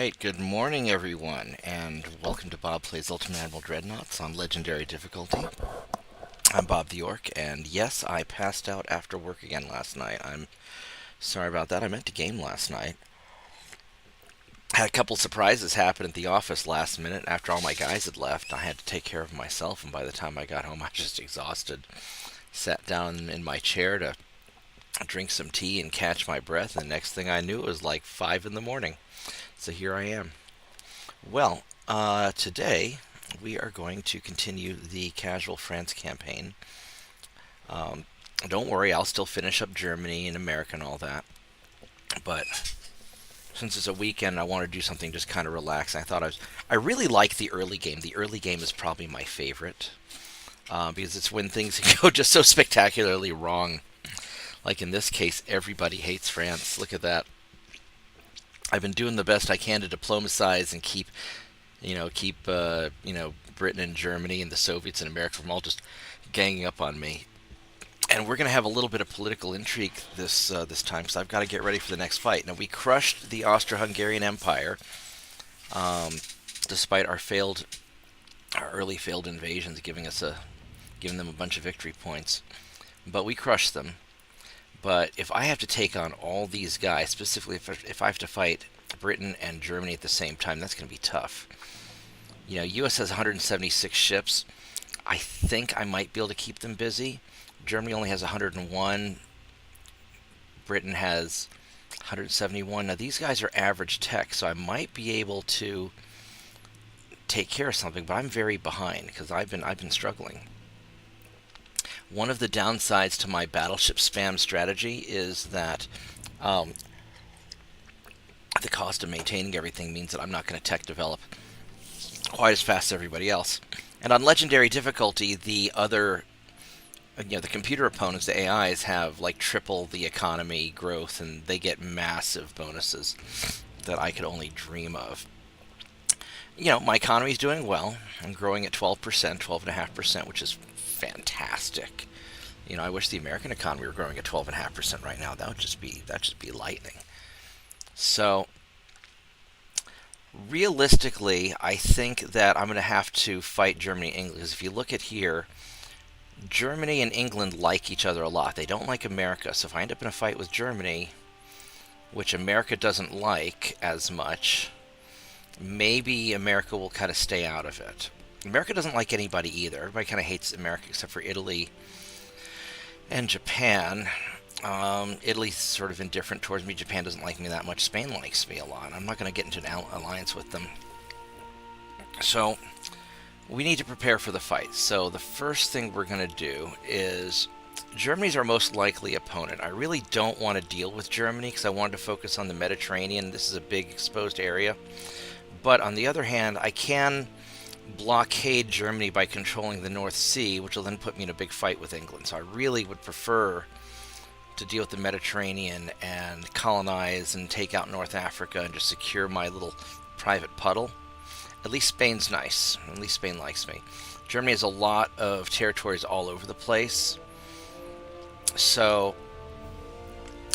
Alright, good morning everyone, and welcome to Bob Plays Ultimate Admiral Dreadnoughts on Legendary difficulty. I'm Bobtheorc, and yes, I passed out after work again last night. I'm sorry about that. I meant to game last night. Had a couple surprises happen at the office last minute after all my guys had left. I had to take care of myself, and by the time I got home, I was just exhausted. Sat down in my chair to drink some tea and catch my breath, and the next thing I knew, it was like 5 in the morning. So here I am. Well, today we are going to continue the Casual France campaign. Don't worry, I'll still finish up Germany and America and all that. But since it's a weekend, I want to do something just kind of relaxing. I really like the early game. The early game is probably my favorite because it's when things go just so spectacularly wrong. Like in this case, everybody hates France. Look at that. I've been doing the best I can to diplomatize and keep Britain and Germany and the Soviets and America from all just ganging up on me. And we're going to have a little bit of political intrigue this time, because I've got to get ready for the next fight. Now, we crushed the Austro-Hungarian Empire, despite our early failed invasions, giving them a bunch of victory points. But we crushed them. But if I have to take on all these guys, specifically if I have to fight Britain and Germany at the same time, that's going to be tough. You know, U.S. has 176 ships. I think I might be able to keep them busy. Germany only has 101. Britain has 171. Now, these guys are average tech, so I might be able to take care of something, but I'm very behind because I've been struggling. One of the downsides to my battleship spam strategy is that the cost of maintaining everything means that I'm not going to tech develop quite as fast as everybody else. And on legendary difficulty, the computer opponents, the AIs, have like triple the economy growth, and they get massive bonuses that I could only dream of. You know, my economy is doing well. I'm growing at 12%, 12.5%, which is fantastic. You know, I wish the American economy were growing at 12.5% right now. That would just be lightning. So, realistically, I think that I'm going to have to fight Germany and England, because if you look at here, Germany and England like each other a lot. They don't like America. So if I end up in a fight with Germany, which America doesn't like as much, maybe America will kind of stay out of it. America doesn't like anybody either. Everybody kind of hates America except for Italy and Japan. Italy's sort of indifferent towards me. Japan doesn't like me that much. Spain likes me a lot. I'm not going to get into an alliance with them. So we need to prepare for the fight. So the first thing we're going to do is, Germany's our most likely opponent. I really don't want to deal with Germany because I wanted to focus on the Mediterranean. This is a big exposed area. But on the other hand, I can blockade Germany by controlling the North Sea, which will then put me in a big fight with England. So I really would prefer to deal with the Mediterranean and colonize and take out North Africa and just secure my little private puddle. At least Spain's nice. At least Spain likes me. Germany has a lot of territories all over the place. So,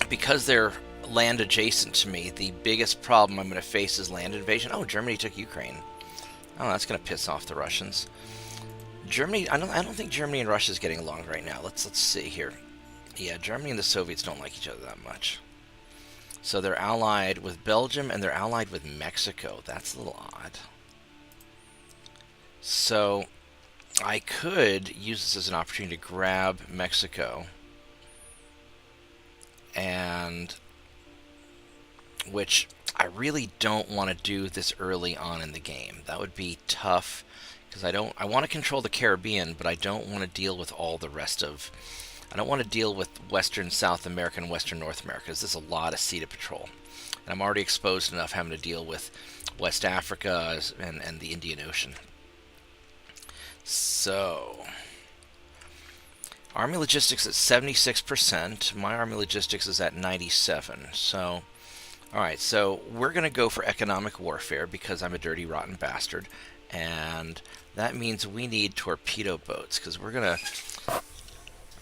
because they're land adjacent to me, the biggest problem I'm going to face is land invasion. Oh, Germany took Ukraine. Oh, that's going to piss off the Russians. Germany, I don't think Germany and Russia is getting along right now. Let's see here. Yeah, Germany and the Soviets don't like each other that much. So they're allied with Belgium and they're allied with Mexico. That's a little odd. So I could use this as an opportunity to grab Mexico, and which I really don't want to do this early on in the game. That would be tough because I want to control the Caribbean, but I don't want to deal with all the rest of. I don't want to deal with Western South America and Western North America, because there's a lot of sea to patrol. And I'm already exposed enough having to deal with West Africa and the Indian Ocean. So, Army Logistics at 76%. My Army Logistics is at 97%. So, alright, so we're going to go for economic warfare because I'm a dirty, rotten bastard. And that means we need torpedo boats, because we're going to...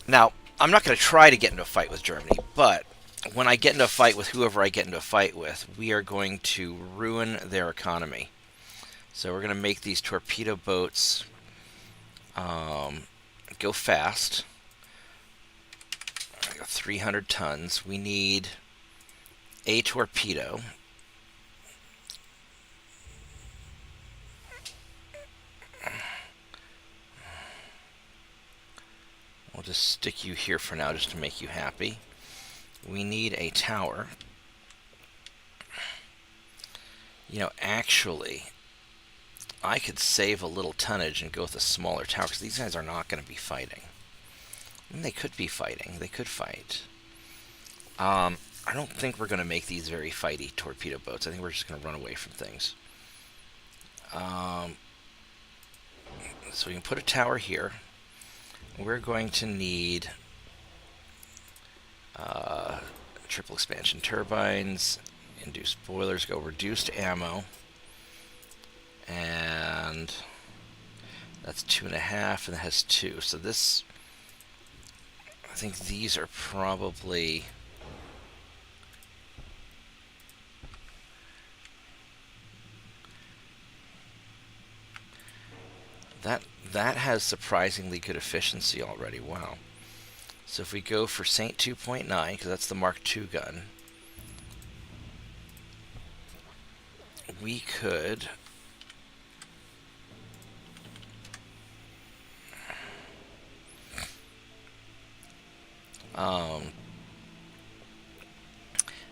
Now, I'm not going to try to get into a fight with Germany, but when I get into a fight with whoever I get into a fight with, we are going to ruin their economy. So we're going to make these torpedo boats go fast. I got 300 tons. We need a torpedo. We'll just stick you here for now just to make you happy. We need a tower. You know, actually, I could save a little tonnage and go with a smaller tower, because these guys are not going to be fighting. I mean, they could be fighting. They could fight. I don't think we're going to make these very fighty torpedo boats. I think we're just going to run away from things. So we can put a tower here. We're going to need triple expansion turbines, induced boilers, go reduced ammo, and that's 2.5, and it has 2. So this, I think these are probably that has surprisingly good efficiency already. Wow. So if we go for Saint 2.9, because that's the Mark II gun, we could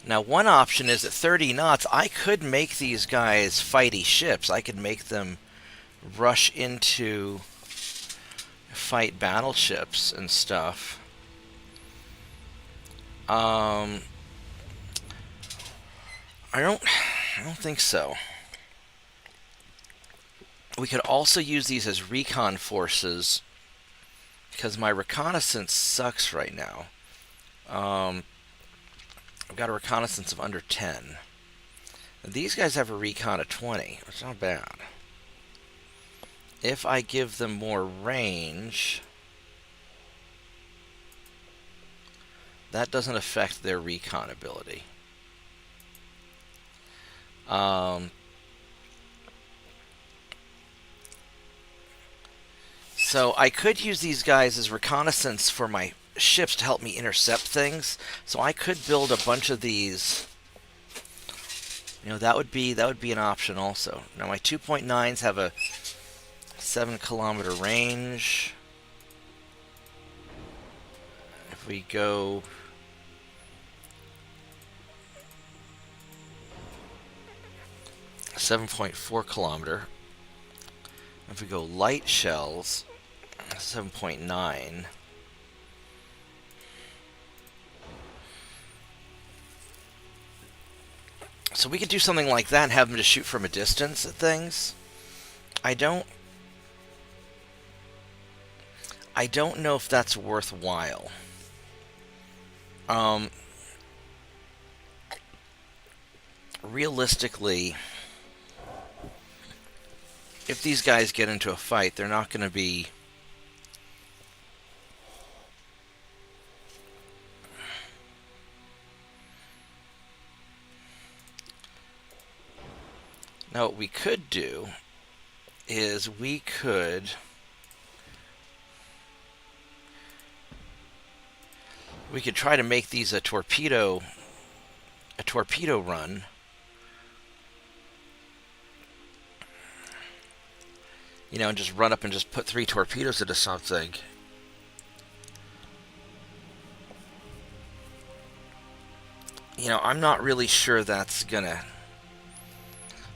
now one option is at 30 knots, I could make these guys fighty ships. I could make them rush into fight battleships and stuff. I don't think so. We could also use these as recon forces, because my reconnaissance sucks right now. I've got a reconnaissance of under 10. And these guys have a recon of 20, which is not bad. If I give them more range, that doesn't affect their recon ability. So I could use these guys as reconnaissance for my ships to help me intercept things. So I could build a bunch of these. You know, that would be an option also. Now my 2.9s have a 7-kilometer range. If we go 7.4 kilometer. If we go light shells, 7.9. So we could do something like that and have them just shoot from a distance at things. I don't know if that's worthwhile. Realistically, if these guys get into a fight, they're not going to be... Now, what we could do is we could try to make these a torpedo run. You know, and just run up and just put 3 torpedoes into something. You know, I'm not really sure that's gonna...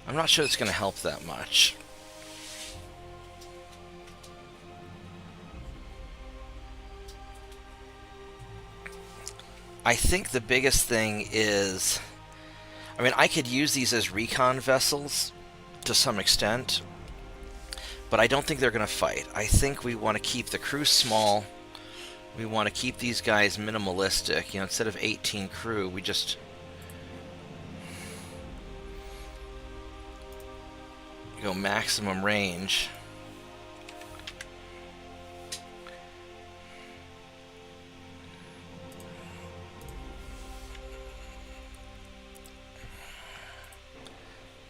I'm not sure it's gonna help that much. I think the biggest thing is... I mean, I could use these as recon vessels to some extent, but I don't think they're going to fight. I think we want to keep the crew small. We want to keep these guys minimalistic. You know, instead of 18 crew, we just go maximum range.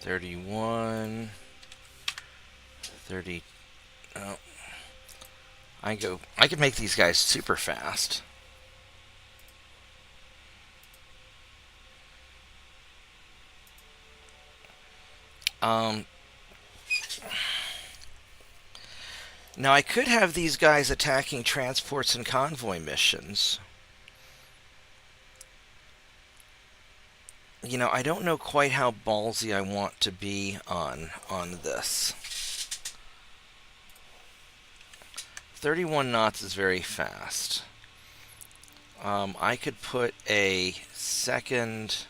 31, 30. Oh, I could make these guys super fast. Now I could have these guys attacking transports and convoy missions. You know, I don't know quite how ballsy I want to be on this. 31 knots is very fast. I could put a second...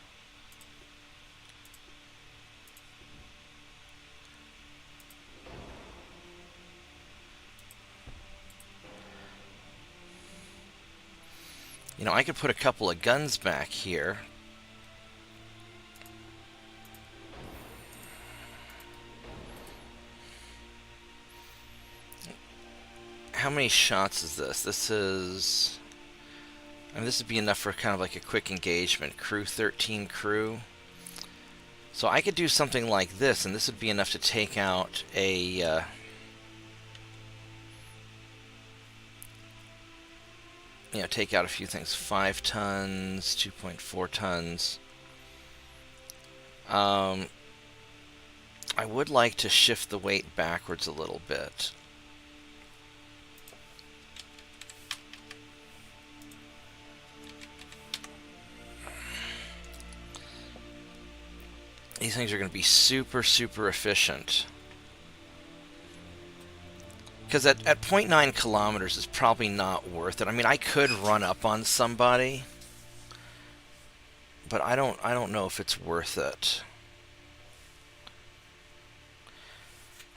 You know, I could put a couple of guns back here. How many shots is this? This is... I mean, this would be enough for kind of like a quick engagement. Crew 13 crew. So I could do something like this, and this would be enough to take out a... you know, take out a few things. 5 tons, 2.4 tons. I would like to shift the weight backwards a little bit. These things are going to be super, super efficient. Because at 0.9 kilometers is probably not worth it. I mean, I could run up on somebody, but I don't know if it's worth it.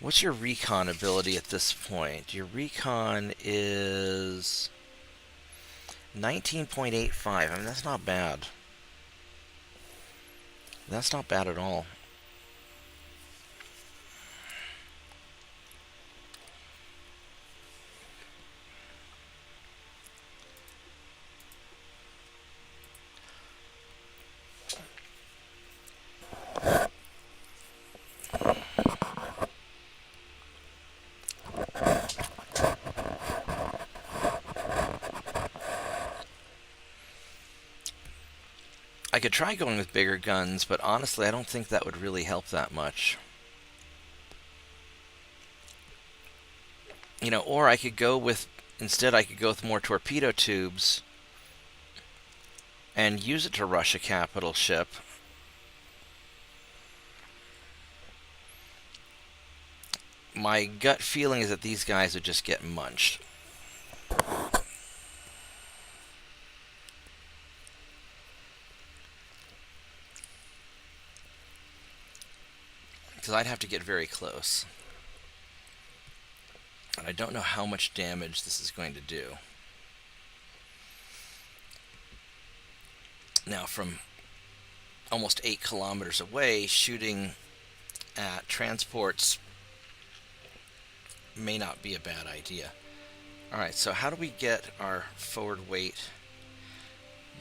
What's your recon ability at this point? Your recon is 19.85. I mean, that's not bad. That's not bad at all. I could try going with bigger guns, but honestly, I don't think that would really help that much. You know, or I could go with, instead I could go with more torpedo tubes and use it to rush a capital ship. My gut feeling is that these guys would just get munched. Because I'd have to get very close. And I don't know how much damage this is going to do. Now, from almost 8 kilometers away, shooting at transports may not be a bad idea. Alright, so how do we get our forward weight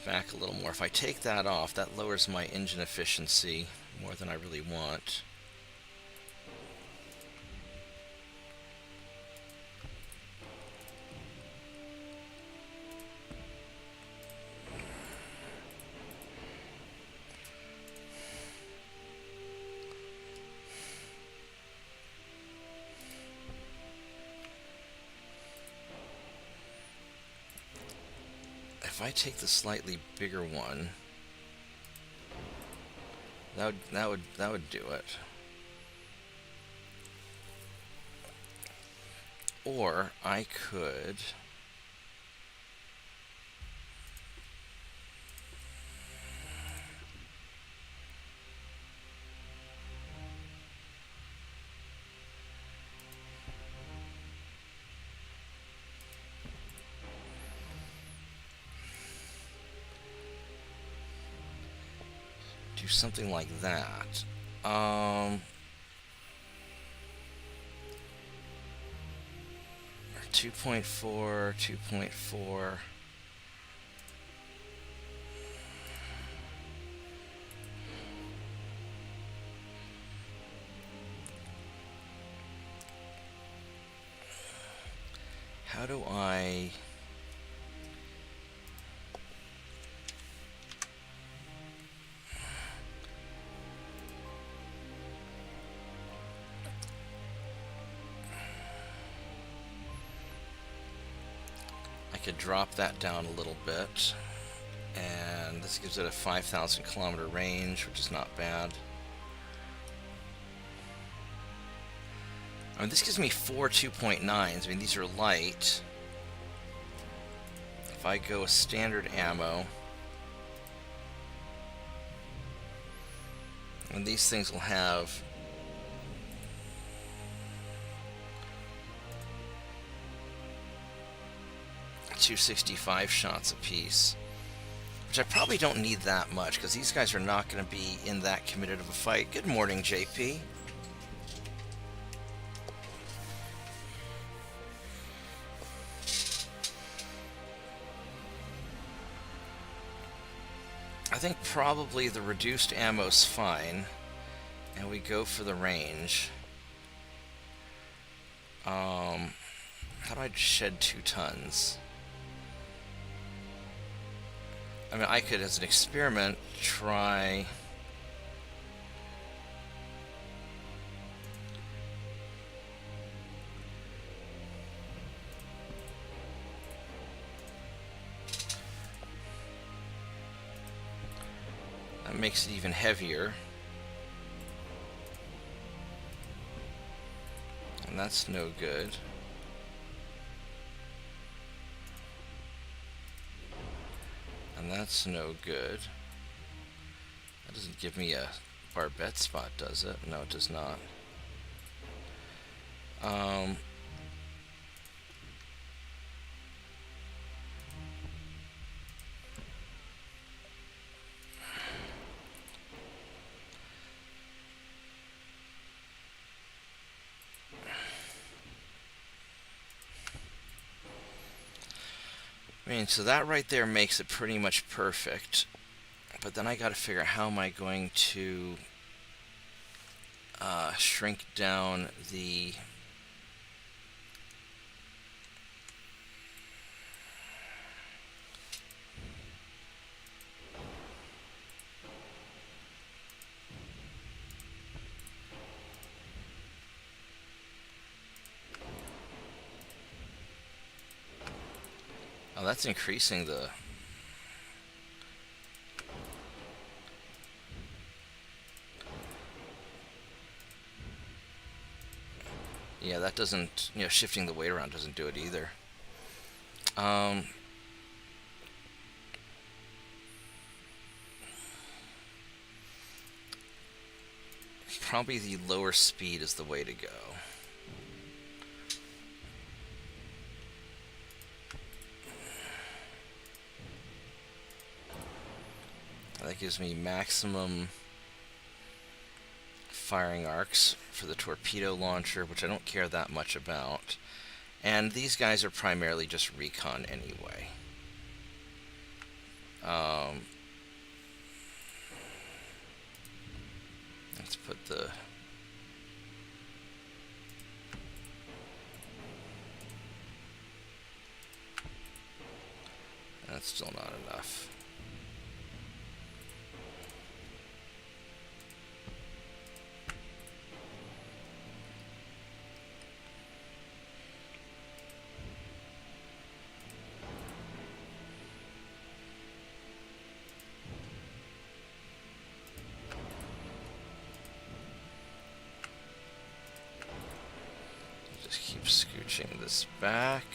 back a little more? If I take that off, that lowers my engine efficiency more than I really want. If I take the slightly bigger one, that would do it. Or I could do something like that. 2.4, 2.4. How do I... I could drop that down a little bit, and this gives it a 5,000 kilometer range, which is not bad. I mean, this gives me 4 2.9s. I mean, these are light. If I go with standard ammo, and these things will have 265 shots apiece, which I probably don't need that much because these guys are not going to be in that committed of a fight. Good morning, JP. I think probably the reduced ammo's fine, and we go for the range. How do I shed 2 tons? I mean, I could, as an experiment, try... That makes it even heavier. And that's no good. And that's no good. That doesn't give me a barbette spot, does it? No, it does not. I mean, so that right there makes it pretty much perfect. But then I got to figure out how am I going to shrink down the... Oh, that's increasing the... Yeah, that doesn't, shifting the weight around doesn't do it either. Probably the lower speed is the way to go. That gives me maximum firing arcs for the torpedo launcher, which I don't care that much about. And these guys are primarily just recon anyway. Let's put the... That's still not enough. Just keep scooching this back.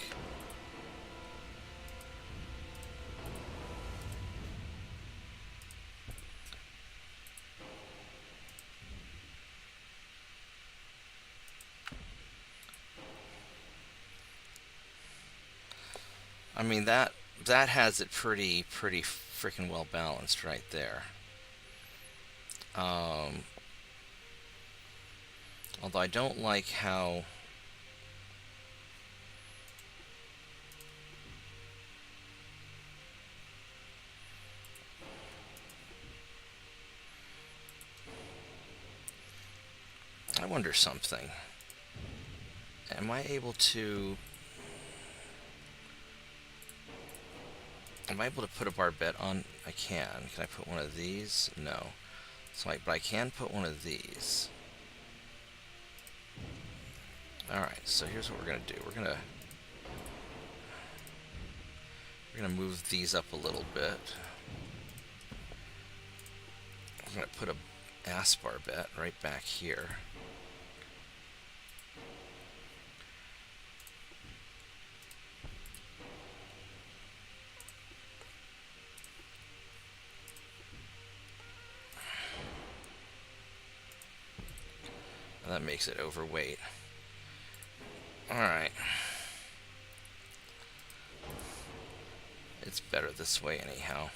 I mean, that has it pretty freaking well balanced right there. Although I don't like how... I wonder something. Am I able to... Am I able to put a barbette on? I can. Can I put one of these? No. So but I can put one of these. Alright, so here's what we're going to do. We're going to move these up a little bit. I'm going to put a ass barbette right back here. That makes it overweight. Alright. It's better this way anyhow.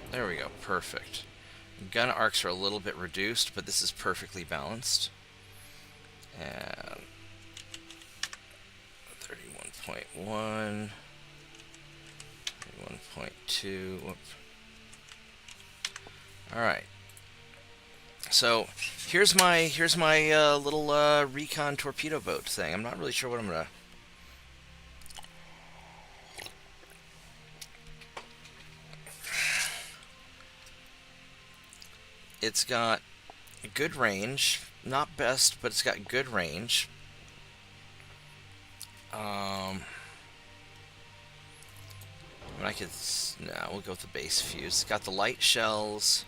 There we go, perfect. Gun arcs are a little bit reduced, but this is perfectly balanced. And 31.1, 31.2, whoop. Alright. So here's my little recon torpedo boat thing. I'm not really sure what I'm gonna. It's got good range, not best, but it's got good range. I could, no, we'll go with the base fuse. It's got the light shells.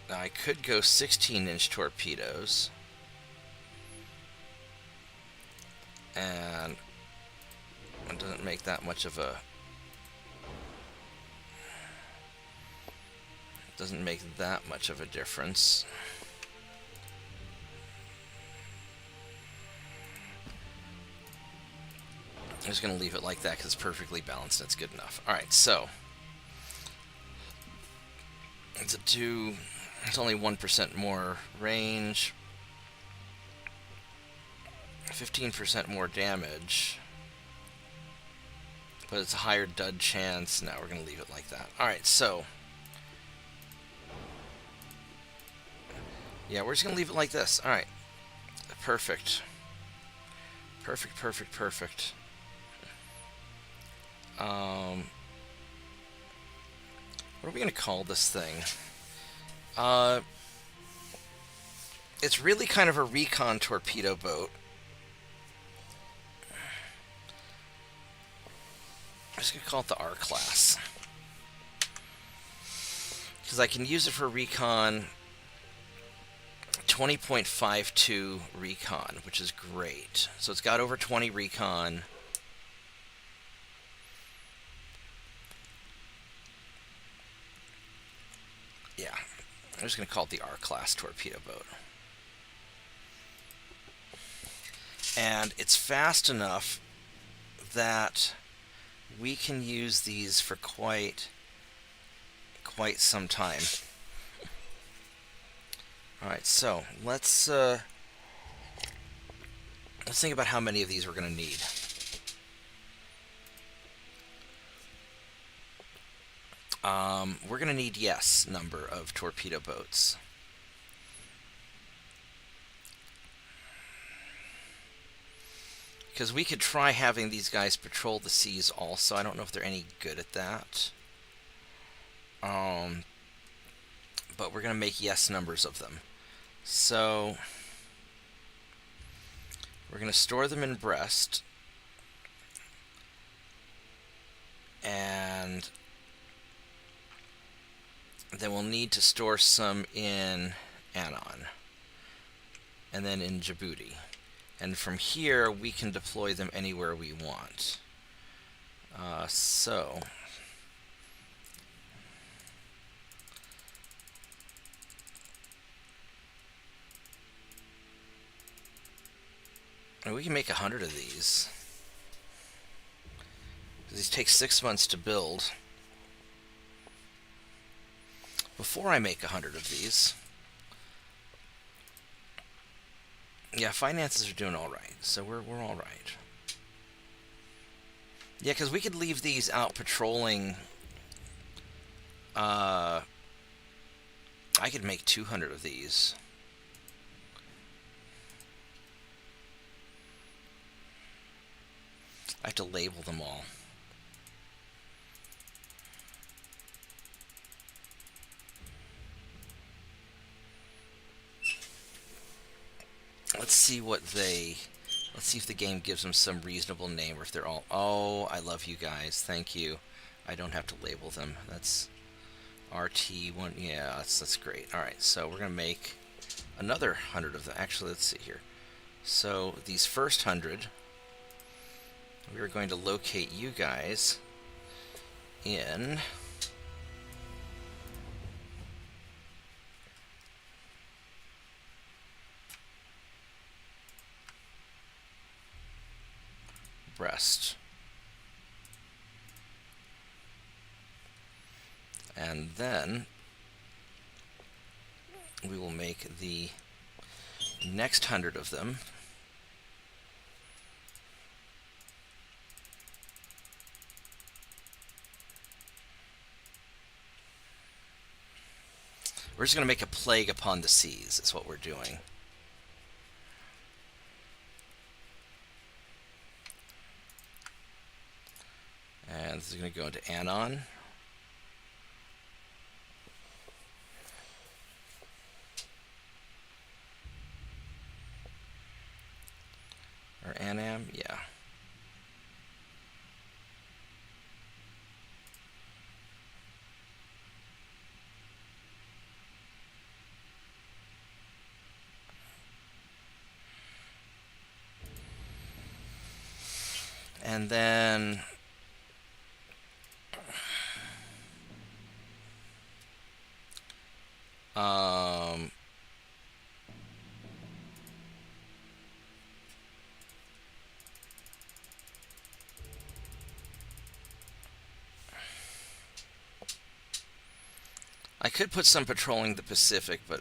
Now I could go 16-inch torpedoes. And it doesn't make that much of a... doesn't make that much of a difference. I'm just going to leave it like that because it's perfectly balanced and it's good enough. Alright, so it's only 1% more range, 15% more damage, but it's a higher dud chance. Now we're going to leave it like that. Alright, so yeah, we're just going to leave it like this. Alright, perfect. Perfect, perfect, perfect. What are we going to call this thing? It's really kind of a recon torpedo boat. I'm just going to call it the R class, because I can use it for recon 20.52 recon, which is great. So it's got over 20 recon. Yeah, I'm just going to call it the R-class torpedo boat. And it's fast enough that we can use these for quite some time. Alright, so let's think about how many of these we're going to need. We're going to need yes number of torpedo boats. Because we could try having these guys patrol the seas also. I don't know if they're any good at that. But we're going to make yes numbers of them. So we're going to store them in Brest. And And then we'll need to store some in Anon, and then in Djibouti. And from here, we can deploy them anywhere we want. So and we can make 100 of these. These take 6 months to build. Before I make 100 of these, yeah, finances are doing all right, so we're all right. Yeah, because we could leave these out patrolling. I could make 200 of these. I have to label them all. Let's see let's see if the game gives them some reasonable name, or if they're all, oh, I love you guys, thank you. I don't have to label them. That's RT1, yeah, that's great. Alright, so we're going to make another 100 of them. Actually, let's see here. So, these first 100, we're going to locate you guys in Brest. And then we will make the next 100 of them we're just going to make a plague upon the seas, is what we're doing. And this is going to go into Anon. Or Anam, yeah. And then I could put some patrolling the Pacific, but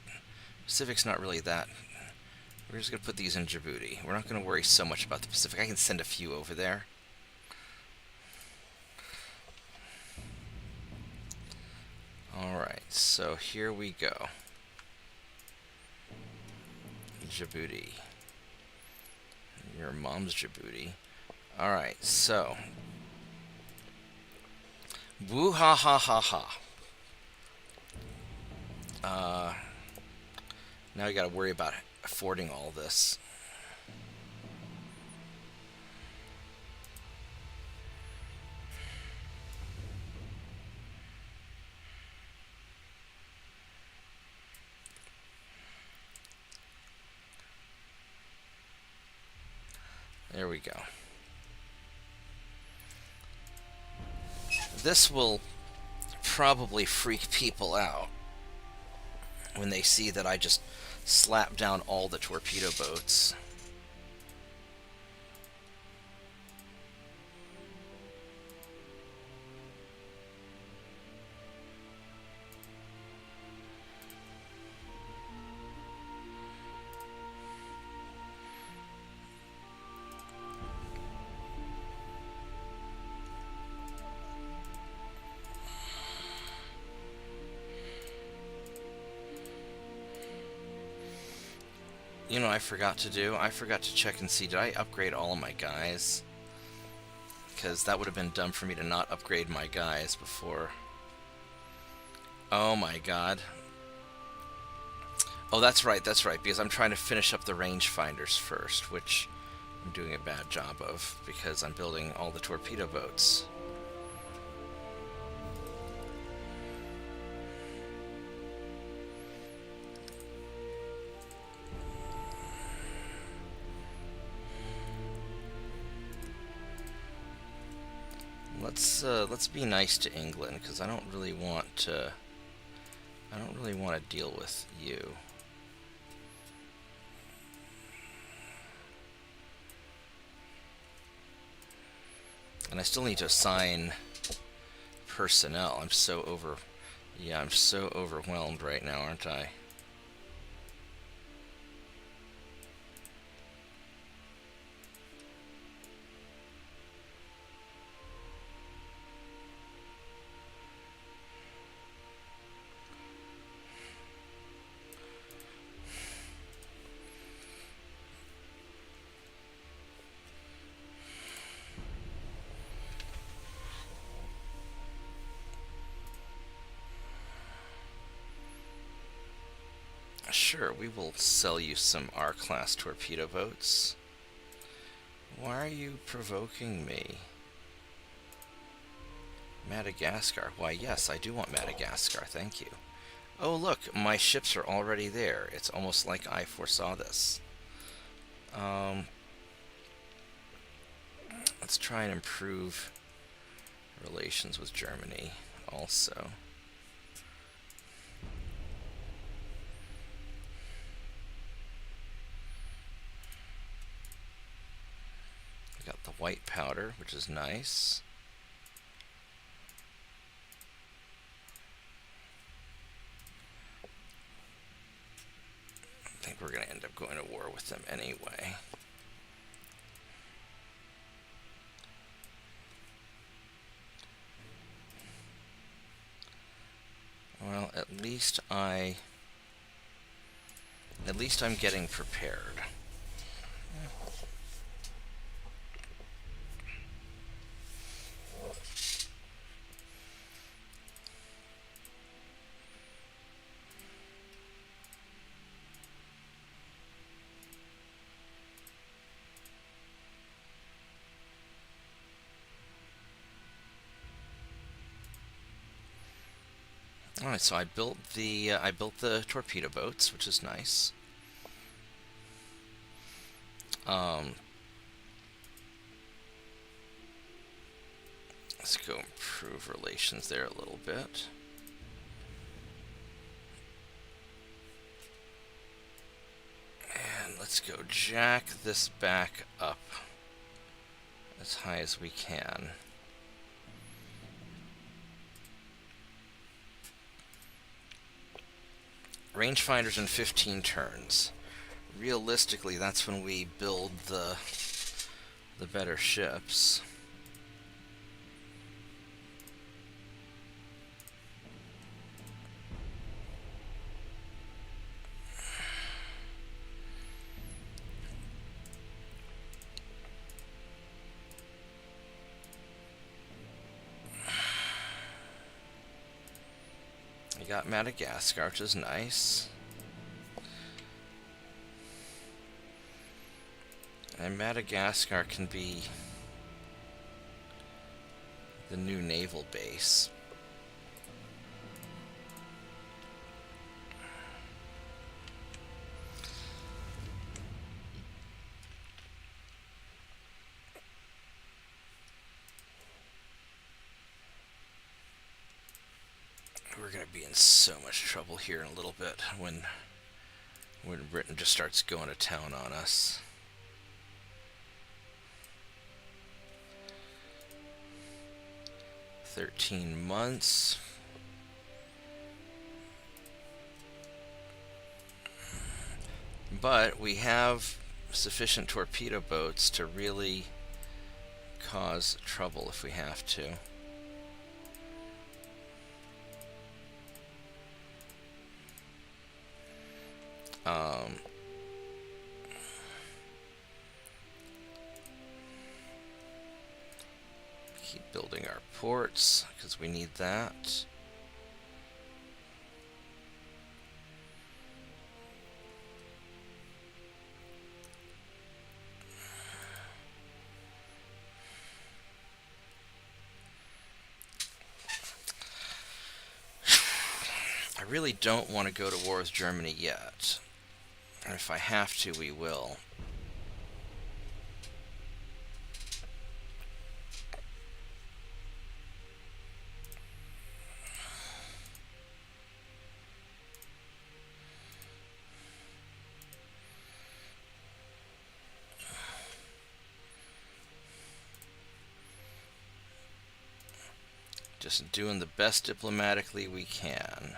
Pacific's not really that. We're just going to put these in Djibouti. We're not going to worry so much about the Pacific. I can send a few over there. Alright, so here we go. Djibouti. Your mom's Djibouti. Alright, so. Woo ha ha ha ha. Now you gotta worry about affording all this. There we go. This will probably freak people out when they see that I just slap down all the torpedo boats. You know, I forgot to check and see, did I upgrade all of my guys? Because that would have been dumb for me to not upgrade my guys before. Oh my god. Oh, that's right, because I'm trying to finish up the rangefinders first, which I'm doing a bad job of, because I'm building all the torpedo boats. Let's be nice to England, because I don't really want to. I don't really want to deal with you. And I still need to assign personnel. I'm so overwhelmed right now, aren't I? Sure, we will sell you some R-class torpedo boats. Why are you provoking me? Madagascar. Why, yes, I do want Madagascar, thank you. Oh, look, my ships are already there. It's almost like I foresaw this. Let's try and improve relations with Germany also. We got the white powder, which is nice. I think we're going to end up going to war with them anyway. Well, at least I'm getting prepared. Alright, so I built the torpedo boats, which is nice. Let's go improve relations there a little bit. And let's go jack this back up as high as we can. Rangefinders in 15 turns. Realistically, that's when we build the better ships. We got Madagascar, which is nice. And Madagascar can be the new naval base. We're going to be in so much trouble here in a little bit when Britain just starts going to town on us. "13 months. But we have sufficient torpedo boats to really cause trouble if we have to. Keep building our ports because we need that. I really don't want to go to war with Germany yet. And if I have to, we will. Just doing the best diplomatically we can.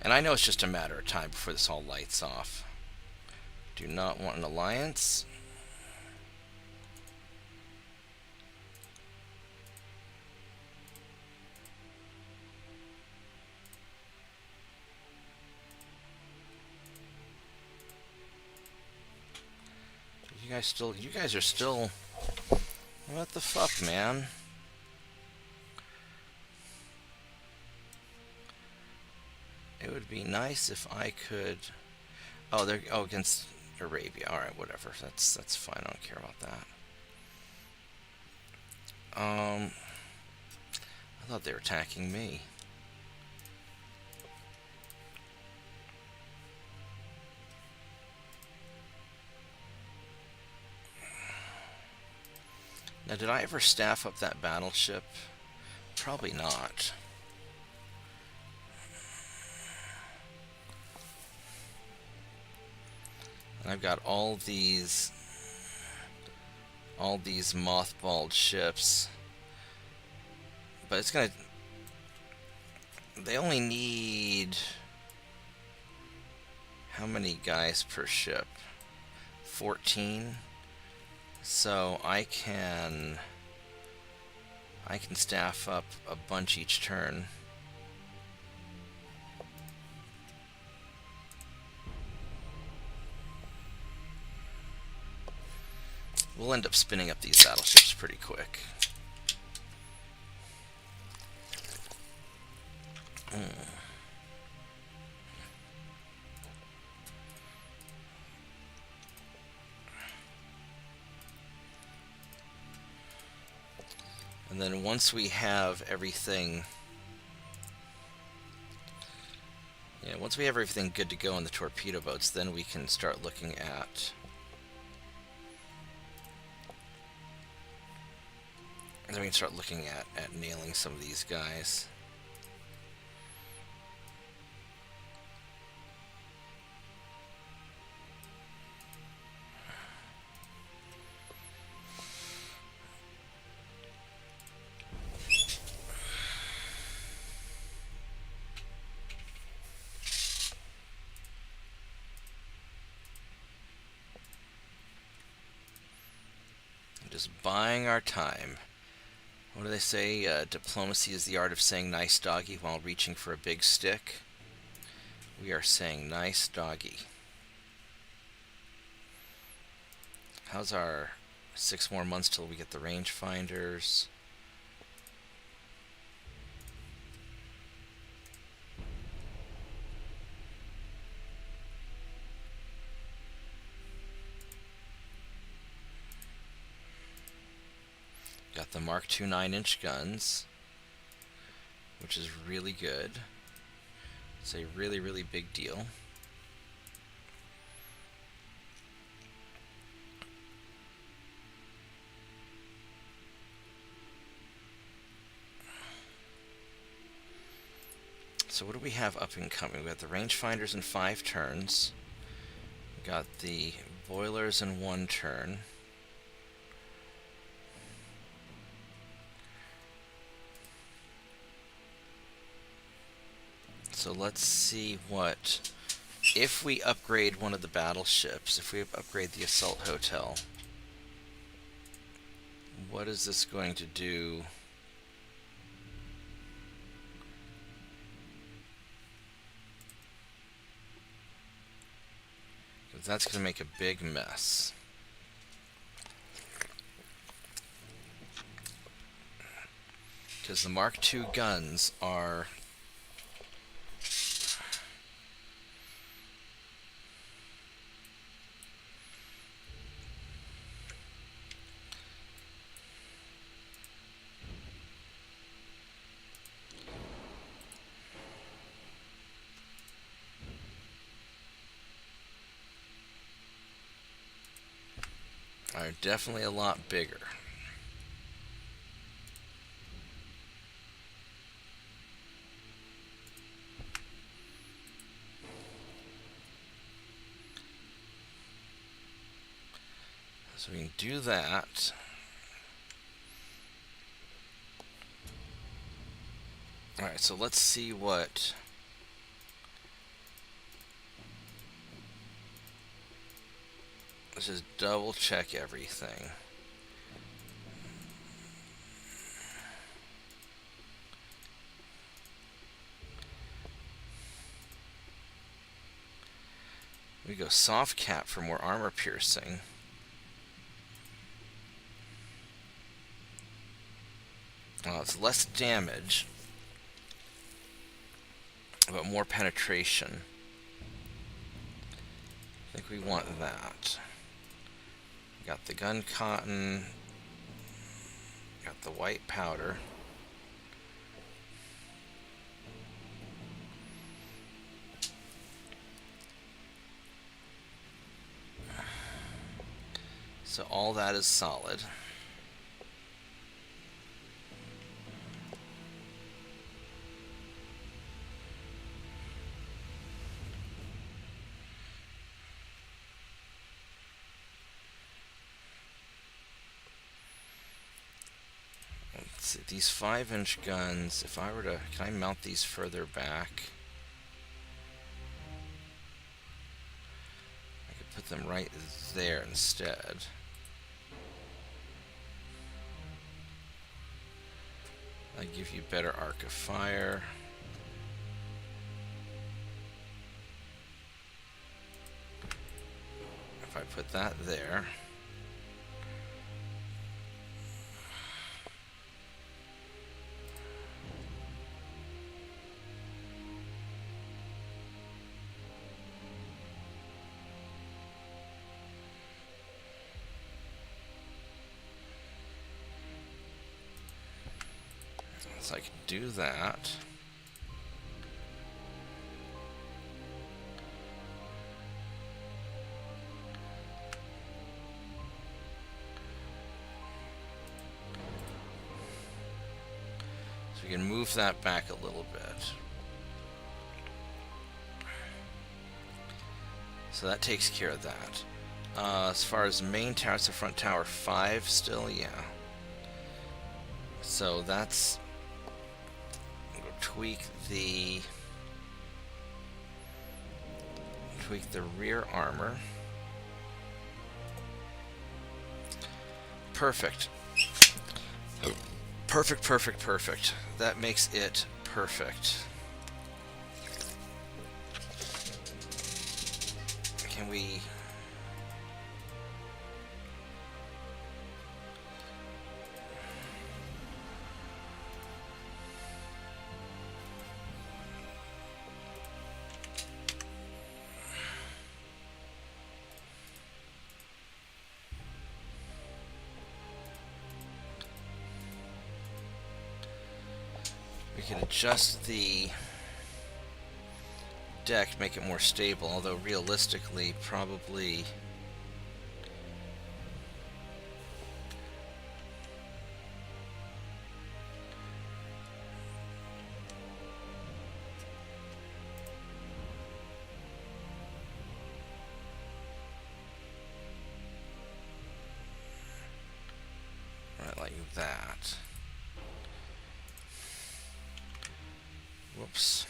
And I know it's just a matter of time before this all lights off. Do not want an alliance. You guys are still, what the fuck, man? It would be nice if I could, oh, they're, oh, against Arabia, alright, whatever, that's fine, I don't care about that. I thought they were attacking me. Now, did I ever staff up that battleship? Probably not. And I've got all these mothballed ships. But it's gonna... They only need... How many guys per ship? 14? So I can staff up a bunch each turn. We'll end up spinning up these battleships pretty quick. And then once we have everything, once we have everything good to go on the torpedo boats, then we can start looking at nailing some of these guys. Just buying our time. What do they say? Diplomacy is the art of saying nice doggy while reaching for a big stick. We are saying nice doggy. How's our 6 more months till we get the rangefinders? Got the Mark II 9-inch guns, which is really good. It's a really, really big deal. So what do we have up and coming? We got the rangefinders in 5 turns. We got the boilers in 1 turn. So let's see what, if we upgrade one of the battleships, if we upgrade the assault hotel, what is this going to do? Because that's going to make a big mess. Because the Mark II guns are... They're definitely a lot bigger. So we can do that. Alright, so let's see what... Let's just double check everything. We go soft cap for more armor piercing. Well, it's less damage, but more penetration. I think we want that. Got the gun cotton. Got the white powder. So all that is solid. Let's see, these 5-inch guns, if I were to, can I mount these further back? I could put them right there instead. I give you better arc of fire. If I put that there. So I can do that. So we can move that back a little bit. So that takes care of that. As far as main tower, it's the front tower 5 still, yeah. So that's... tweak the rear armor. Perfect. Perfect. That makes it perfect. Can we... We can adjust the deck to make it more stable, although realistically, probably... right, like that. Whoops.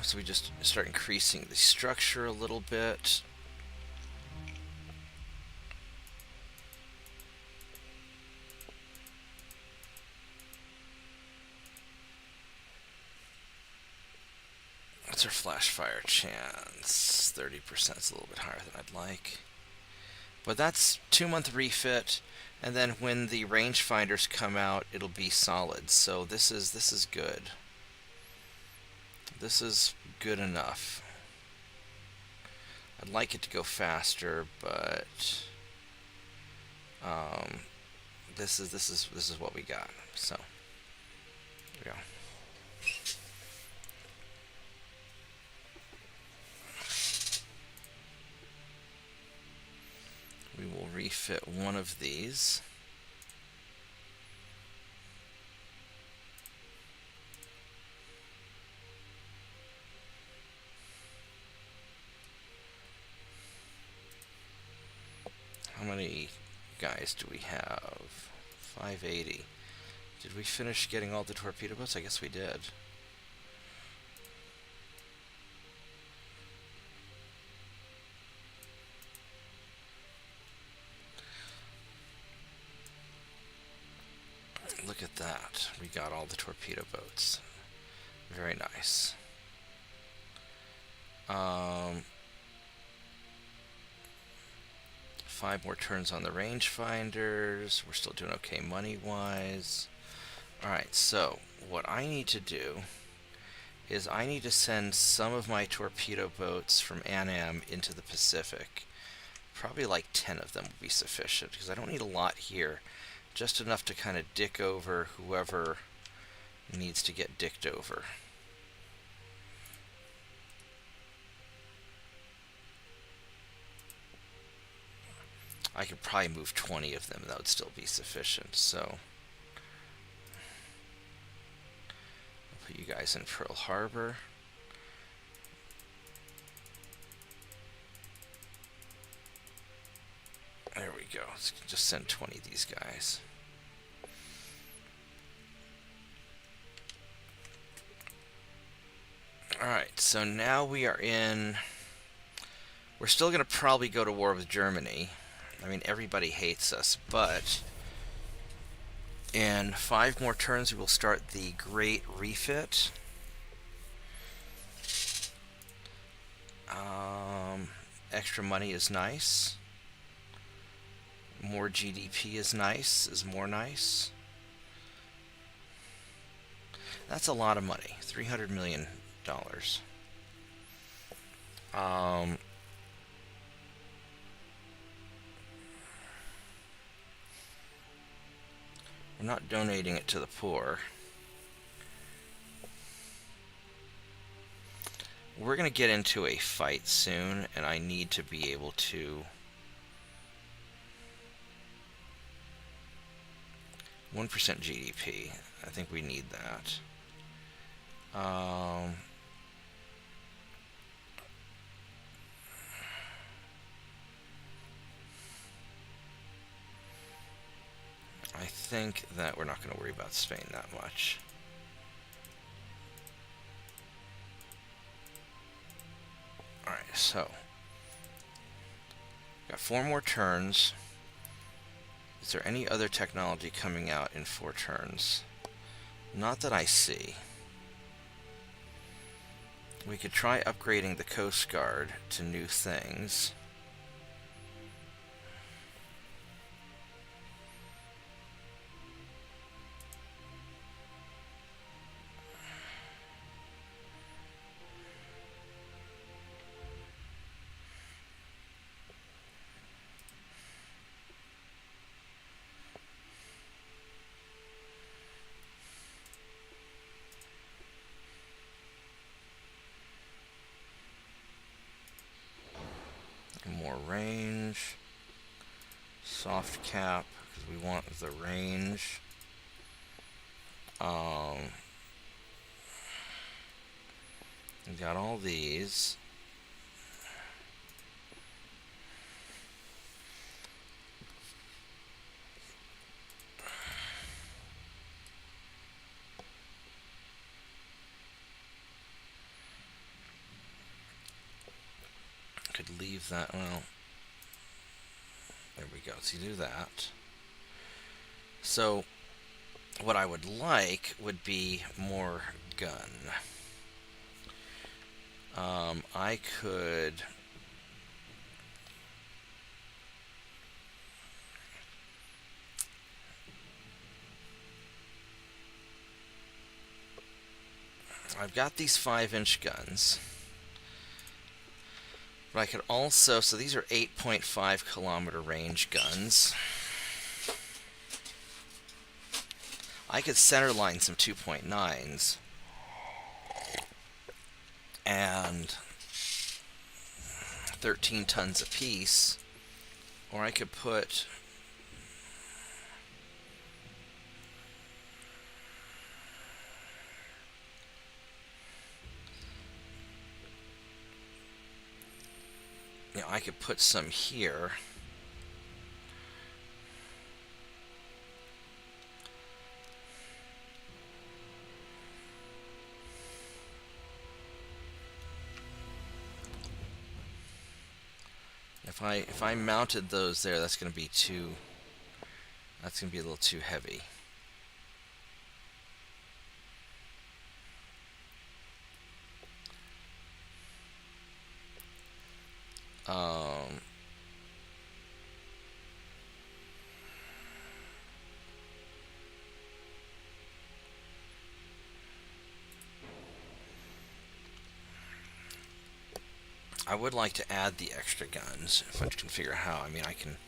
So we just start increasing the structure a little bit. What's our flash fire chance? 30%. It's a little bit higher than I'd like. But that's 2-month refit, and then when the rangefinders come out, it'll be solid. So this is good. This is good enough. I'd like it to go faster, but this is what we got. So there we go. We'll refit one of these. How many guys do we have? 580. Did we finish getting all the torpedo boats? I guess we did. Look at that. We got all the torpedo boats. Very nice. 5 more turns on the rangefinders. We're still doing okay money-wise. Alright, so what I need to do is I need to send some of my torpedo boats from Annam into the Pacific. Probably like 10 of them would be sufficient, because I don't need a lot here. Just enough to kind of dick over whoever needs to get dicked over. I could probably move 20 of them, that would still be sufficient, so I'll put you guys in Pearl Harbor. There we go. Let's just send 20 of these guys. Alright, so now we are in... We're still going to probably go to war with Germany. I mean, everybody hates us, but in 5 more turns we will start the Great Refit. Extra money is nice. More GDP is nice, is more nice. That's a lot of money, $300 million. We're not donating it to the poor. We're going to get into a fight soon, and I need to be able to... 1% GDP. I think we need that. I think that we're not going to worry about Spain that much. Alright, so got 4 more turns. Is there any other technology coming out in 4 turns? Not that I see. We could try upgrading the Coast Guard to new things. More range, soft cap, because we want the range. We got all these. Could leave that, well, there we go, so you do that. So, what I would like would be more gun. I could... I've got these 5-inch guns. But I could also, so these are 8.5 kilometer range guns. I could centerline some 2.9s and 13 tons apiece Or I could put... I could put some here. If I mounted those there, that's going to be too... That's going to be a little too heavy. I would like to add the extra guns, if I can figure out how. I mean, I can...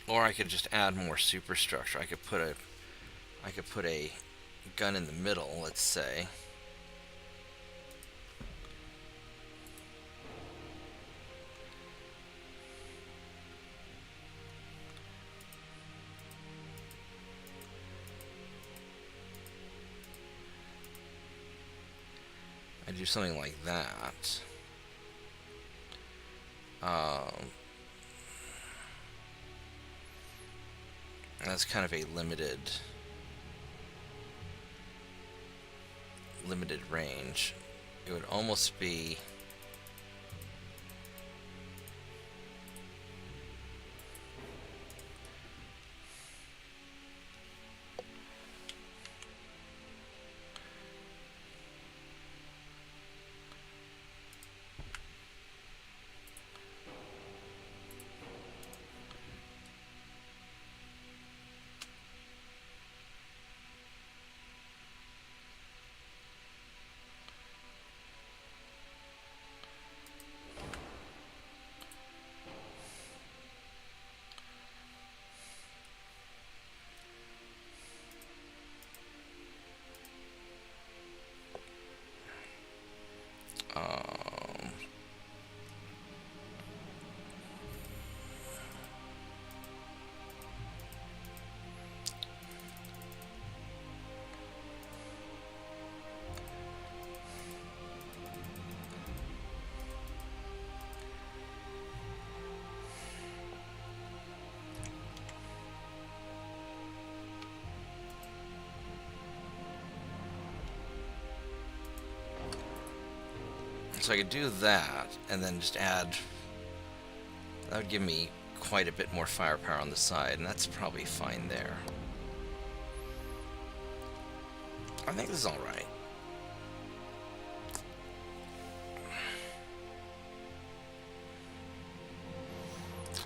Or I could just add more superstructure. I could put a gun in the middle, let's say. I do something like that. That's kind of a limited range. It would almost be... So I could do that, and then just add... That would give me quite a bit more firepower on the side, and that's probably fine there. I think this is alright.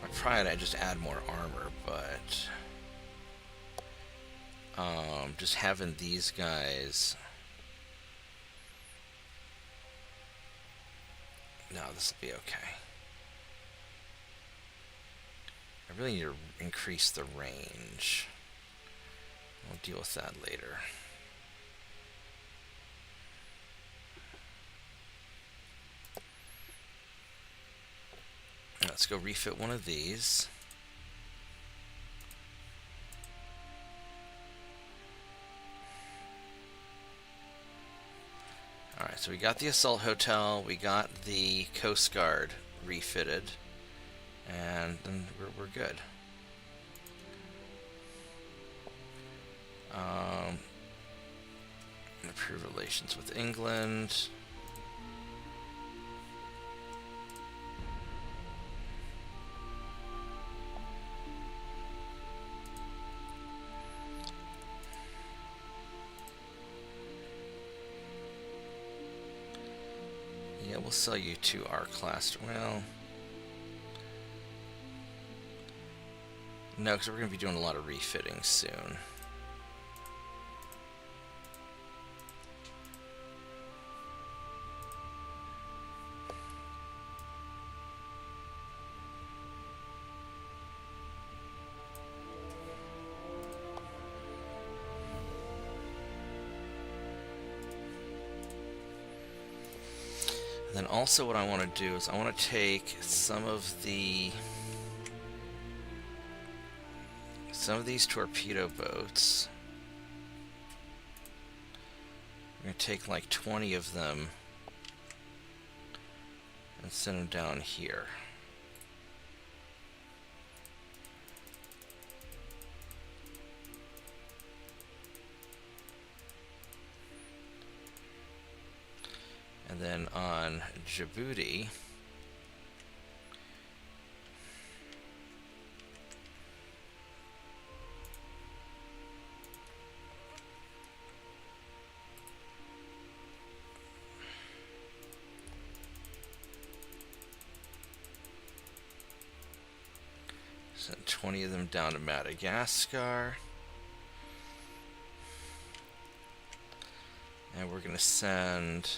I probably just add more armor, but... just having these guys... No, this will be okay. I really need to increase the range. We'll deal with that later. Let's go refit one of these. Alright, so we got the Assault Hotel, we got the Coast Guard refitted, and then we're good. Improve relations with England. Yeah, we'll sell you to our class. Well, no, because we're going to be doing a lot of refitting soon. Then also what I want to do is I want to take some of these torpedo boats. I'm going to take like 20 of them and send them down here. And then on Djibouti, send 20 of them down to Madagascar. And we're going to send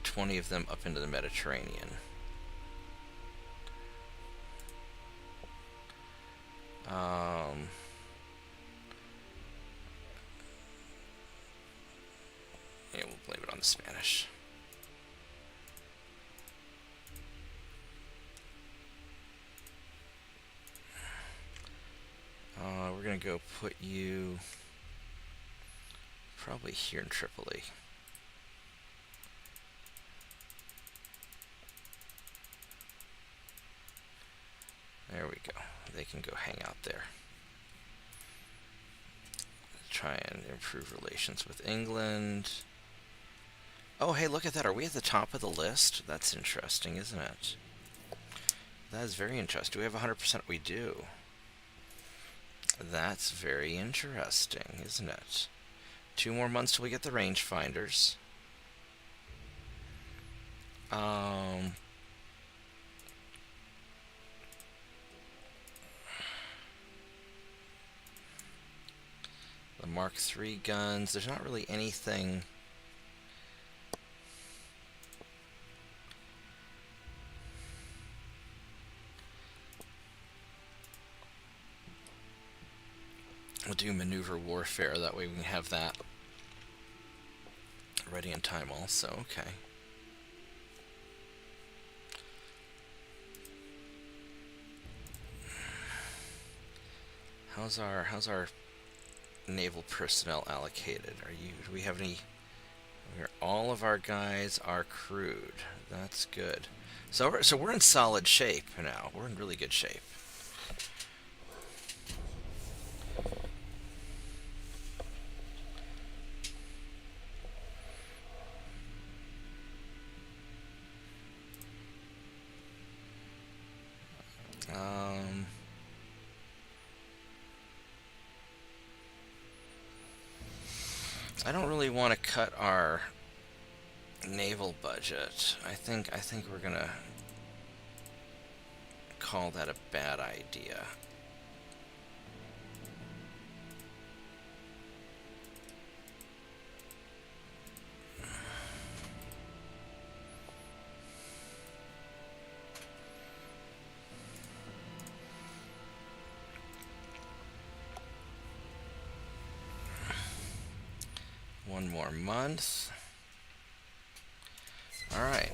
20 of them up into the Mediterranean. Yeah, we'll blame it on the Spanish. We're gonna go put you probably here in Tripoli. There we go. They can go hang out there. Try and improve relations with England. Oh, hey, look at that. Are we at the top of the list? That's interesting, isn't it? That is very interesting. Do we have 100%? We do. That's very interesting, isn't it? 2 more months till we get the rangefinders. The Mark III guns. There's not really anything. We'll do maneuver warfare, that way we can have that ready in time also. Okay. How's our naval personnel allocated? Do we have any? All of our guys are crewed. That's good. So we're in solid shape now. We're in really good shape. I don't really want to cut our naval budget. I think we're gonna call that a bad idea. One more month. All right.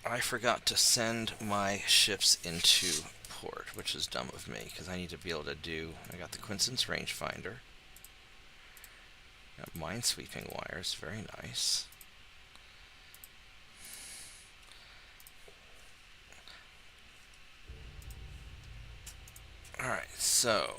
I forgot to send my ships into port, which is dumb of me, because I need to be able to do... I got the Quinson's rangefinder. Got minesweeping wires, very nice. Alright, so...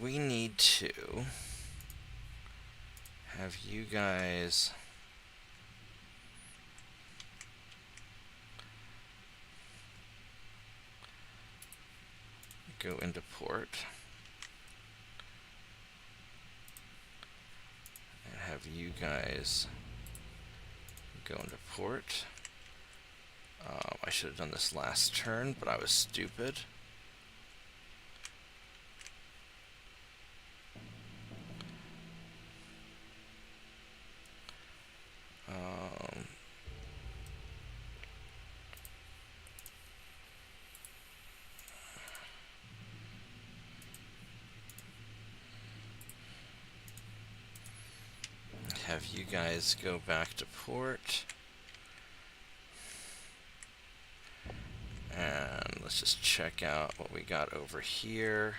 we need to have you guys go into port and have you guys go into port. I should have done this last turn, but I was stupid. Have you guys go back to port. And let's just check out what we got over here.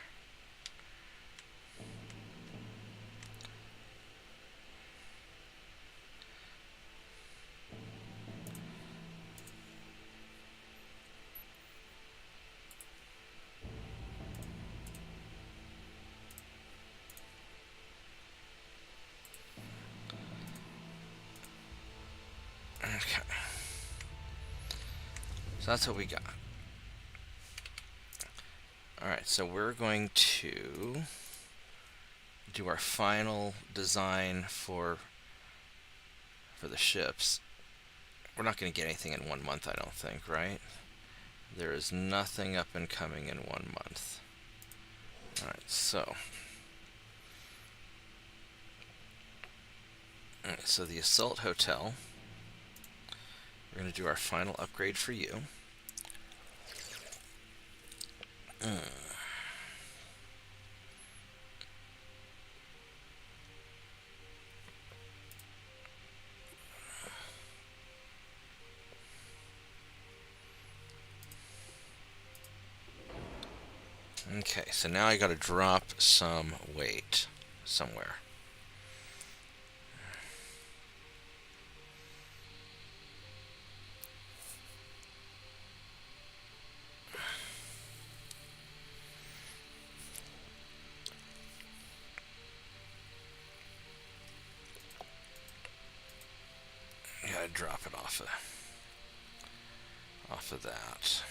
Okay. So that's what we got. Alright, so we're going to do our final design for the ships. We're not going to get anything in 1 month, I don't think, right? There is nothing up and coming in 1 month. Alright, so. Alright, so the Assault Hotel. We're going to do our final upgrade for you. Okay, so now I got to drop some weight somewhere. Gotta drop it off of that.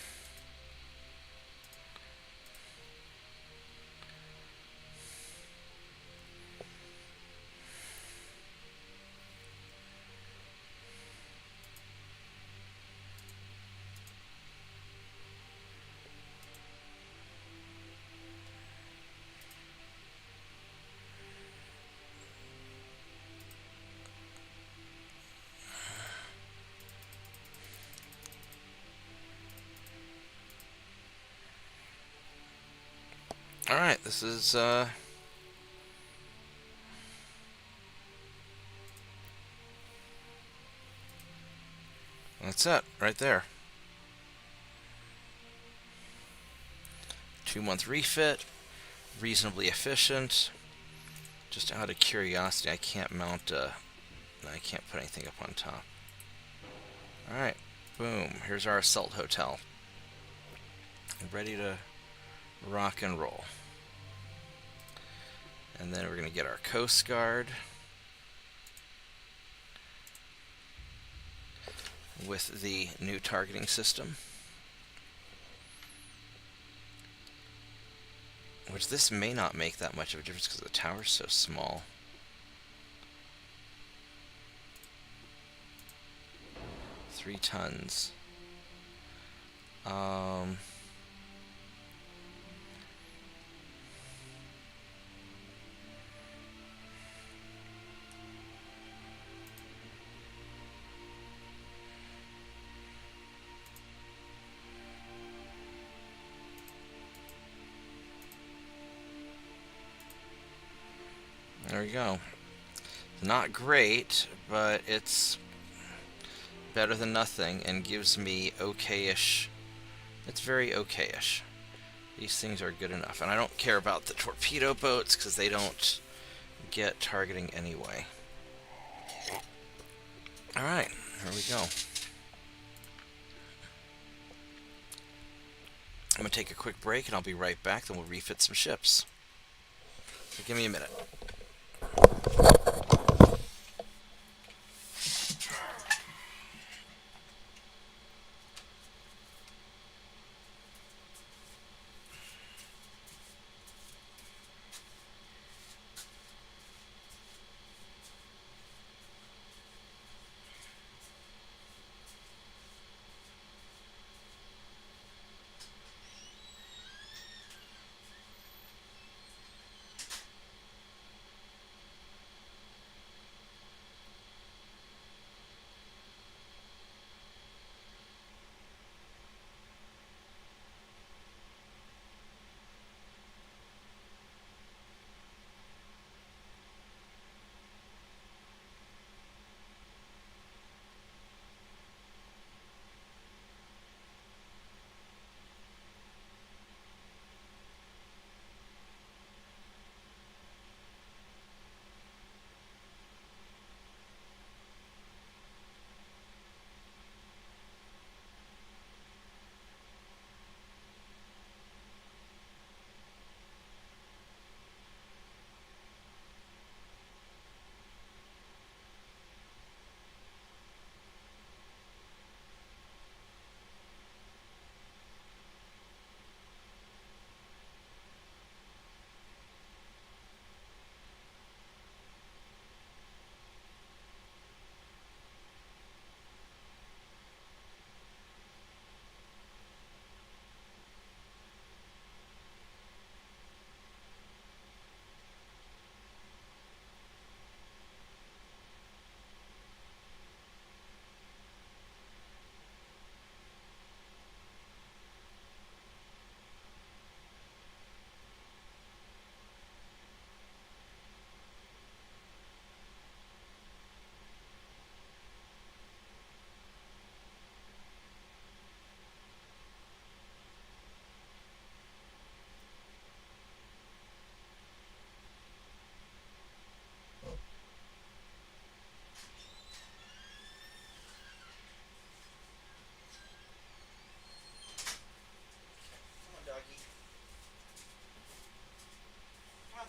Alright, this is, that's it, right there. 2-month refit, reasonably efficient. Just out of curiosity, I can't mount, I can't put anything up on top. Alright, boom, here's our Assault Hotel. Ready to rock and roll. And then we're going to get our Coast Guard with the new targeting system. Which this may not make that much of a difference because the tower's so small. Three tons. There we go. Not great, but it's better than nothing and gives me okay-ish. It's very okay-ish. These things are good enough. And I don't care about the torpedo boats because they don't get targeting anyway. Alright, here we go. I'm going to take a quick break and I'll be right back, then we'll refit some ships. So give me a minute.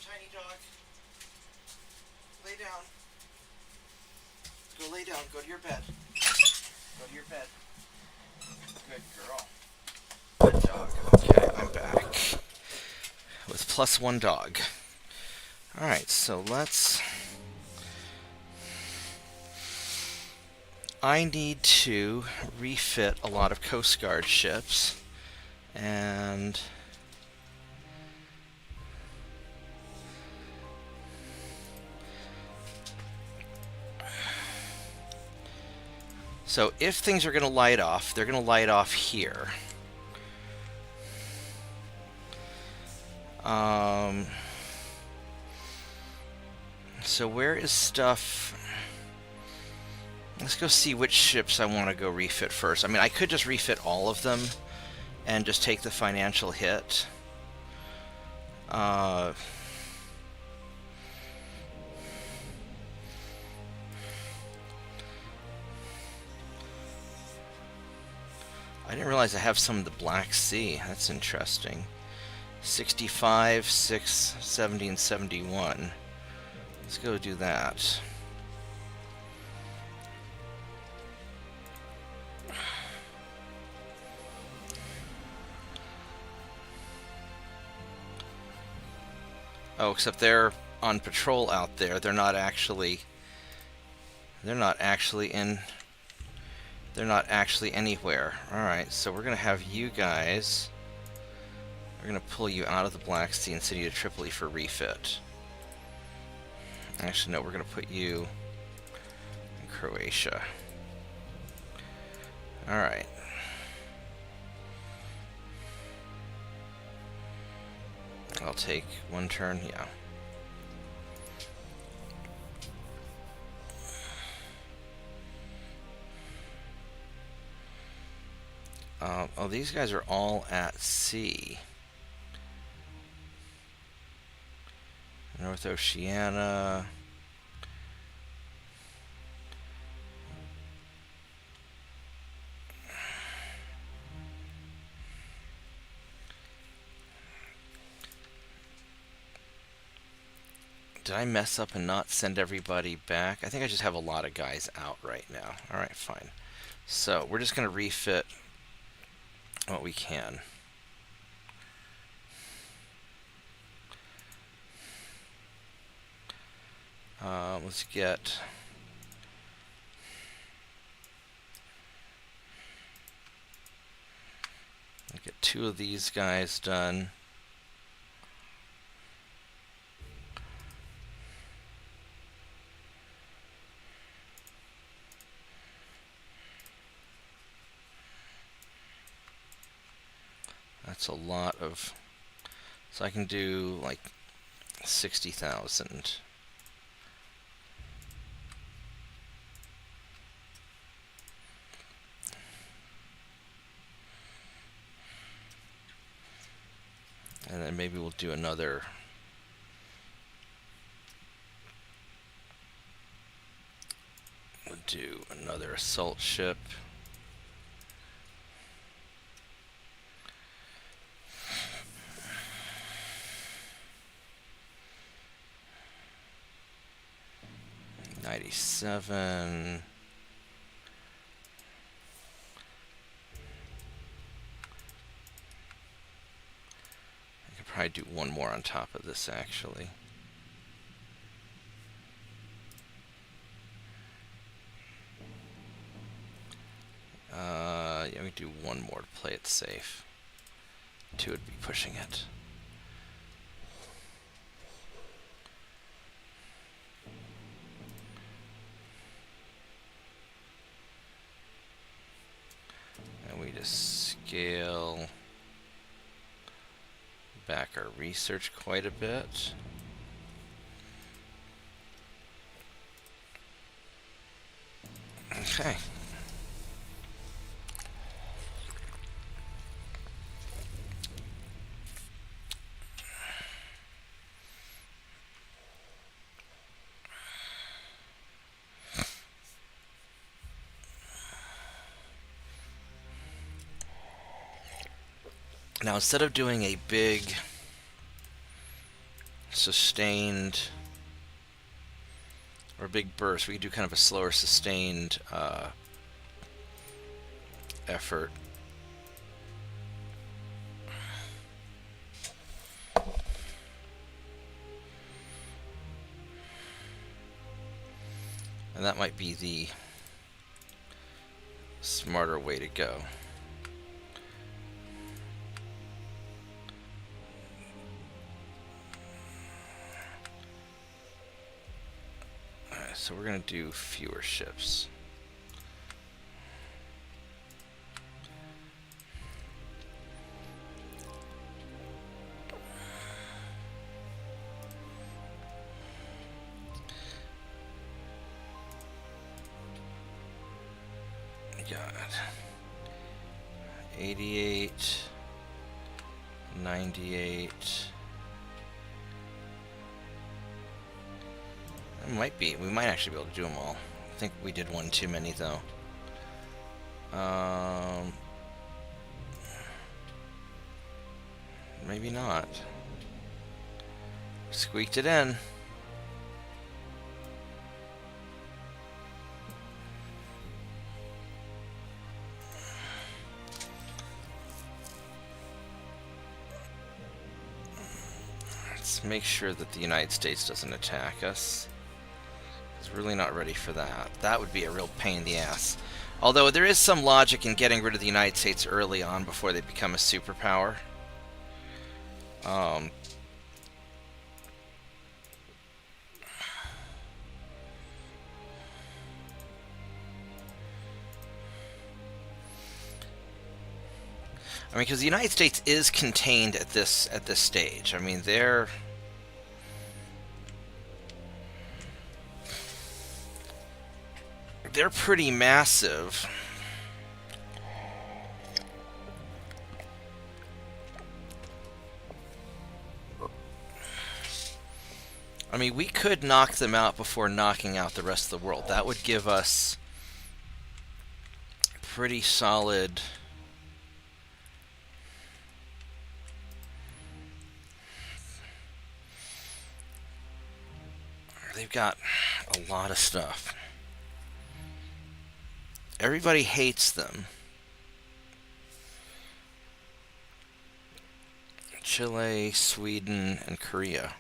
tiny dog. Lay down. Go lay down. Go to your bed. Go to your bed. Good girl. Good dog. Okay, I'm back. With +1 dog. Alright, so let's... I need to refit a lot of Coast Guard ships. And... so if things are going to light off, they're going to light off here. So where is stuff? Let's go see which ships I want to go refit first. I mean, I could just refit all of them and just take the financial hit. I didn't realize I have some of the Black Sea. That's interesting. 65, 6, 70, and 71. Let's go do that. Oh, except they're on patrol out there. They're not actually anywhere. Alright, so we're going to have you guys... We're going to pull you out of the Black Sea and send you to Tripoli for refit. Actually, no, we're going to put you in Croatia. Alright. I'll take one turn, yeah. Oh, these guys are all at sea. North Oceania. Did I mess up and not send everybody back? I think I just have a lot of guys out right now. Alright, fine. So, we're just going to refit what we can. Let's get... get 2 of these guys done. That's a lot of... So I can do like 60,000. And then maybe we'll do another... We'll do another assault ship. '97. I could probably do one more on top of this, actually. Yeah, we do one more to play it safe. 2 would be pushing it. And we just scale back our research quite a bit. Okay. Now, instead of doing a big sustained or a big burst. We could do kind of a slower, sustained effort. And that might be the smarter way to go. Alright, so we're going to do fewer ships. Got 88, 98. It might be. We might actually be able to do them all. I think we did one too many though. Maybe not. Squeaked it in. Let's make sure that the United States doesn't attack us. It's really not ready for that. That would be a real pain in the ass. Although there is some logic in getting rid of the United States early on before they become a superpower. I mean, because the United States is contained at this stage. I mean, they're pretty massive. I mean, we could knock them out before knocking out the rest of the world. That would give us pretty solid. They've got a lot of stuff. Everybody hates them. Chile, Sweden, and Korea.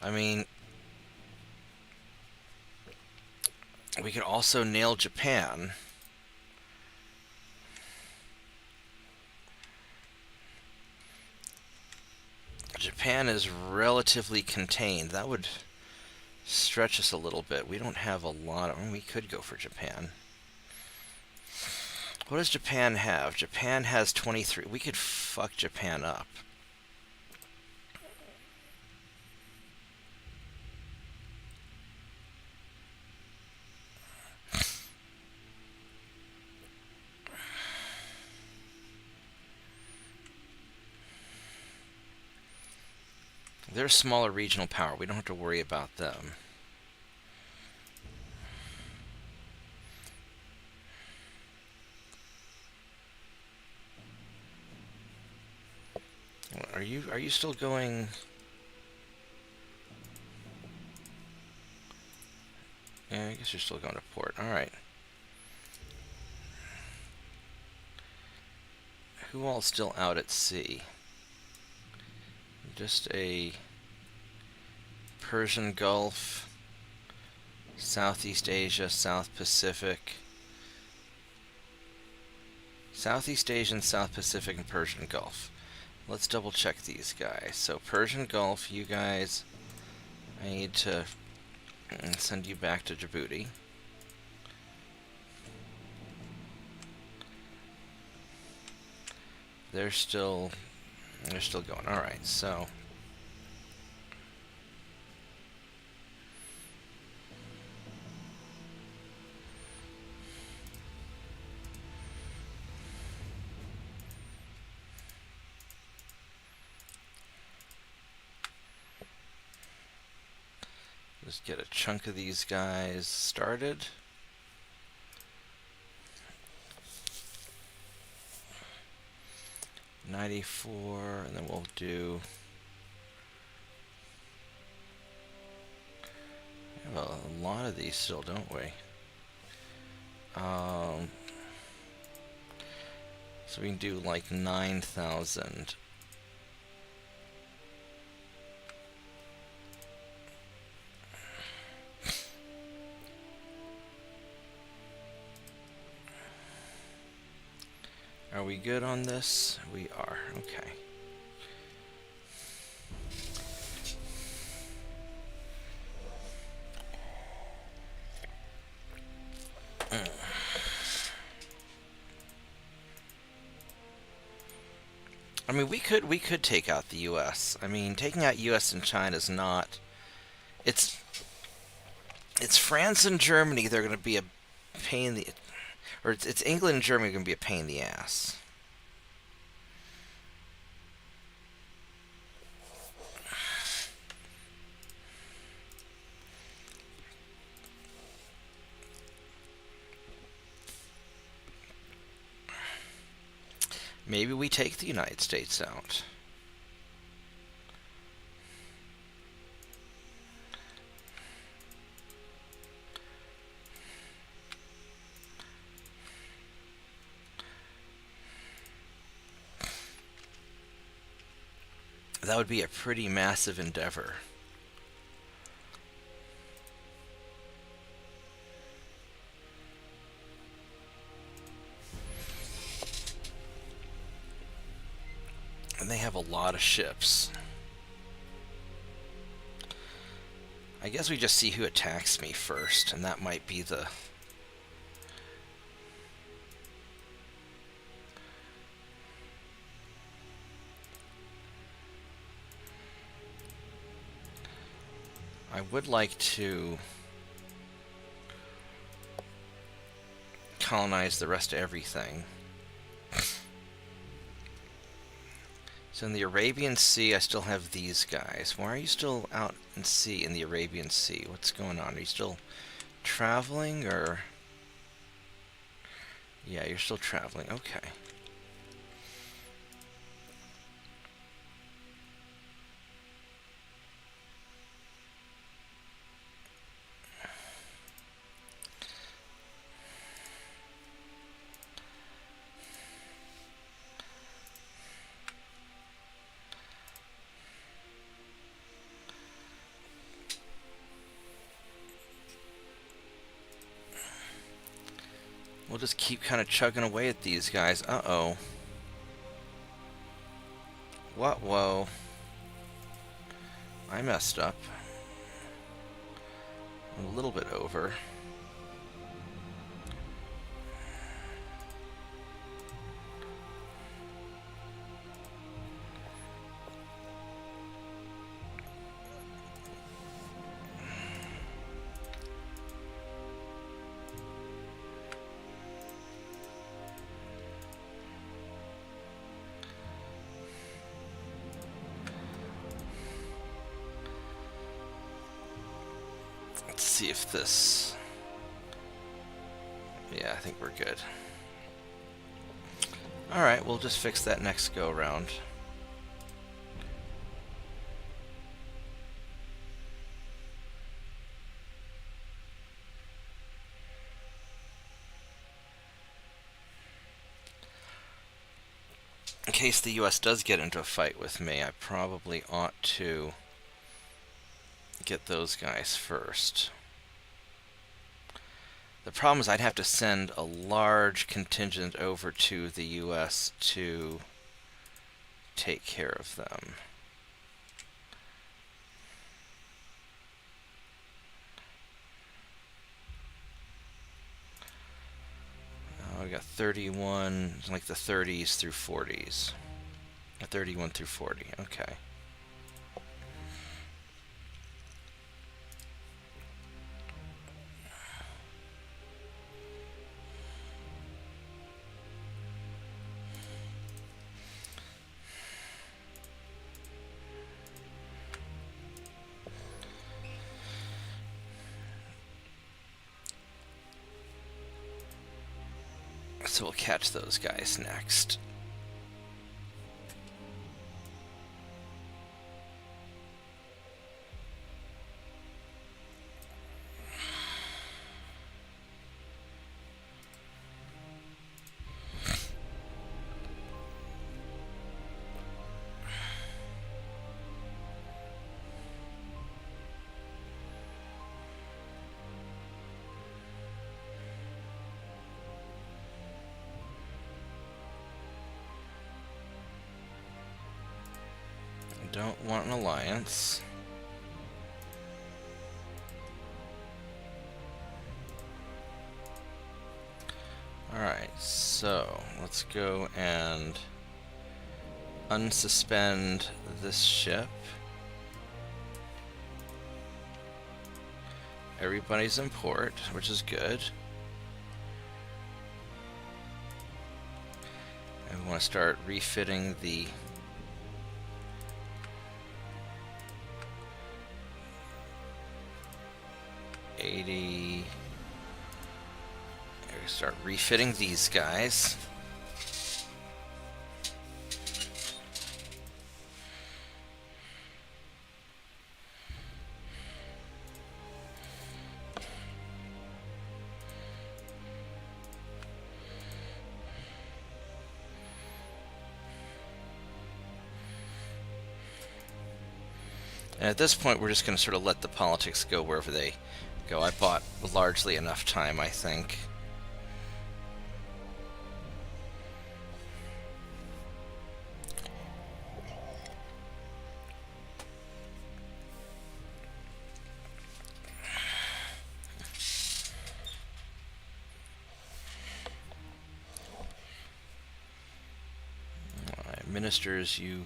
I mean, we could also nail Japan. Japan is relatively contained. That would stretch us a little bit. We don't have a lot of... I mean, we could go for Japan. What does Japan have? Japan has 23. We could fuck Japan up. They're a smaller regional power. We don't have to worry about them. Are you still going? Yeah, I guess you're still going to port. All right. Who all's still out at sea? Just a Persian Gulf, Southeast Asia, South Pacific, Southeast Asian, South Pacific, and Persian Gulf. Let's double check these guys. So Persian Gulf, you guys, I need to send you back to Djibouti. They're still going. All right, so Just get a chunk of these guys started. $94, and then we'll do... We have a lot of these still, don't we? So we can do like 9,000. Are we good on this? We are. Okay. I mean, we could take out the U.S. I mean, taking out U.S. and China is not. It's France and Germany. They're going to be a pain in the, or it's England and Germany going to be a pain in the ass. Maybe we take the United States out. That would be a pretty massive endeavor. And they have a lot of ships. I guess we just see who attacks me first, and that might be the... I would like to colonize the rest of everything. So in the Arabian Sea, I still have these guys. Why are you still out in sea in the Arabian Sea? What's going on? Are you still traveling, or... Yeah, you're still traveling. Okay. We'll just keep kind of chugging away at these guys. Uh-oh. What? Whoa. I messed up. A little bit over. Let's see if this... Yeah, I think we're good. Alright, we'll just fix that next go-around. In case the US does get into a fight with me, I probably ought to get those guys first. The problem is I'd have to send a large contingent over to the US to take care of them. We got 31, like the 30s through 40s. 31 through 40, okay. So we'll catch those guys next. Don't want an alliance. Alright, so let's go and unsuspend this ship. Everybody's in port, which is good. And we want to start refitting the start refitting these guys. And at this point, we're just going to sort of let the politics go wherever they go. I bought largely enough time, I think. Alright, ministers, you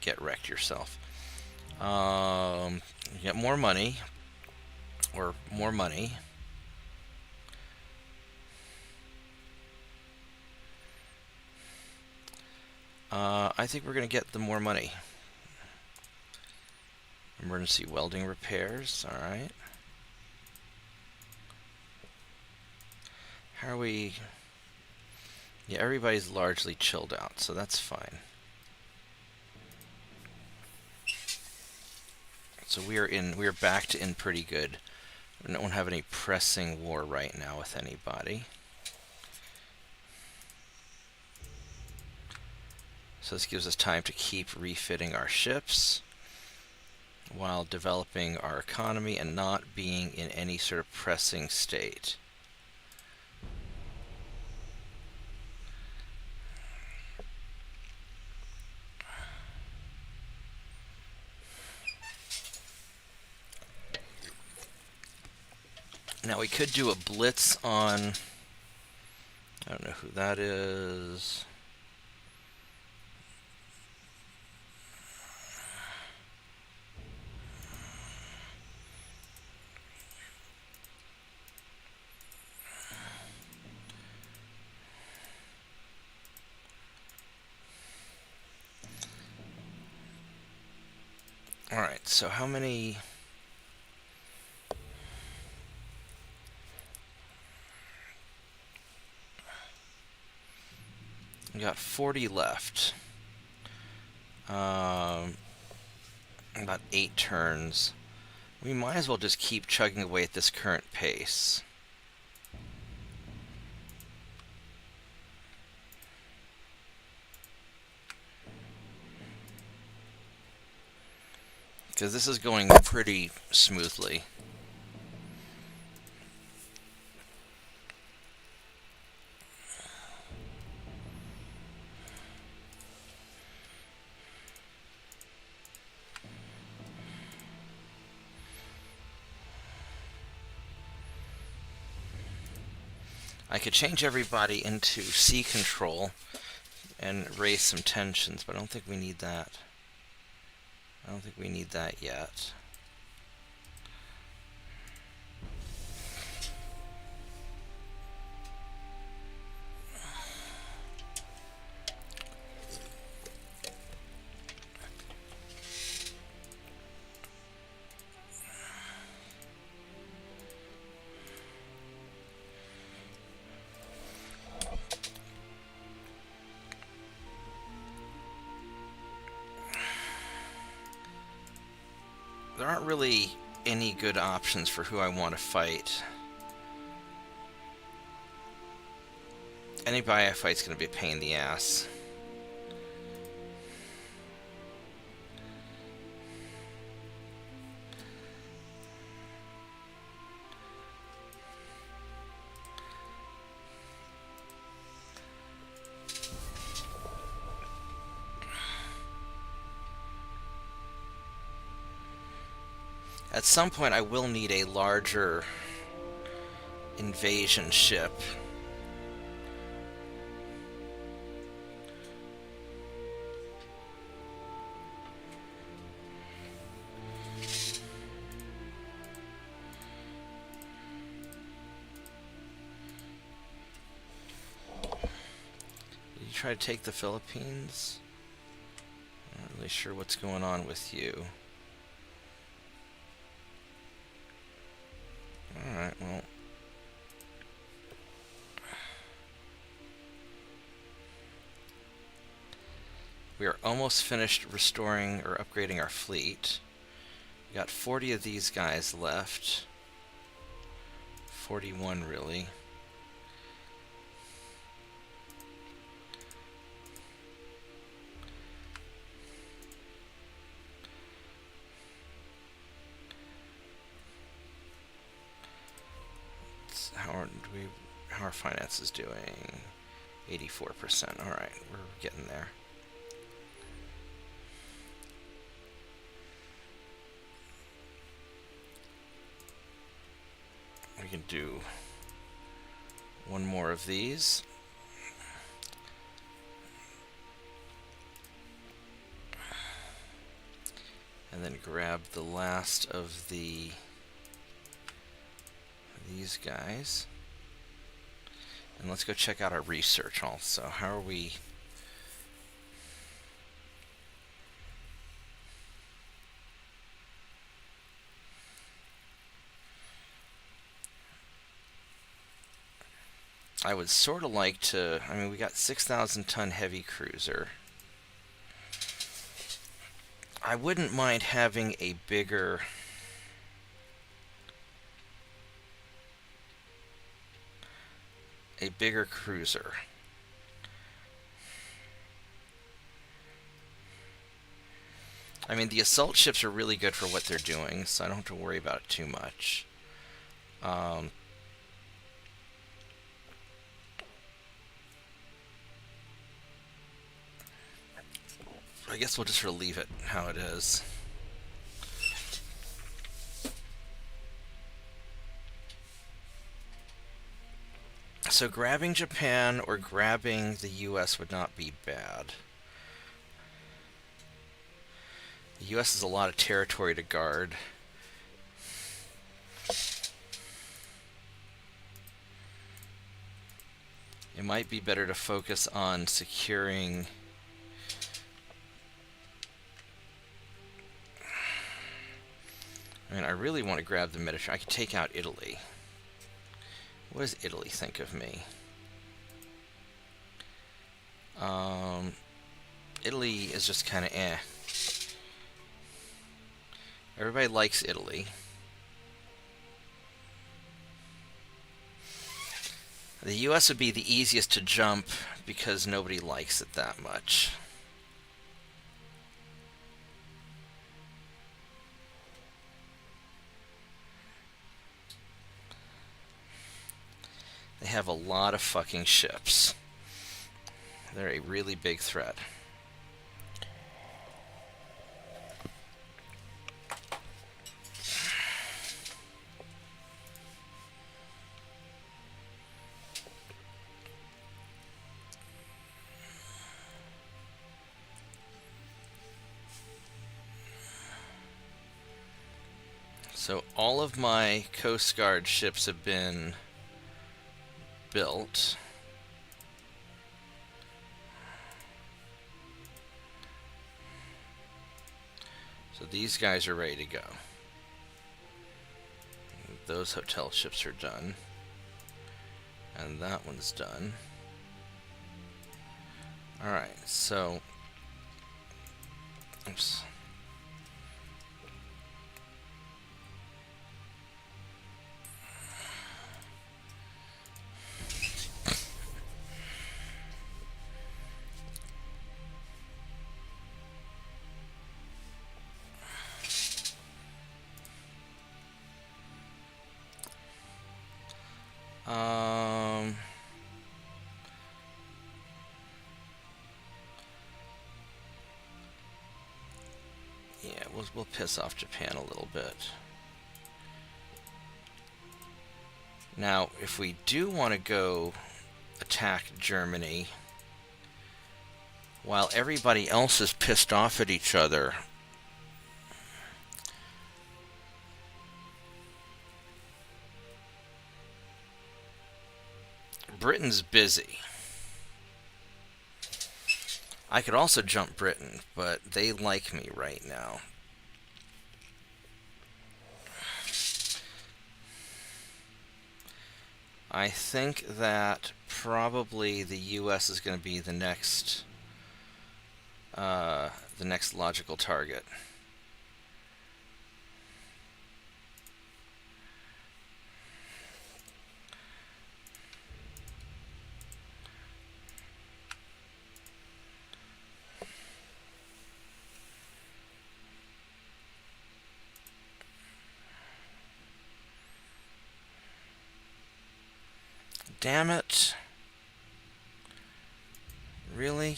get wrecked yourself. You get more money, or more money. I think we're going to get the more money. Emergency welding repairs, alright. How are we? Yeah, everybody's largely chilled out, so that's fine. So we're back to in pretty good. We don't have any pressing war right now with anybody. So this gives us time to keep refitting our ships while developing our economy and not being in any sort of pressing state. Now we could do a blitz on, I don't know who that is. Alright, so how many? We got 40 left. About 8 turns. We might as well just keep chugging away at this current pace. Because this is going pretty smoothly. I could change everybody into sea control and raise some tensions, but I don't think we need that. I don't think we need that yet. there aren't really any good options for who I want to fight. Anybody I fight's going to be a pain in the ass. At some point I will need a larger invasion ship. Did you try to take the Philippines? I'm not really sure what's going on with you. Alright, well. We are almost finished restoring or upgrading our fleet. We got 40 of these guys left. 41 really. How are finances doing? 84%. Alright, we're getting there. We can do one more of these. And then grab the last of these guys. And let's go check out our research also. How are we? I would sort of like to, I mean, we got 6,000 ton heavy cruiser. I wouldn't mind having a bigger cruiser. I mean, the assault ships are really good for what they're doing, so I don't have to worry about it too much. I guess we'll just leave it how it is. So grabbing Japan or grabbing the US would not be bad. The US has a lot of territory to guard. It might be better to focus on securing I mean, I really want to grab the Mediterranean. I could take out Italy. What does Italy think of me? Italy is just kind of eh. Everybody likes Italy. The US would be the easiest to jump because nobody likes it that much. They have a lot of fucking ships. They're a really big threat. So all of my Coast Guard ships have been built. So these guys are ready to go. Those hotel ships are done. And that one's done. Alright, so oops. we'll piss off Japan a little bit. Now, if we do want to go attack Germany, while everybody else is pissed off at each other, Britain's busy. I could also jump Britain, but they like me right now. I think that probably the U.S. is going to be the next logical target. Damn it. Really?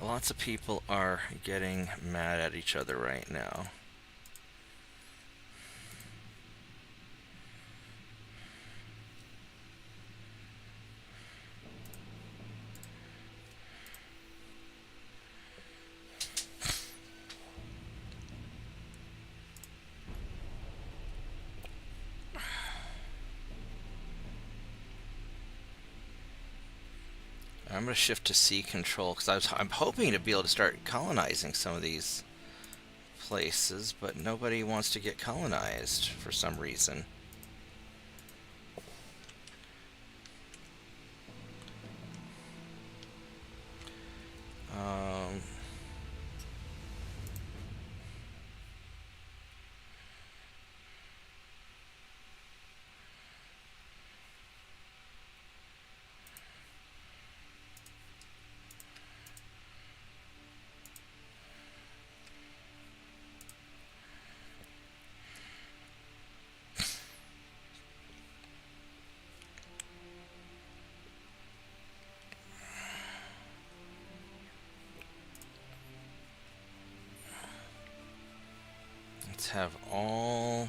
Lots of people are getting mad at each other right now. I'm going to shift to sea control because I'm hoping to be able to start colonizing some of these places, but nobody wants to get colonized for some reason. Let's have all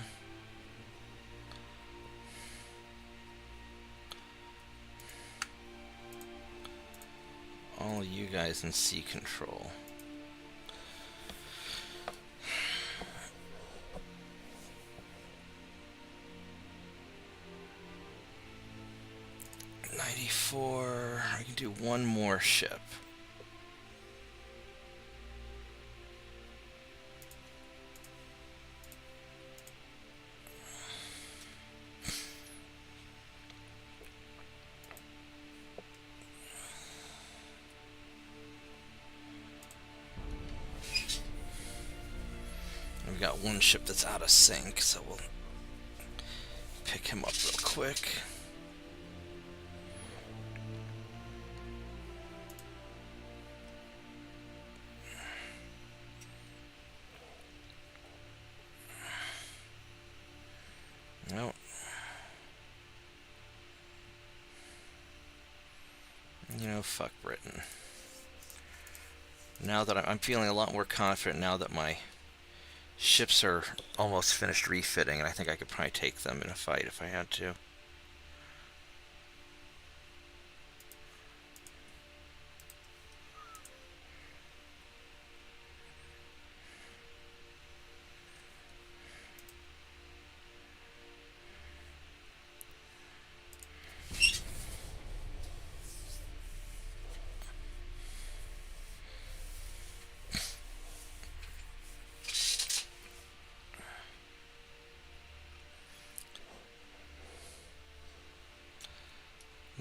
you guys in sea control. I can do one more ship. We've got one ship that's out of sync, so we'll pick him up real quick. Nope. You know, fuck Britain. Now that I'm feeling a lot more confident now that my ships are almost finished refitting, and I think I could probably take them in a fight if I had to.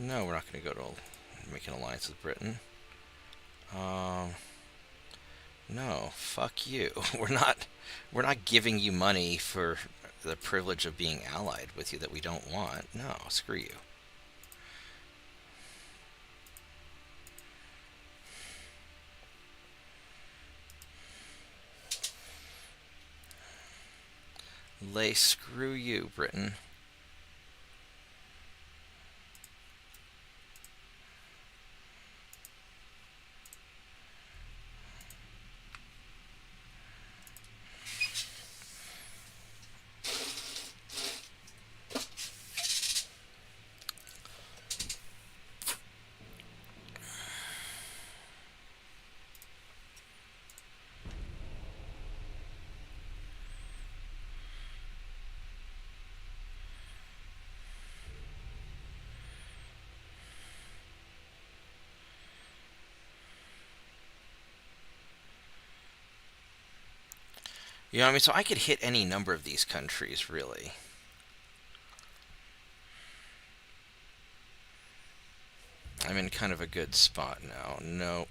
No, we're not going to go to make an alliance with Britain. Um, no, fuck you. We're not giving you money for the privilege of being allied with you that we don't want. No, screw you. Screw you, Britain. You know what I mean? So I could hit any number of these countries, really. I'm in kind of a good spot now. Nope.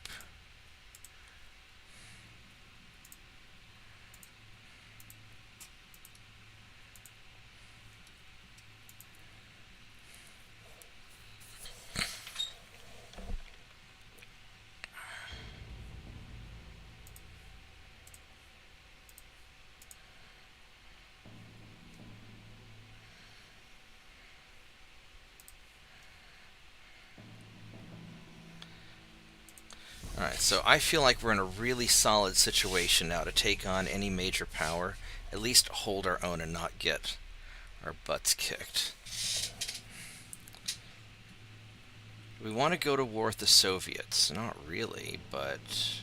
Alright, so I feel like we're in a really solid situation now to take on any major power. At least hold our own and not get our butts kicked. We want to go to war with the Soviets. Not really, but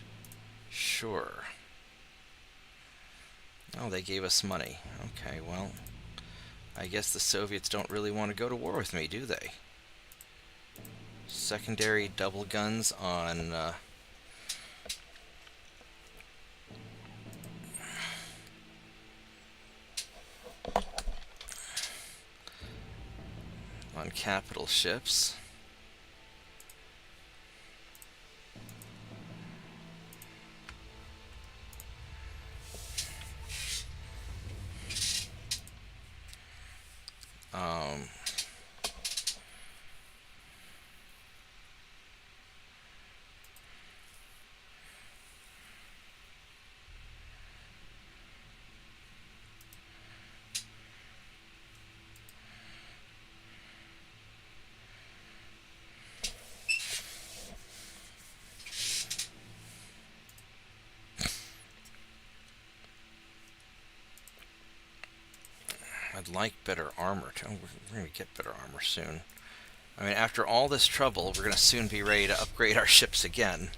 sure. Oh, they gave us money. Okay, well, I guess the Soviets don't really want to go to war with me, do they? Secondary double guns on capital ships. Um, I'd like better armor. We're going to get better armor soon. I mean, after all this trouble, we're going to soon be ready to upgrade our ships again.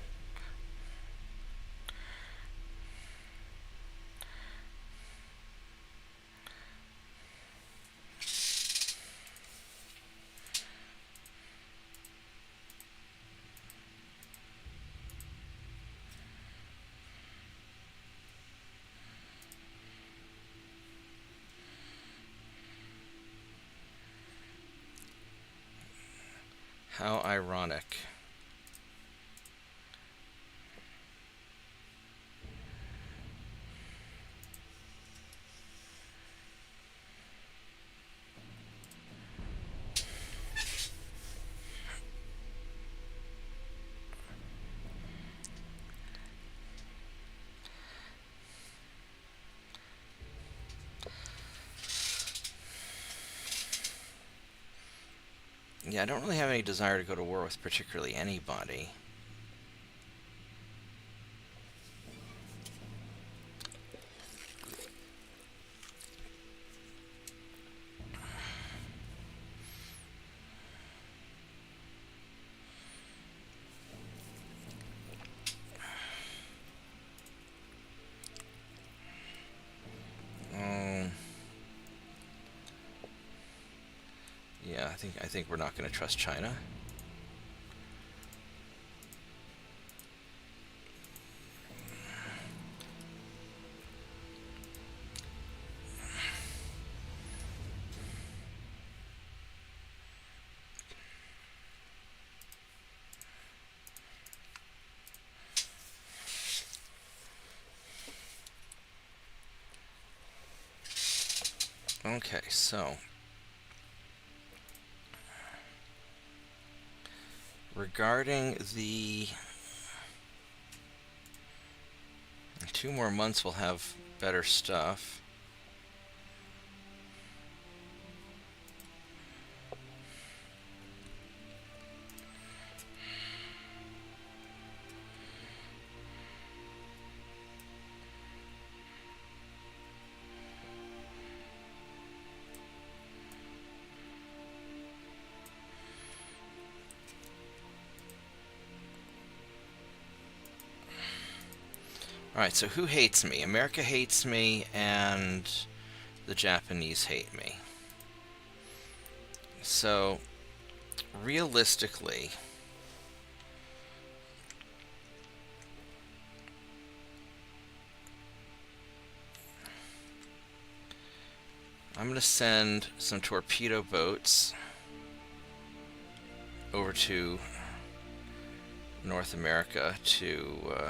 How ironic. Yeah, I don't really have any desire to go to war with particularly anybody. Yeah, I think we're not going to trust China. Okay, so regarding the... In 2 more months we'll have better stuff. Alright, so who hates me? America hates me, and the Japanese hate me. So, realistically, I'm going to send some torpedo boats over to North America to...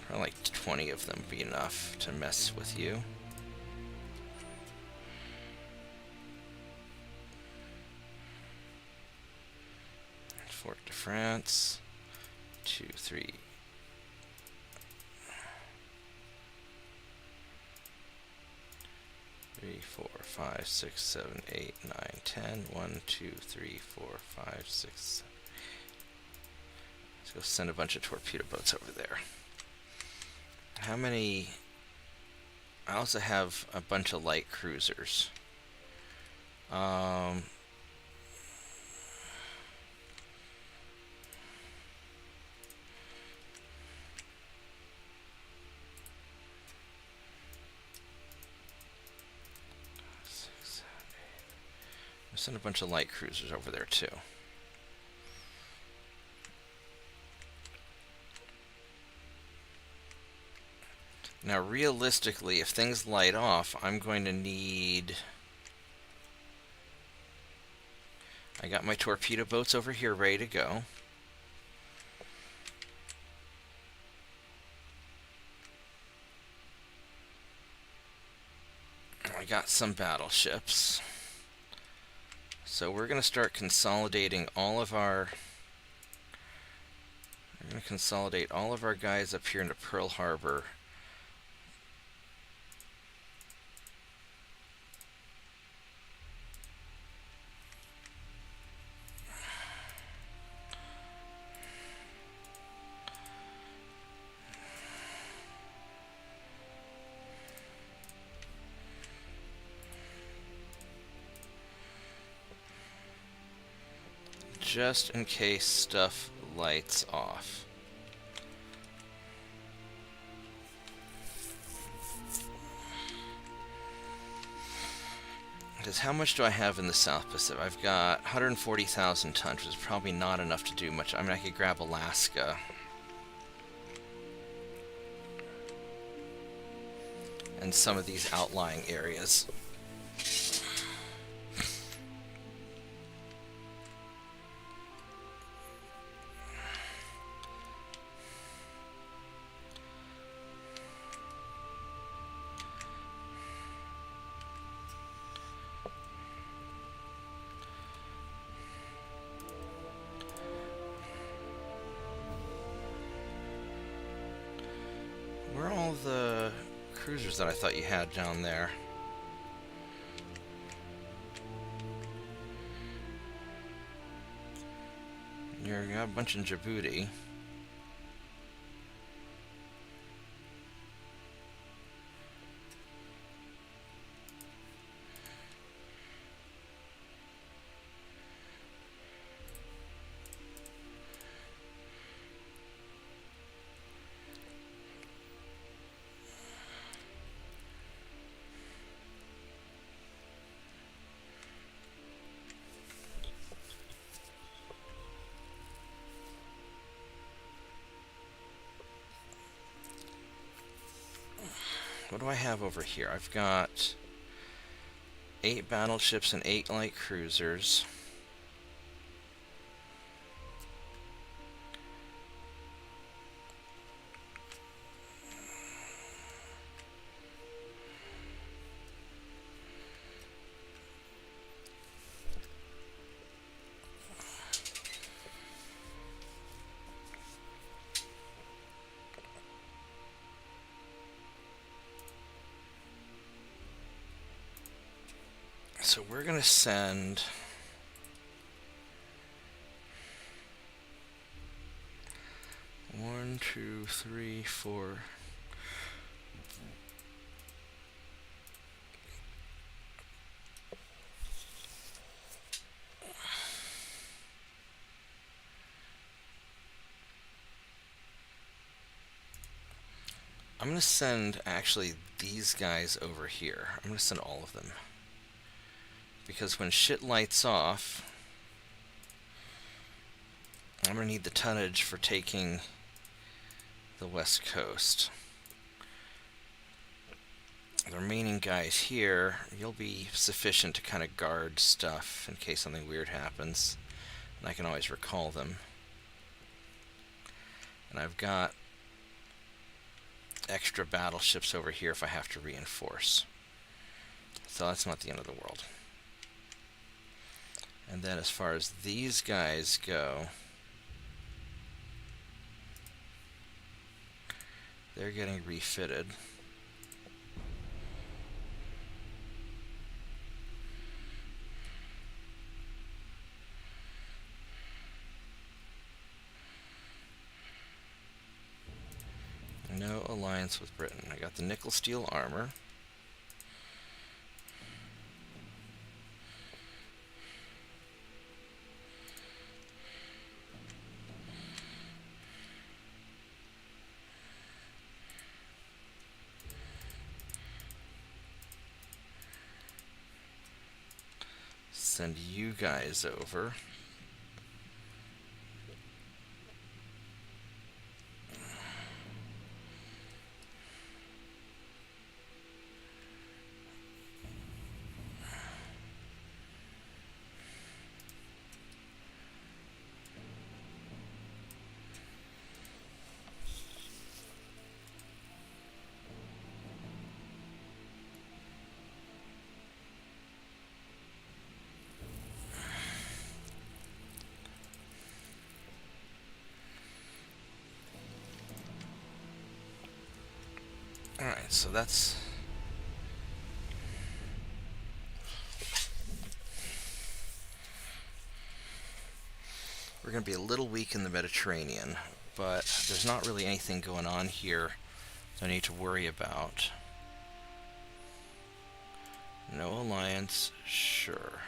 probably like 20 of them would be enough to mess with you. Fort de France. 2, 3. 3, 4, 5, 6, 7, 8, 9, 10. 1, 2, 3, 4, 5, 6, 7. Let's go send a bunch of torpedo boats over there. How many... I also have a bunch of light cruisers. 6, 7, 8. I'll send a bunch of light cruisers over there too. Now, realistically, if things light off, I'm going to need... I got my torpedo boats over here ready to go. I got some battleships. So we're going to start consolidating all of our... We're going to consolidate all of our guys up here into Pearl Harbor. Just in case stuff lights off. Because how much do I have in the South Pacific? I've got 140,000 tons, which is probably not enough to do much. I mean, I could grab Alaska. And some of these outlying areas. Where are all the cruisers that I thought you had down there? You got a bunch in Djibouti. What do I have over here? I've got 8 battleships and 8 light cruisers. So we're going to send... One, two, three, four... I'm going to send, actually, these guys over here. I'm going to send all of them. Because when shit lights off, I'm going to need the tonnage for taking the west coast. The remaining guys here, you'll be sufficient to kind of guard stuff in case something weird happens. And I can always recall them. And I've got extra battleships over here if I have to reinforce. So that's not the end of the world. And then as far as these guys go, they're getting refitted. No alliance with Britain. I got the nickel steel armor. Send you guys over. Alright, so that's... We're going to be a little weak in the Mediterranean, but there's not really anything going on here I need to worry about. No alliance, sure.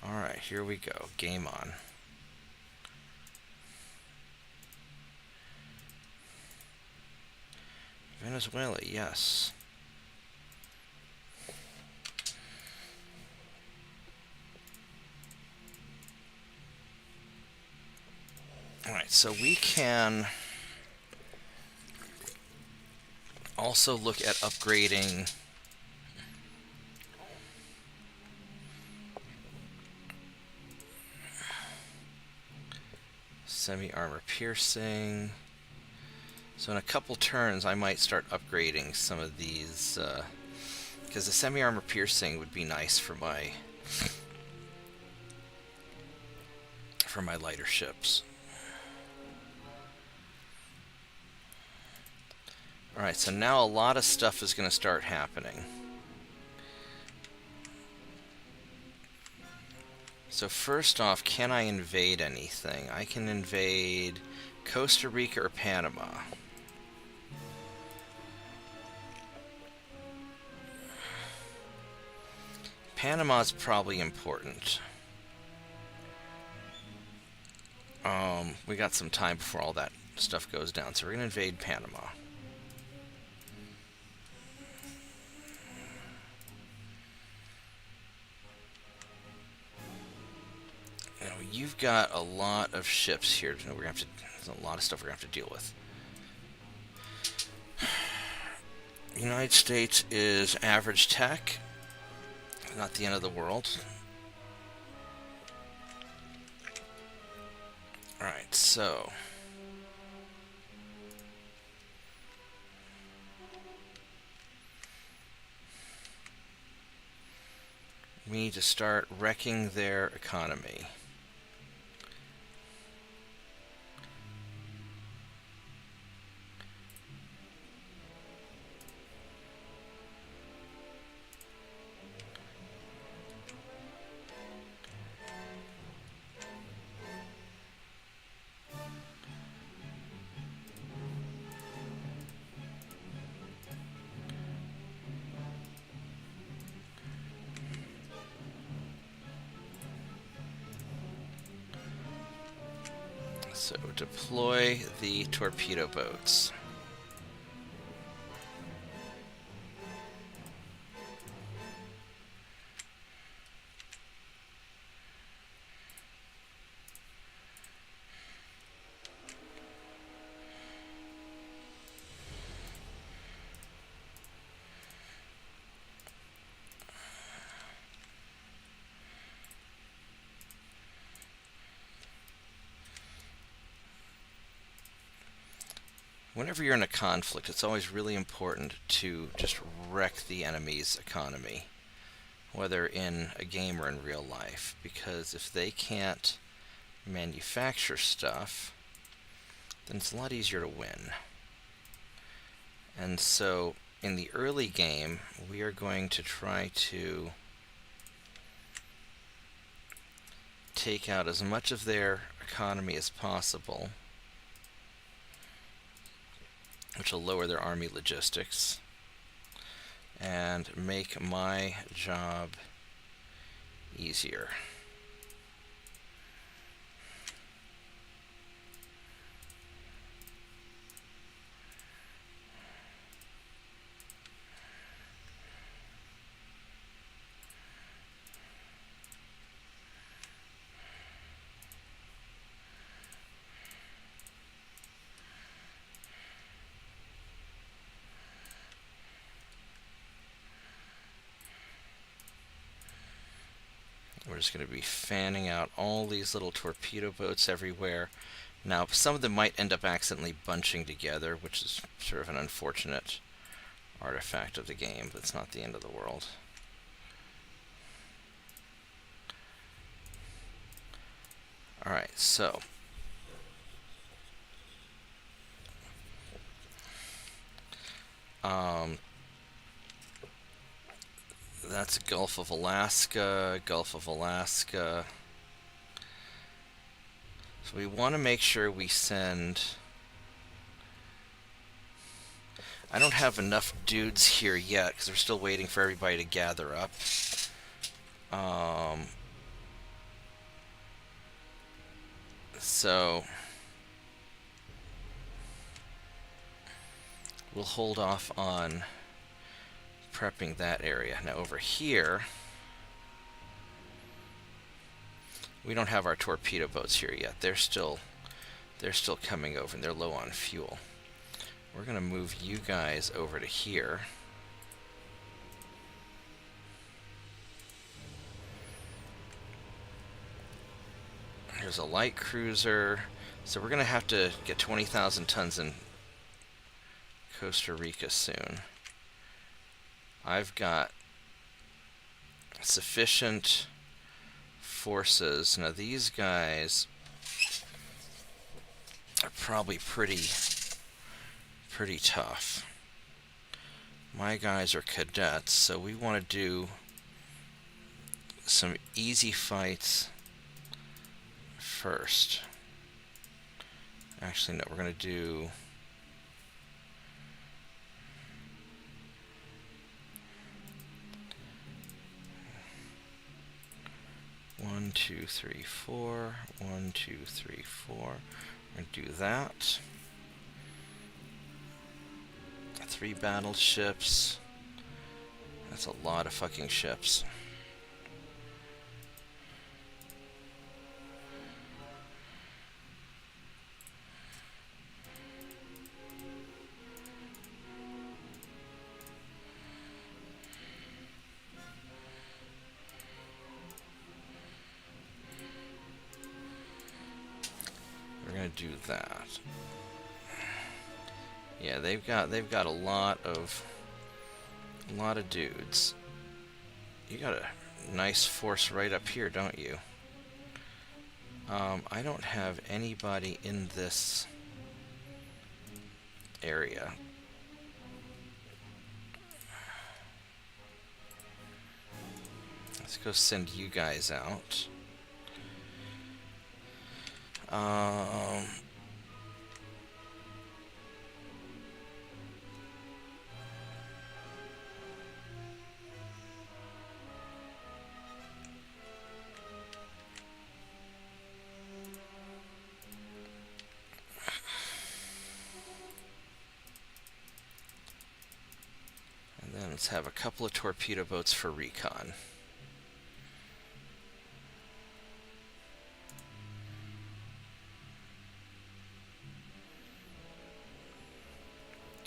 Alright, here we go. Game on. Venezuela, yes. Alright, so we can also look at upgrading semi-armor piercing. So in a couple turns I might start upgrading some of these, because the semi-armor piercing would be nice for my lighter ships. Alright, so now a lot of stuff is going to start happening. So first off, can I invade anything? I can invade Costa Rica or Panama. Panama's probably important. We got some time before all that stuff goes down, so we're going to invade Panama. You know, you've got a lot of ships here. We're gonna have to. There's a lot of stuff we're gonna have to deal with. United States is average tech. Not the end of the world. Alright, so we need to start wrecking their economy. So deploy the torpedo boats. Whenever you're in a conflict, it's always really important to just wreck the enemy's economy, whether in a game or in real life, because if they can't manufacture stuff, then it's a lot easier to win. And so in the early game, we are going to try to take out as much of their economy as possible, which will lower their army logistics and make my job easier. We're just going to be fanning out all these little torpedo boats everywhere. Now, some of them might end up accidentally bunching together, which is sort of an unfortunate artifact of the game, but it's not the end of the world. Alright, so that's Gulf of Alaska, Gulf of Alaska. So we want to make sure we send... I don't have enough dudes here yet, because we're still waiting for everybody to gather up. So we'll hold off on prepping that area. Now over here, we don't have our torpedo boats here yet. They're still coming over, and they're low on fuel. We're going to move you guys over to here. There's a light cruiser. So we're going to have to get 20,000 tons in Costa Rica soon. I've got sufficient forces. Now these guys are probably pretty tough. My guys are cadets, so we want to do some easy fights first. Actually, no, we're going to do... One, two, three, four. 1, 2, 3, 4. We're going to do that. 3 battleships. That's a lot of fucking ships. We're gonna do that. Yeah, they've got a lot of dudes. You got a nice force right up here, don't you? I don't have anybody in this area. Let's go send you guys out. Let's have a couple of torpedo boats for recon.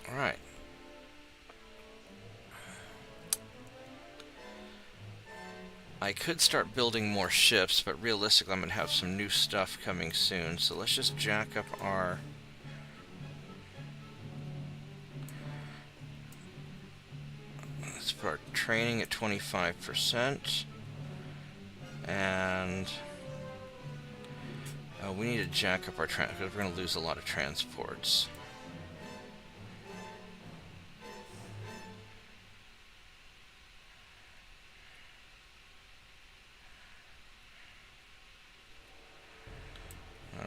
Alright. I could start building more ships, but realistically I'm going to have some new stuff coming soon. So let's just jack up our... Let's put our training at 25%. And... we need to jack up our transport because we're going to lose a lot of transports.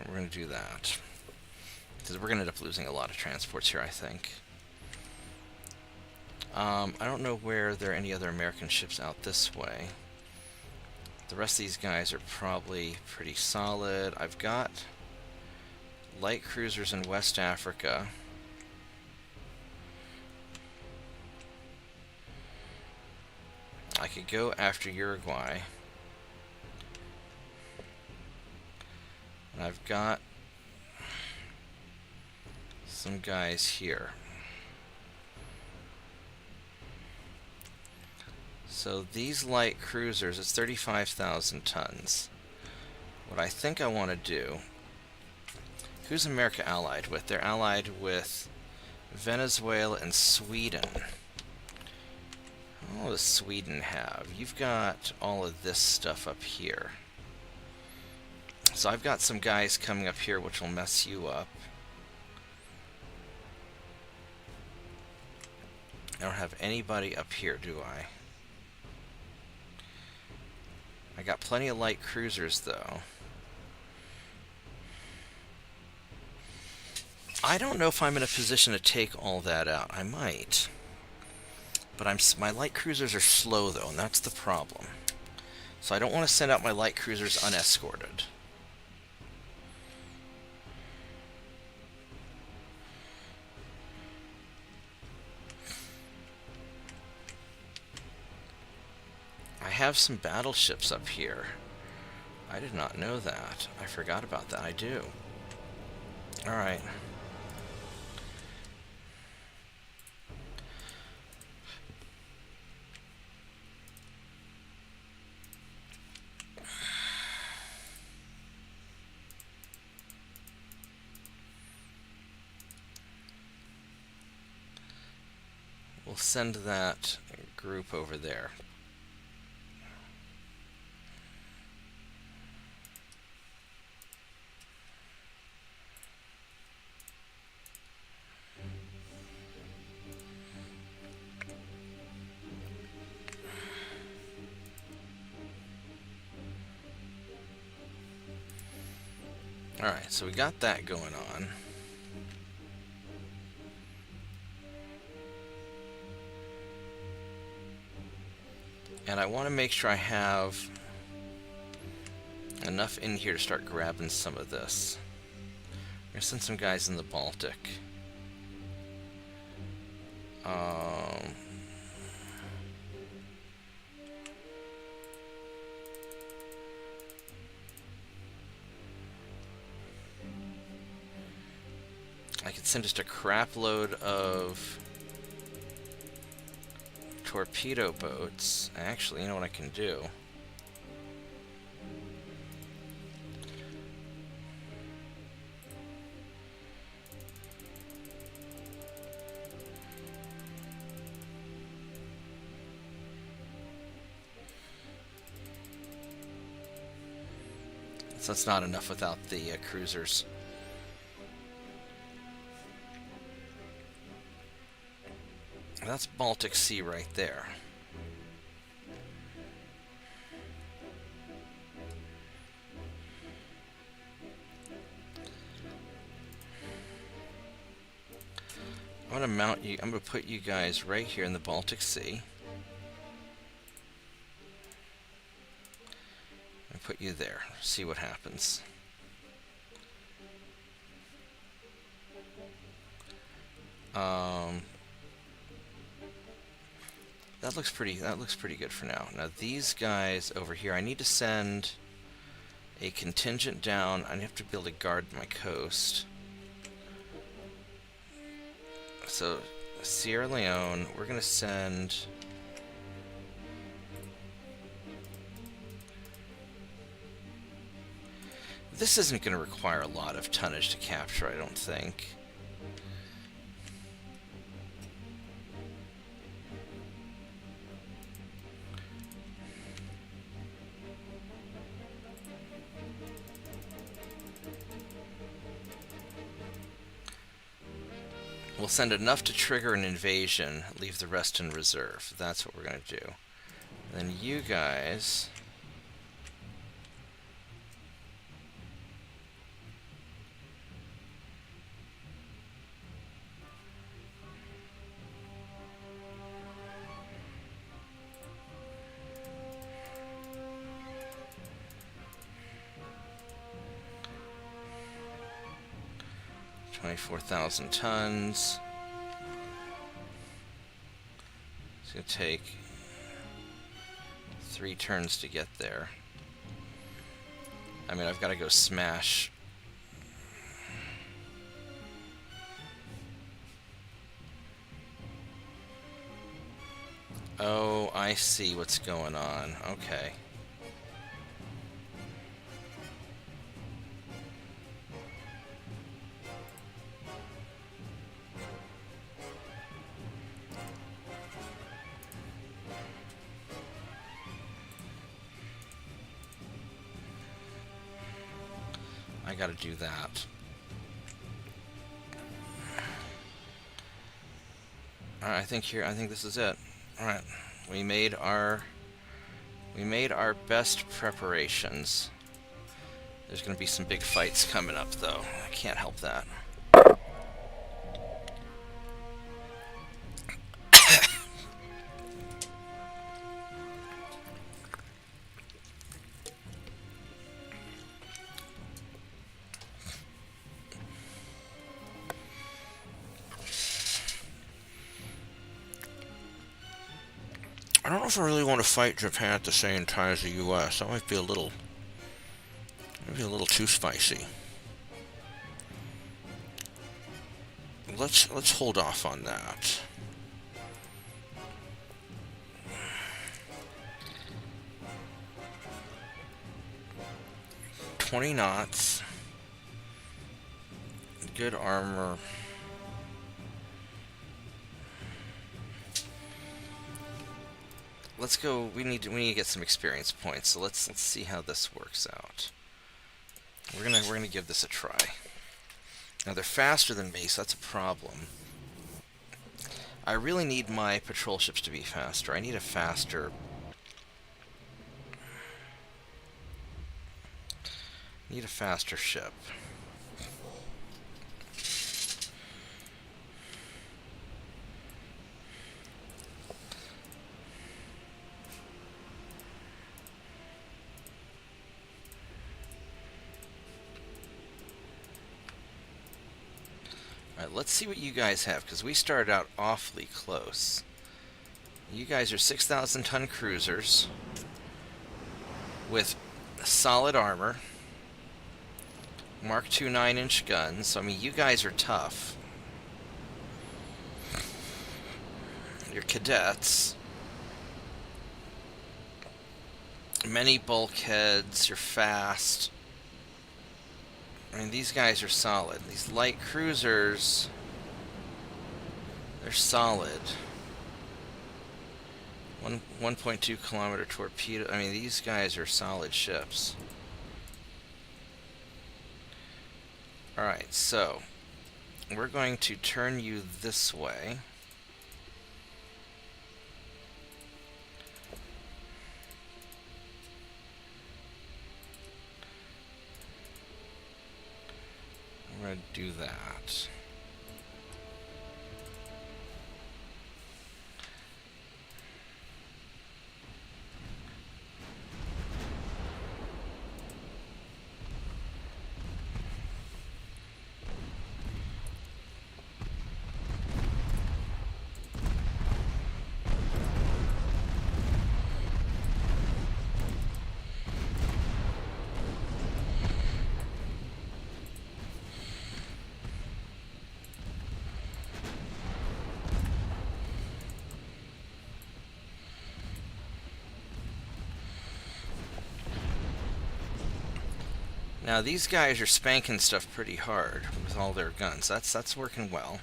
We're going to do that. Because we're going to end up losing a lot of transports here, I think. I don't know where there are any other American ships out this way. The rest of these guys are probably pretty solid. I've got light cruisers in West Africa. I could go after Uruguay. And I've got some guys here. So these light cruisers, it's 35,000 tons. What I think I want to do... Who's America allied with? They're allied with Venezuela and Sweden. What does Sweden have? You've got all of this stuff up here. So I've got some guys coming up here which will mess you up. I don't have anybody up here, do I? I got plenty of light cruisers, though. I don't know if I'm in a position to take all that out. I might. But my light cruisers are slow, though, and that's the problem. So I don't want to send out my light cruisers unescorted. I have some battleships up here. I did not know that. I forgot about that. I do. Alright. We'll send that group over there. Alright, so we got that going on. And I want to make sure I have enough in here to start grabbing some of this. I'm going to send some guys in the Baltic. I could send just a crap load of torpedo boats. Actually, you know what I can do? So that's not enough without the cruisers. That's Baltic Sea right there. I'm gonna mount you. I'm gonna put you guys right here in the Baltic Sea. And put you there. See what happens. That looks pretty. That looks pretty good for now. Now these guys over here, I need to send a contingent down. I have to be able to guard my coast. So Sierra Leone, we're gonna send. This isn't going to require a lot of tonnage to capture, I don't think. We'll send enough to trigger an invasion, leave the rest in reserve. That's what we're going to do. And then you guys... $24,000 tons. It's going to take 3 turns to get there. I mean, I've got to go smash. Oh, I see what's going on. Okay. I gotta do that. Alright, I think this is it. Alright. We made our best preparations. There's gonna be some big fights coming up though. I can't help that. I don't know if I really want to fight Japan at the same time as the U.S. That might be maybe a little too spicy. Let's hold off on that. $20 knots. Good armor. Let's go. We need to get some experience points. So let's see how this works out. We're gonna give this a try. Now they're faster than me, so that's a problem. I really need my patrol ships to be faster. I need a faster. Need a faster ship. Alright, let's see what you guys have, because we started out awfully close. You guys are 6,000 ton cruisers with solid armor, Mark II 9-inch guns. So, I mean, you guys are tough. Your cadets, many bulkheads, you're fast. I mean, these guys are solid. These light cruisers, they're solid. 1.2 kilometer torpedo. I mean, these guys are solid ships. Alright, so we're going to turn you this way. We're going to do that. Now these guys are spanking stuff pretty hard with all their guns. That's working well.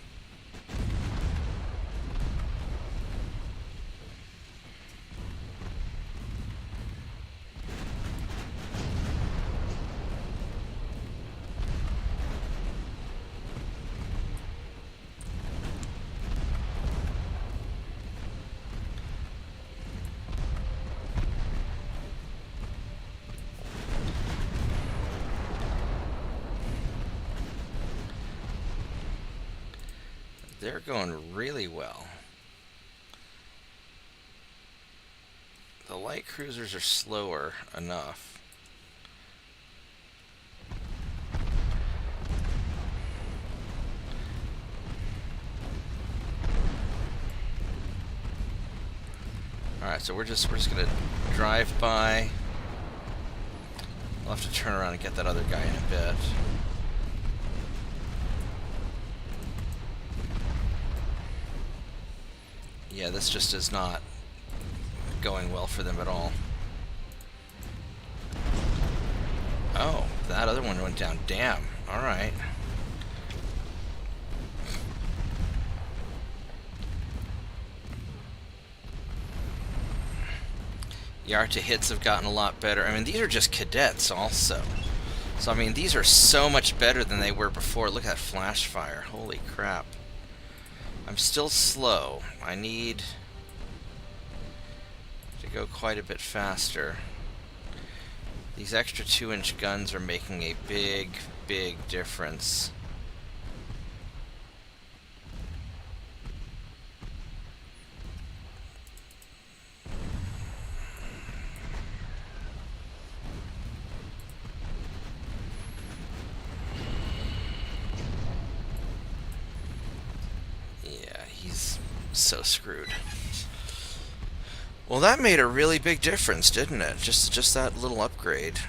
They're going really well. The light cruisers are slower enough. Alright, so we're just gonna drive by. We'll have to turn around and get that other guy in a bit. Yeah, this just is not going well for them at all. Oh, that other one went down. Damn. Alright. The Arta hits have gotten a lot better. I mean, these are just cadets also. So, I mean, these are so much better than they were before. Look at that flash fire. Holy crap. I'm still slow. I need to go quite a bit faster. These extra 2-inch guns are making a big, big difference. So screwed. Well, that made a really big difference, didn't it? Just that little upgrade.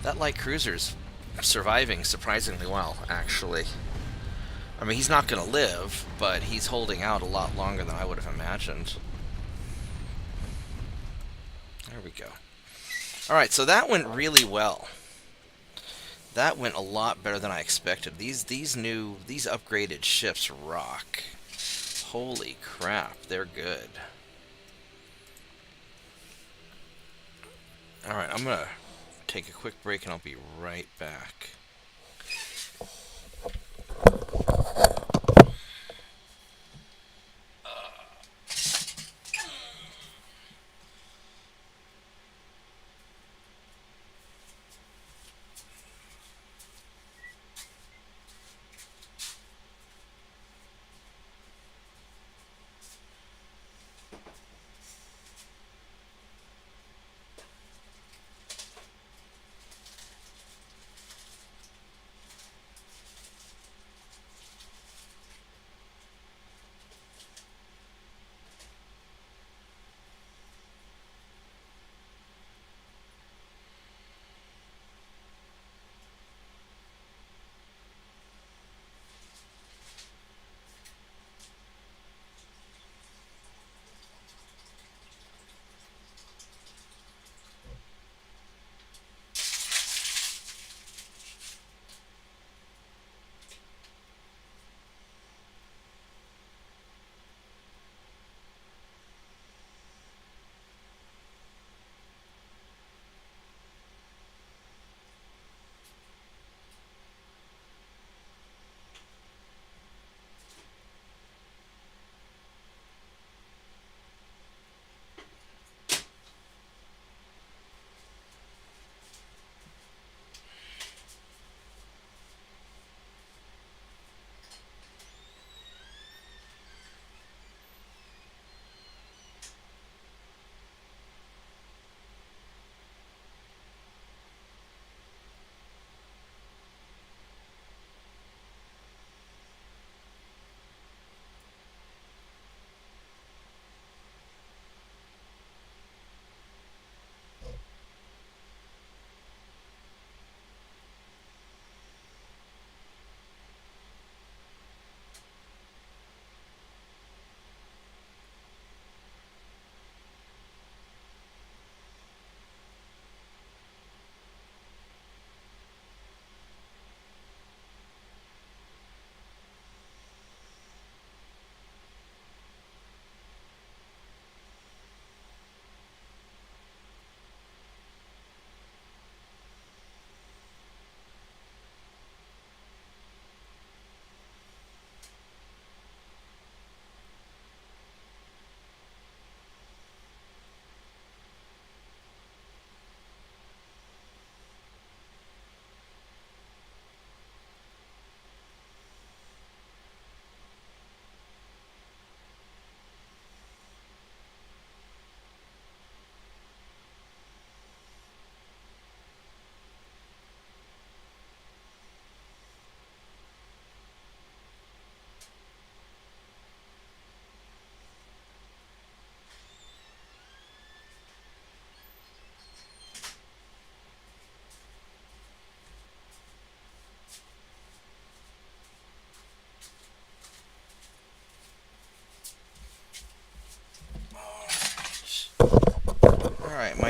That light cruiser's surviving surprisingly well, actually. I mean, he's not going to live, but he's holding out a lot longer than I would have imagined. There we go. Alright, so that went really well. That went a lot better than I expected. These upgraded ships rock. Holy crap, they're good. Alright, I'm going to take a quick break and I'll be right back.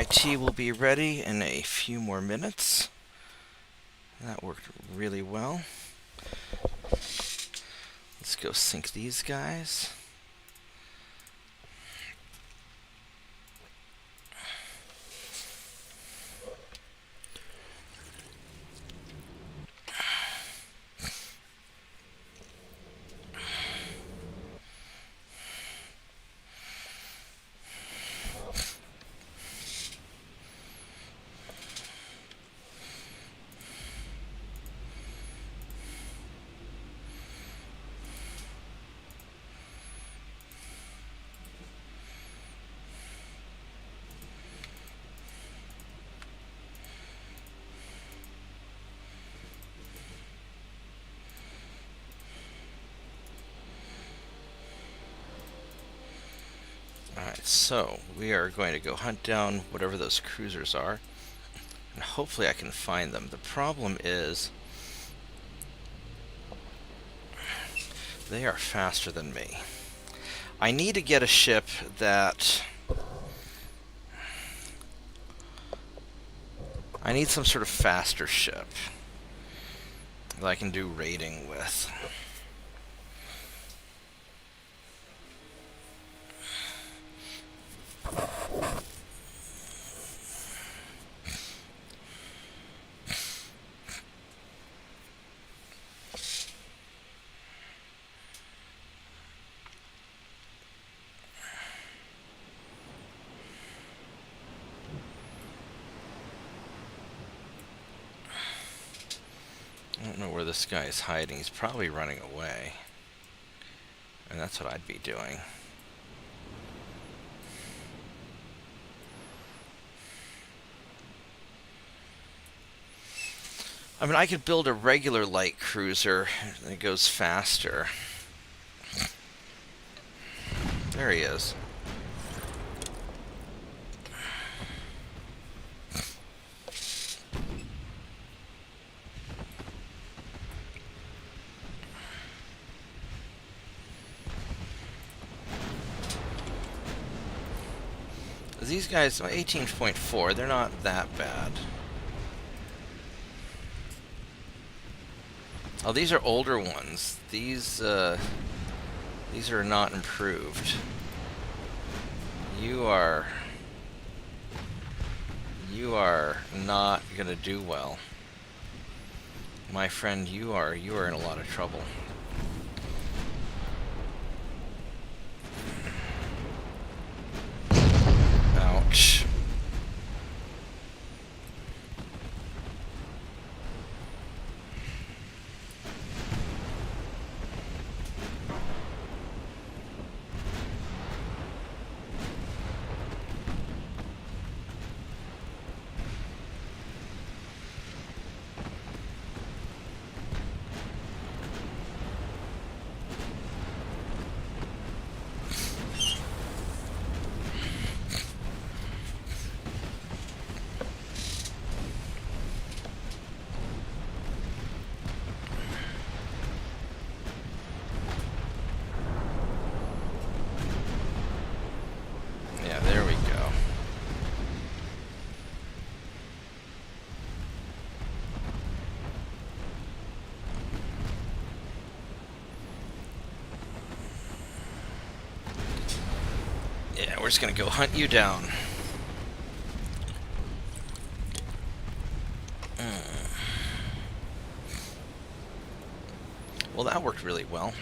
My tea will be ready in a few more minutes. That worked really well. Let's go sink these guys. Alright, so we are going to go hunt down whatever those cruisers are, and hopefully I can find them. The problem is they are faster than me. I need to get a ship that... I need some sort of faster ship that I can do raiding with. I don't know where this guy is hiding. He's probably running away. And that's what I'd be doing. I mean, I could build a regular light cruiser that goes faster. There he is. These guys, 18.4, they're not that bad. Oh, these are older ones. These are not improved. You are not gonna do well. My friend, you are in a lot of trouble. Ouch. We're just gonna go hunt you down. Well, that worked really well.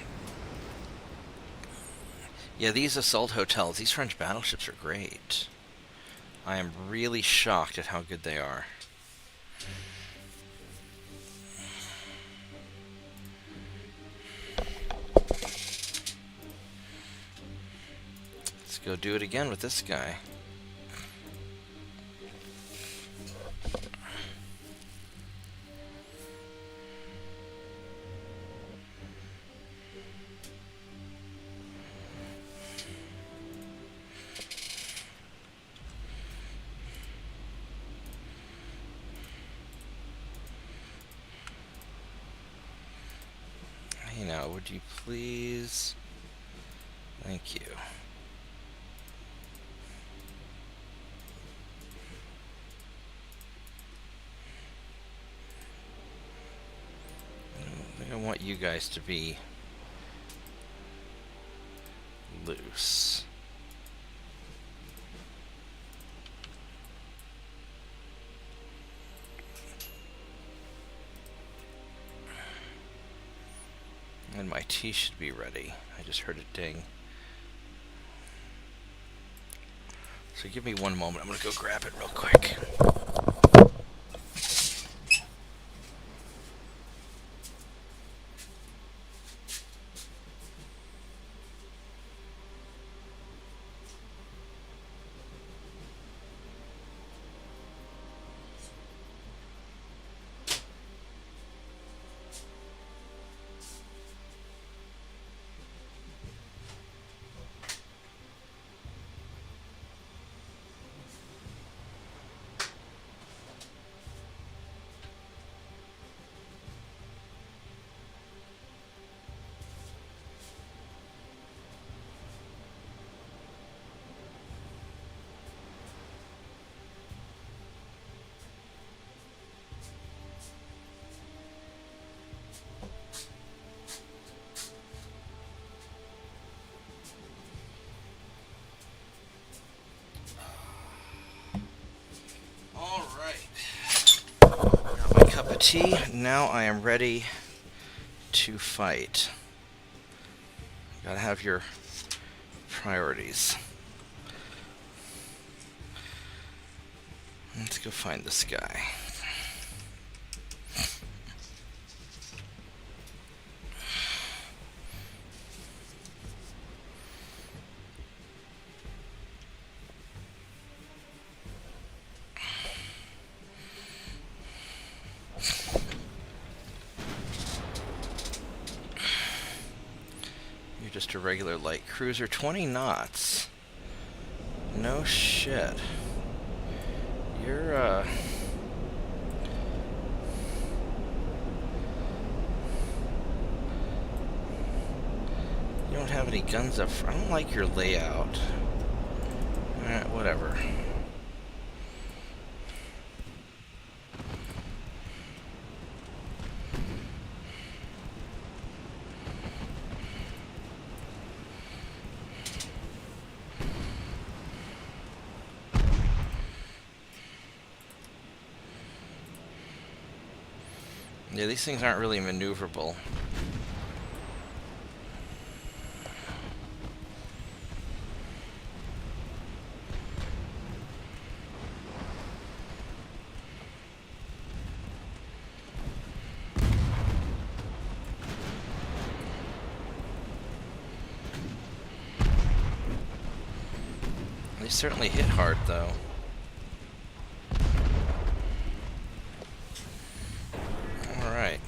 Yeah, these assault hotels, these French battleships are great. I am really shocked at how good they are. Let's go do it again with this guy. Hey now, would you please? Thank you. you guys to be loose. And my tea should be ready. I just heard it ding. So give me one moment. I'm going to go grab it real quick. Cup of tea. Now I am ready to fight. Gotta have your priorities. Let's go find this guy. Just a regular light cruiser, 20 knots. No shit. You're, you don't have any guns up front. I don't like your layout. Alright, whatever. Yeah, these things aren't really maneuverable. They certainly hit hard, though. Alright.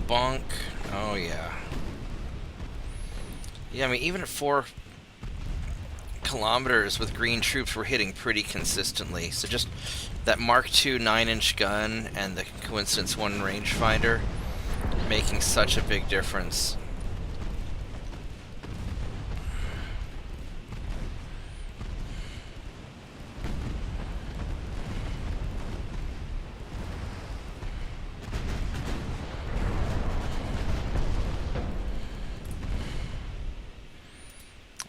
Bonk. Oh, yeah. Yeah, I mean, even at 4 kilometers with green troops, we're hitting pretty consistently. So just that Mark II 9-inch gun and the Coincidence 1 rangefinder making such a big difference.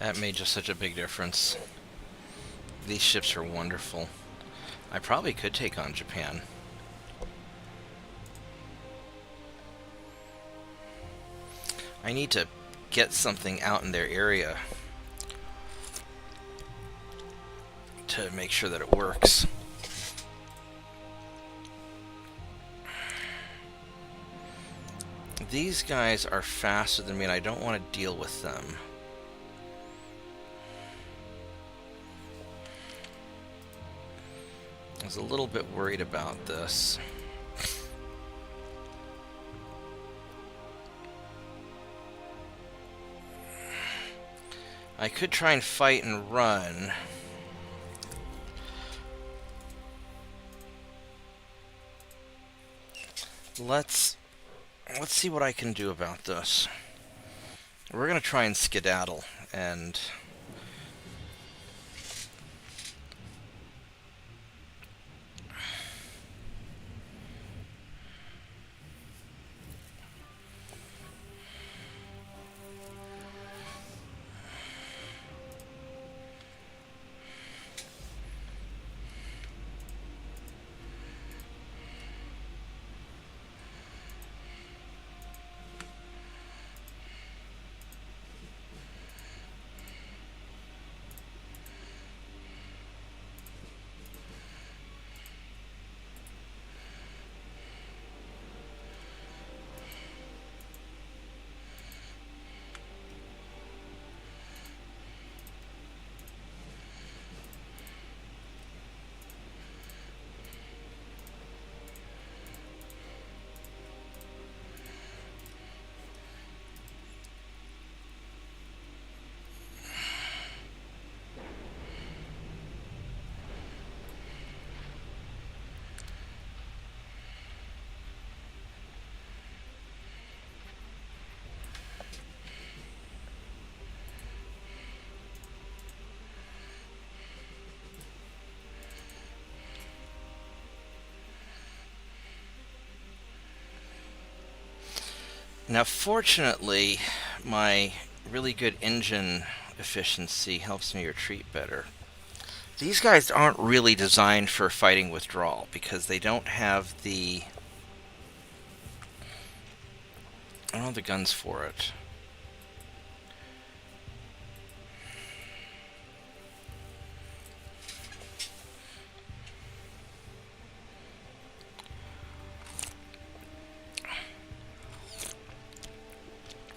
That made just such a big difference. These ships are wonderful. I probably could take on Japan. I need to get something out in their area to make sure that it works. These guys are faster than me, and I don't want to deal with them. I was a little bit worried about this. I could try and fight and run. let's see what I can do about this. We're gonna try and skedaddle, and now fortunately, my really good engine efficiency helps me retreat better. These guys aren't really designed for fighting withdrawal because they don't have the... I don't have the guns for it.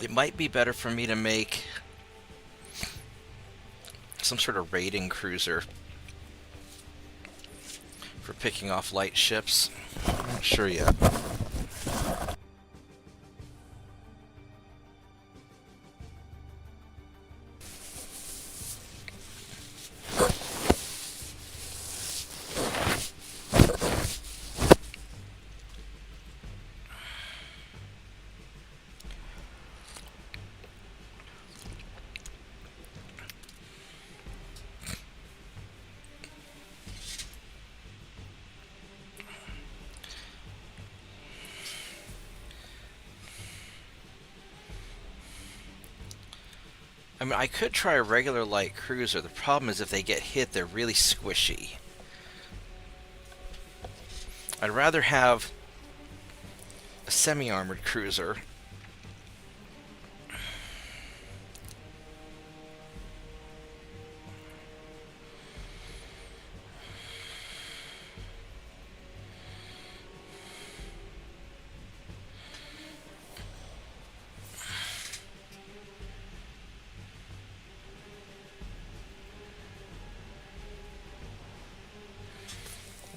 It might be better for me to make some sort of raiding cruiser for picking off light ships. I'm not sure yet. I mean, I could try a regular light cruiser. The problem is if they get hit, they're really squishy. I'd rather have a semi-armored cruiser.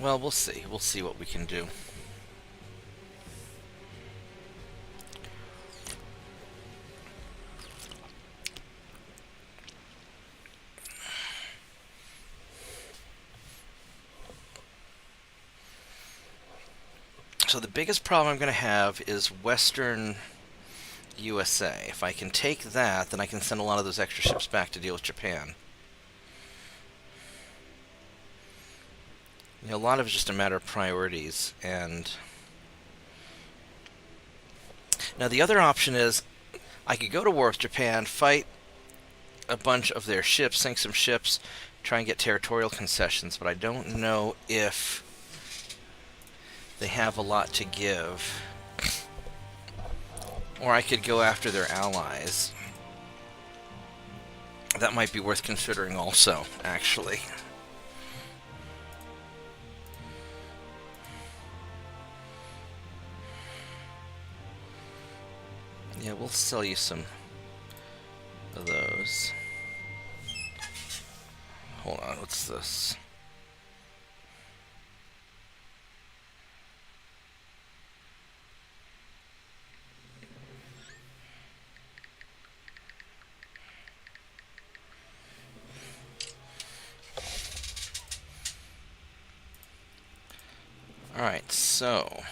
Well, we'll see. We'll see what we can do. So the biggest problem I'm going to have is Western USA. If I can take that, then I can send a lot of those extra ships back to deal with Japan. You know, a lot of it's just a matter of priorities, and now the other option is I could go to war with Japan, fight a bunch of their ships, sink some ships, try and get territorial concessions, but I don't know if they have a lot to give. Or I could go after their allies. That might be worth considering also, actually. Yeah, we'll sell you some of those. Hold on, what's this? Alright, so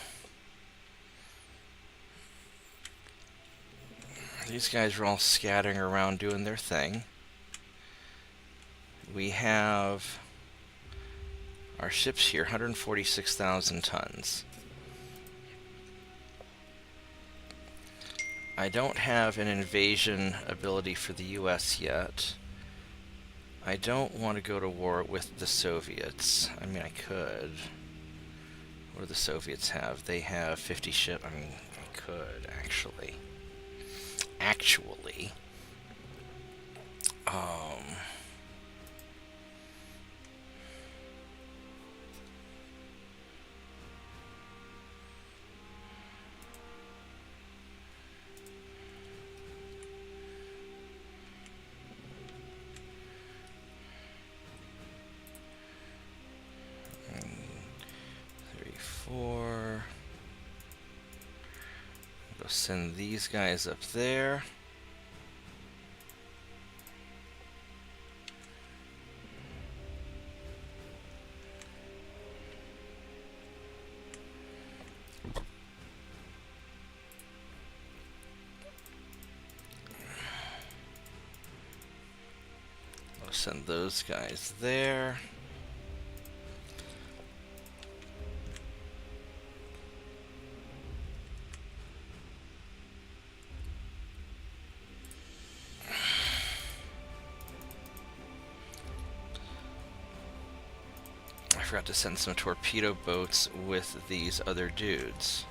These guys are all scattering around doing their thing. We have our ships here, 146,000 tons. I don't have an invasion ability for the US yet. I don't want to go to war with the Soviets. I mean, I could. What do the Soviets have? They have 50 ships. I mean, I could, actually. Actually. Go send these guys up there. I'll send those guys there. I forgot to send some torpedo boats with these other dudes.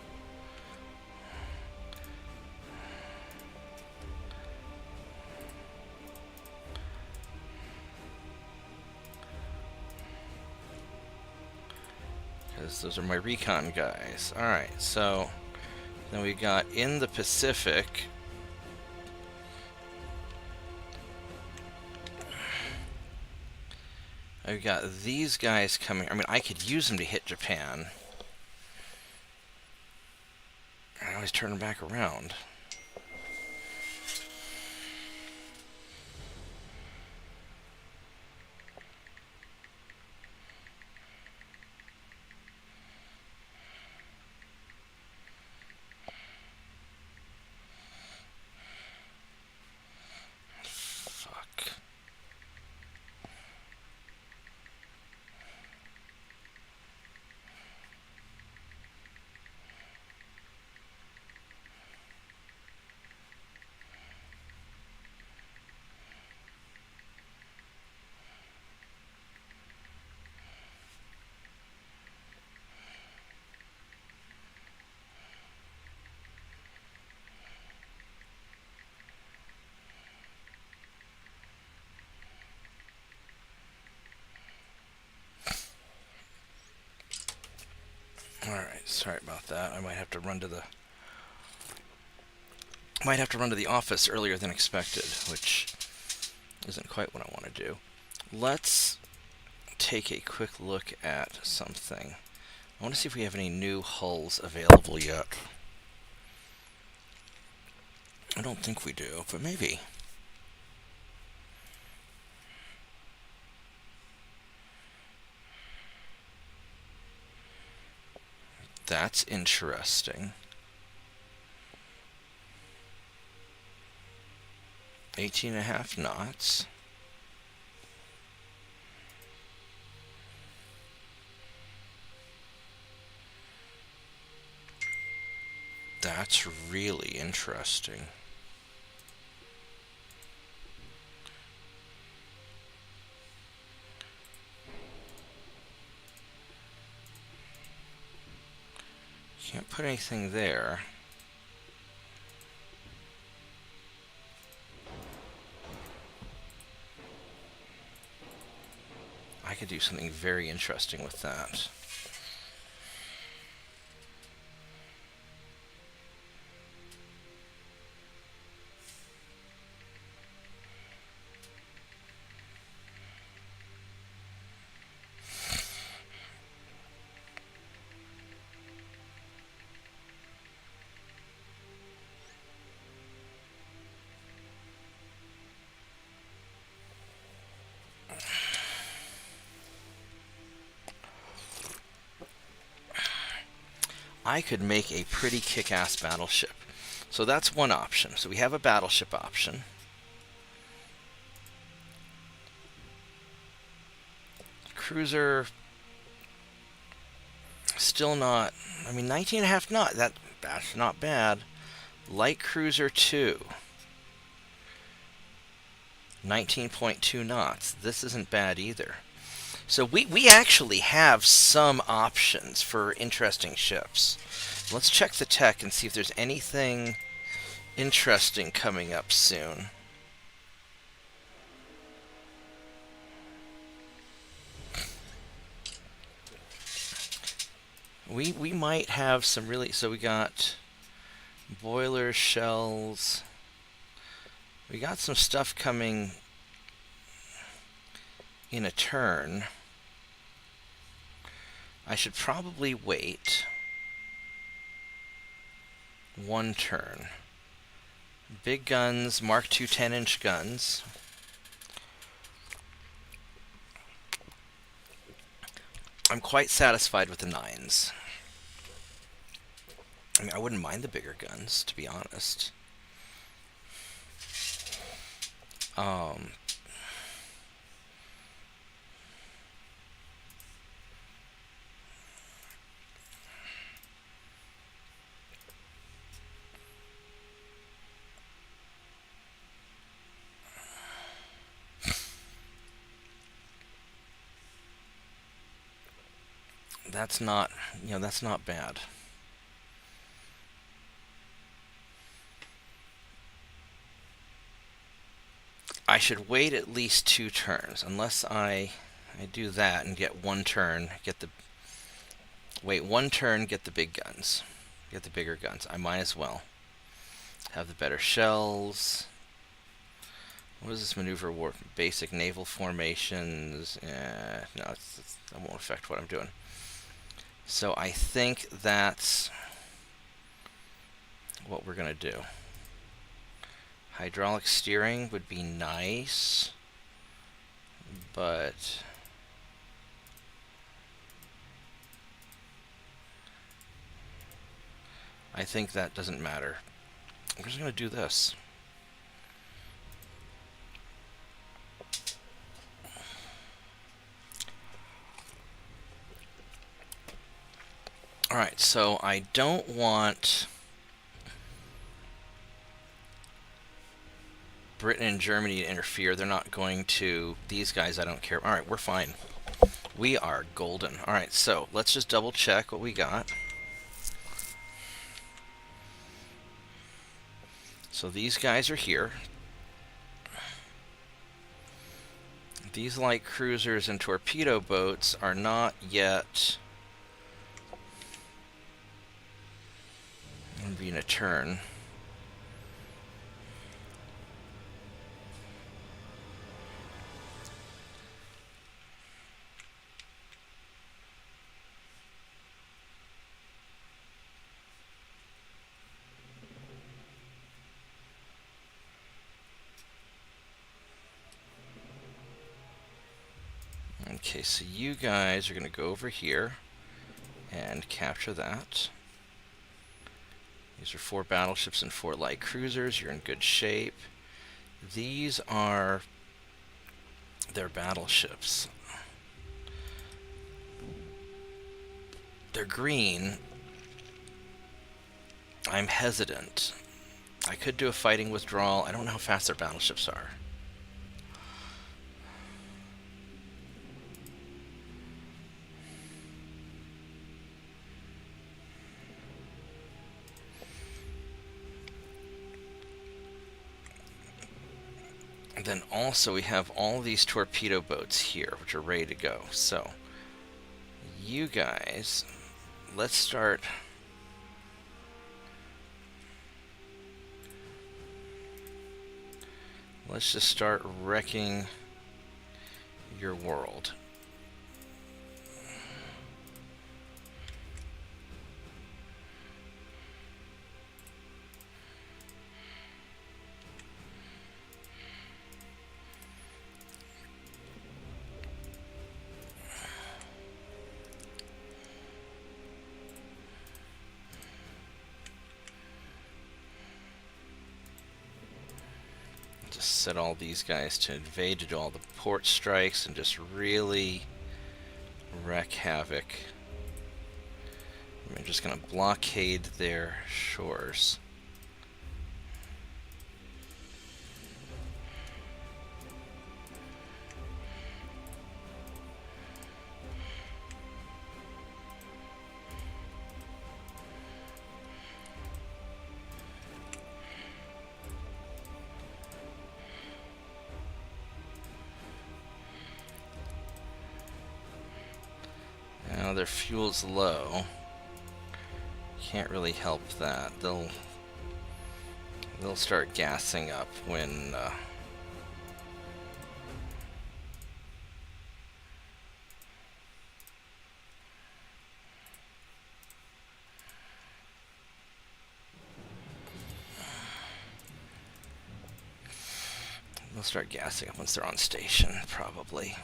Because those are my recon guys. Alright, so then we got in the Pacific. I've got these guys coming. I mean, I could use them to hit Japan. I always turn them back around. Alright, sorry about that. I might have to run to the office earlier than expected, which isn't quite what I want to do. Let's take a quick look at something. I want to see if we have any new hulls available yet. I don't think we do, but maybe. That's interesting. 18.5 knots. That's really interesting. Can't put anything there. I could do something very interesting with that. I could make a pretty kick-ass battleship. So that's one option. So we have a battleship option. Cruiser, still not, I mean, 19.5 knot, that's not bad. Light cruiser 2, 19.2 knots. This isn't bad either. So we actually have some options for interesting ships. Let's check the tech and see if there's anything interesting coming up soon. We might have some really, so we got boilers, shells. We got some stuff coming in a turn. I should probably wait one turn. Big guns, Mark II 10-inch guns. I'm quite satisfied with the 9s. I mean, I wouldn't mind the bigger guns, to be honest. That's not, that's not bad. I should wait at least 2 turns, unless I do that and get 1 turn, wait 1 turn, get the big guns, get the bigger guns. I might as well have the better shells. What is this maneuver war? Basic naval formations. No, that won't affect what I'm doing. So I think that's what we're going to do. Hydraulic steering would be nice, but I think that doesn't matter. I'm just going to do this. Alright, so I don't want Britain and Germany to interfere. They're not going to. These guys, I don't care. Alright, we're fine. We are golden. Alright, so let's just double check what we got. So these guys are here. These light cruisers and torpedo boats are not yet going to be in a turn. Okay, so you guys are going to go over here and capture that. These are 4 battleships and 4 light cruisers. You're in good shape. These are their battleships. They're green. I'm hesitant. I could do a fighting withdrawal. I don't know how fast their battleships are. And then also we have all these torpedo boats here, which are ready to go. So, you guys, let's start. Let's just start wrecking your world. set all these guys to invade, to do all the port strikes, and just really wreak havoc. I'm just going to blockade their shores. Now their fuel's low. Can't really help that. They'll start gassing up when they'll start gassing up once they're on station, probably.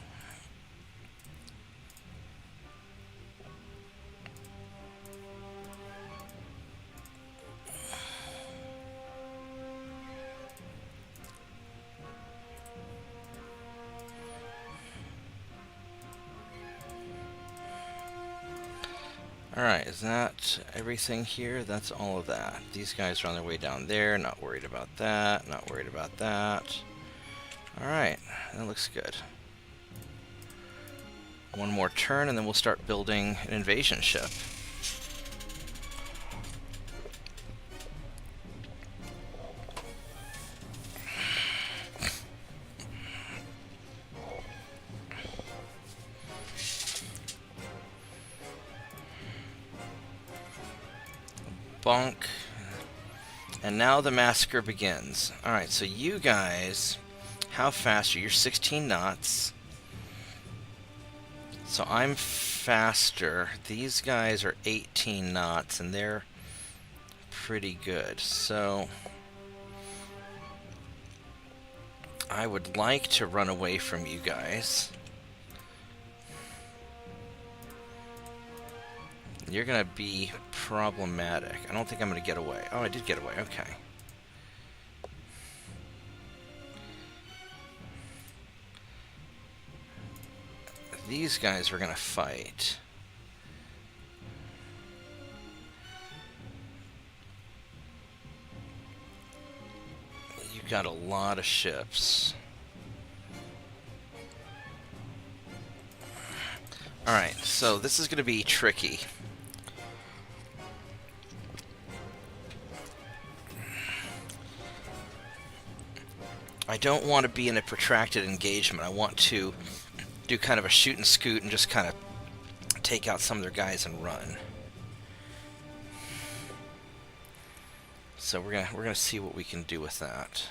Alright, is that everything here? That's all of that. These guys are on their way down there, not worried about that, not worried about that. Alright, that looks good. One more turn and then we'll start building an invasion ship. Bonk. And now the massacre begins. Alright, so you guys, how fast are you? You're 16 knots. So I'm faster. These guys are 18 knots, and they're pretty good. So I would like to run away from you guys. You're going to be problematic. I don't think I'm going to get away. Oh, I did get away. Okay. These guys are going to fight. You've got a lot of ships. Alright, so this is going to be tricky. I don't want to be in a protracted engagement. I want to do kind of a shoot and scoot and just kind of take out some of their guys and run. So we're gonna see what we can do with that.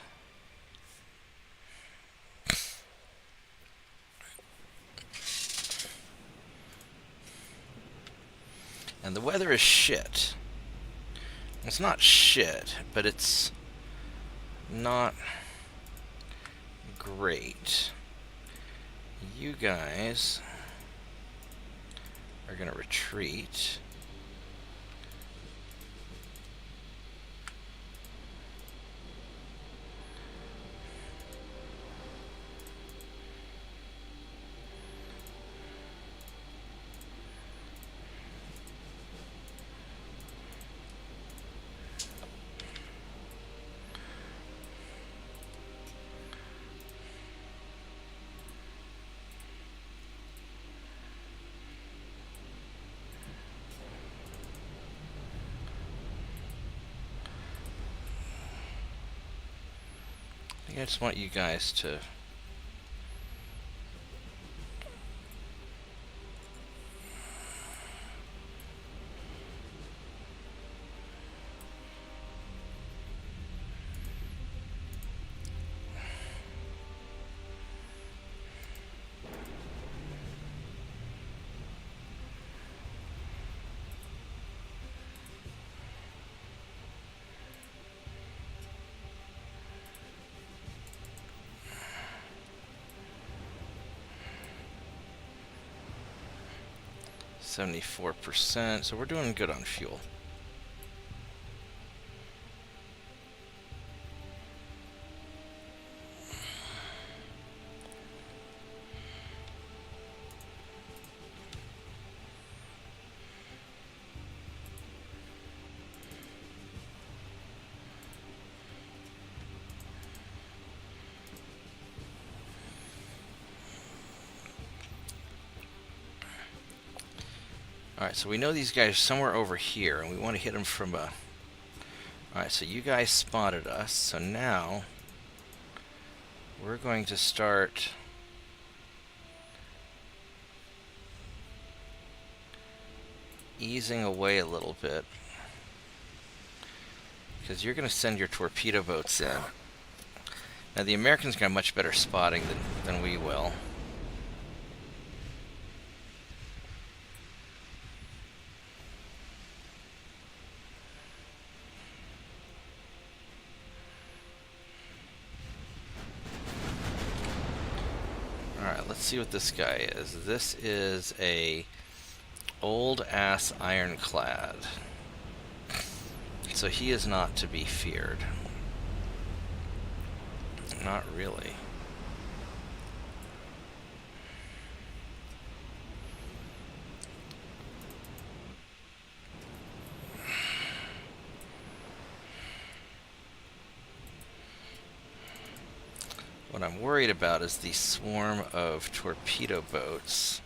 And the weather is shit. It's not shit, but it's not great. You guys are going to retreat. I just want you guys to %, so we're doing good on fuel. Alright, so we know these guys are somewhere over here, and we want to hit them from a... Alright, so you guys spotted us, so now we're going to start easing away a little bit, because you're going to send your torpedo boats in. Now the Americans got much better spotting than we will. Alright, let's see what this guy is. This is a old-ass ironclad. So he is not to be feared. Not really. What I'm worried about is the swarm of torpedo boats.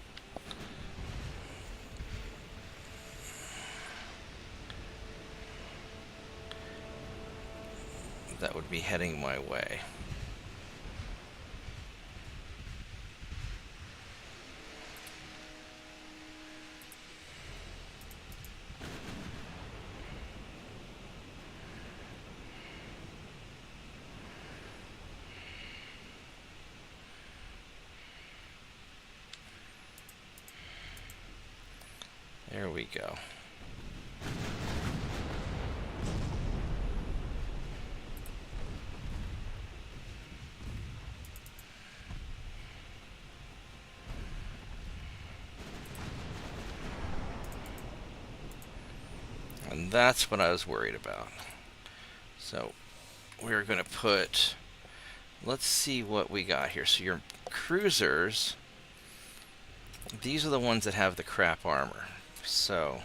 That would be heading my way. There we go. And that's what I was worried about. So we're going to put, let's see what we got here. So your cruisers, these are the ones that have the crap armor. So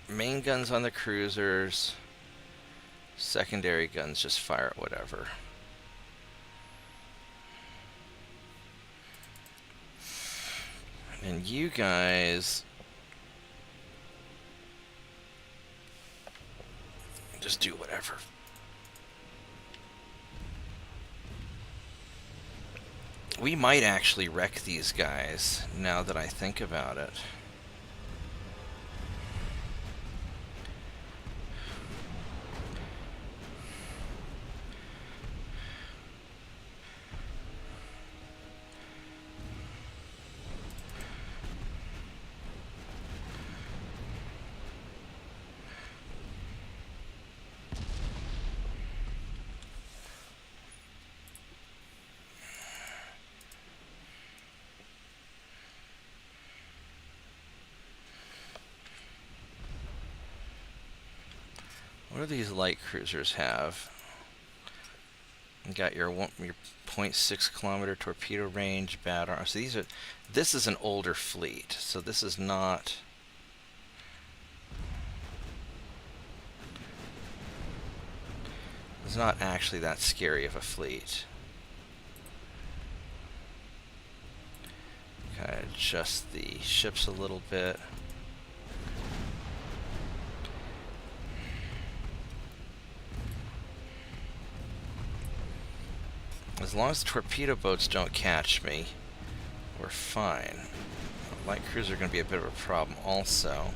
main guns on the cruisers, secondary guns just fire at whatever. And you guys just do whatever. We might actually wreck these guys, now that I think about it. What do these light cruisers have? You got your .6 kilometer torpedo range, battle. So these are. This is an older fleet, so this is not. It's not actually that scary of a fleet. Kind of adjust the ships a little bit. As long as the torpedo boats don't catch me, we're fine. Light cruisers are going to be a bit of a problem also.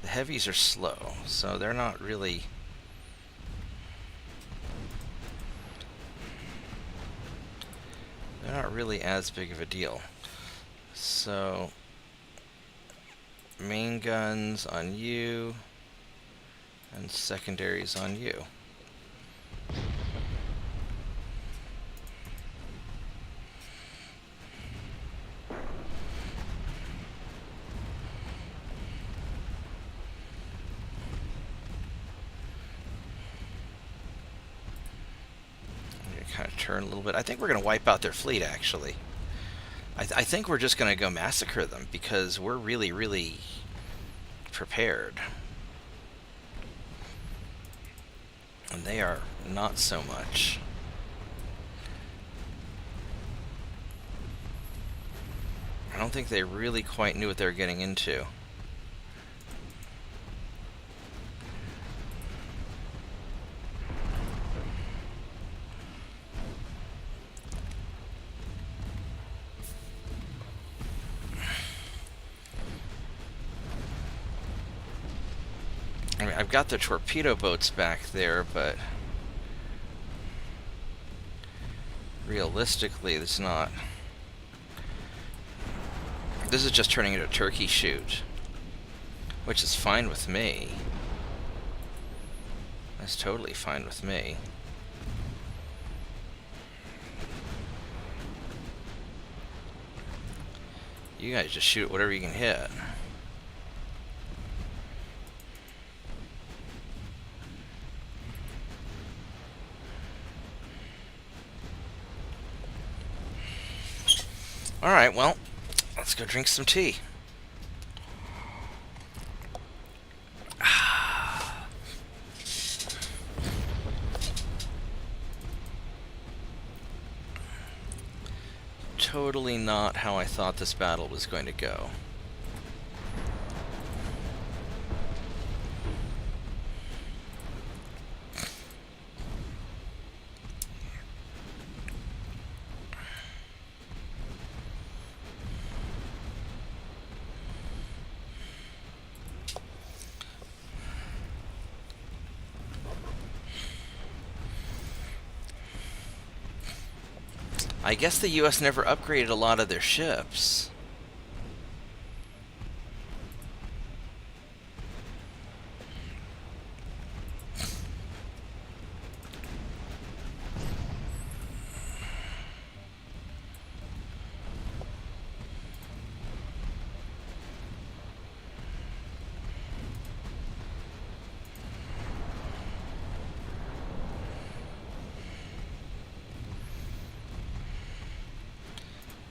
The heavies are slow, so they're not really... They're not really as big of a deal. So, main guns on you, and secondaries on you. Kind of turn a little bit. I think we're going to wipe out their fleet, actually. I think we're just going to go massacre them because we're really, really prepared. And they are not so much. I don't think they really quite knew what they were getting into. I mean, I've got the torpedo boats back there, but realistically, it's not. This is just turning into a turkey shoot, which is fine with me. That's totally fine with me. You guys just shoot whatever you can hit. Alright, well, let's go drink some tea. Totally not how I thought this battle was going to go. I guess the US never upgraded a lot of their ships.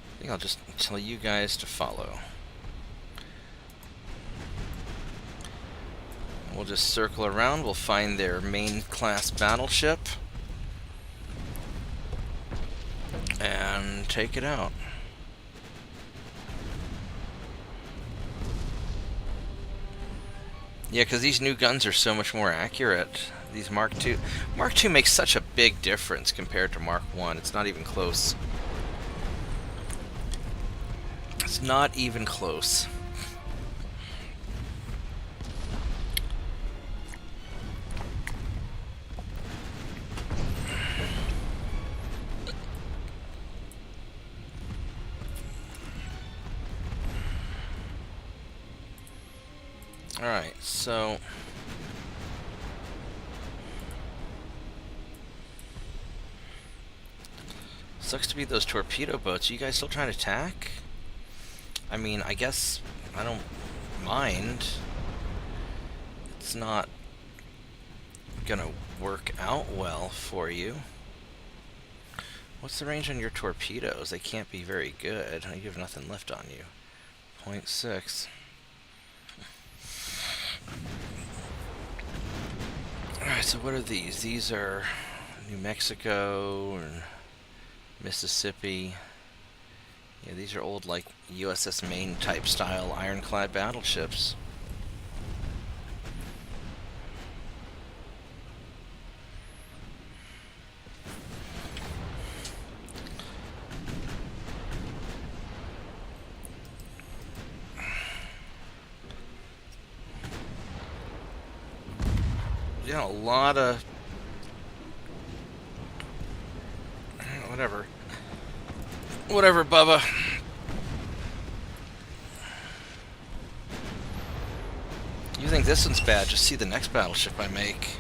I think I'll just tell you guys to follow. We'll just circle around, we'll find their main class battleship and take it out. Yeah, because these new guns are so much more accurate. These Mark II. Mark II makes such a big difference compared to Mark I. It's not even close. It's not even close. Alright, so sucks to be those torpedo boats. Are you guys still trying to attack? I mean, I guess I don't mind. It's not gonna work out well for you. What's the range on your torpedoes? They can't be very good. You have nothing left on you. 0.6. Alright, so what are these? These are New Mexico and Mississippi. Yeah, these are old, like, USS Maine type style ironclad battleships. Yeah, a lot of... Whatever. Whatever, Bubba. You think this one's bad, just see the next battleship I make.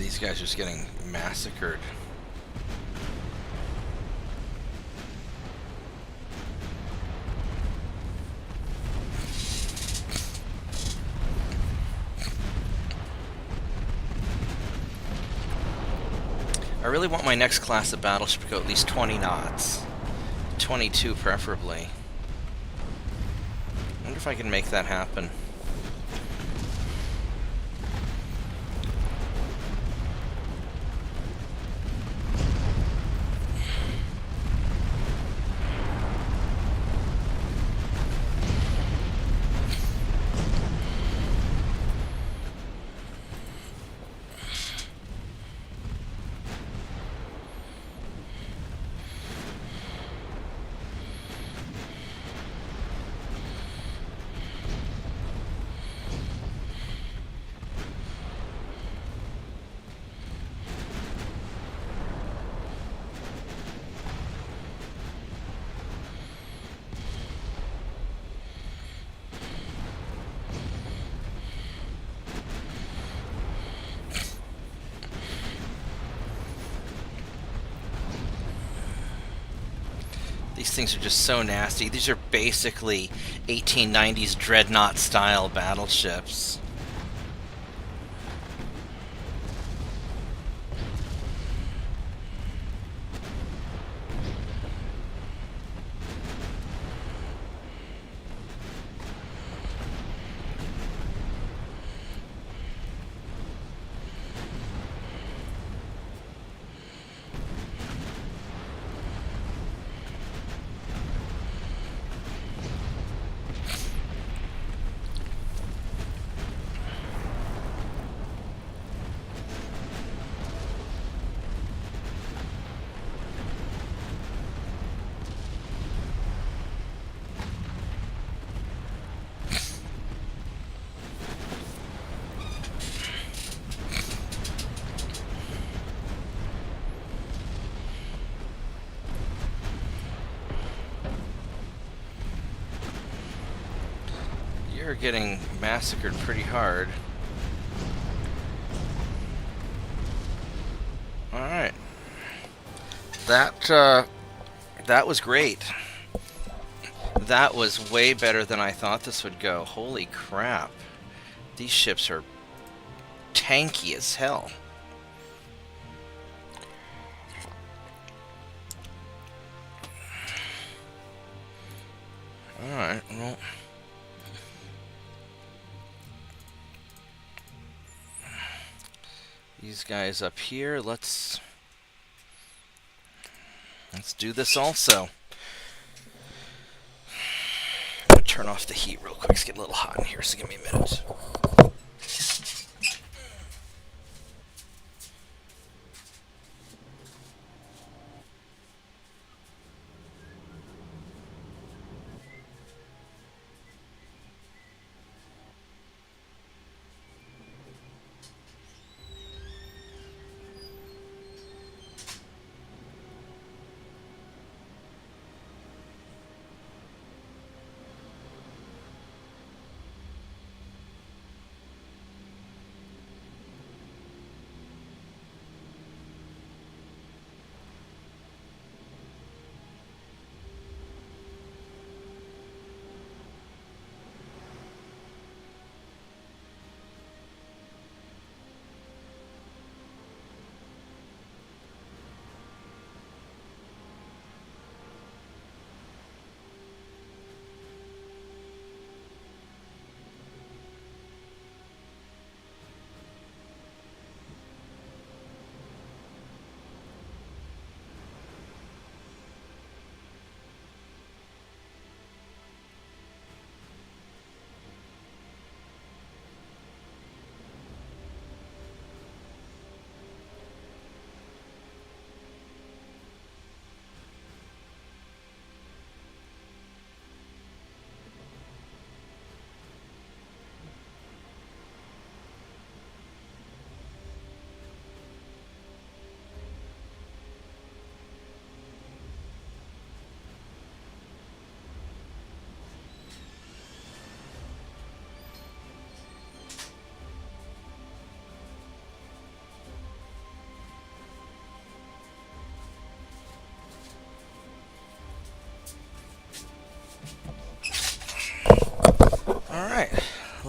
these guys are just getting massacred. I really want my next class of battleship to go at least 20 knots. 22 preferably. I wonder if I can make that happen. These things are just so nasty. These are basically 1890s Dreadnought style battleships. You're getting massacred pretty hard. Alright. That was great. That was way better than I thought this would go. Holy crap. These ships are tanky as hell. Alright, well... These guys up here, let's do this also. I'm gonna turn off the heat real quick. It's getting a little hot in here, so give me a minute.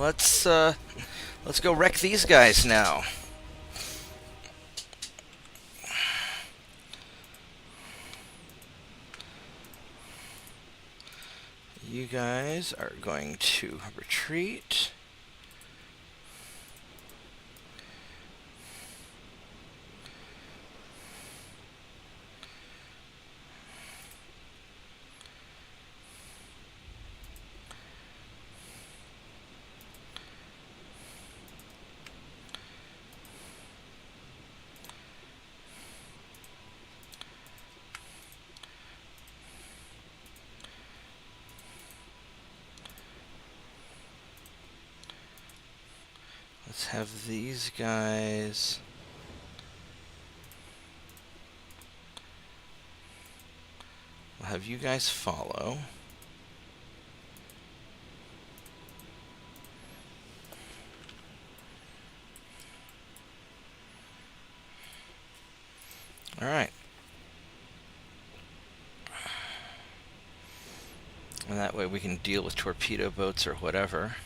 let's go wreck these guys now. You guys are going to retreat. Let's have these guys. We'll have you guys follow. All right. And that way we can deal with torpedo boats or whatever.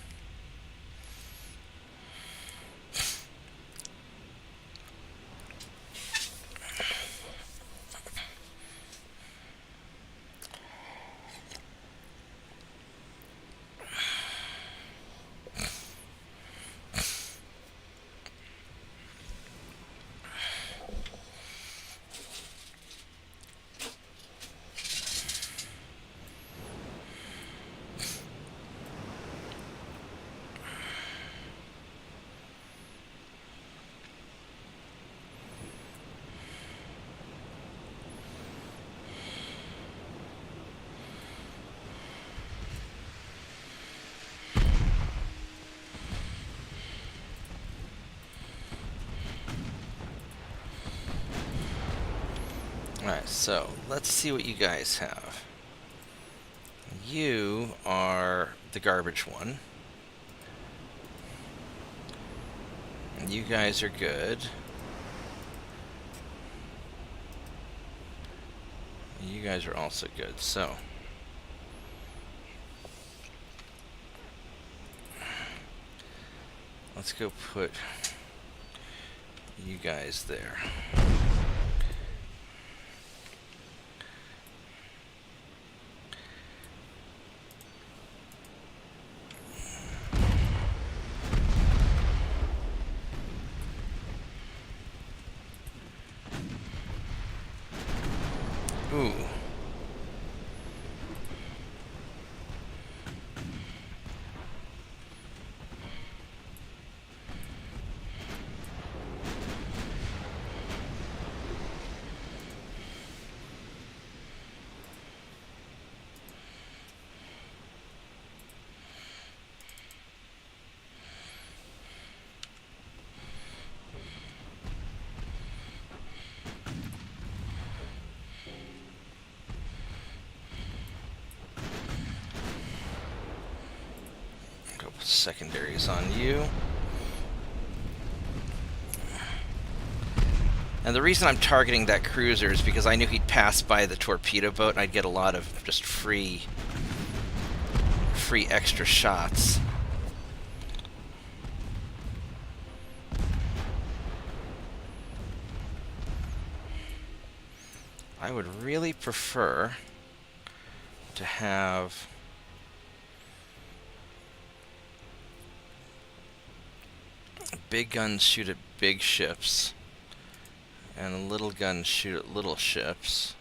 Alright, so let's see what you guys have. You are the garbage one. And you guys are good. You guys are also good, so let's go put you guys there. Ooh. Secondaries on you. And the reason I'm targeting that cruiser is because I knew he'd pass by the torpedo boat and I'd get a lot of just free extra shots. I would really prefer to have big guns shoot at big ships, and little guns shoot at little ships.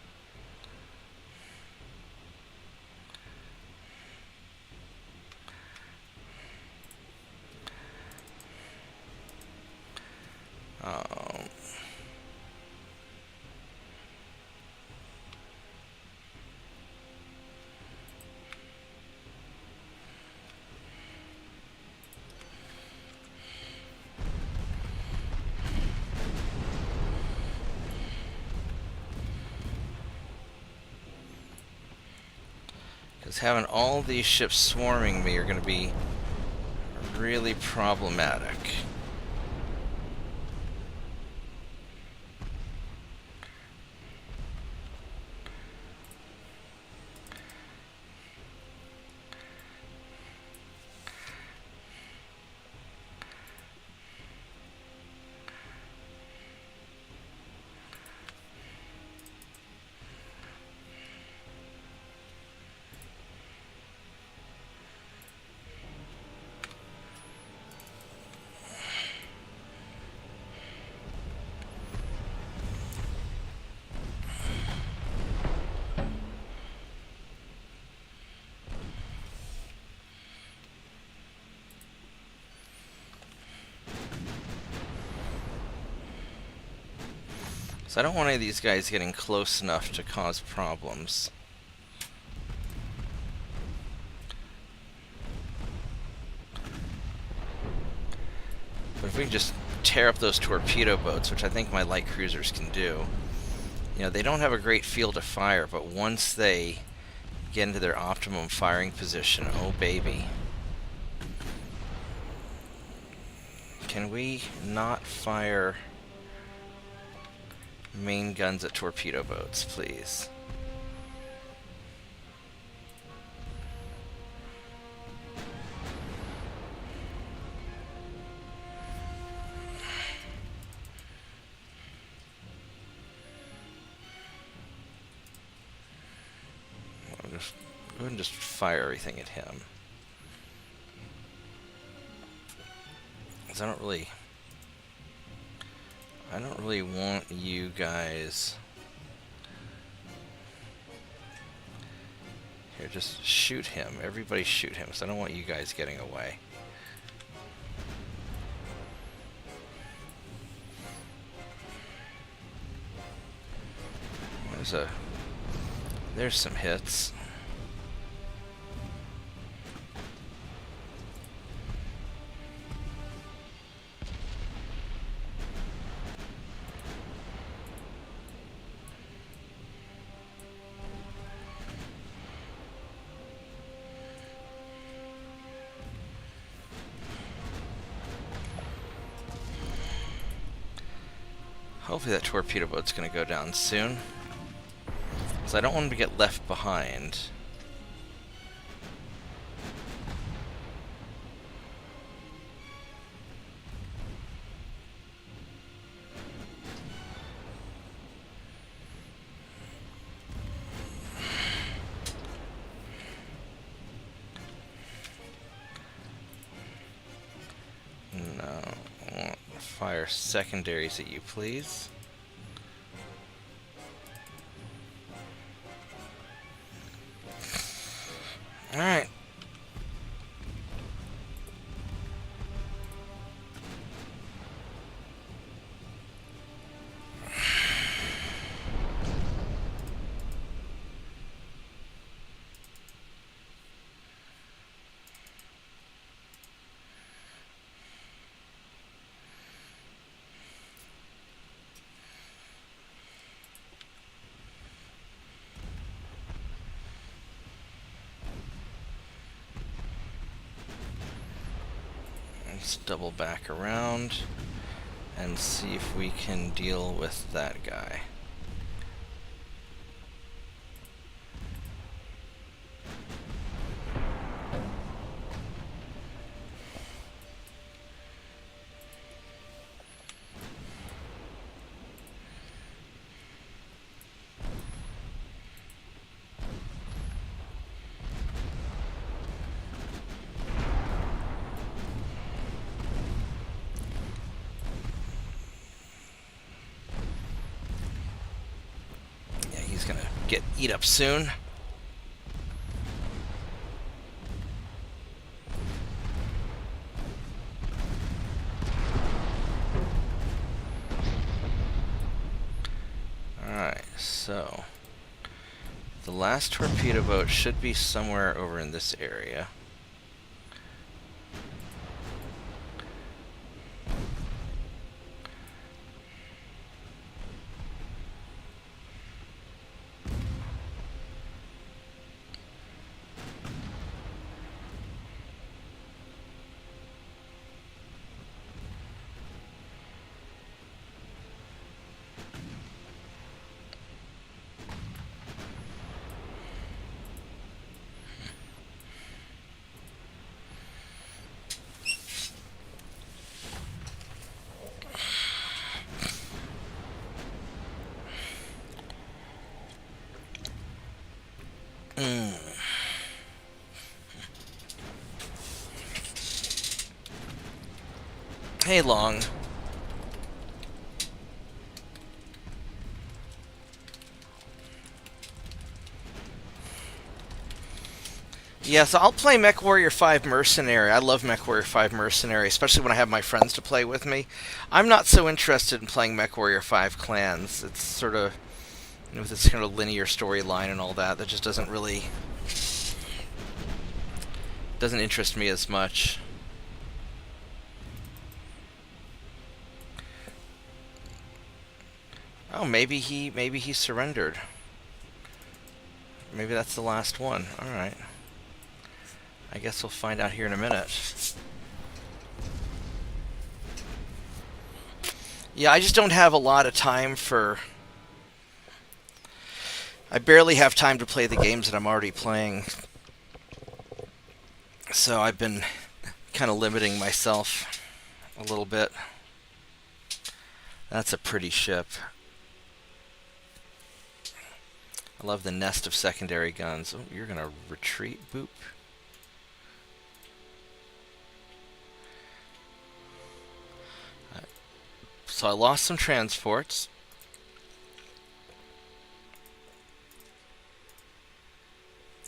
Because having all these ships swarming me are going to be really problematic. So I don't want any of these guys getting close enough to cause problems. But if we can just tear up those torpedo boats, which I think my light cruisers can do. You know, they don't have a great field of fire, but once they get into their optimum firing position, oh baby. Can we not fire main guns at torpedo boats, please? I'll just go ahead and just fire everything at him. Because I don't really want you guys. Here, just shoot him. Everybody shoot him, so I don't want you guys getting away. There's some hits. Hopefully that torpedo boat's going to go down soon. Because I don't want him to get left behind. No, I want to fire secondaries at you, please. Alright. Let's double back around and see if we can deal with that guy. He's gonna get eat up soon. Alright, so the last torpedo boat should be somewhere over in this area. Hey, Long. Yeah, so I'll play Mech Warrior 5 Mercenary. I love Mech Warrior 5 Mercenary, especially when I have my friends to play with me. I'm not so interested in playing Mech Warrior 5 Clans. It's sort of, with this kind of linear storyline and all that, that just doesn't interest me as much. Oh, maybe he surrendered. Maybe that's the last one. All right. I guess we'll find out here in a minute. Yeah, I just don't have a lot of time for... I barely have time to play the games that I'm already playing. So I've been kind of limiting myself a little bit. That's a pretty ship. I love the nest of secondary guns. Oh, you're going to retreat, boop. So I lost some transports.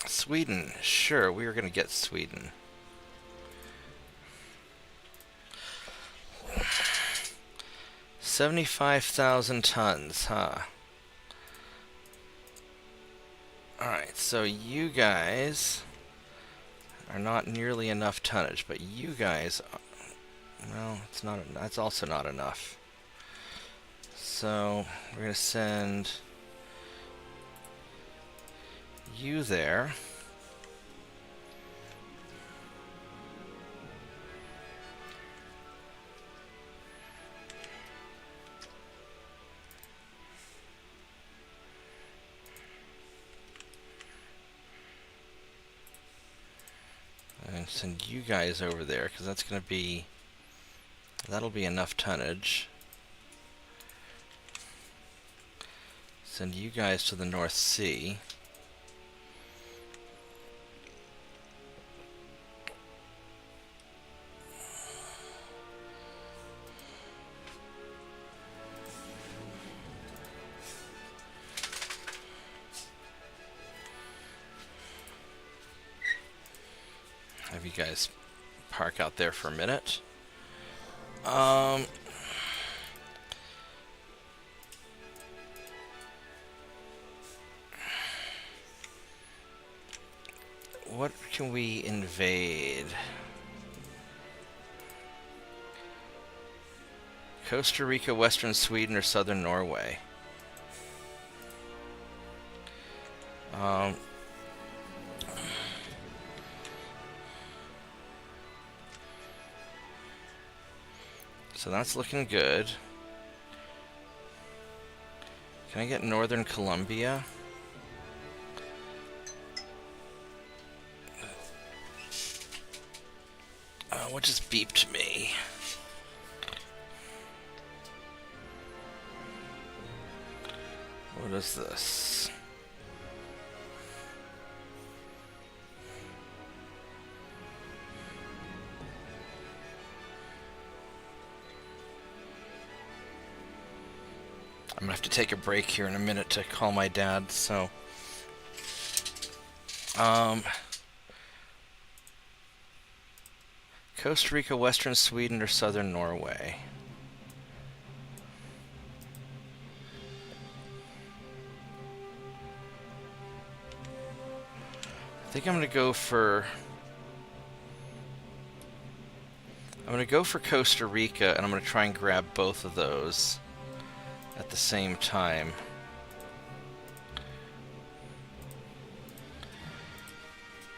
Sweden. Sure, we are going to get Sweden. $75,000 tons, huh? Alright, so you guys are not nearly enough tonnage, but you guys... Well, it's not. That's also not enough. So we're going to send you there. And send you guys over there, because that's going to be... That'll be enough tonnage. Send you guys to the North Sea. Have you guys park out there for a minute. What can we invade? Costa Rica, Western Sweden, or Southern Norway? So that's looking good. Can I get Northern Colombia? What just beeped me? What is this? I'm gonna have to take a break here in a minute to call my dad, so... Costa Rica, Western Sweden, or Southern Norway? I think I'm gonna go for... I'm gonna go for Costa Rica, and I'm gonna try and grab both of those at the same time.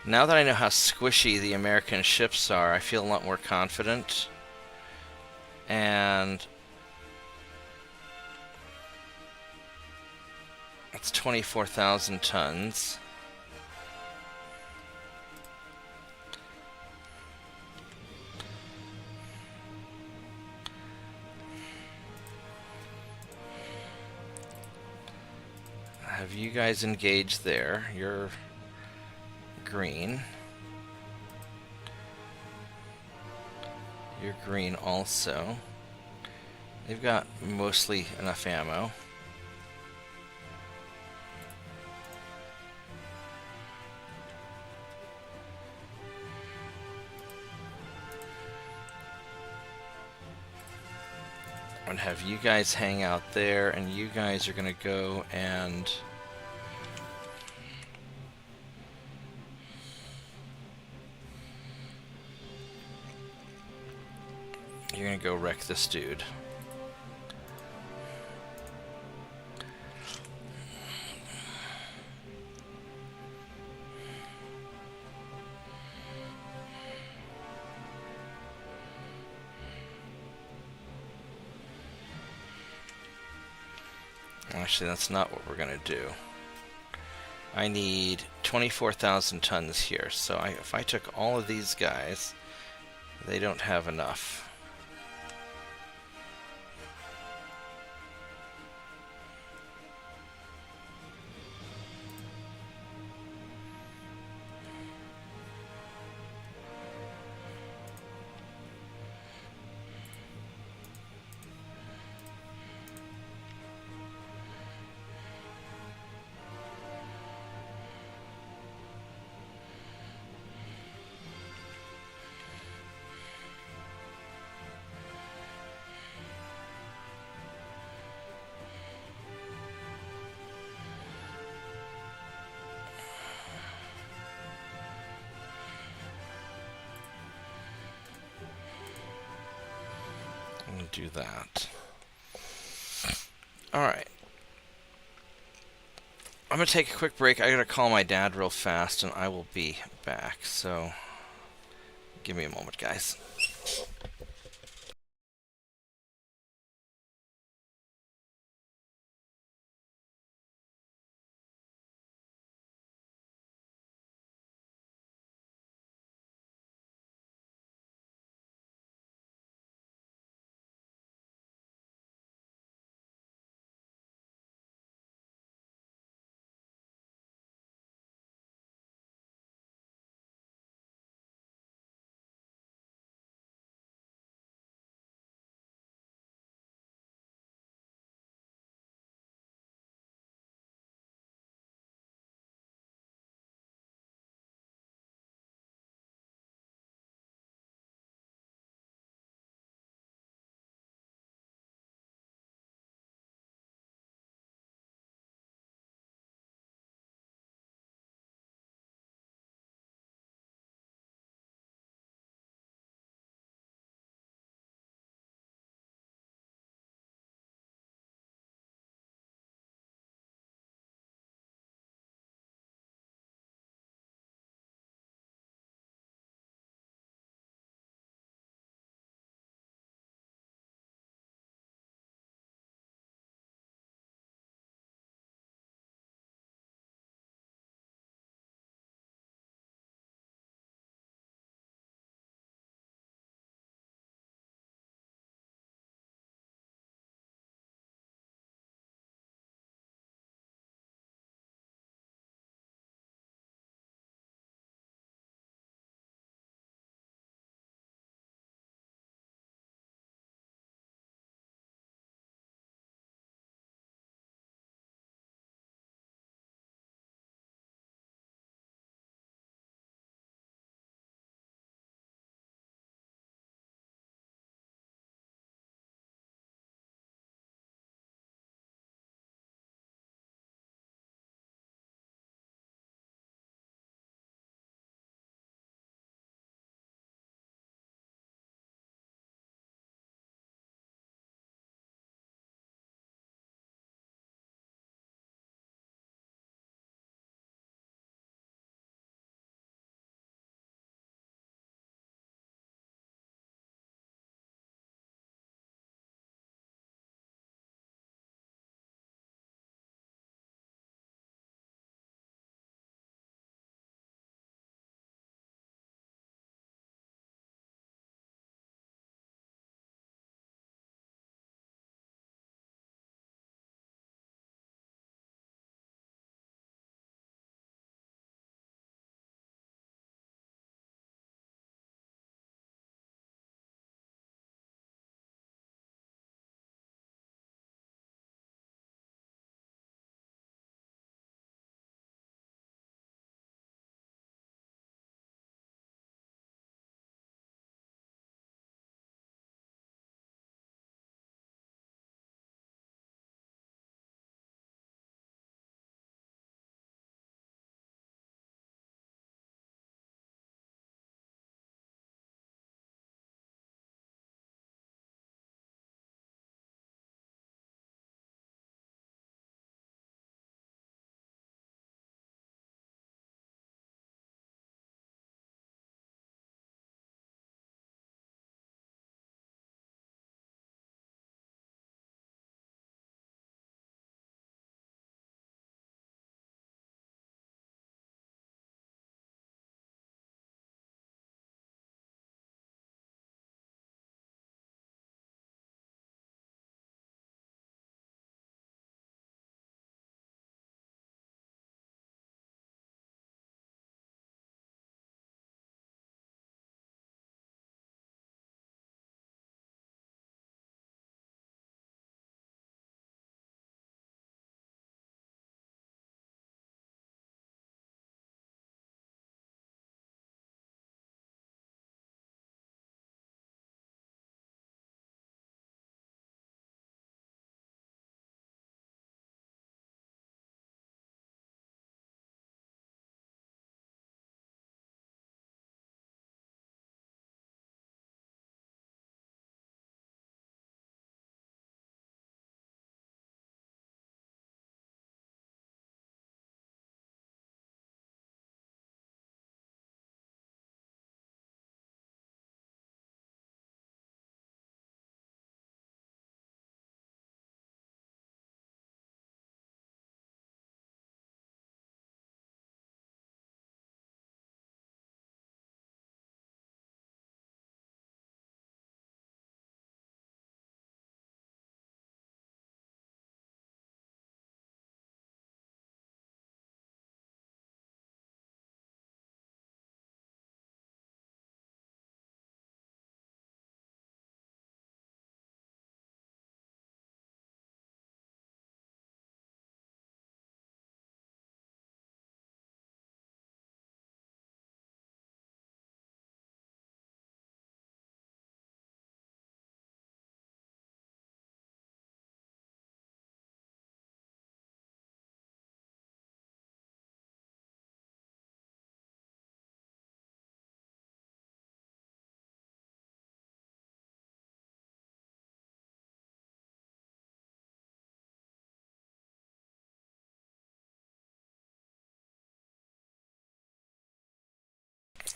Now that I know how squishy the American ships are, I feel a lot more confident. And it's 24,000 tons. Have you guys engaged there? You're green. You're green also. They've got mostly enough ammo. I'm gonna have you guys hang out there, and you guys are gonna go and you're gonna go wreck this dude. Actually, that's not what we're gonna do. I need 24,000 tons here, so if I took all of these guys, they don't have enough. I'm gonna do that. Alright. I'm gonna take a quick break. I gotta call my dad real fast, and I will be back. So, give me a moment, guys.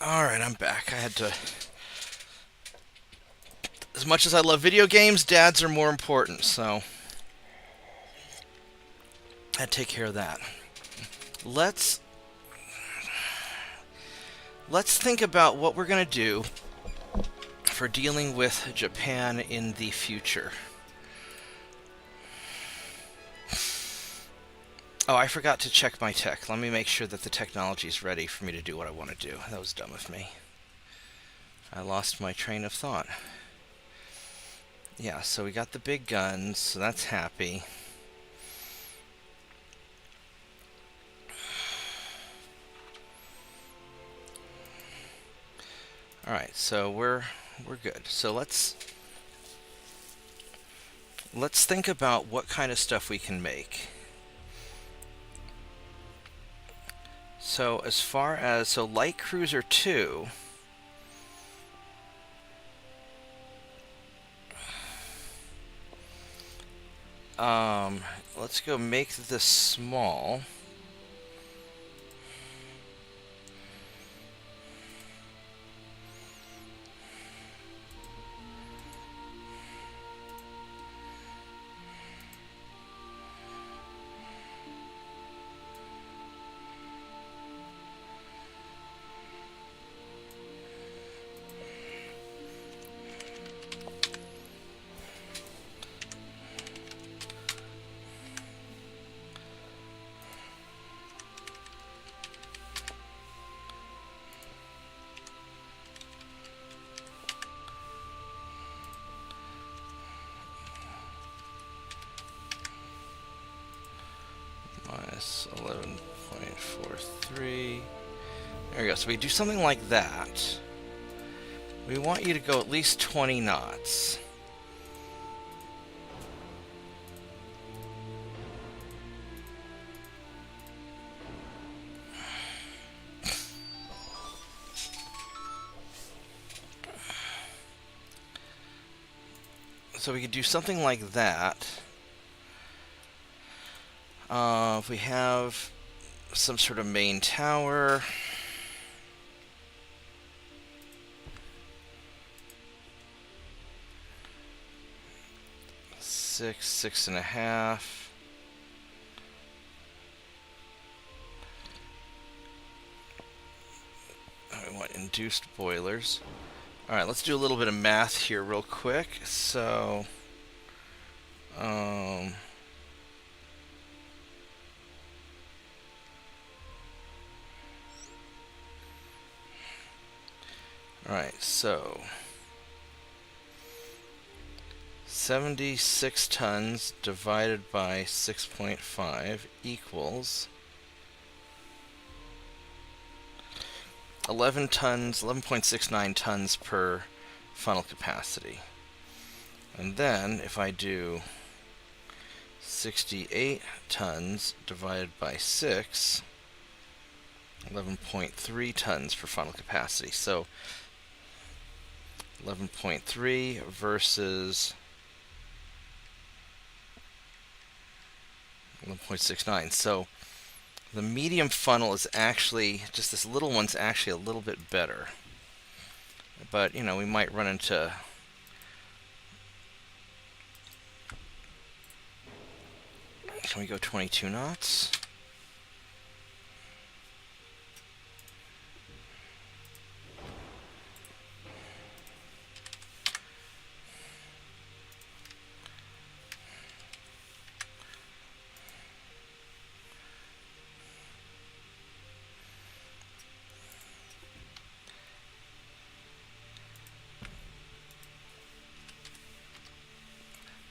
Alright, I'm back. I had to... As much as I love video games, dads are more important, so... I had to take care of that. Let's think about what we're going to do for dealing with Japan in the future. Oh, I forgot to check my tech. Let me make sure that the technology is ready for me to do what I want to do. That was dumb of me. I lost my train of thought. Yeah, so we got the big guns, so that's happy. Alright, so we're good. So let's think about what kind of stuff we can make. So as far as, Light Cruiser 2, let's go make this small. Minus 11.43. There we go. So we do something like that. We want you to go at least 20 knots. So we could do something like that. If we have some sort of main tower. Six and a half. We want induced boilers. Alright, let's do a little bit of math here real quick. So, alright, so 76 tons divided by 6.5 equals 11.69 tons per funnel capacity. And then if I do 68 tons divided by 6, 11.3 tons per funnel capacity. So 11.3 versus 11.69. So the medium funnel is actually, just this little one's actually a little bit better. But, you know, we might run into... Can we go 22 knots?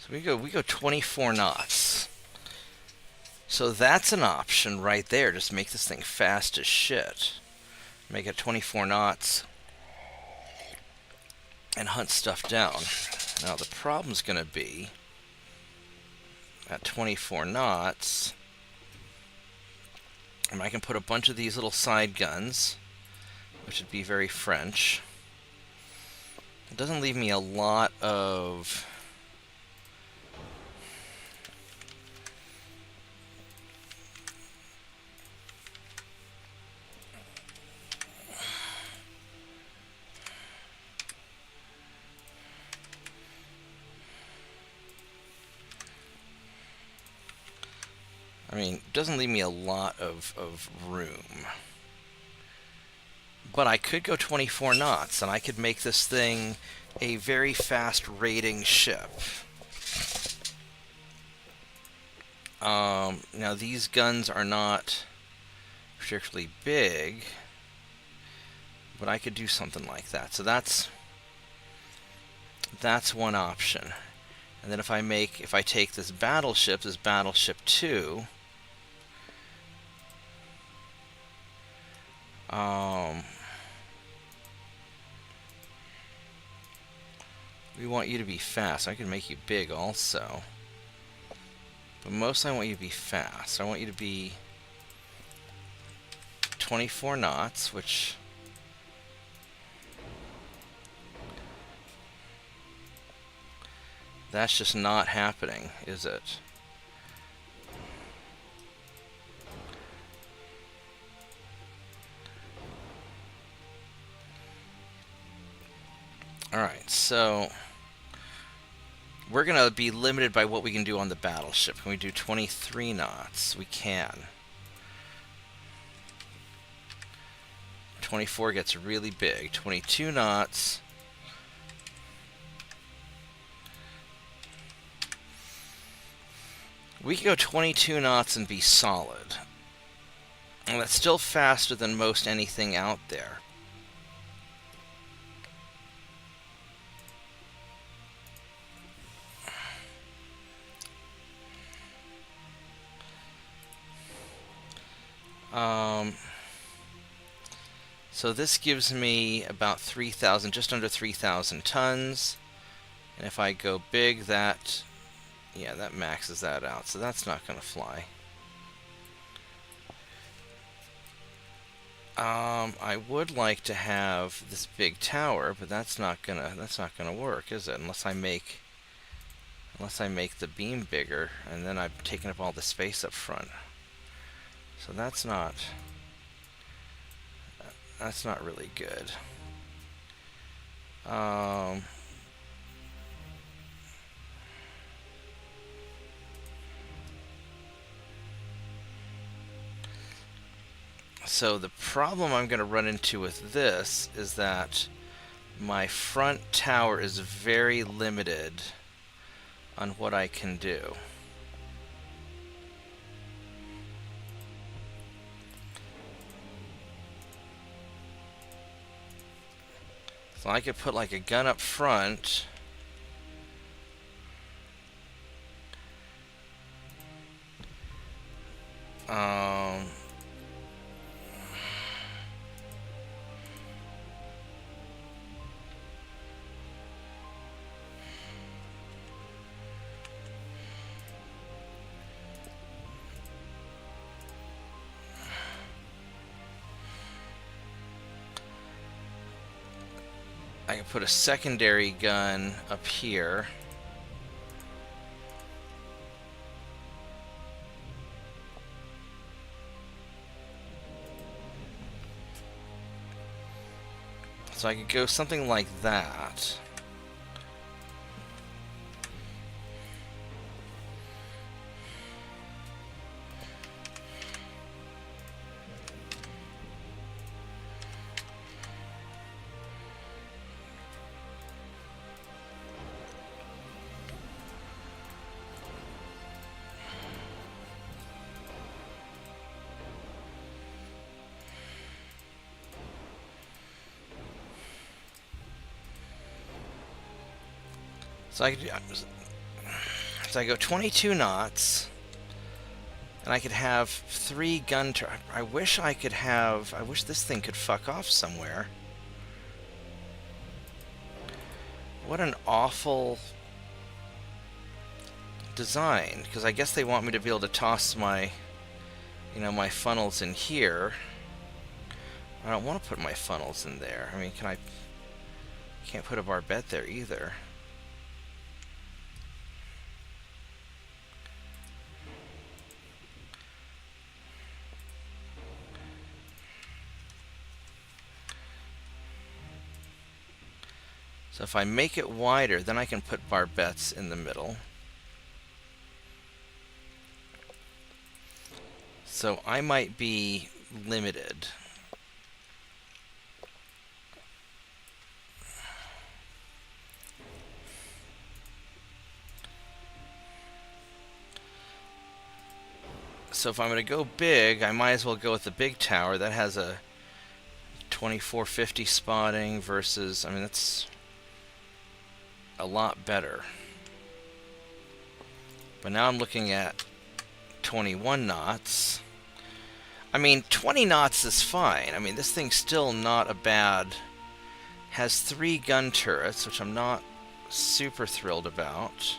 So we go 24 knots. So that's an option right there. Just make this thing fast as shit. Make it 24 knots and hunt stuff down. Now the problem's going to be at 24 knots, and I can put a bunch of these little side guns, which would be very French. It doesn't leave me a lot of... mean, it doesn't leave me a lot of room. But I could go 24 knots, and I could make this thing a very fast raiding ship. Now, these guns are not particularly big, but I could do something like that. So that's one option. And then if I take this Battleship 2, we want you to be fast. I can make you big also. But mostly I want you to be fast. I want you to be 24 knots, which... that's just not happening, is it? Alright, so we're going to be limited by what we can do on the battleship. Can we do 23 knots? We can. 24 gets really big. 22 knots. We can go 22 knots and be solid. And that's still faster than most anything out there. So this gives me about 3,000, just under 3,000 tons. And if I go big, that maxes that out. So that's not going to fly. I would like to have this big tower, but that's not gonna work, is it? Unless I make the beam bigger, and then I'm taking up all the space up front. So that's not really good. So the problem I'm going to run into with this is that my front tower is very limited on what I can do. So I could put like a gun up front. I can put a secondary gun up here. So I could go something like that. So I go 22 knots, and I could have 3 gun turrets. I wish this thing could fuck off somewhere. What an awful design, because I guess they want me to be able to toss my, my funnels in here. I don't want to put my funnels in there. I mean, can't put a barbette there either. So if I make it wider, then I can put barbettes in the middle. So I might be limited. So if I'm going to go big, I might as well go with the big tower. That has a 2450 spotting versus, I mean, that's a lot better. But now I'm looking at 21 knots. I mean, 20 knots is fine. I mean, this thing's still not a bad... Has 3 gun turrets, which I'm not super thrilled about.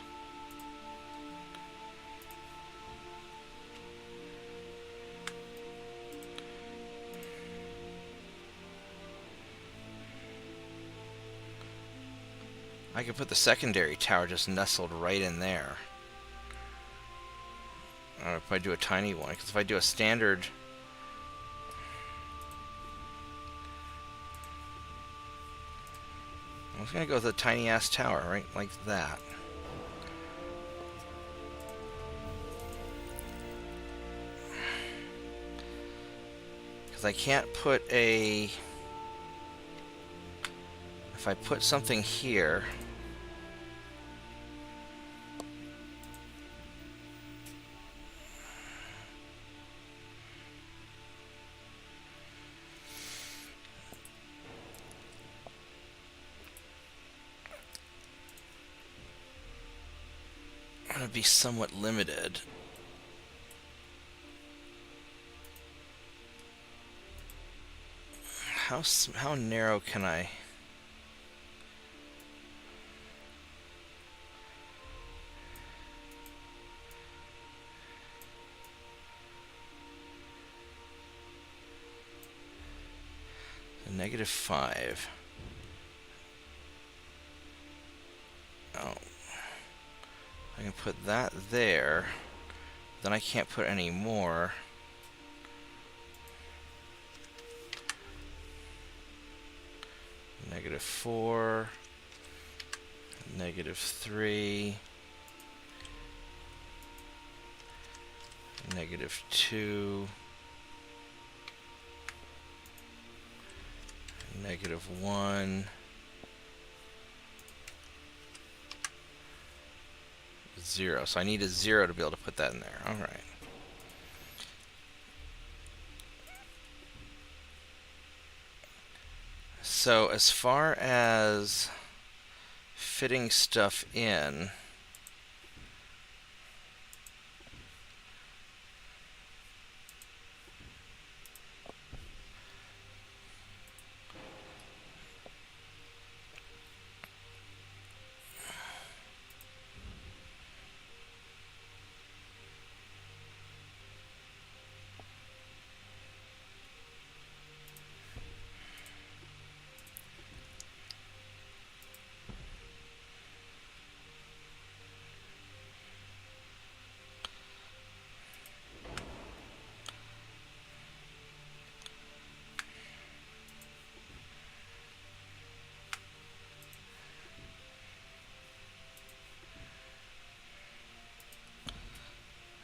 I could put the secondary tower just nestled right in there. I don't know if I do a tiny one, because if I do a standard... I was going to go with a tiny-ass tower, right? Like that. Because I can't put a... If I put something here... I'm going to be somewhat limited. How narrow can I... -5. Oh. I can put that there. Then I can't put any more. -4. -3. -2. -1. 0. So I need a 0 to be able to put that in there. Alright. So as far as fitting stuff in,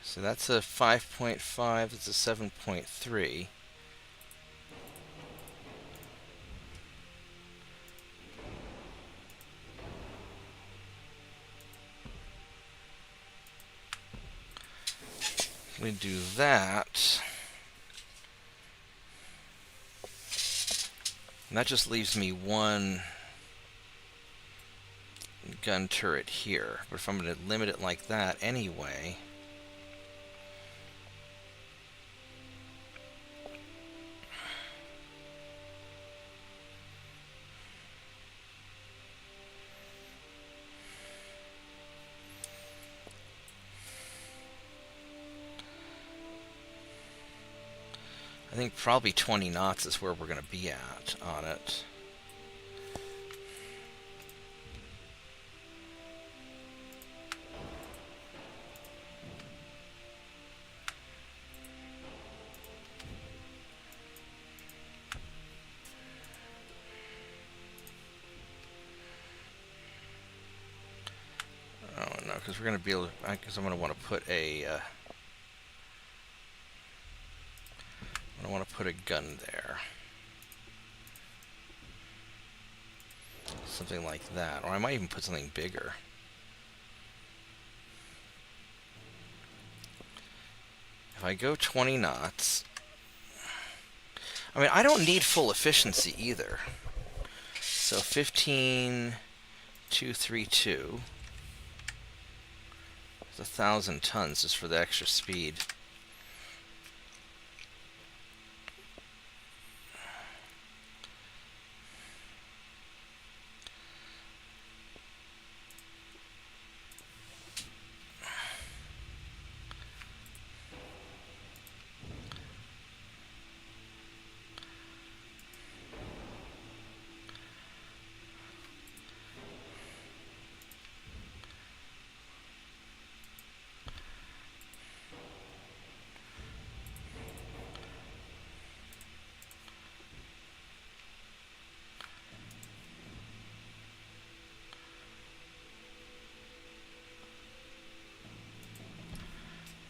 so that's a 5.5, that's a 7.3. We do that. And that just leaves me one gun turret here. But if I'm going to limit it like that anyway... I think probably 20 knots is where we're going to be at on it. Oh no, because we're going to be able to, because I'm going to want to put a... want to put a gun there. Something like that. Or I might even put something bigger. If I go 20 knots... I mean, I don't need full efficiency either. So 15,232. It's 1,000 tons just for the extra speed.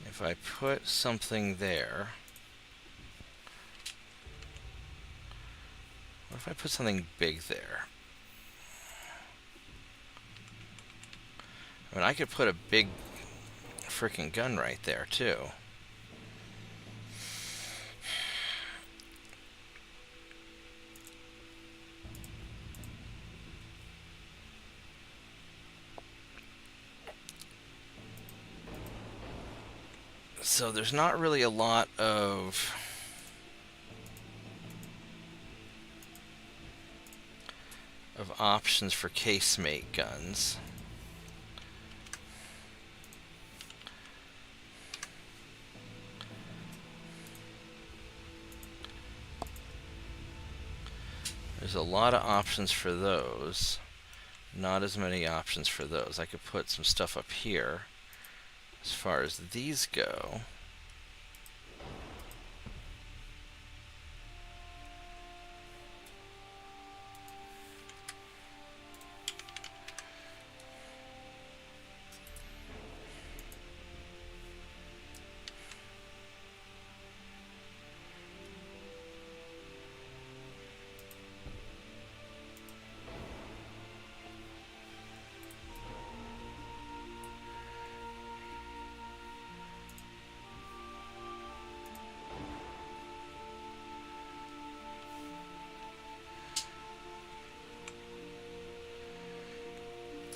If I put something there, what if I put something big there? I mean, I could put a big freaking gun right there, too. So there's not really a lot of options for casemate guns. There's a lot of options for those. Not as many options for those. I could put some stuff up here. As far as these go,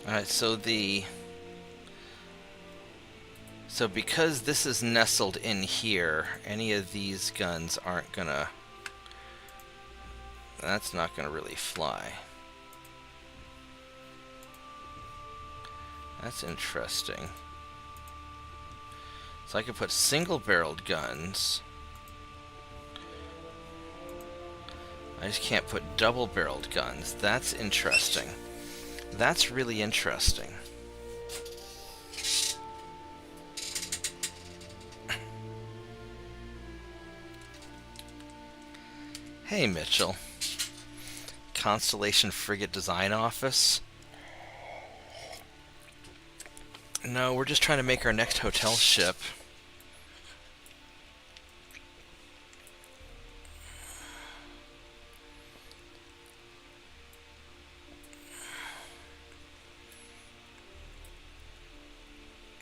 alright, so because this is nestled in here, any of these guns aren't gonna... That's not gonna really fly. That's interesting. So I could put single-barreled guns. I just can't put double-barreled guns. That's interesting. That's really interesting. Hey, Mitchell. Constellation Frigate Design Office. No, we're just trying to make our next hotel ship.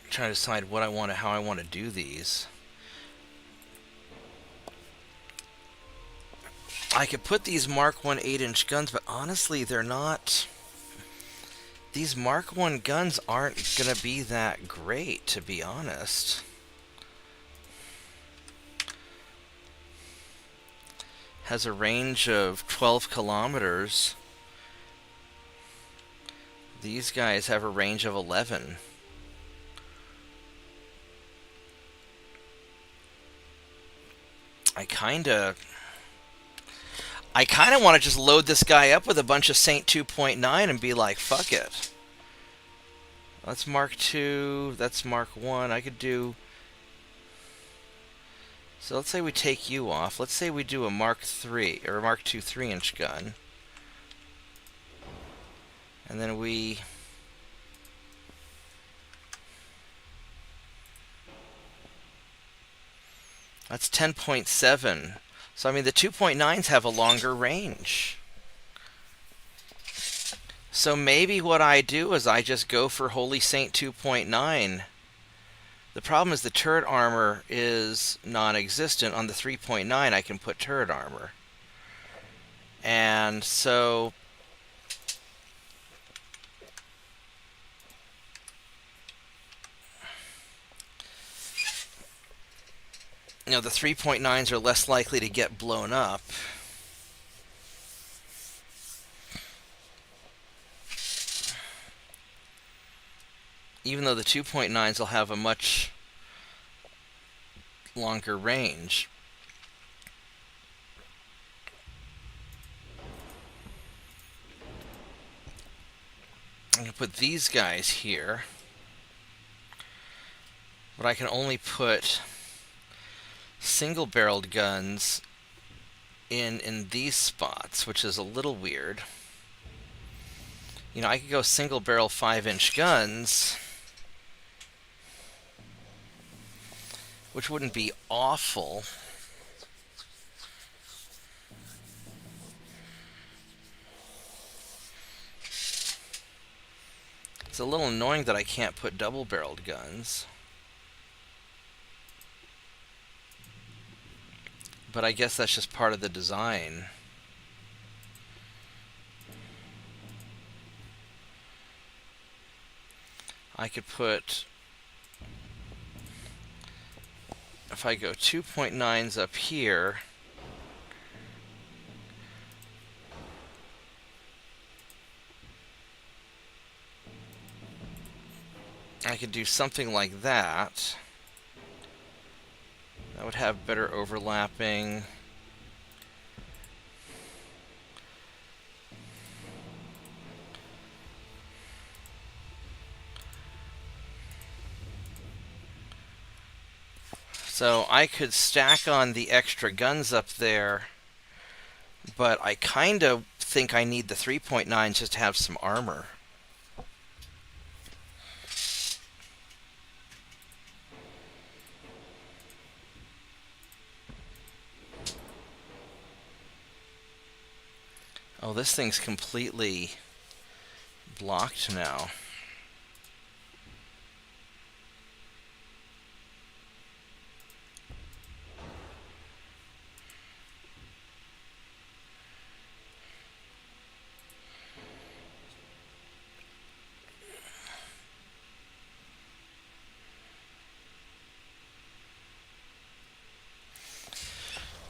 Trying to decide what I want to, how I want to do these. I could put these Mark 1 8-inch guns, but honestly, they're not... These Mark 1 guns aren't going to be that great, to be honest. Has a range of 12 kilometers. These guys have a range of 11. I kind of want to just load this guy up with a bunch of Saint 2.9 and be like, fuck it. That's Mark 2, that's Mark 1. I could do... So let's say we take you off. Let's say we do a Mark 3, or a Mark 2 3-inch gun. And then we... That's 10.7. So, I mean, the 2.9s have a longer range. So maybe what I do is I just go for Holy Saint 2.9. The problem is the turret armor is non-existent. On the 3.9, I can put turret armor. And so the 3.9s are less likely to get blown up. Even though the 2.9s will have a much longer range. I'm going to put these guys here. But I can only put single-barreled guns in these spots, which is a little weird. I could go single-barrel 5-inch guns, which wouldn't be awful. It's a little annoying that I can't put double-barreled guns. But I guess that's just part of the design. I could put, if I go 2.9s up here, I could do something like that. That would have better overlapping. So I could stack on the extra guns up there, but I kind of think I need the 3.9 just to have some armor. Oh, this thing's completely blocked now.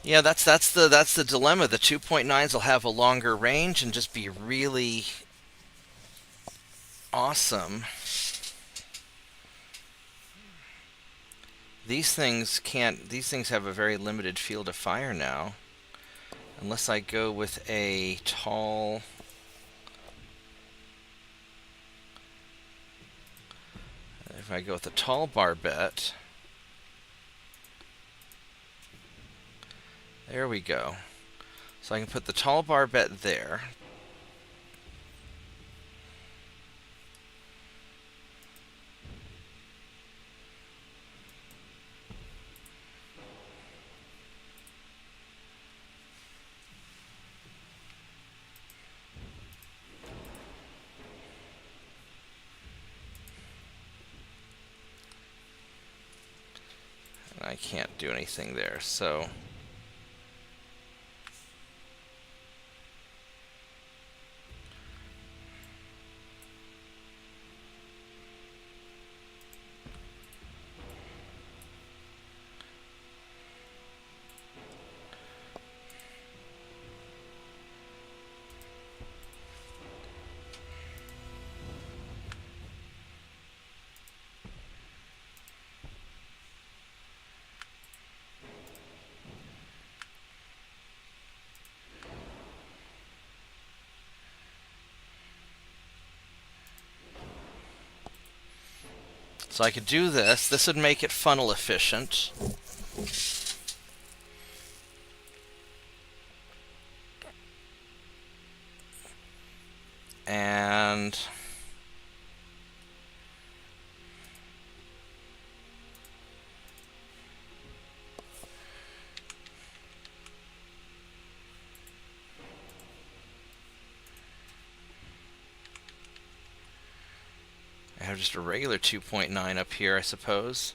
Yeah, that's the dilemma. The 2.9s will have a longer range and just be really awesome. These things have a very limited field of fire now. Unless I go with a tall... If I go with a tall barbette... There we go. So I can put the tall barbette there. And I can't do anything there, so... So I could do this. This would make it funnel efficient. And have just a regular 2.9 up here, I suppose.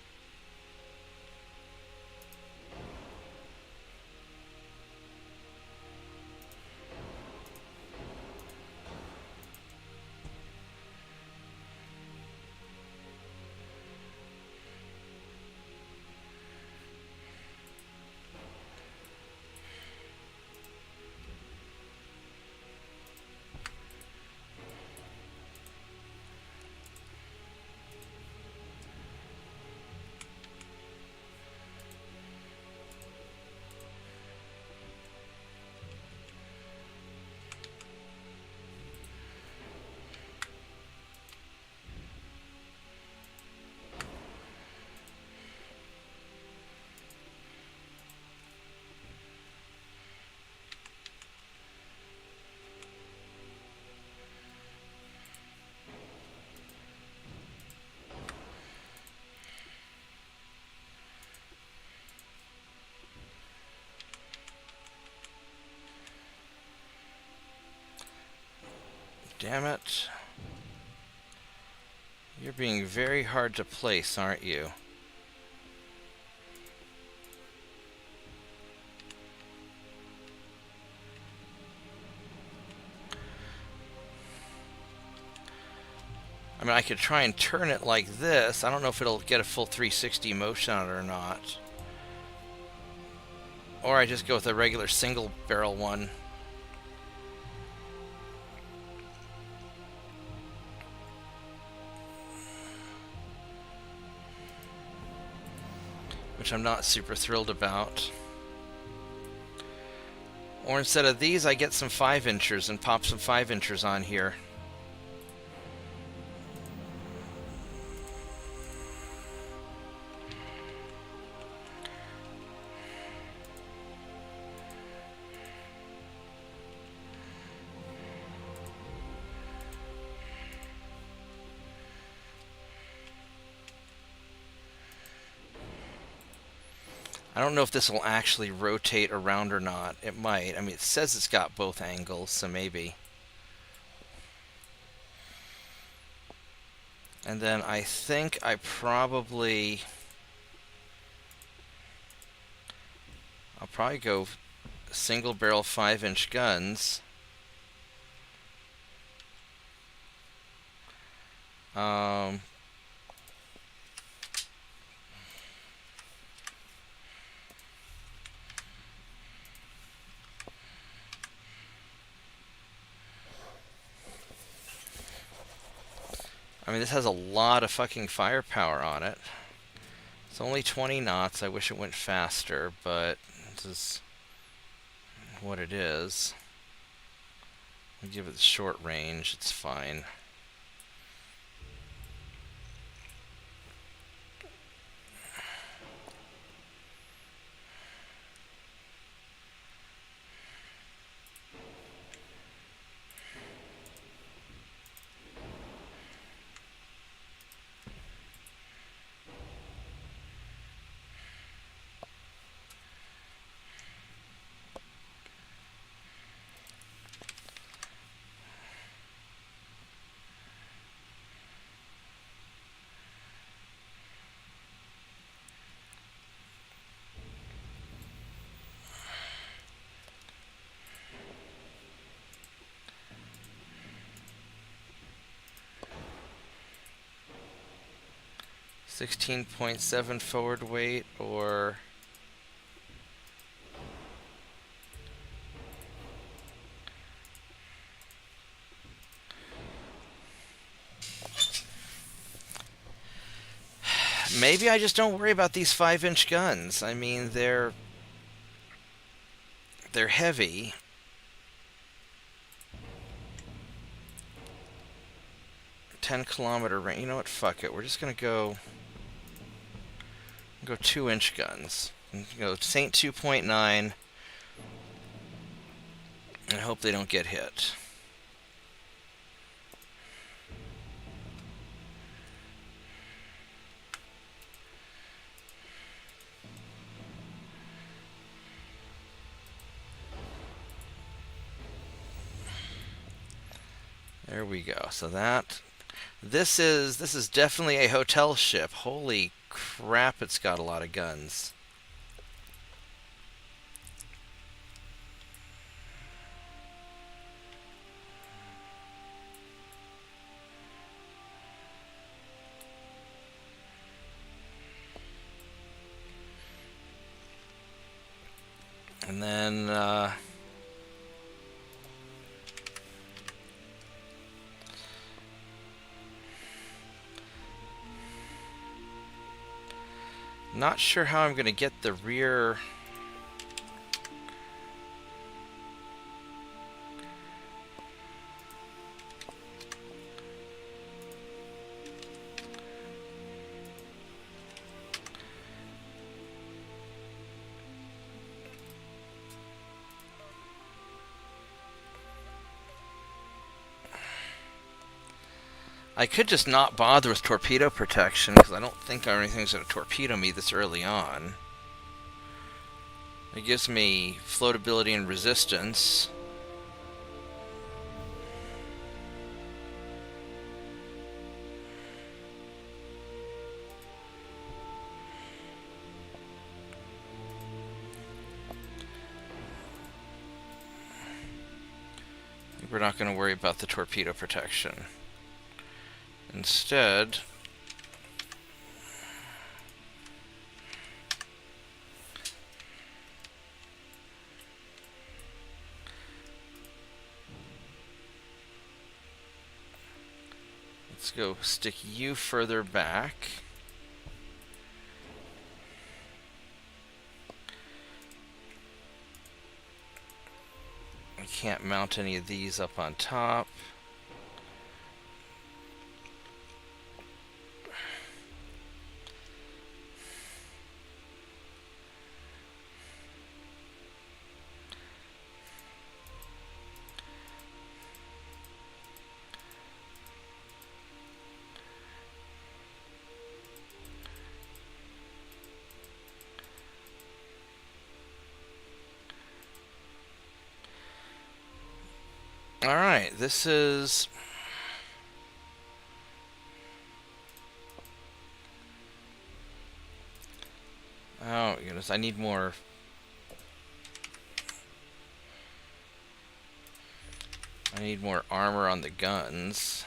Damn it. You're being very hard to place, aren't you? I mean, I could try and turn it like this. I don't know if it'll get a full 360 motion on it or not. Or I just go with a regular single barrel one. Which I'm not super thrilled about. Or instead of these, I get some 5-inchers and pop some 5-inchers on here. I don't know if this will actually rotate around or not. It might. I mean, it says it's got both angles, so maybe. And then I think I'll probably go single barrel 5-inch guns. I mean, this has a lot of fucking firepower on it. It's only 20 knots. I wish it went faster, but this is what it is. I'll give it short range. It's fine. .7 forward weight, or maybe I just don't worry about these 5-inch guns. I mean, they're heavy. .10-kilometer range. You know what? Fuck it. We're just gonna go 2-inch guns. Go Saint 2.9 and hope they don't get hit. There we go. So that This is definitely a hotel ship. Holy crap, it's got a lot of guns. And then not sure how I'm going to get the rear. I could just not bother with torpedo protection because I don't think anything's going to torpedo me this early on. It gives me floatability and resistance. We're not going to worry about the torpedo protection. Instead, let's go stick you further back. I can't mount any of these up on top. Alright, this is... Oh, goodness, I need more... I need more armor on the guns.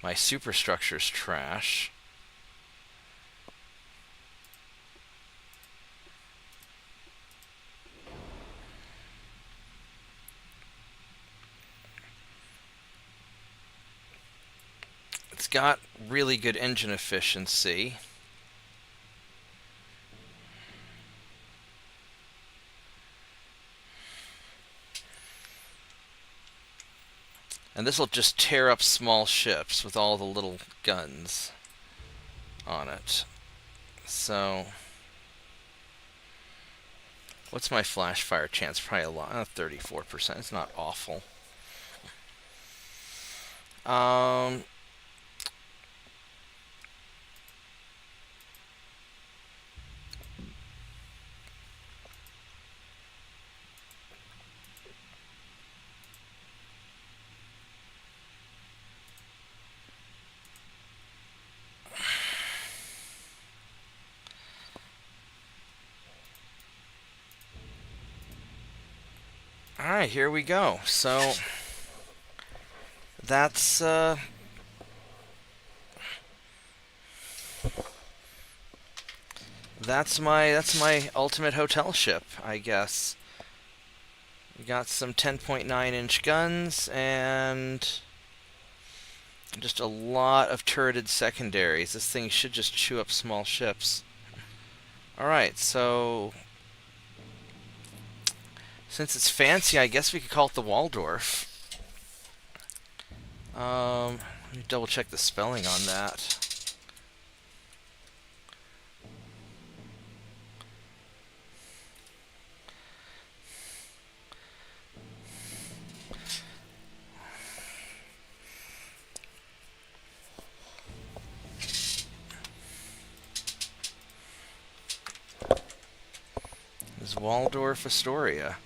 My superstructure's trash. It's got really good engine efficiency. And this will just tear up small ships with all the little guns on it. So, what's my flash fire chance? Probably a lot, 34%. It's not awful. Alright, here we go. So, that's my ultimate hotel ship, I guess. We got some 10.9-inch guns and just a lot of turreted secondaries. This thing should just chew up small ships. Alright, so since it's fancy, I guess we could call it the Waldorf. Let me double check the spelling on that. Is Waldorf Astoria?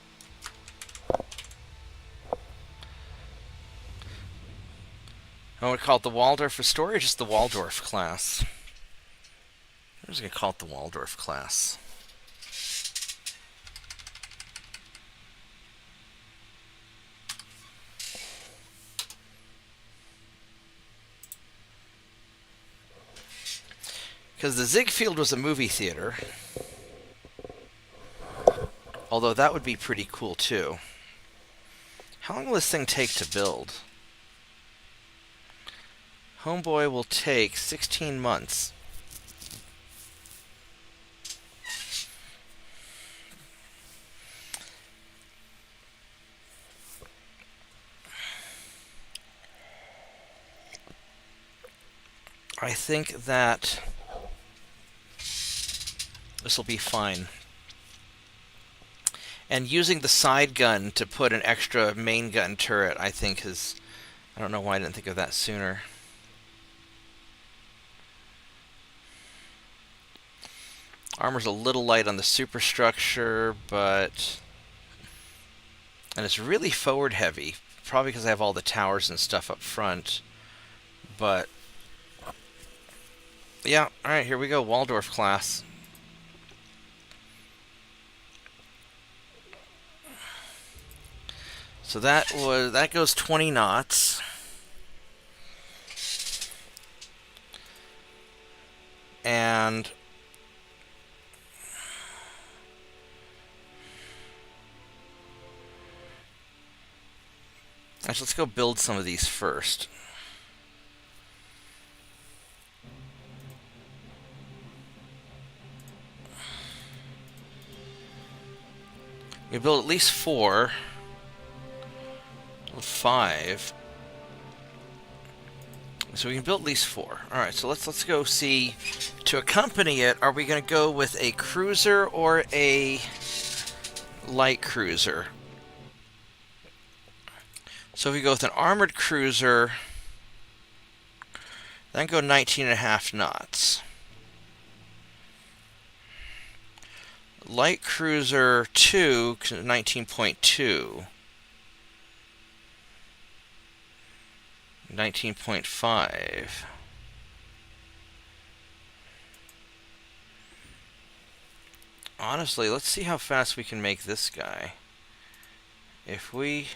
I want to call it the Waldorf for story or just the Waldorf class? I'm just going to call it the Waldorf class. Because the Ziegfeld was a movie theater. Although that would be pretty cool too. How long will this thing take to build? Homeboy will take 16 months. I think that this will be fine. And using the side gun to put an extra main gun turret, I think is... I don't know why I didn't think of that sooner. Armor's a little light on the superstructure, but... And it's really forward heavy. Probably because I have all the towers and stuff up front. But... yeah, alright, here we go. Waldorf class. So that goes 20 knots. And actually, let's go build some of these first. We build at least 4. 5. So we can build at least 4. Alright, so let's go see. To accompany it, are we going to go with a cruiser or a light cruiser? So if we go with an armored cruiser, then go 19.5 knots. Light cruiser 2, 19.2. 19.5. Honestly, let's see how fast we can make this guy. If we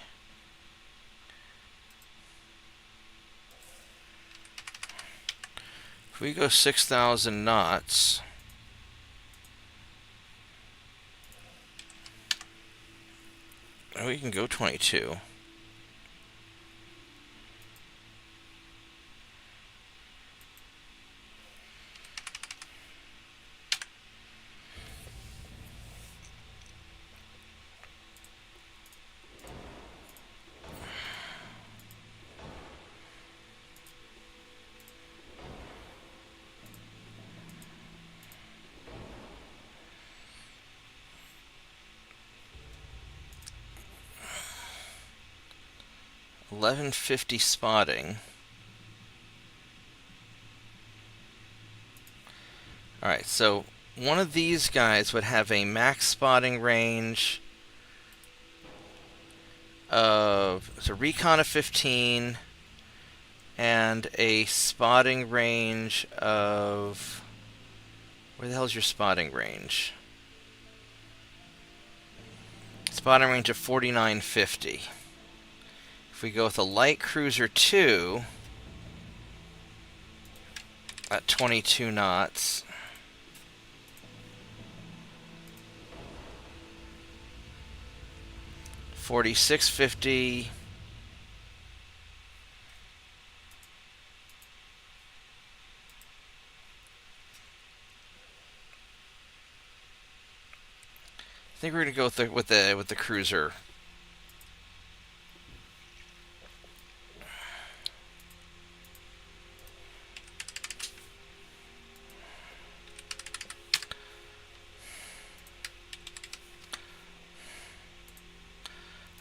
go 6,000 knots, we can go 22. $11.50 spotting. Alright, so one of these guys would have a max spotting range of... so recon of 15 and a spotting range of... where the hell is your spotting range? Spotting range of 49.50. If we go with a light cruiser 2 at 22 knots, $46.50. I think we're gonna go with the cruiser.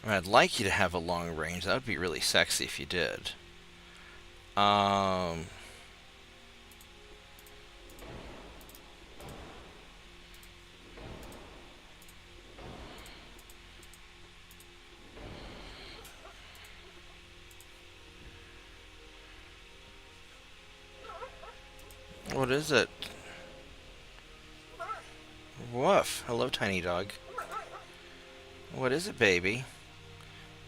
I'd like you to have a long range. That would be really sexy if you did. is it? Woof. Hello, tiny dog. What is it, baby?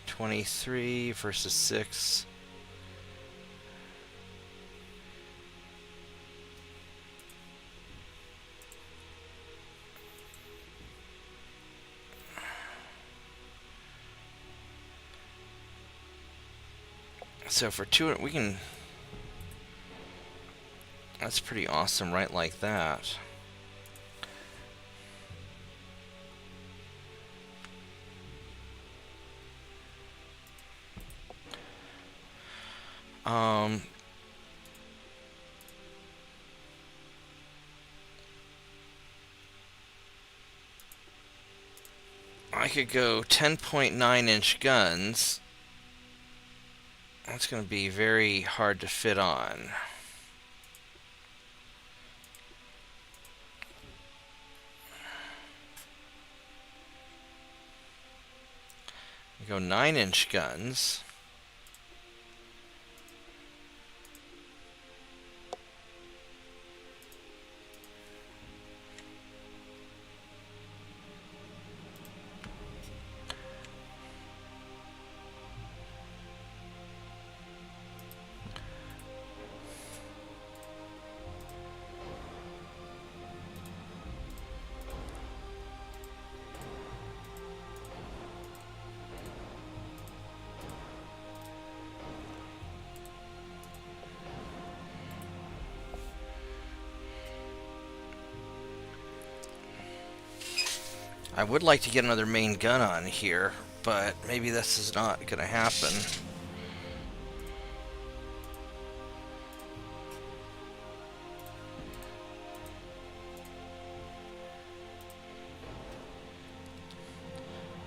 23 versus 6. So for 2, we can... That's pretty awesome, right? Like that. I could go 10.9-inch guns. That's going to be very hard to fit on. We go 9-inch guns. I would like to get another main gun on here, but maybe this is not going to happen.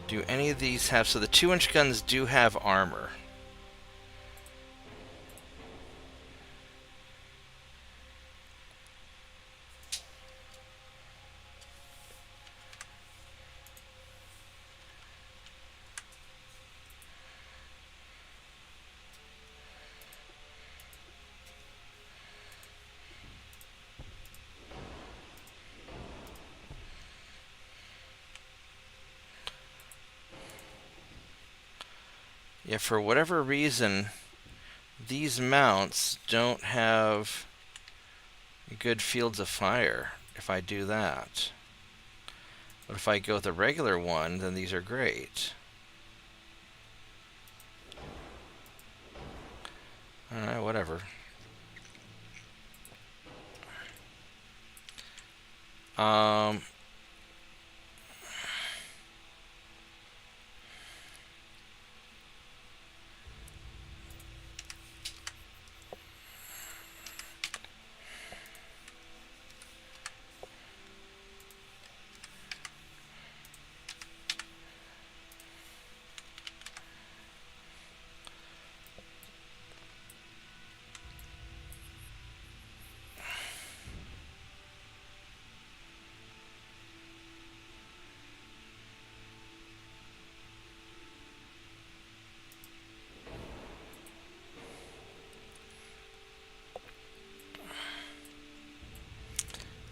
Do any of these have... So the 2-inch guns do have armor. Yeah, for whatever reason, these mounts don't have good fields of fire if I do that. But if I go with a regular one, then these are great. Alright, whatever.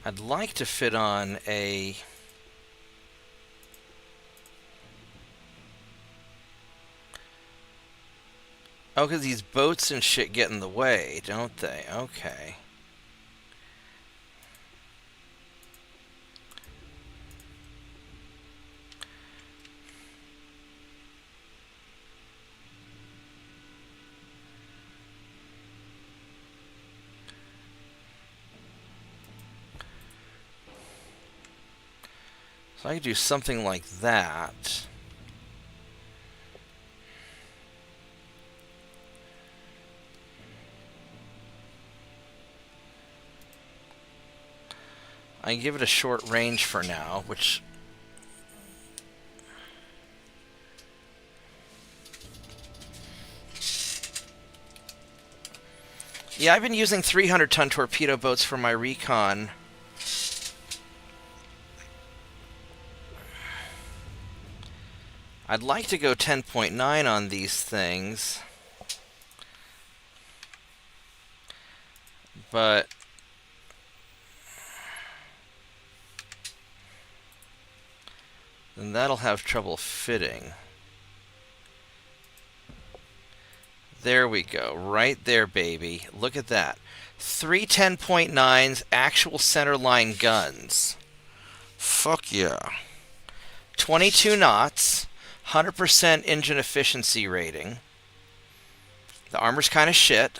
I'd like to fit on a... Oh, because these boats and shit get in the way, don't they? Okay. So I could do something like that. I can give it a short range for now, which... Yeah, I've been using 300-ton torpedo boats for my recon. I'd like to go 10.9 on these things, but then that'll have trouble fitting. There we go. Right there, baby. Look at that. 3 10.9s, actual centerline guns. Fuck yeah. 22 knots, 100% engine efficiency rating. The armor's kind of shit.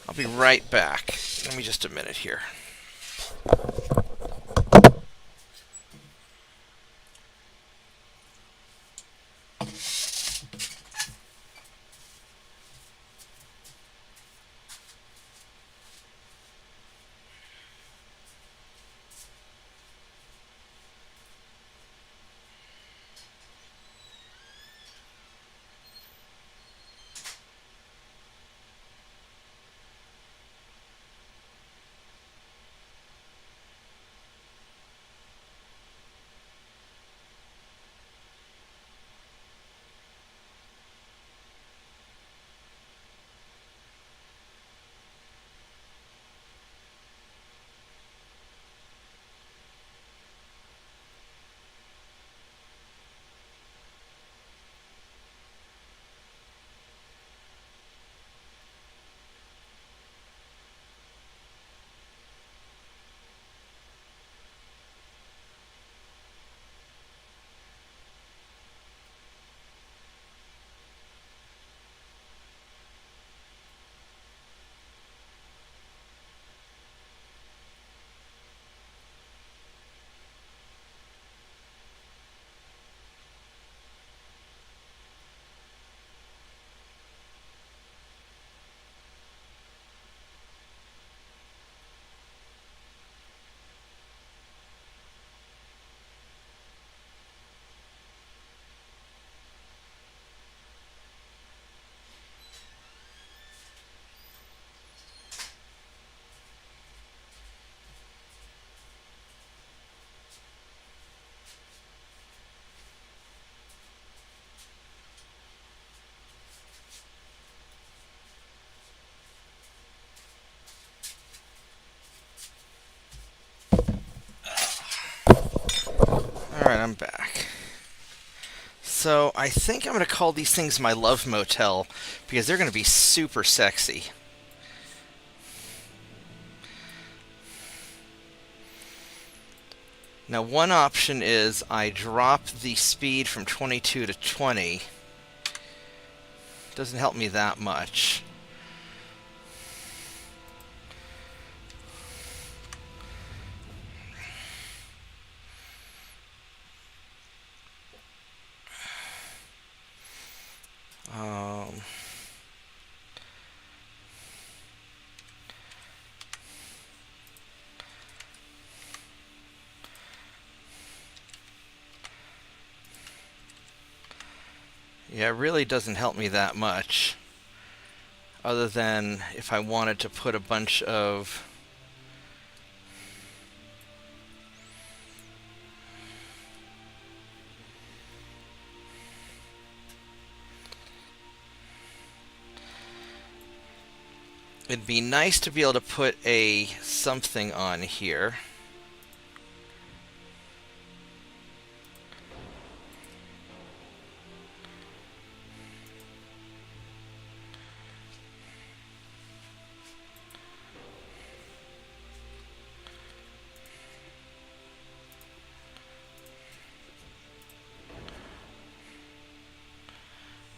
I'll be right back. Give me just a minute here. Alright, I'm back. So, I think I'm going to call these things my love motel, because they're going to be super sexy. Now, one option is I drop the speed from 22 to 20. Doesn't help me that much. Yeah, it really doesn't help me that much. Other than if I wanted to put a bunch of... It'd be nice to be able to put a something on here.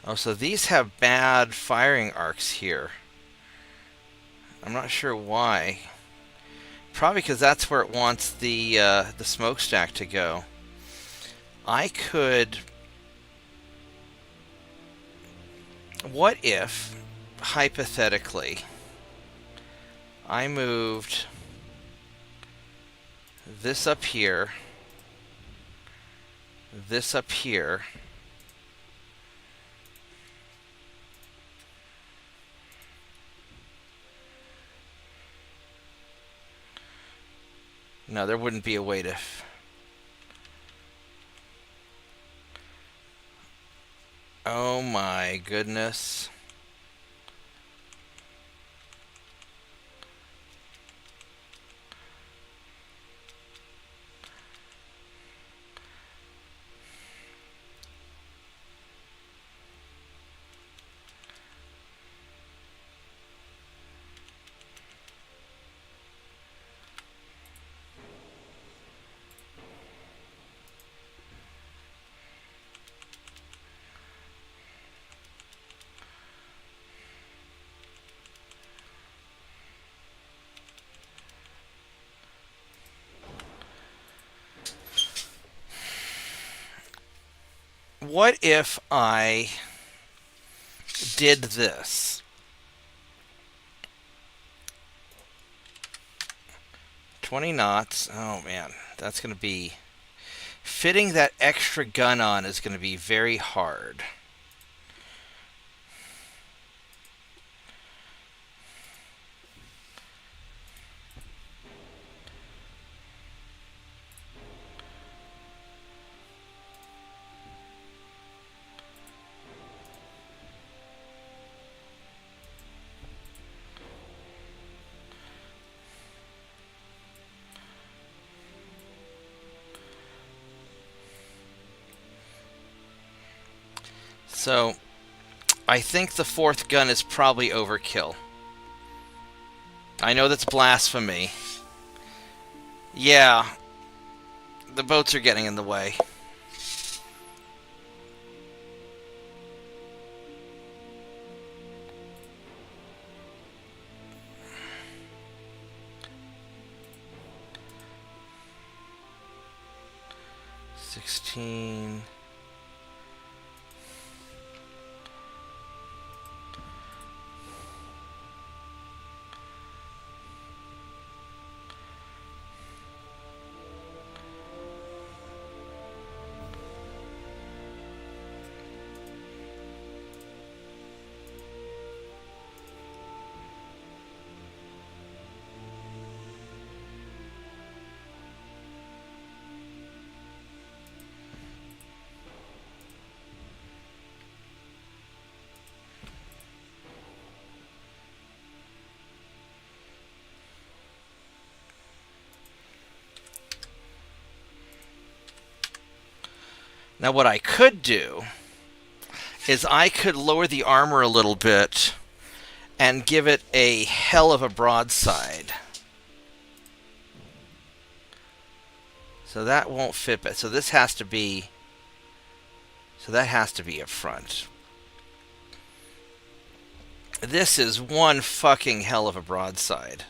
Oh, so these have bad firing arcs here. I'm not sure why. Probably because that's where it wants the smokestack to go. I could... What if, hypothetically, I moved this up here, this up here, no, there wouldn't be a way to... Oh my goodness. What if I did this? 20 knots. Oh man, that's going to be... Fitting that extra gun on is going to be very hard. So, I think the fourth gun is probably overkill. I know that's blasphemy. Yeah, the boats are getting in the way. $16. Now what I could do is I could lower the armor a little bit and give it a hell of a broadside. So that won't fit, but so this has to be... So that has to be up front. This is one fucking hell of a broadside.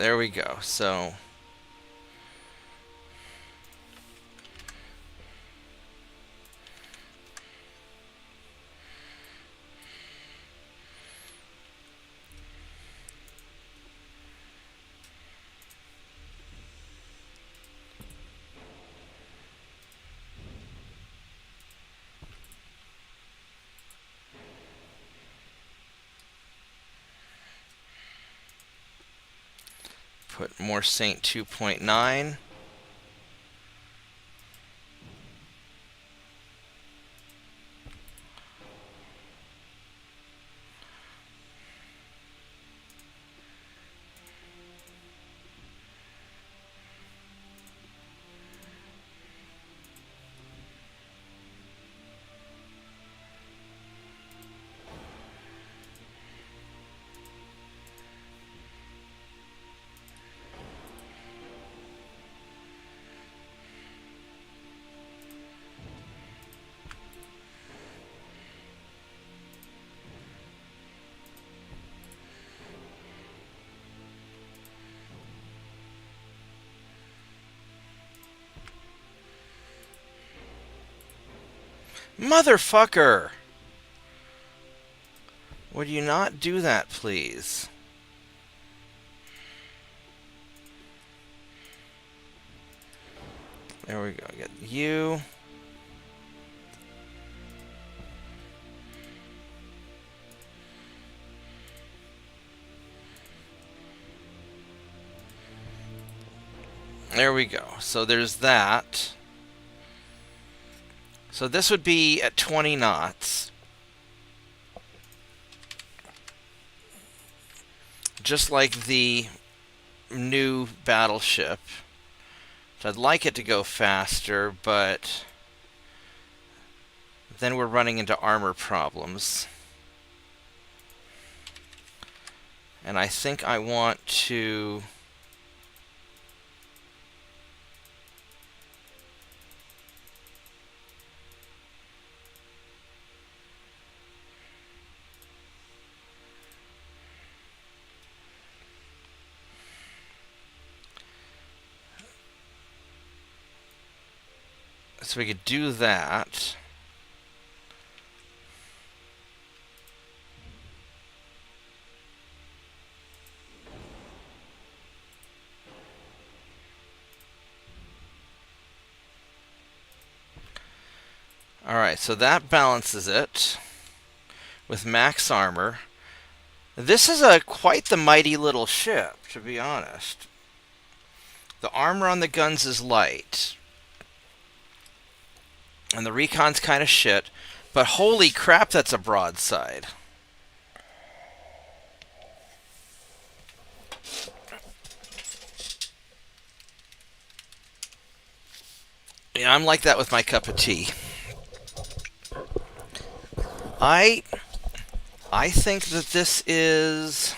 There we go. So put more Saint 2.9. Motherfucker! Would you not do that, please? There we go. Get you. There we go. So there's that. So this would be at 20 knots. Just like the new battleship. So I'd like it to go faster, but then we're running into armor problems. And I think I want to... So we could do that. Alright, so that balances it with max armor. This is quite the mighty little ship, to be honest. The armor on the guns is light. And the recon's kind of shit. But holy crap, that's a broadside. Yeah, I'm like that with my cup of tea. I think that this is...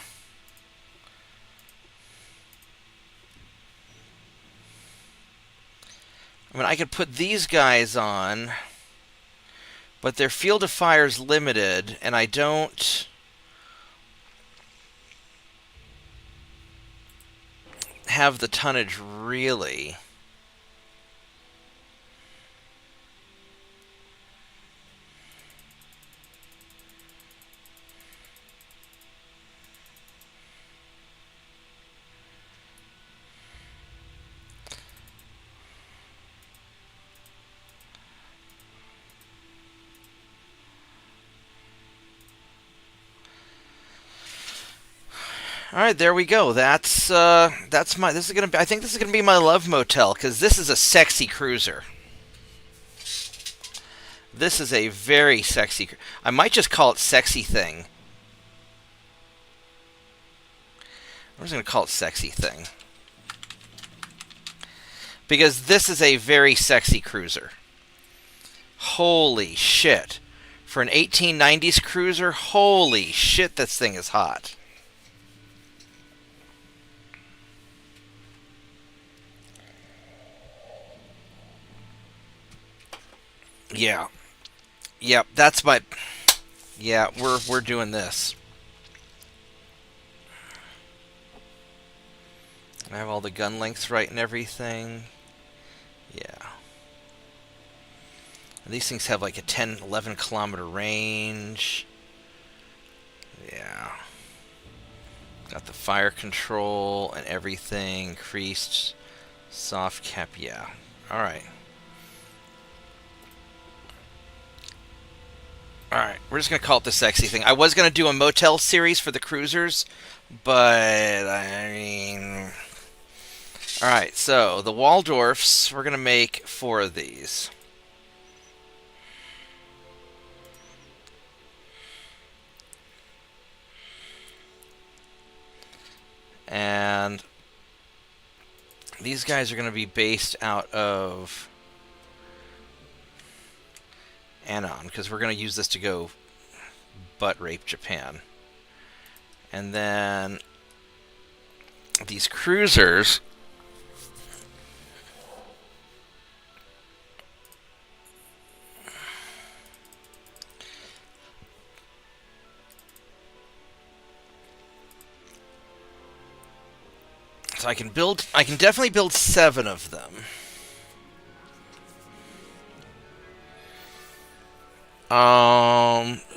I mean, I could put these guys on, but their field of fire is limited, and I don't have the tonnage really. All right, there we go. That's my. This is gonna be. I think this is gonna be my love motel because this is a sexy cruiser. This is a very sexy. I might just call it sexy thing. I'm just gonna call it sexy thing because this is a very sexy cruiser. Holy shit! For an 1890s cruiser, holy shit, this thing is hot. Yeah. Yep, that's my... Yeah, we're doing this. I have all the gun lengths right and everything. Yeah. These things have like a 10, 11 kilometer range. Yeah. Got the fire control and everything. Increased soft cap. Yeah. Alright. Alright, we're just going to call it the sexy thing. I was going to do a motel series for the cruisers, but I mean... Alright, so the Waldorfs, we're going to make 4 of these. And these guys are going to be based out of Anon, because we're going to use this to go butt rape Japan. And then these cruisers... So I can definitely build 7 of them.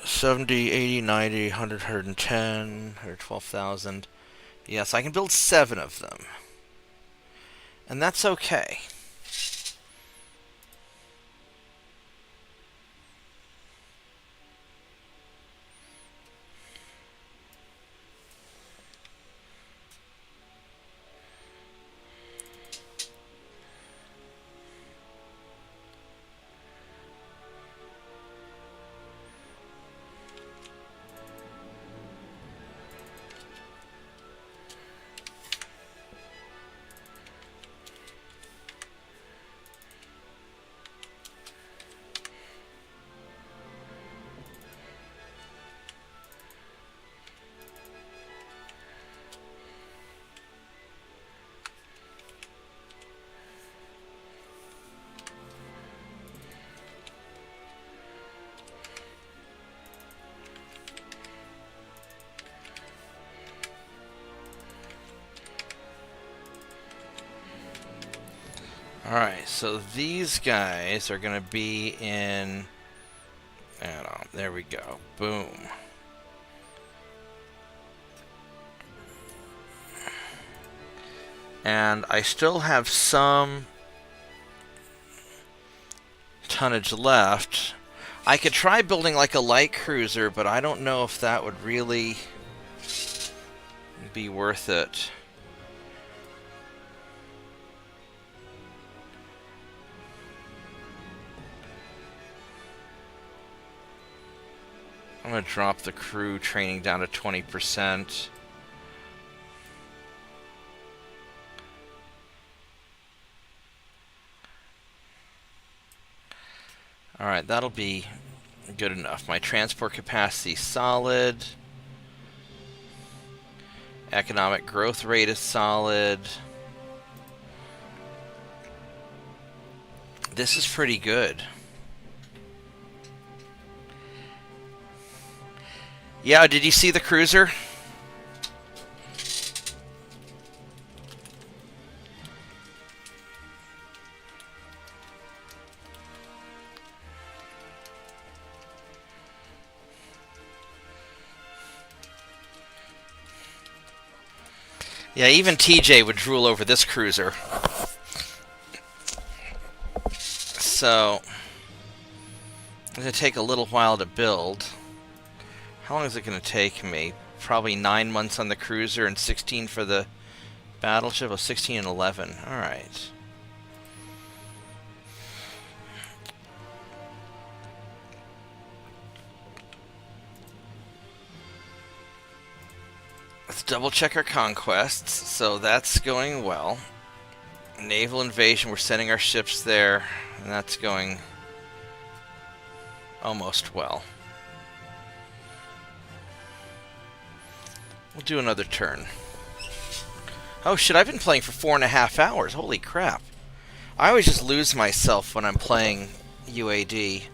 70, 80, 90, 100, 110, 112,000. Yes, I can build 7 of them. And that's okay. Alright, so these guys are going to be in... there we go. Boom. And I still have some tonnage left. I could try building like a light cruiser, but I don't know if that would really be worth it. I'm going to drop the crew training down to 20%. Alright, that'll be good enough. My transport capacity solid. Economic growth rate is solid. This is pretty good. Yeah, did you see the cruiser? Yeah, even TJ would drool over this cruiser. So, it's going to take a little while to build. How long is it going to take me? Probably 9 months on the cruiser and 16 for the battleship. Oh, 16 and 11. Alright. Let's double check our conquests. So that's going well. Naval invasion, we're sending our ships there. And that's going almost well. We'll do another turn. Oh shit, I've been playing for 4.5 hours. Holy crap. I always just lose myself when I'm playing UAD.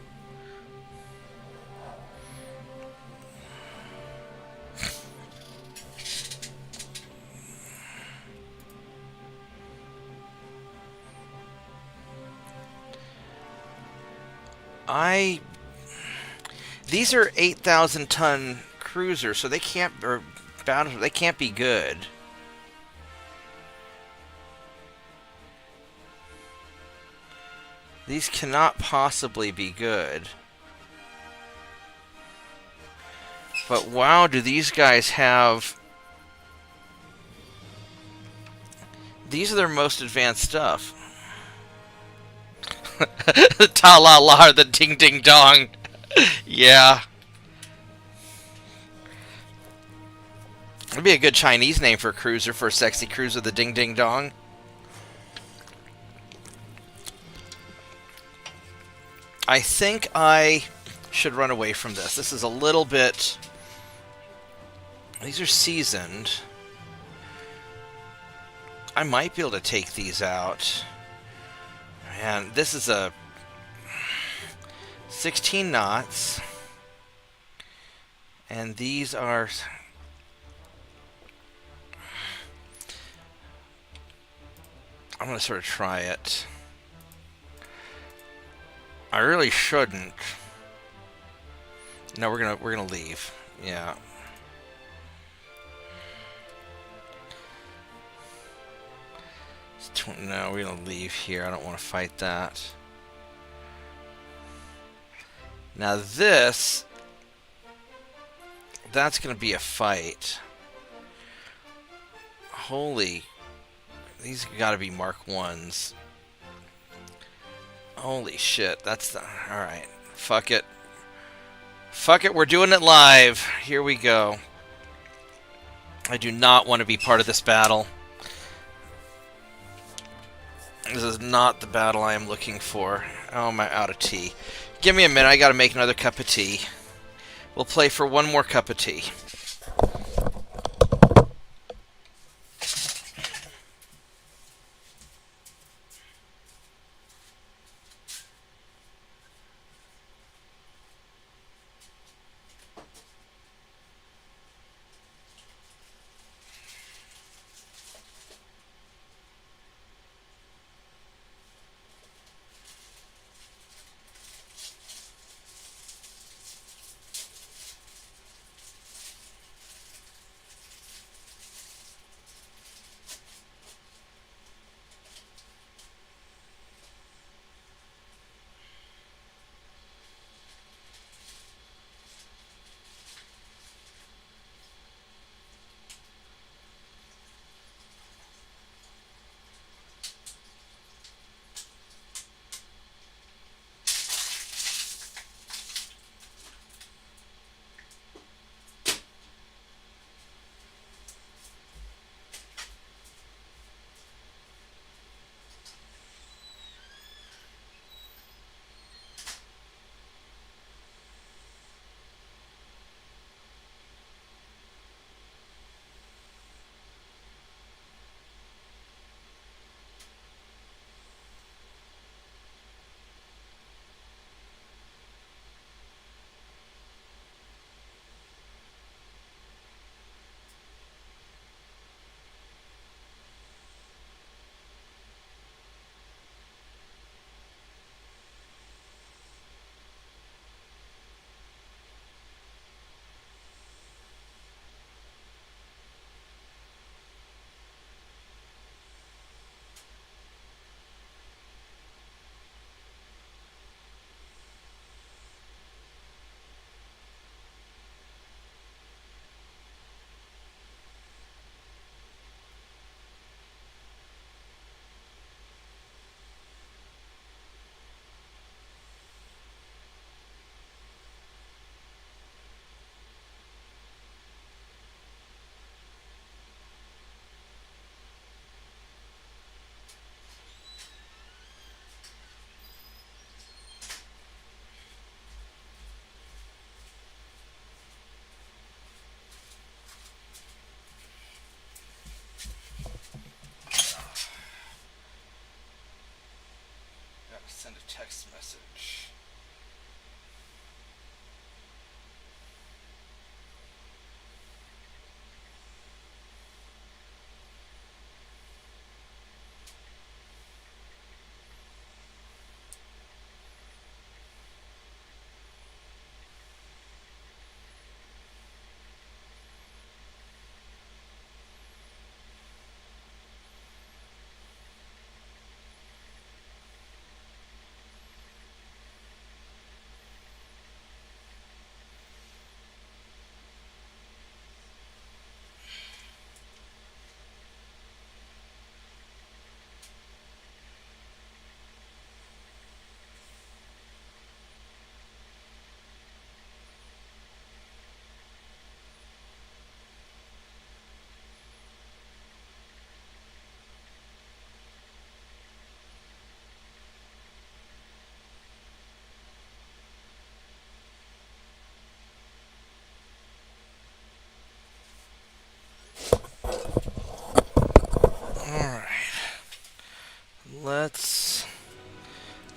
These are 8,000 ton cruisers, so they can't, they can't be good. These cannot possibly be good. But wow, do these guys have... These are their most advanced stuff. The ta-la-la, the ding-ding-dong. Yeah. It'd be a good Chinese name for a cruiser, for a sexy cruiser, the ding-ding-dong. I think I should run away from this. This is a little bit... These are seasoned. I might be able to take these out. Man, this is a 16 knots. And these are... I'm going to sort of try it. I really shouldn't. No, we're gonna leave. Yeah. No, we're gonna leave here. I don't want to fight that. Now this, that's gonna be a fight. Holy, these gotta be Mark 1s. Holy shit, that's the... Alright, fuck it. Fuck it, we're doing it live. Here we go. I do not want to be part of this battle. This is not the battle I am looking for. Oh, am I out of tea? Give me a minute, I gotta make another cup of tea. We'll play for one more cup of tea.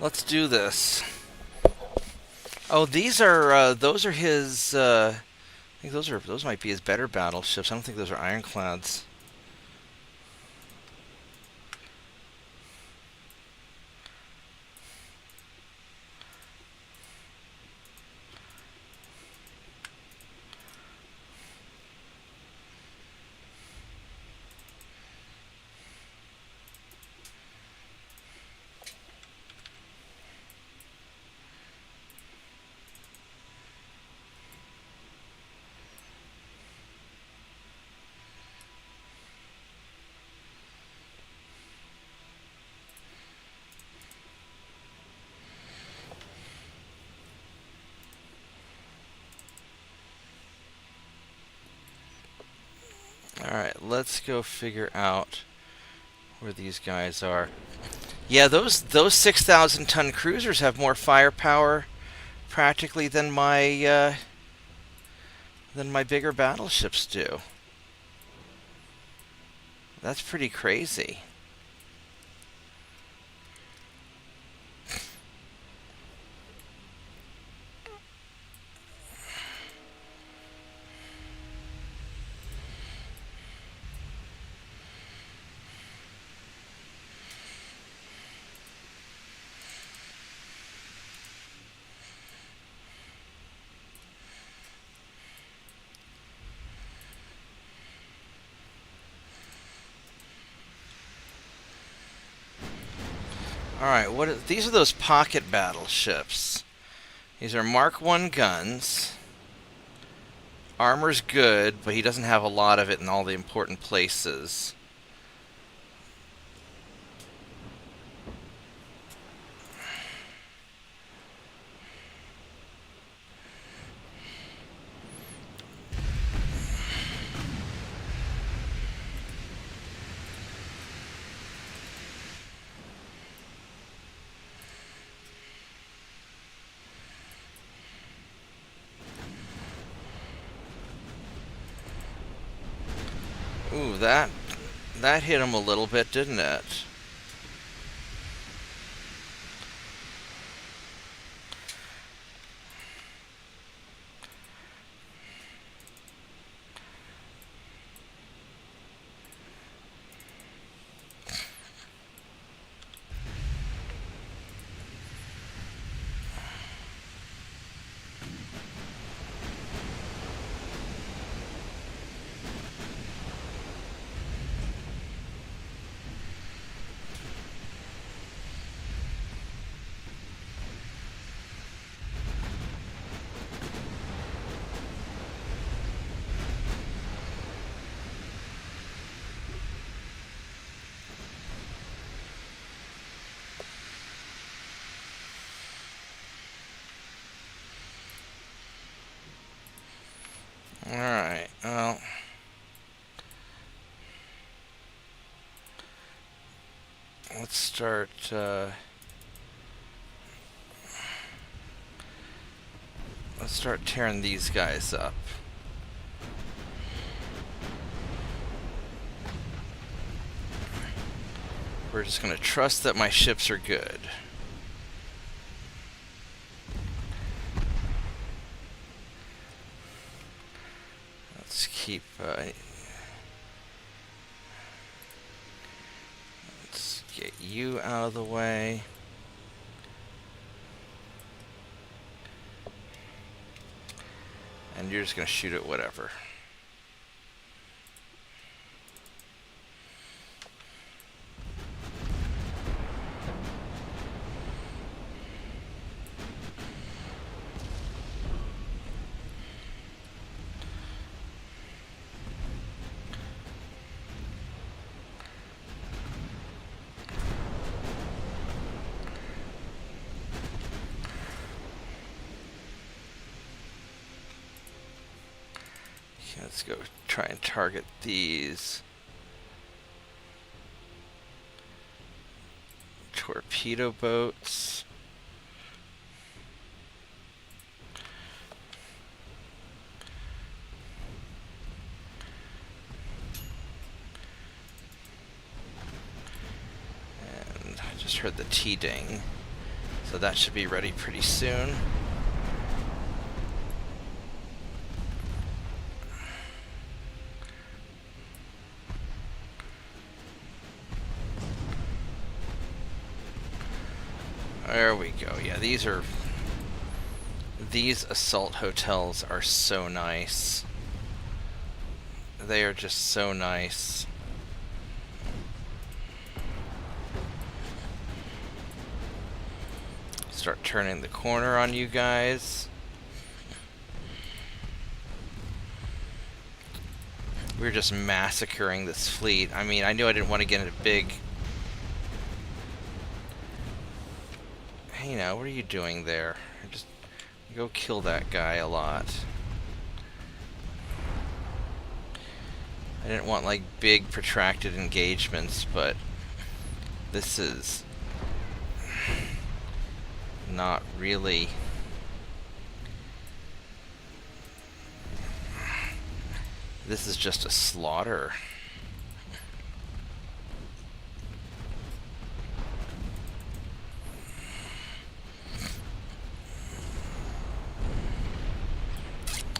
Let's do this. Oh, those are his. I think those might be his better battleships. I don't think those are ironclads. Alright, let's go figure out where these guys are. Yeah, those 6,000-ton cruisers have more firepower practically than my bigger battleships do. That's pretty crazy. Alright, these are those pocket battleships. These are Mark I guns. Armor's good, but he doesn't have a lot of it in all the important places. Ooh, that hit him a little bit, didn't it? Alright, well... let's start, tearing these guys up. We're just gonna trust that my ships are good. Let's keep, let's get you out of the way. And you're just gonna shoot at whatever. Let's go try and target these torpedo boats. And I just heard the T-ding. So that should be ready pretty soon. There we go. Yeah, these assault hotels are so nice. They are just so nice. Start turning the corner on you guys. We're just massacring this fleet. I mean, I knew I didn't want to get into big... Hey, now, what are you doing there? Just go kill that guy a lot. I didn't want, like, big, protracted engagements, but this is not really... This is just a slaughter.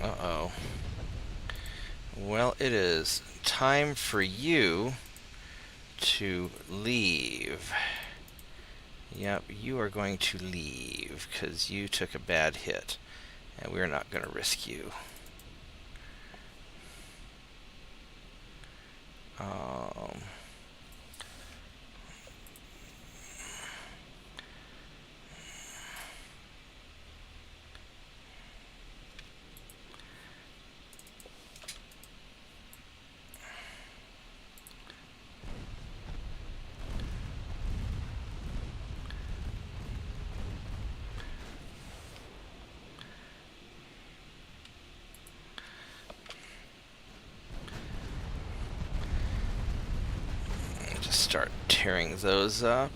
Uh-oh. Well, it is time for you to leave. Yep, you are going to leave because you took a bad hit, and we're not going to risk you. Just start tearing those up.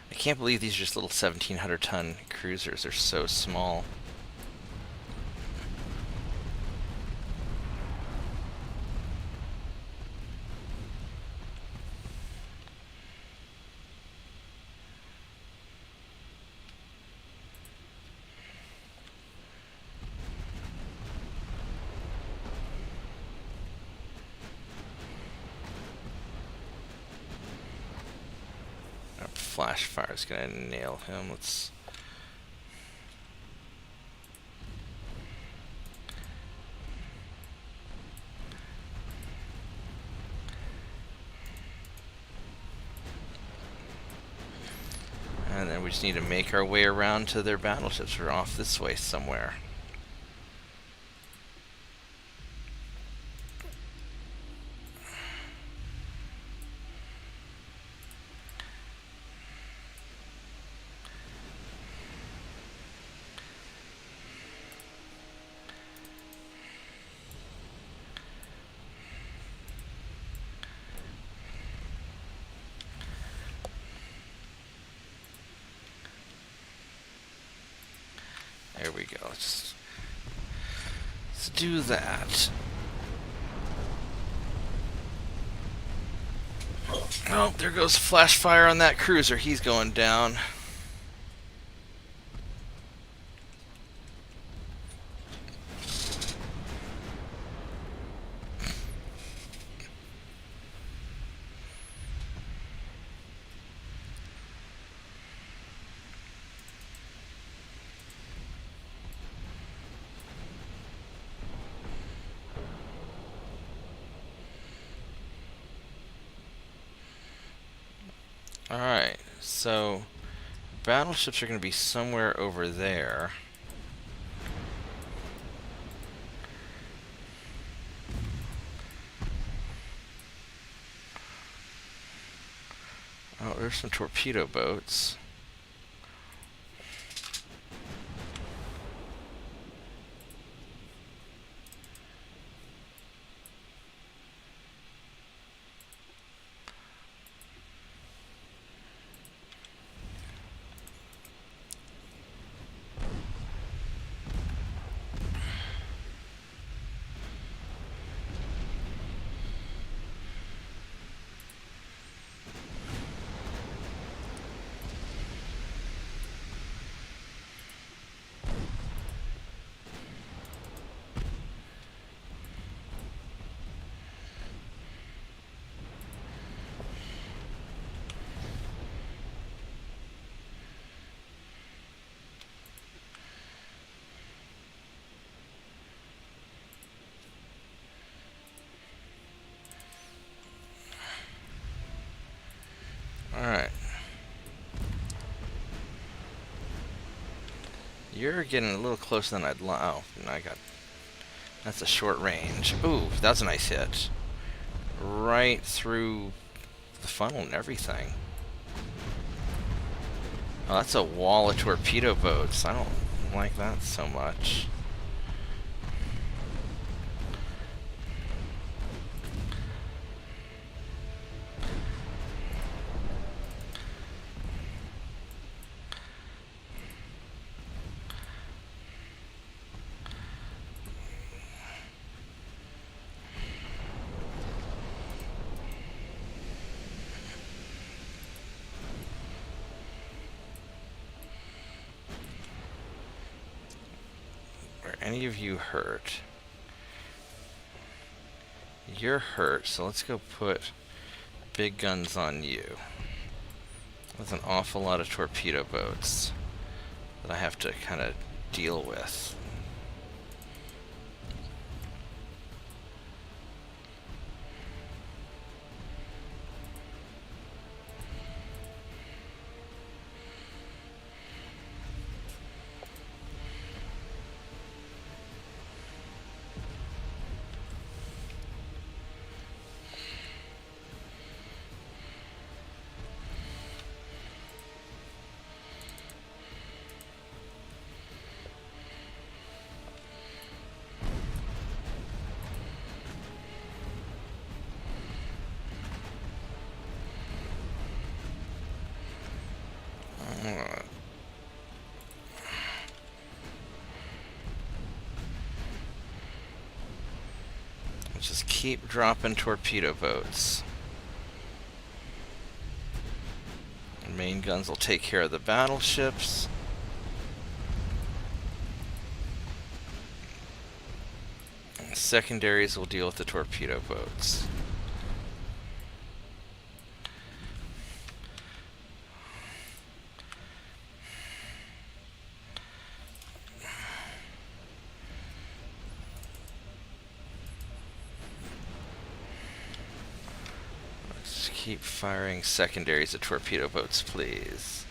I can't believe these are just little 1,700-ton cruisers. They're so small. Flash fire is gonna nail him. Let's... And then we just need to make our way around to their battleships. We're off this way somewhere. There we go. Let's do that. Oh, there goes flash fire on that cruiser. He's going down. Alright, so battleships are going to be somewhere over there. Oh, there's some torpedo boats. You're getting a little closer than I'd like. Oh, no, I got... That's a short range. Ooh, that's a nice hit. Right through the funnel and everything. Oh, that's a wall of torpedo boats. I don't like that so much. Any of you hurt? You're hurt, so let's go put big guns on you. That's an awful lot of torpedo boats that I have to kind of deal with. Just keep dropping torpedo boats. And main guns will take care of the battleships. And secondaries will deal with the torpedo boats. Keep firing secondaries at torpedo boats, please.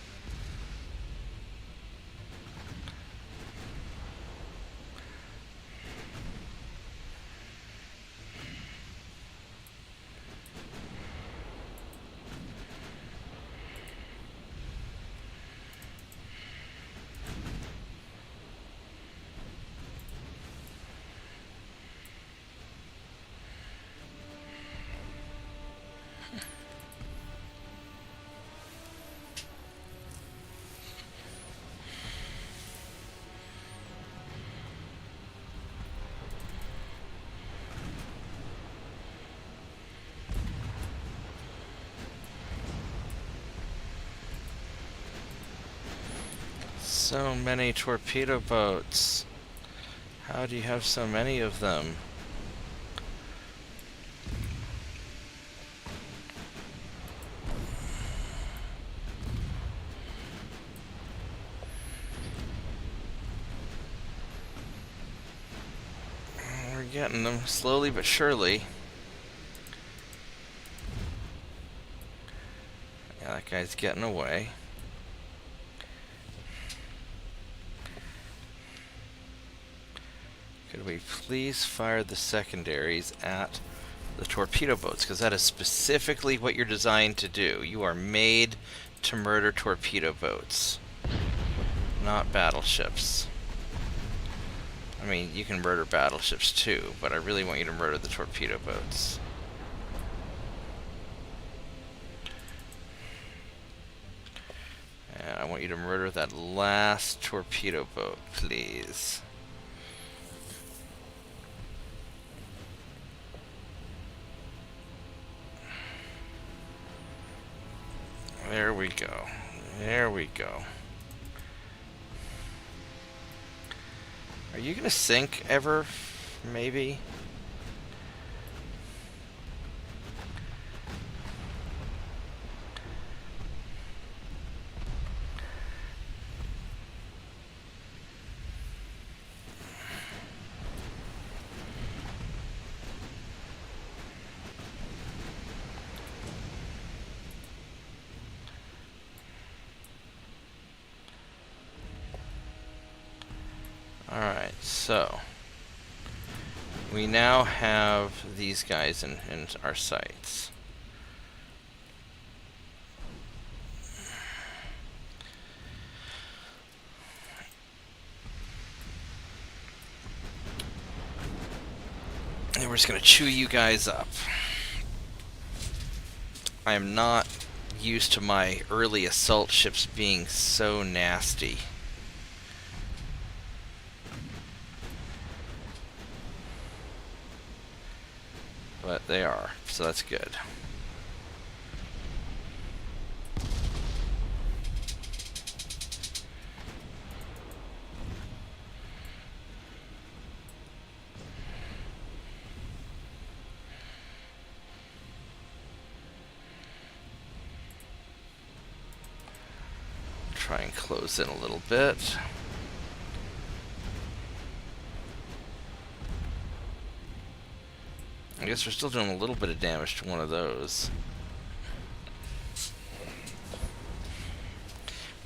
So many torpedo boats. How do you have so many of them? We're getting them slowly but surely. Yeah, that guy's getting away. Could we please fire the secondaries at the torpedo boats? Because that is specifically what you're designed to do. You are made to murder torpedo boats, not battleships. I mean, you can murder battleships too, but I really want you to murder the torpedo boats. And I want you to murder that last torpedo boat, please. There we go. There we go. Are you gonna sink ever? Maybe? So we now have these guys in our sights. And we're just going to chew you guys up. I am not used to my early assault ships being so nasty. But they are, so that's good. Try and close in a little bit. I guess we're still doing a little bit of damage to one of those.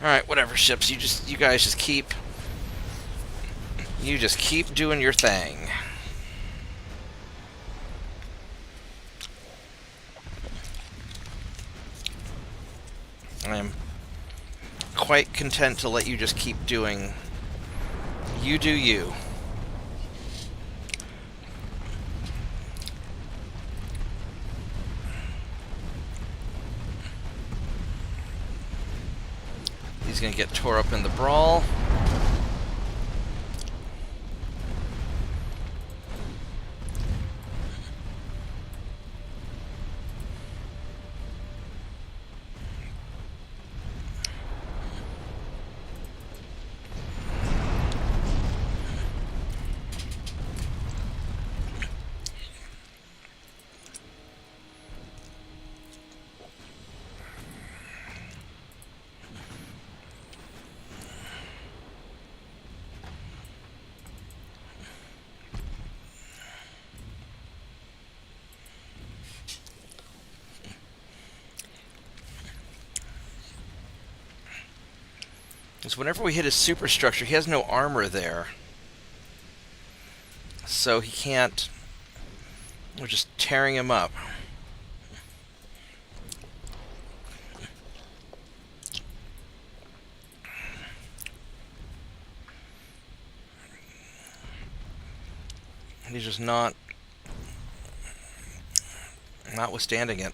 Alright, whatever, ships. You guys just keep doing your thing. I am quite content to let you just keep doing. You do you. He's gonna get tore up in the brawl. Because whenever we hit his superstructure, he has no armor there. So he can't... We're just tearing him up. And he's just not withstanding it.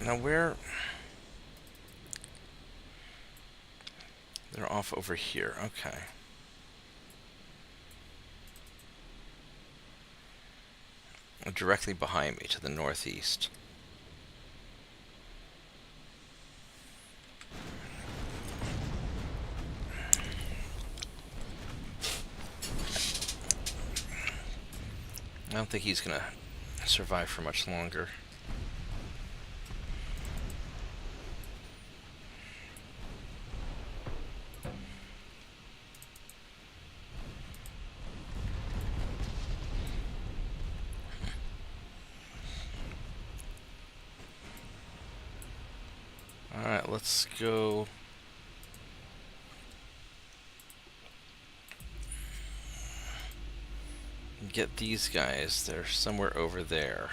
Now they're off over here. Okay. Directly behind me to the northeast. I don't think he's gonna survive for much longer. Alright, let's go. Get these guys. They're somewhere over there.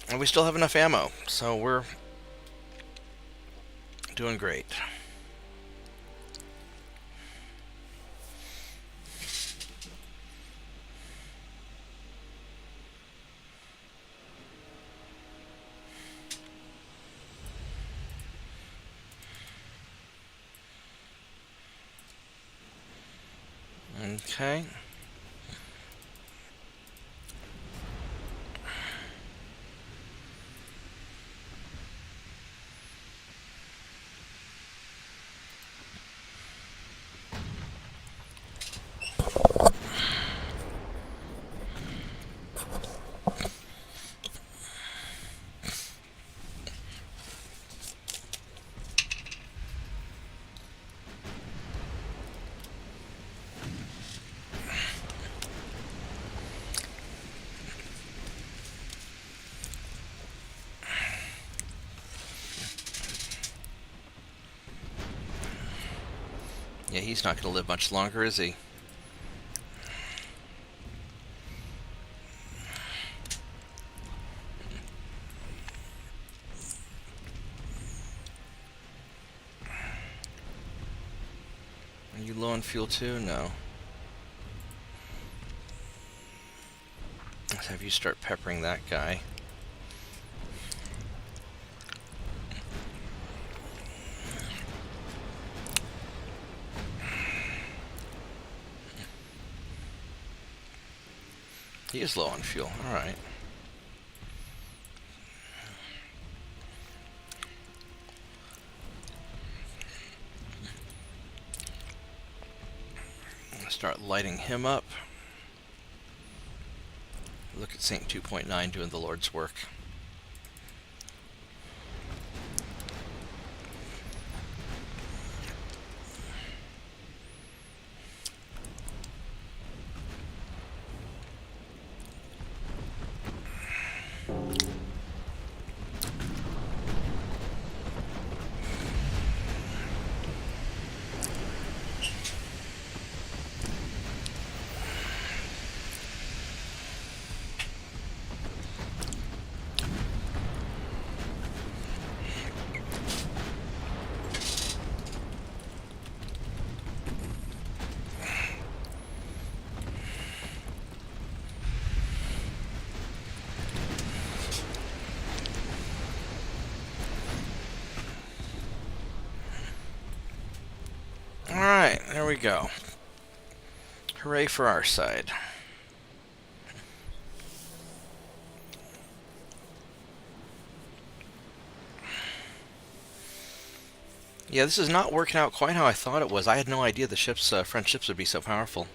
And we still have enough ammo, so we're doing great. Okay. Yeah, he's not going to live much longer, is he? Are you low on fuel too? No. Let's have you start peppering that guy. He is low on fuel. Alright. Start lighting him up. Look at Saint 2.9 doing the Lord's work. Alright, there we go. Hooray for our side. Yeah, this is not working out quite how I thought it was. I had no idea the ships, French ships would be so powerful.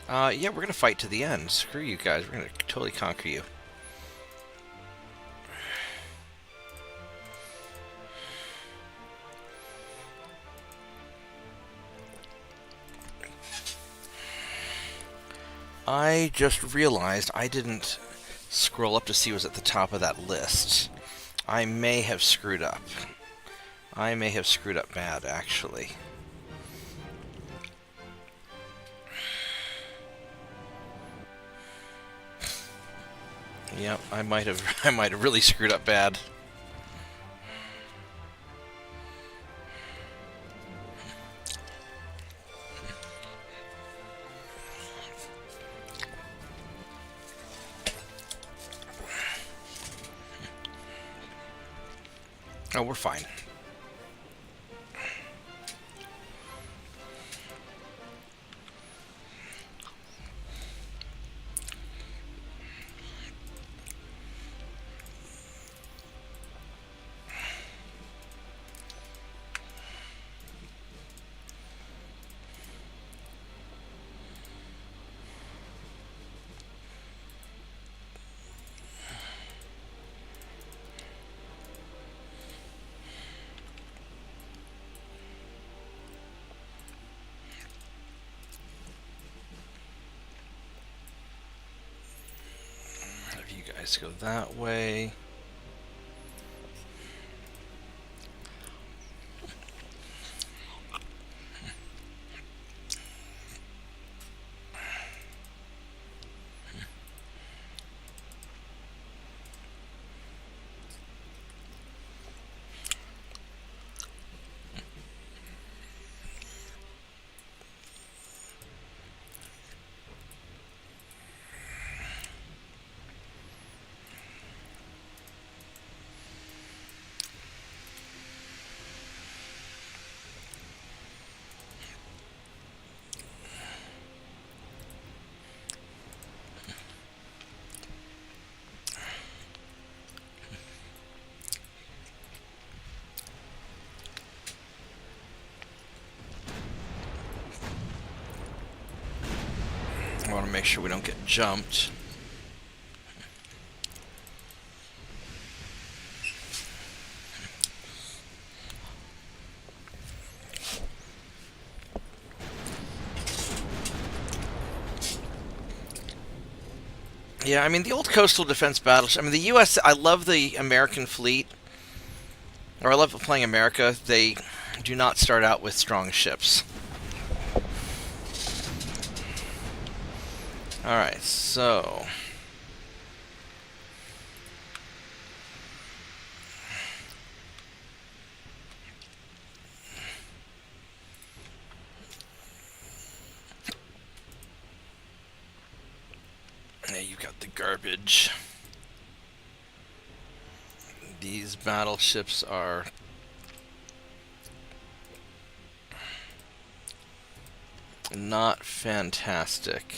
Yeah, we're going to fight to the end. Screw you guys. We're going to totally conquer you. I just realized I didn't scroll up to see what was at the top of that list. I may have screwed up. I may have screwed up bad, actually. Yep, I might have really screwed up bad. Oh, we're fine. Let's go that way. I want to make sure we don't get jumped. Yeah, I mean the old coastal defense battleship. I mean the U.S. I love the American fleet, or I love playing America. They do not start out with strong ships. All right, so yeah, you got the garbage. These battleships are not fantastic.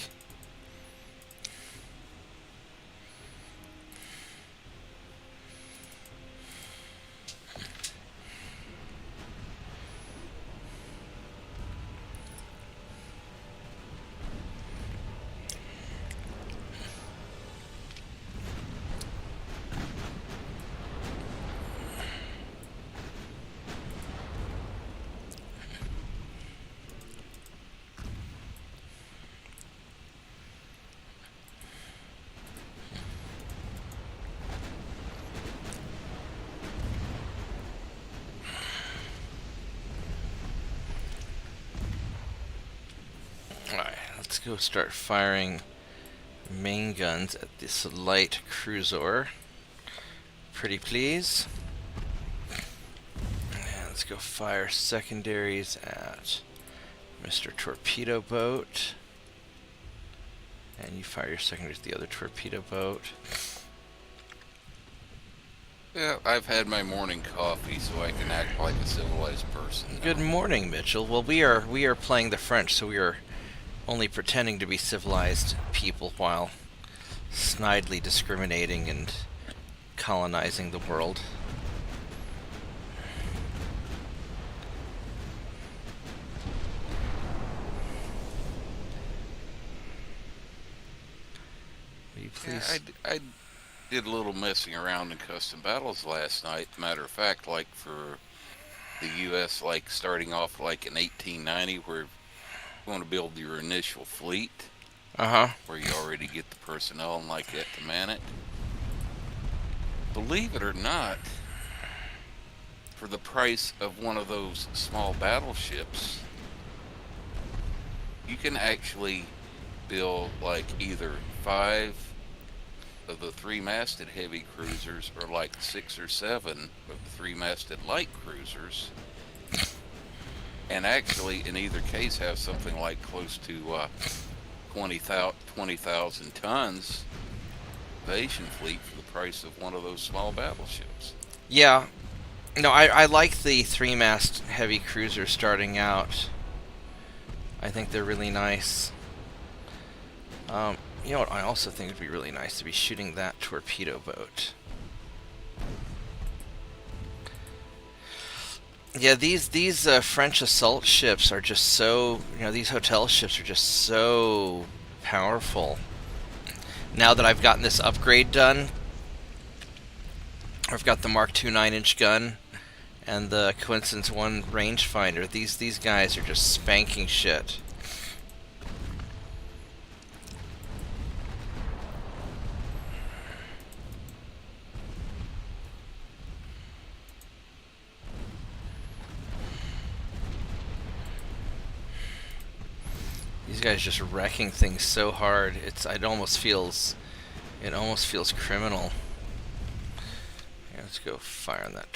Alright, let's go start firing main guns at this light cruiser. Pretty please. And let's go fire secondaries at Mr. Torpedo Boat. And you fire your secondaries at the other torpedo boat. Yeah, I've had my morning coffee so I can act like a civilized person now. Good morning, Mitchell. Well, we are playing the French, so we are only pretending to be civilized people while snidely discriminating and colonizing the world. Will you please? Yeah, I did a little messing around in custom battles last night. Matter of fact, like for the U.S., like starting off like in 1890, where you want to build your initial fleet, where you already get the personnel and like that to man it. Believe it or not, for the price of one of those small battleships, you can actually build like either 5 of the 3-masted heavy cruisers or like 6 or 7 of the 3-masted light cruisers, and actually in either case have something like close to 20,000 tons invasion fleet for the price of one of those small battleships. Yeah. No, I like the 3-mast heavy cruiser starting out. I think they're really nice. You know what? I also think it'd be really nice to be shooting that torpedo boat. Yeah, these French assault ships are just so, these hotel ships are just so powerful. Now that I've gotten this upgrade done, I've got the Mark II 9-inch gun and the Coincidence 1 rangefinder. These guys are just spanking shit. These guys just wrecking things so hard. It almost feels criminal. Here, let's go fire on that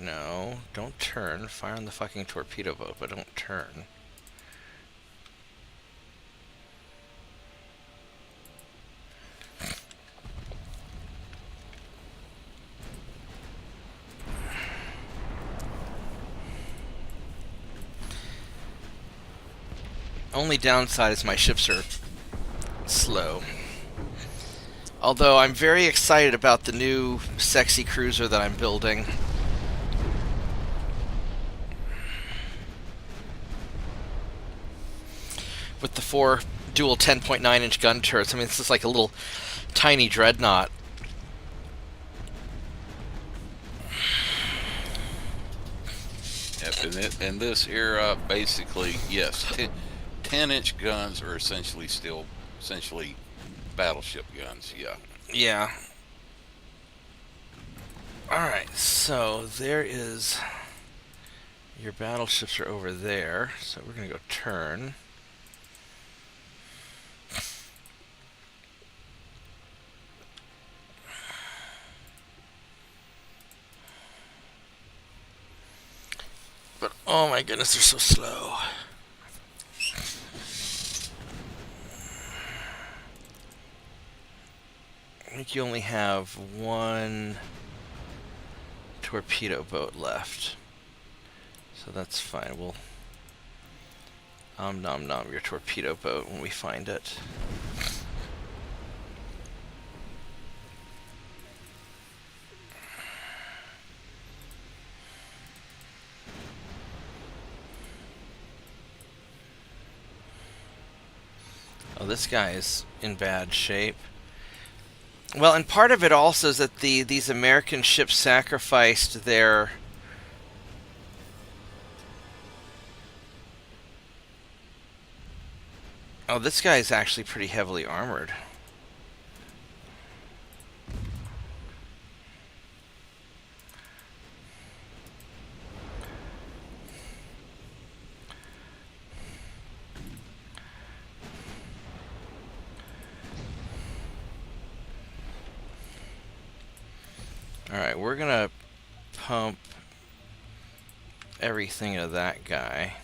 no, don't turn. Fire on the fucking torpedo boat, but don't turn. Only downside is my ships are slow. Although I'm very excited about the new sexy cruiser that I'm building. With the 4 dual 10.9-inch gun turrets. I mean, this is like a little tiny dreadnought. Yep, in this era, basically, yes, 10-inch guns are essentially battleship guns. Yeah. Yeah. Alright, so there is... Your battleships are over there, so we're going to go turn. But oh my goodness, they're so slow. I think you only have one torpedo boat left. So that's fine. We'll nom nom your torpedo boat when we find it. Oh, this guy is in bad shape. Well, and part of it also is that these American ships sacrificed their... Oh, this guy is actually pretty heavily armored. Alright, we're gonna pump everything into that guy.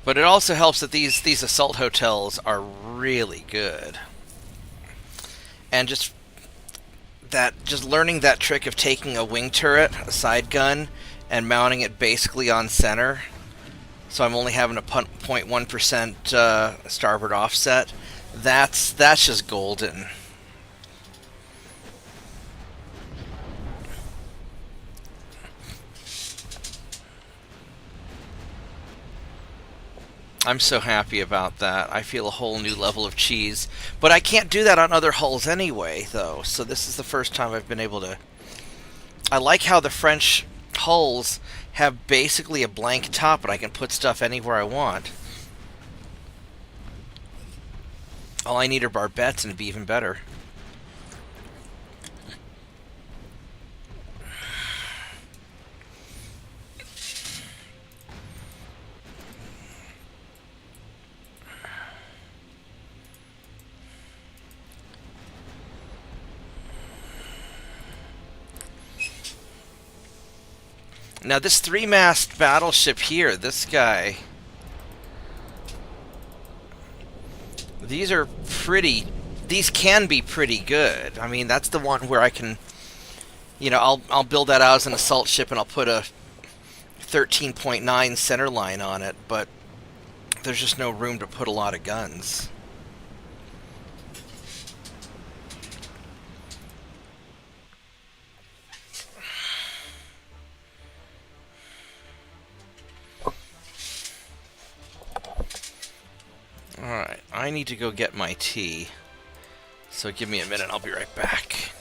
But it also helps that these assault hotels are really good. And just learning that trick of taking a wing turret, a side gun, and mounting it basically on center. So I'm only having a 0.1% starboard offset. That's just golden. I'm so happy about that. I feel a whole new level of cheese. But I can't do that on other hulls anyway, though. So this is the first time I've been able to... I like how the French hulls have basically a blank top, and I can put stuff anywhere I want. All I need are barbettes, and it'd be even better. Now this three-mast battleship here, this guy... These are pretty... These can be pretty good. I mean, that's the one where I can... You know, I'll build that out as an assault ship and I'll put a 13.9 center line on it, but there's just no room to put a lot of guns. Alright, I need to go get my tea. So give me a minute, I'll be right back.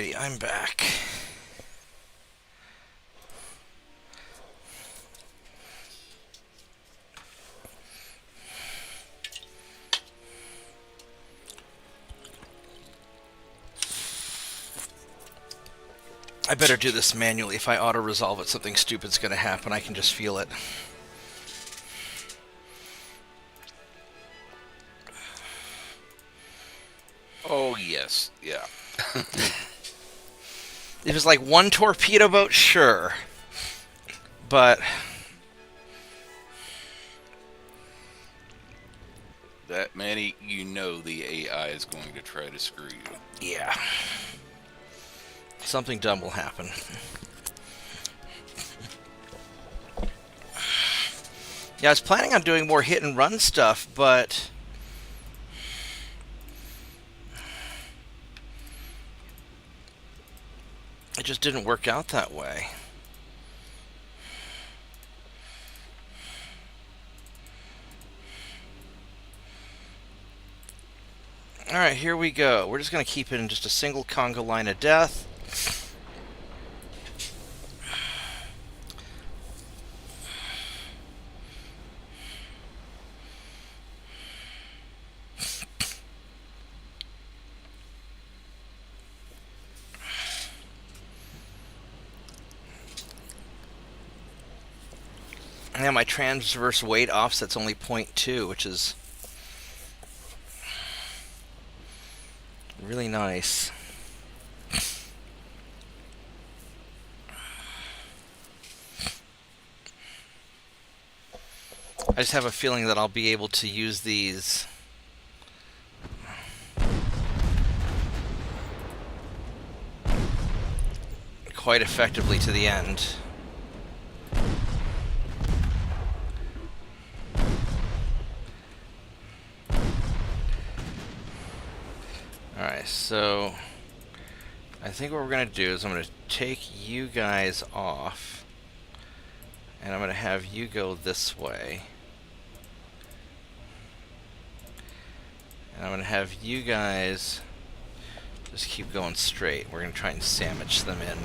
Alrighty, I'm back. I better do this manually. If I auto-resolve it, something stupid's going to happen. I can just feel it. Oh, yes. Yeah. If it's like one torpedo boat, sure. But That many, you know the AI is going to try to screw you. yeah. Something dumb will happen. Yeah, I was planning on doing more hit and run stuff, but it just didn't work out that way. Alright, here we go. We're just going to keep it in just a single conga line of death. And my transverse weight offset's only 0.2, which is really nice. I just have a feeling that I'll be able to use these quite effectively to the end. Alright, so I think what we're going to do is I'm going to take you guys off, and I'm going to have you go this way. And I'm going to have you guys just keep going straight. We're going to try and sandwich them in.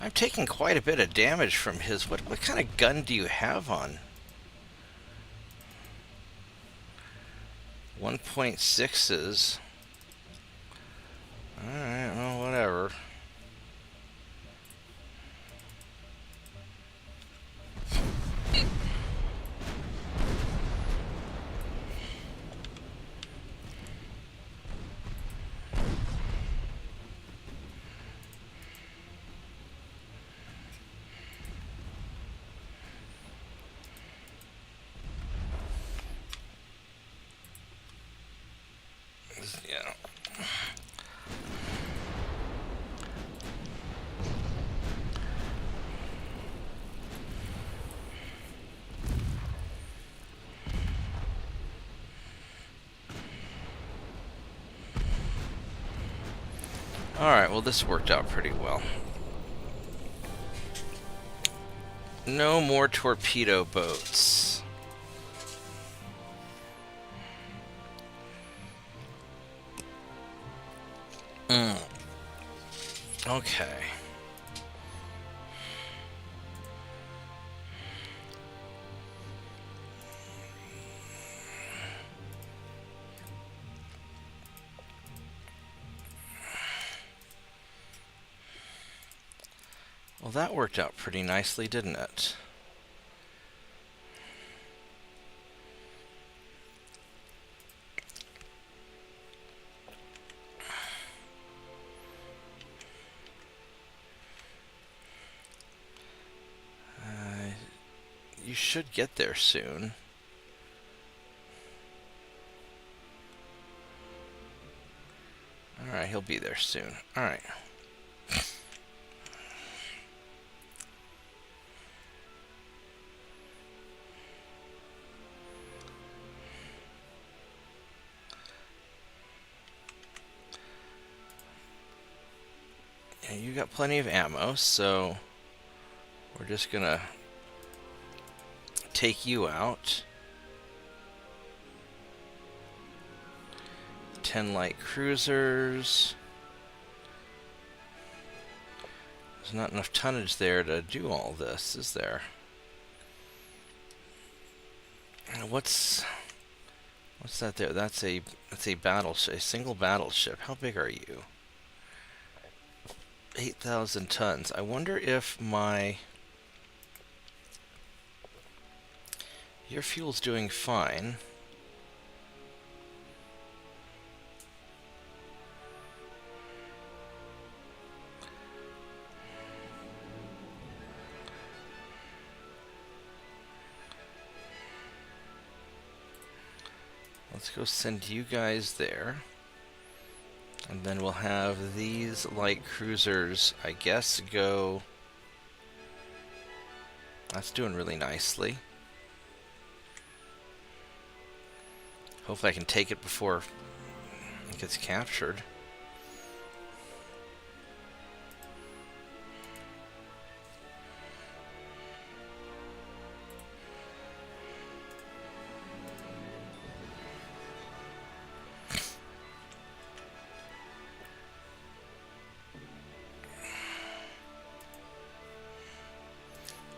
I'm taking quite a bit of damage from his. What kind of gun do you have on? 1.6s. Alright, well, whatever. Yeah. Alright, well, this worked out pretty well. No more torpedo boats. Okay. Well, that worked out pretty nicely, didn't it? should get there soon. Alright, he'll be there soon. Alright. Yeah, you got plenty of ammo, so we're just gonna take you out. 10 light cruisers. There's not enough tonnage there to do all this, is there? What's that there? That's a battleship, a single battleship. How big are you? 8,000 tons. I wonder if your fuel's doing fine. Let's go send you guys there. And then we'll have these light cruisers, I guess, go... That's doing really nicely. Hopefully I can take it before it gets captured.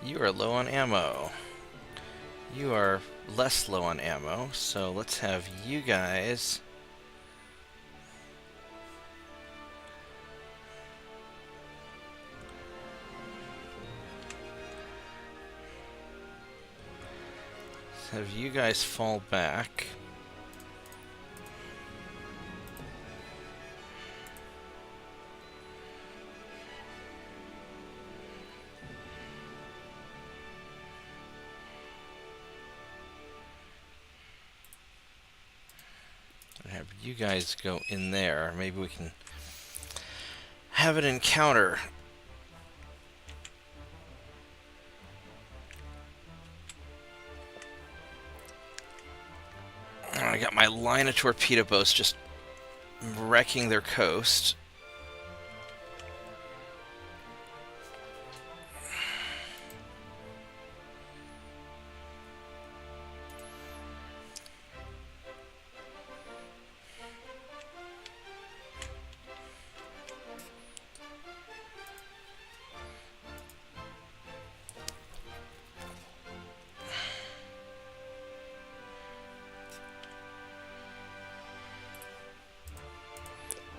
You are low on ammo. You are less low on ammo, so let's have you guys fall back. Have you guys go in there. Maybe we can have an encounter. I got my line of torpedo boats just wrecking their coast.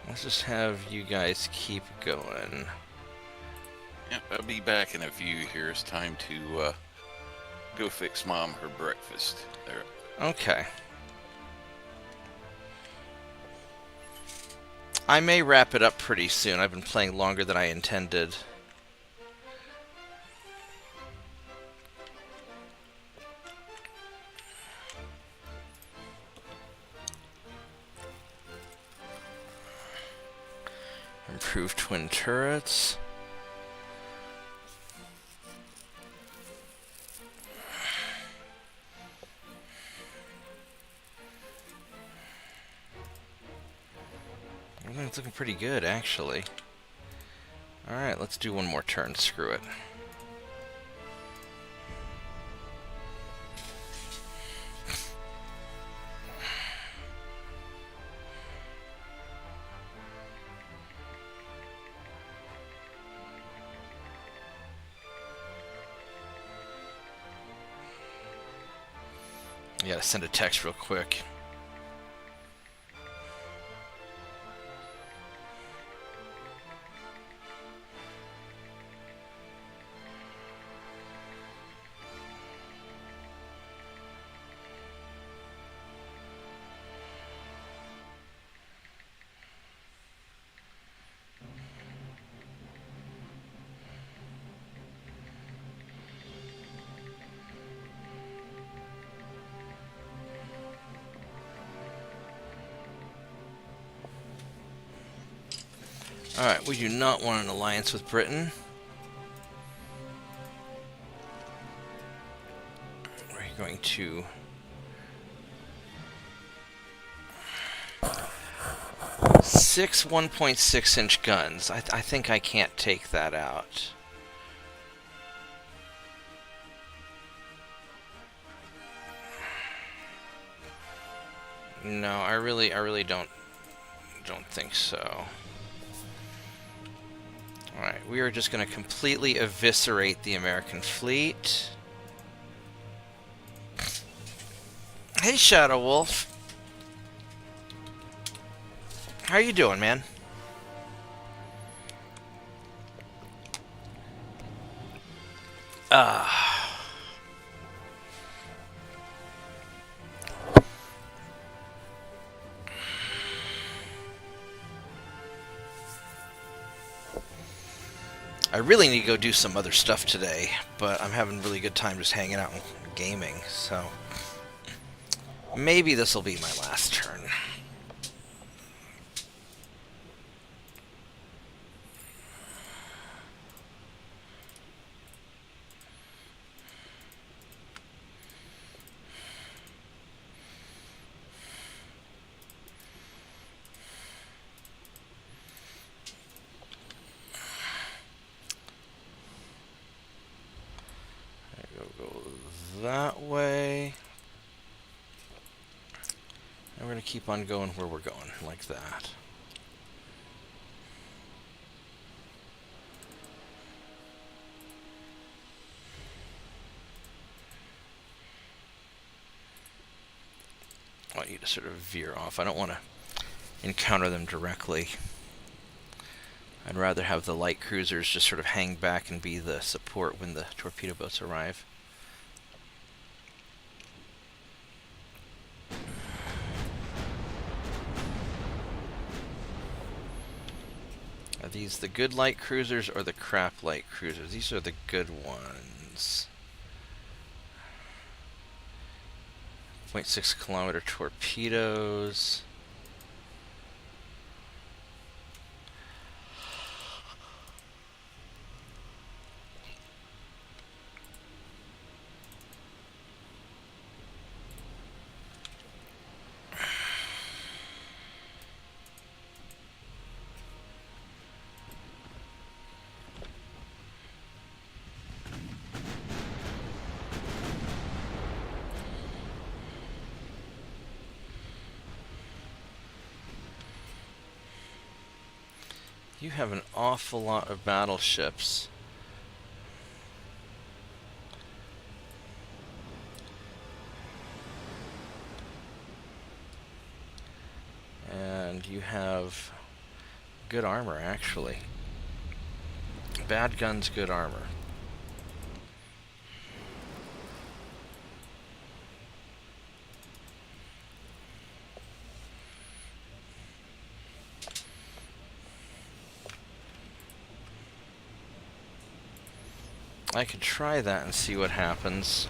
Let's just have you guys keep going. Yep, I'll be back in a few here. It's time to go fix Mom her breakfast. There. Okay. I may wrap it up pretty soon. I've been playing longer than I intended. Improved twin turrets. I think it's looking pretty good, actually. Alright, let's do one more turn. Screw it. I gotta send a text real quick. Alright, we do not want an alliance with Britain. We're going to... Six 1.6-inch guns. I think I can't take that out. No, I really don't think so. Alright, we are just going to completely eviscerate the American fleet. Hey, Shadow Wolf. How you doing, man? I really need to go do some other stuff today, but I'm having a really good time just hanging out and gaming, so maybe this will be my last turn. Go that way. And we're going to keep on going where we're going, like that. I want you to sort of veer off. I don't want to encounter them directly. I'd rather have the light cruisers just sort of hang back and be the support when the torpedo boats arrive. Are these the good light cruisers or the crap light cruisers? These are the good ones. 0.6 kilometer torpedoes. You have an awful lot of battleships. And you have good armor, actually. Bad guns, good armor. I could try that and see what happens.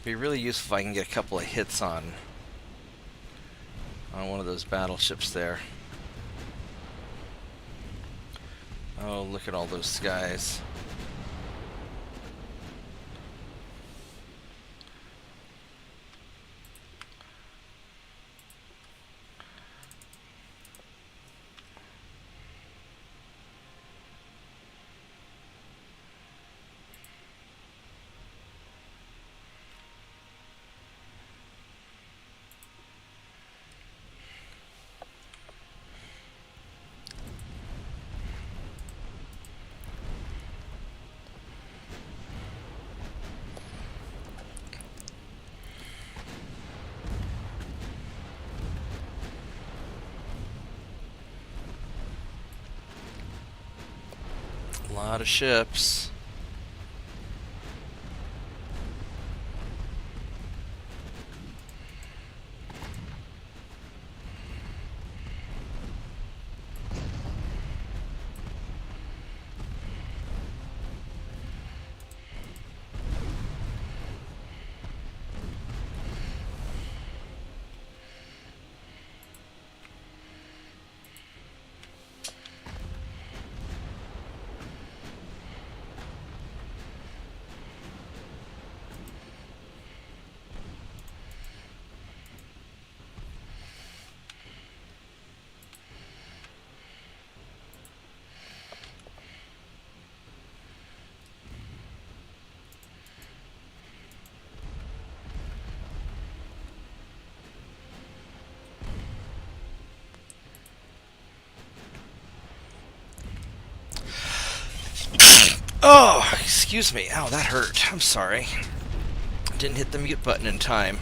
Be really useful if I can get a couple of hits on one of those battleships there. Oh, look at all those guys. lot of ships. Oh, excuse me. Ow, that hurt. I'm sorry. Didn't hit the mute button in time.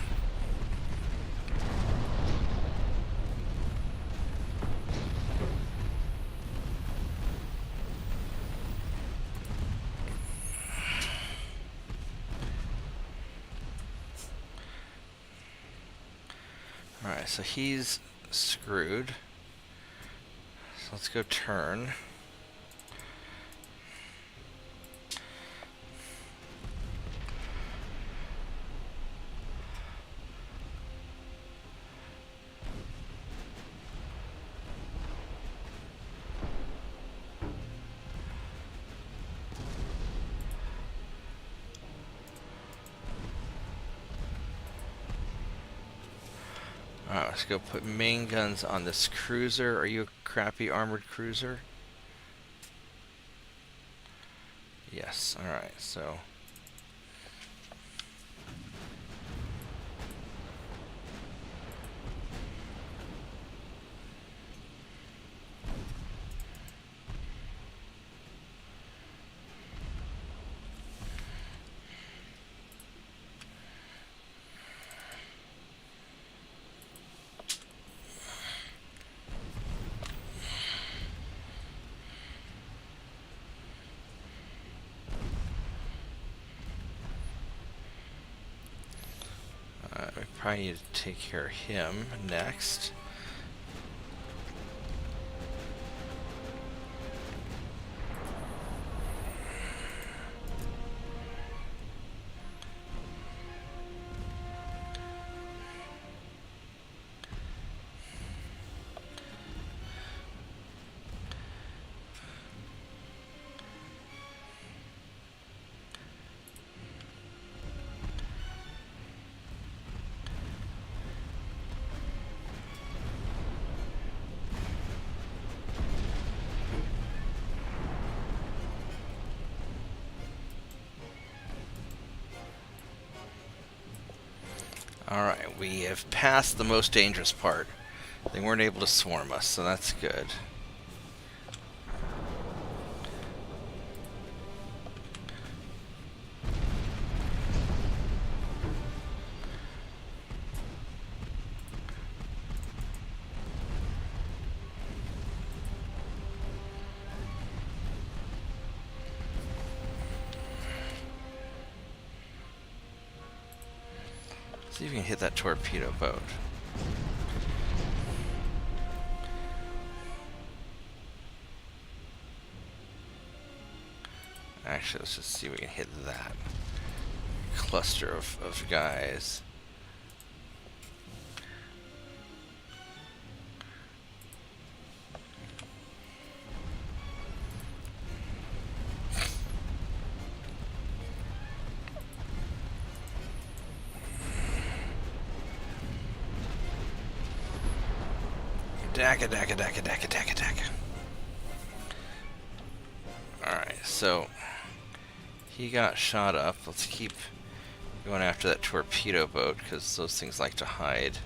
Alright, so he's screwed. So let's go turn. Alright, let's go put main guns on this cruiser. Are you a crappy armored cruiser? Yes, alright, so... we probably need to take care of him next. Alright, we have passed the most dangerous part. They weren't able to swarm us, so that's good. See if we can hit that torpedo boat. Actually, let's just see if we can hit that cluster of guys. Daka, daka, daka, daka, daka, daka. Alright, so he got shot up. Let's keep going after that torpedo boat, because those things like to hide.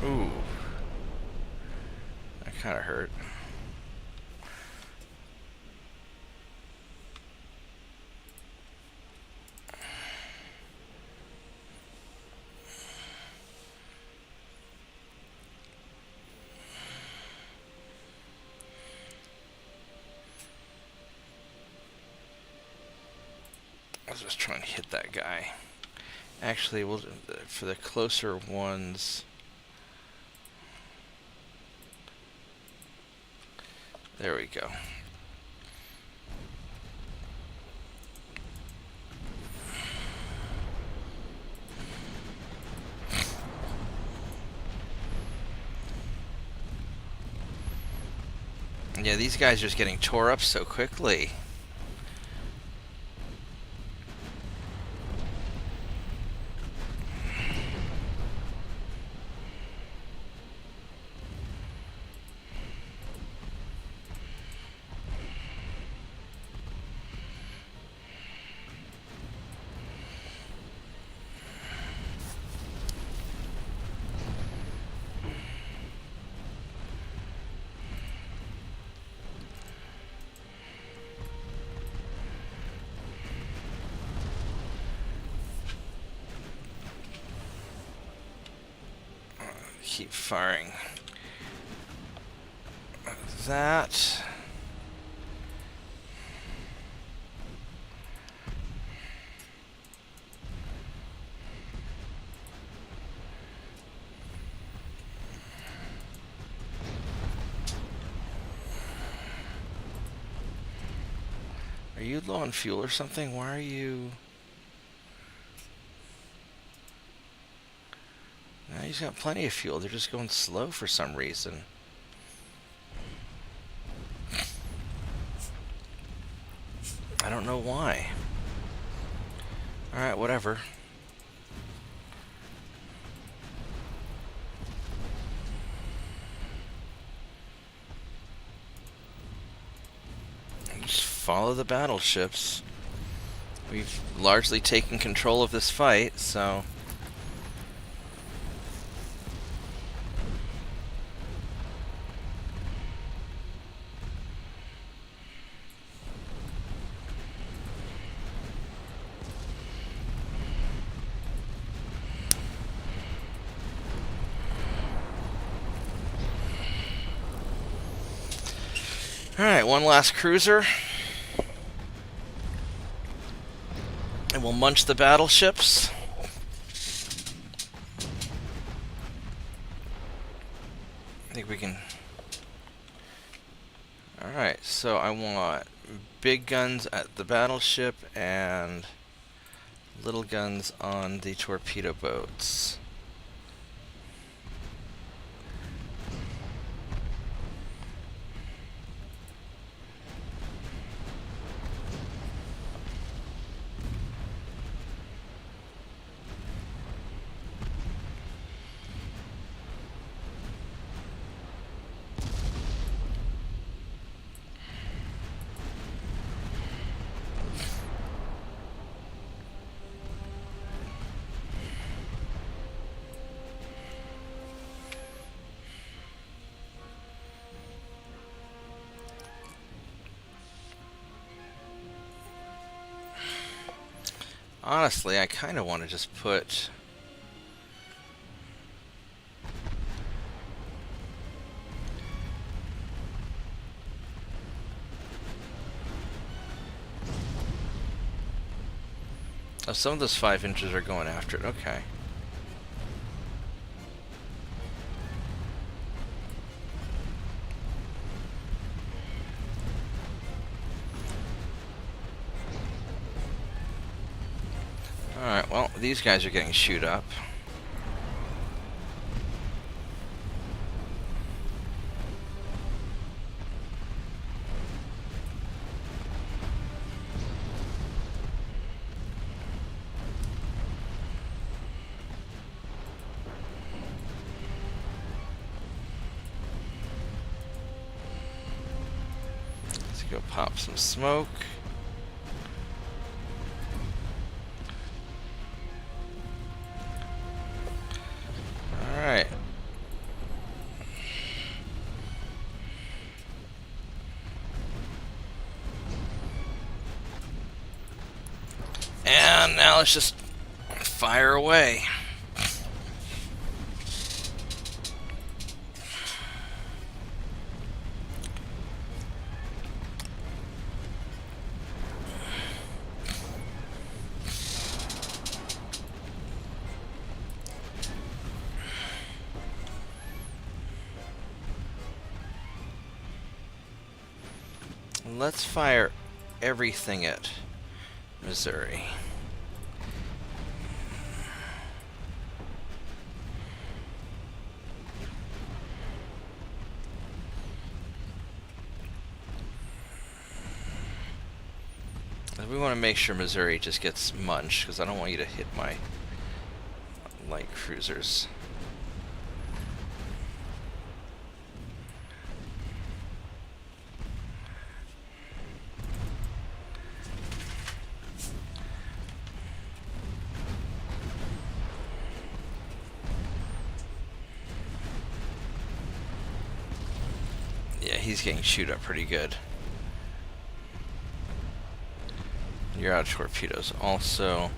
Ooh. kind of hurt. I was just trying to hit that guy. Actually, we'll for the closer ones. There we go. Yeah, these guys are just getting tore up so quickly. Keep firing that. Are you low on fuel or something? Why are you... No, he's got plenty of fuel. They're just going slow for some reason. I don't know why. Alright, whatever. Just follow the battleships. We've largely taken control of this fight, so... Alright, one last cruiser. And we'll munch the battleships. I think we can... Alright, so I want big guns at the battleship and little guns on the torpedo boats. Honestly, I kind of want to just put... Oh, some of those 5 inches are going after it. Okay. Alright, well, these guys are getting shoot up. Let's go pop some smoke. Now let's just fire away. Let's fire everything at Missouri. We want to make sure Missouri just gets munched, because I don't want you to hit my light cruisers. Yeah, he's getting chewed up pretty good. You're out of torpedoes also.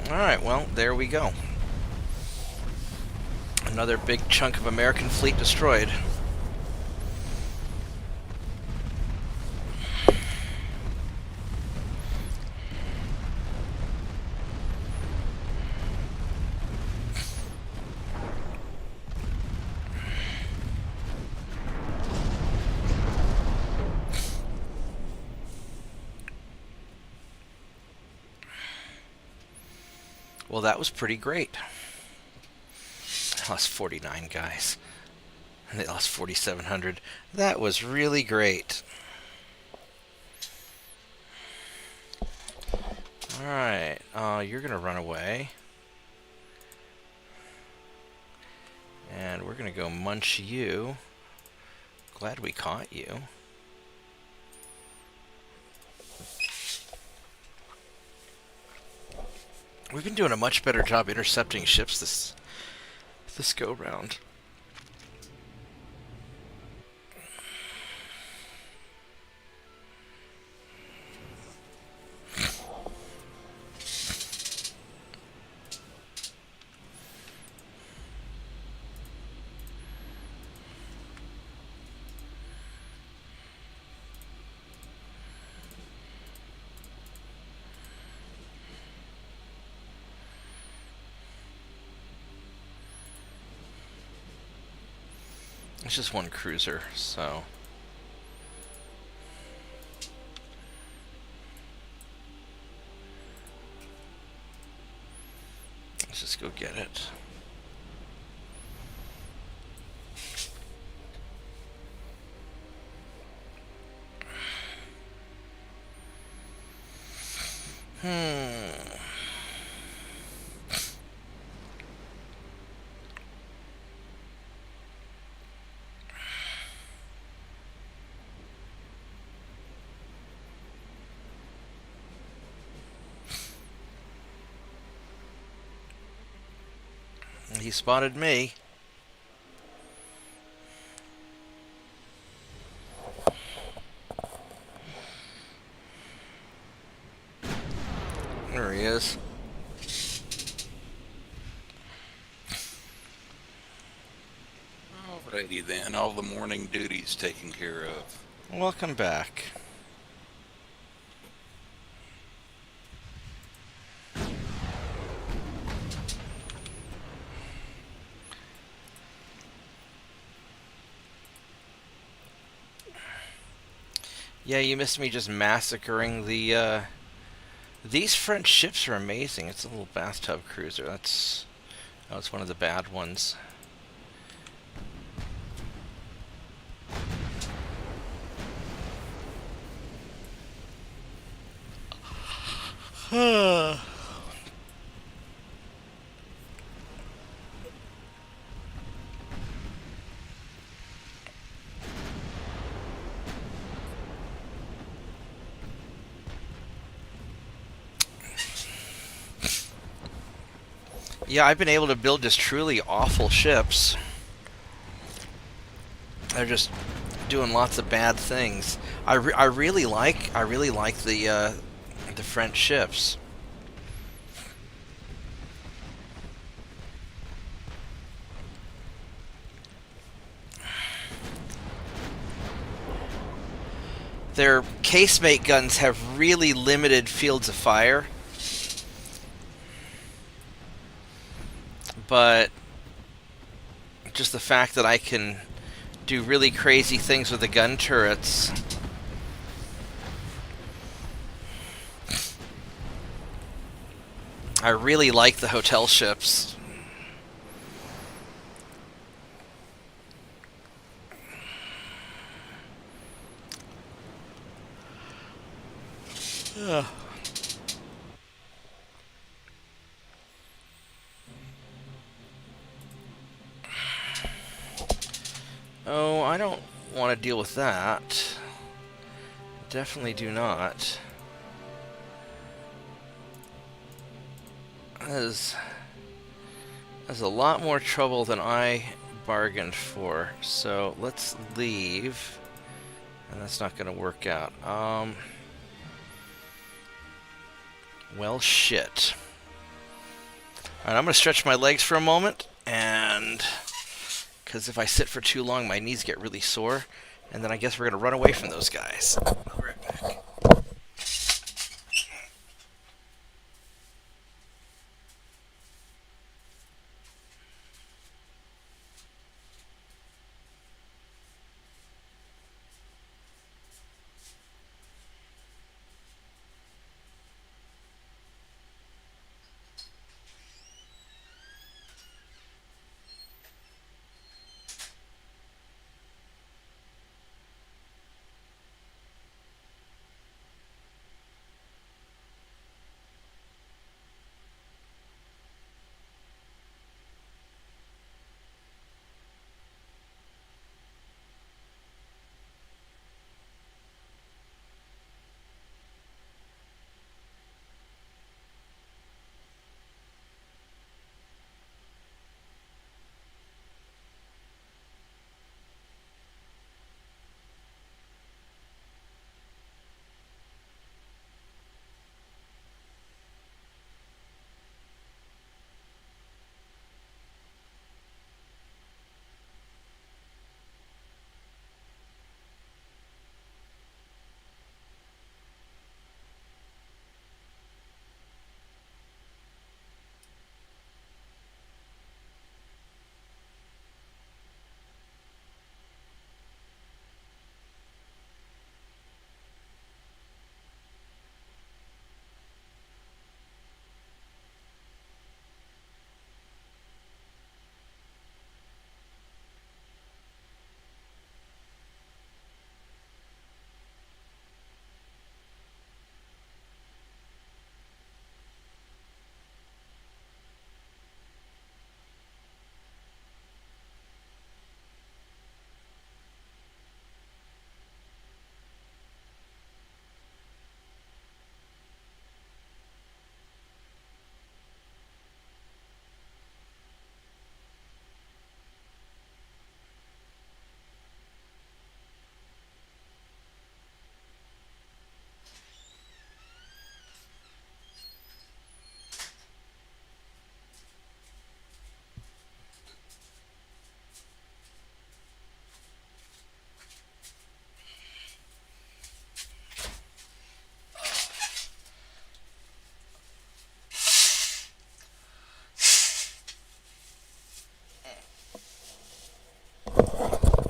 Alright, well, there we go. Another big chunk of American fleet destroyed. Well, that was pretty great. I lost 49 guys. And they lost 4,700. That was really great. Alright, you're gonna run away. And we're gonna go munch you. Glad we caught you. We've been doing a much better job intercepting ships this go round. It's just one cruiser, so... let's just go get it. He spotted me. There he is. Alrighty then, all the morning duties taken care of. Welcome back. Yeah, you missed me just massacring the, these French ships are amazing. It's a little bathtub cruiser. That was one of the bad ones. Yeah, I've been able to build just truly awful ships. They're just doing lots of bad things. I really like the French ships. Their casemate guns have really limited fields of fire, but just the fact that I can do really crazy things with the gun turrets. I really like the hotel ships. Ugh. Oh, I don't want to deal with that. Definitely do not. That's a lot more trouble than I bargained for. So let's leave. And that's not going to work out. Well, shit. Alright, I'm going to stretch my legs for a moment. And because if I sit for too long, my knees get really sore. And then I guess we're going to run away from those guys. I'll be right back.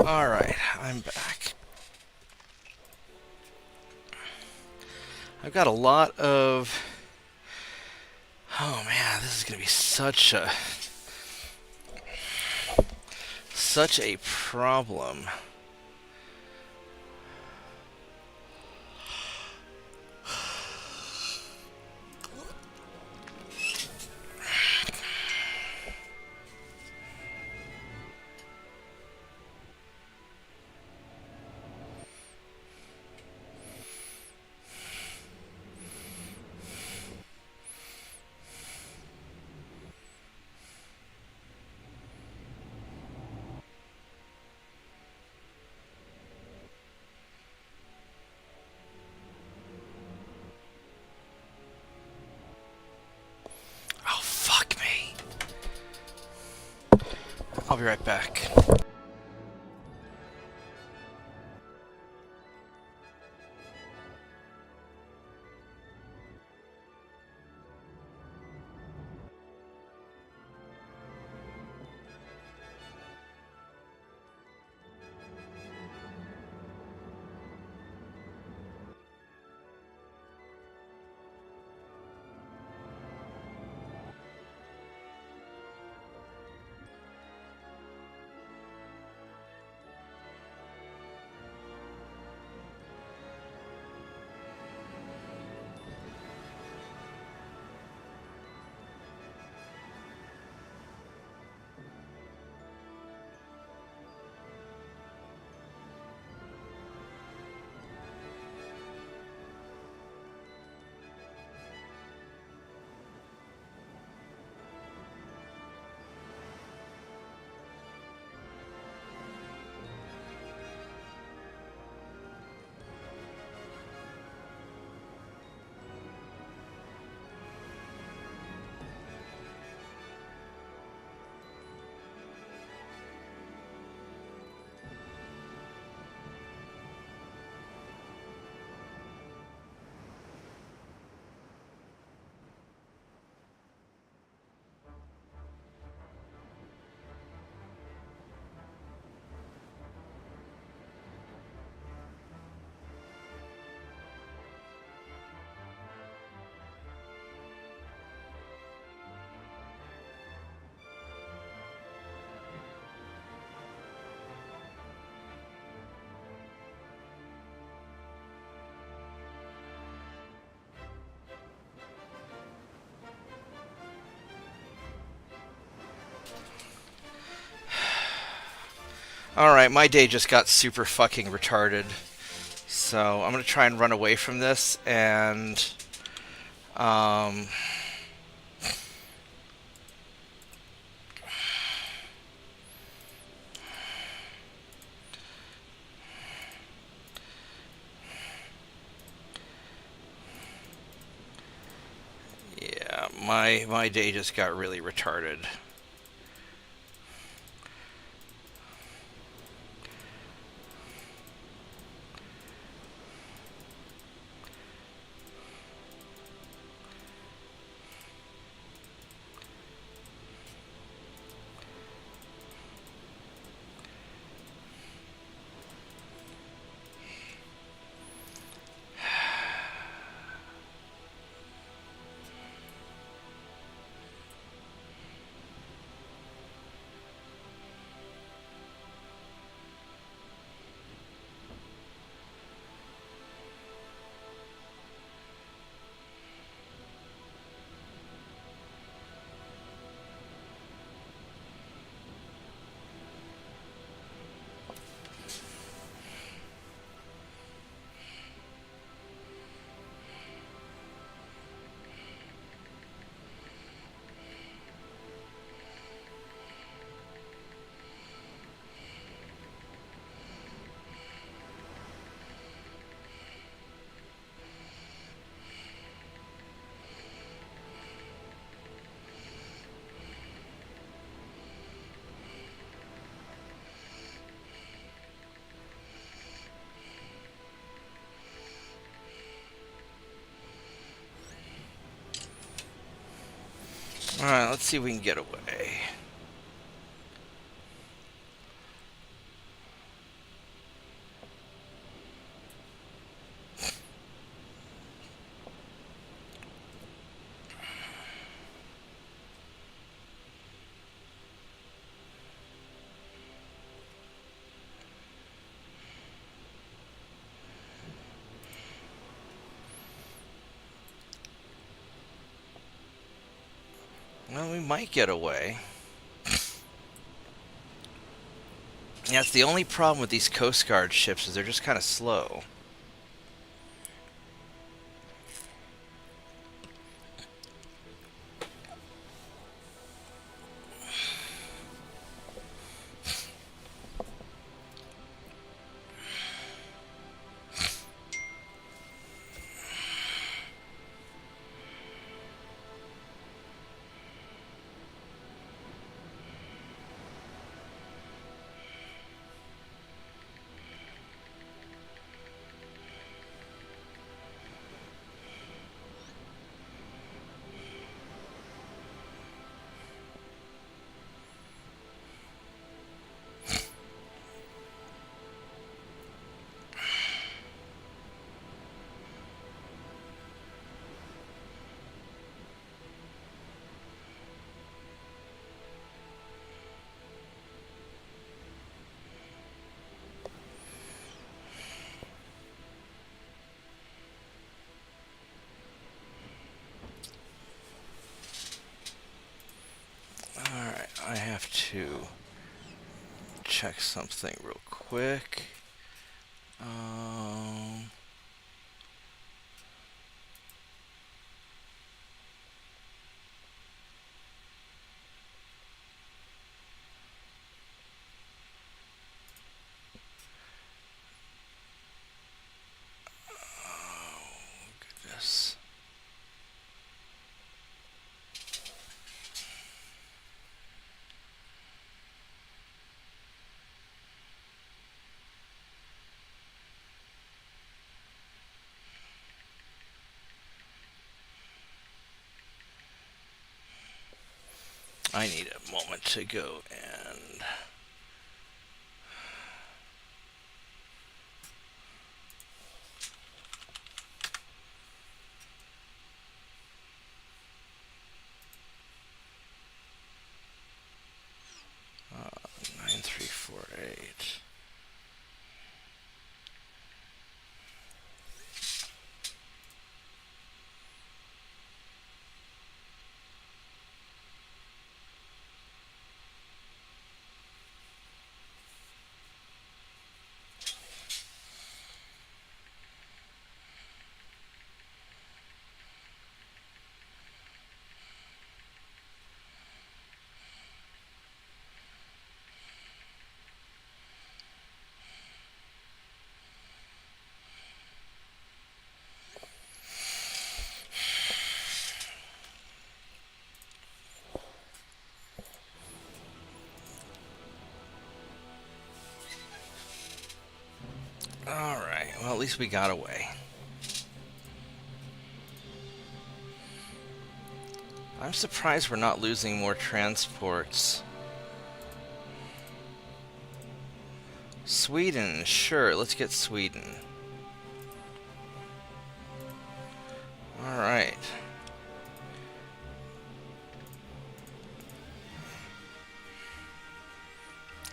Alright, I'm back. I've got a lot of... Oh man, this is going to be such a problem. be right back. Alright, my day just got super fucking retarded. So I'm gonna try and run away from this and um yeah, my day just got really retarded. Alright, let's see if we can get away. Well, we might get away. Yeah, it's the only problem with these Coast Guard ships is they're just kind of slow. to check something real quick. Goodness. I need a moment to go and uh, 9348. Alright, well, at least we got away. I'm surprised we're not losing more transports. Sweden, sure, let's get Sweden. Alright.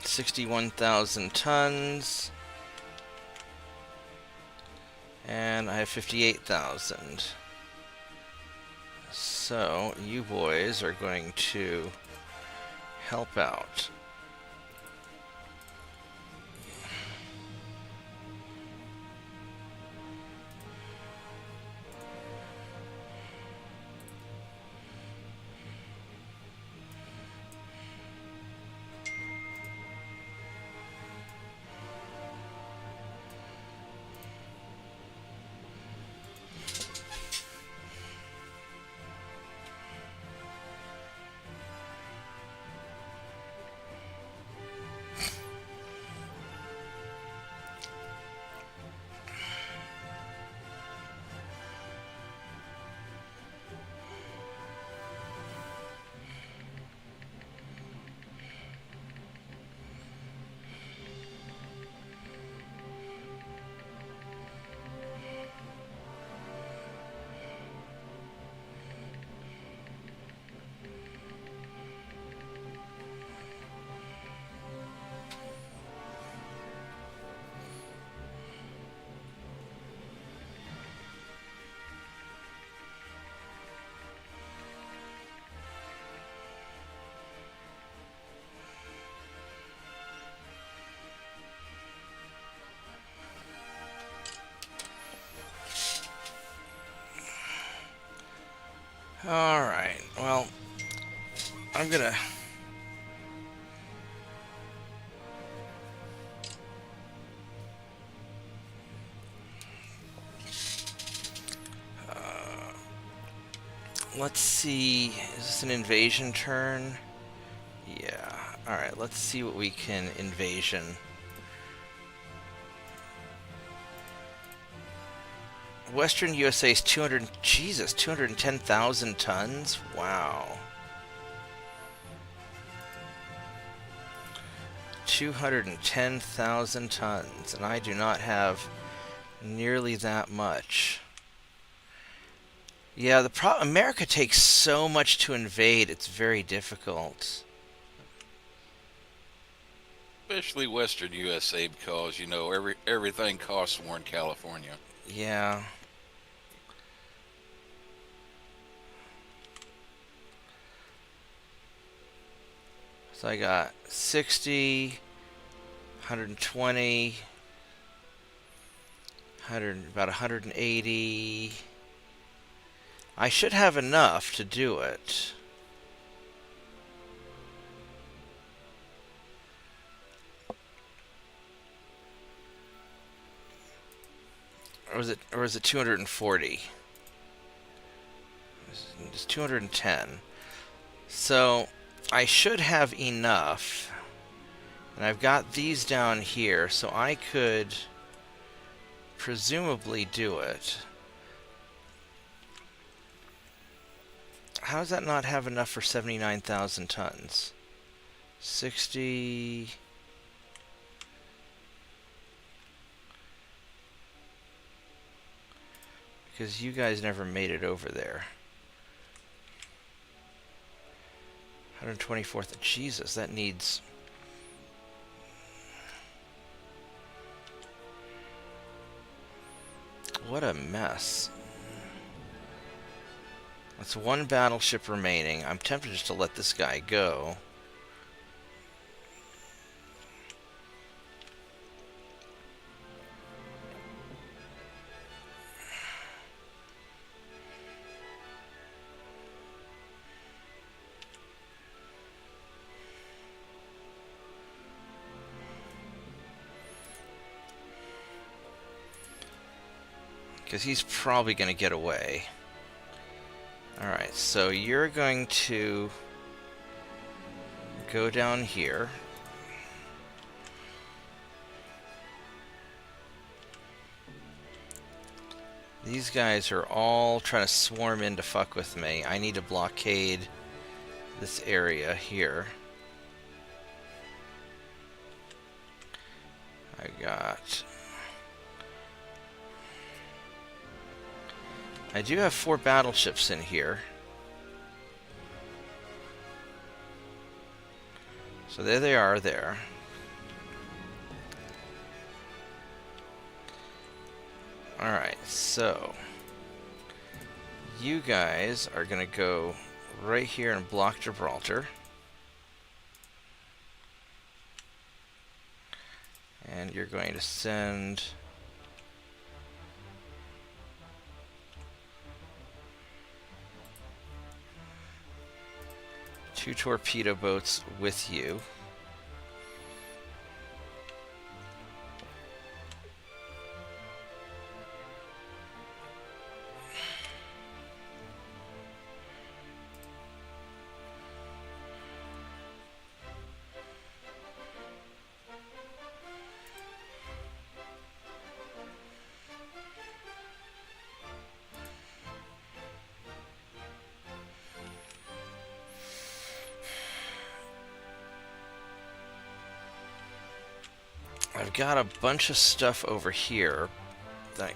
$61,000 tons. And I have 58,000. So, you boys are going to help out. Alright, well, I'm gonna... let's see, is this an invasion turn? Yeah, alright, let's see what we can invasion. Western USA's 210,000 tons? Wow. 210,000 tons, and I do not have nearly that much. Yeah, America takes so much to invade, it's very difficult. Especially Western USA, because you know everything costs more in California. Yeah. So I got 60, 120, 100, about 180. I should have enough to do it. Or is it 240? It's 210. So I should have enough. And I've got these down here, so I could presumably do it. How does that not have enough for 79,000 tons? 60... Because you guys never made it over there. 124th. Jesus, that needs... What a mess. That's one battleship remaining. I'm tempted just to let this guy go. Because he's probably going to get away. Alright, so you're going to go down here. These guys are all trying to swarm in to fuck with me. I need to blockade this area here. I do have 4 battleships in here. So there they are there. Alright, so you guys are going to go right here and block Gibraltar. And you're going to send... 2 torpedo boats with you. I've got a bunch of stuff over here. So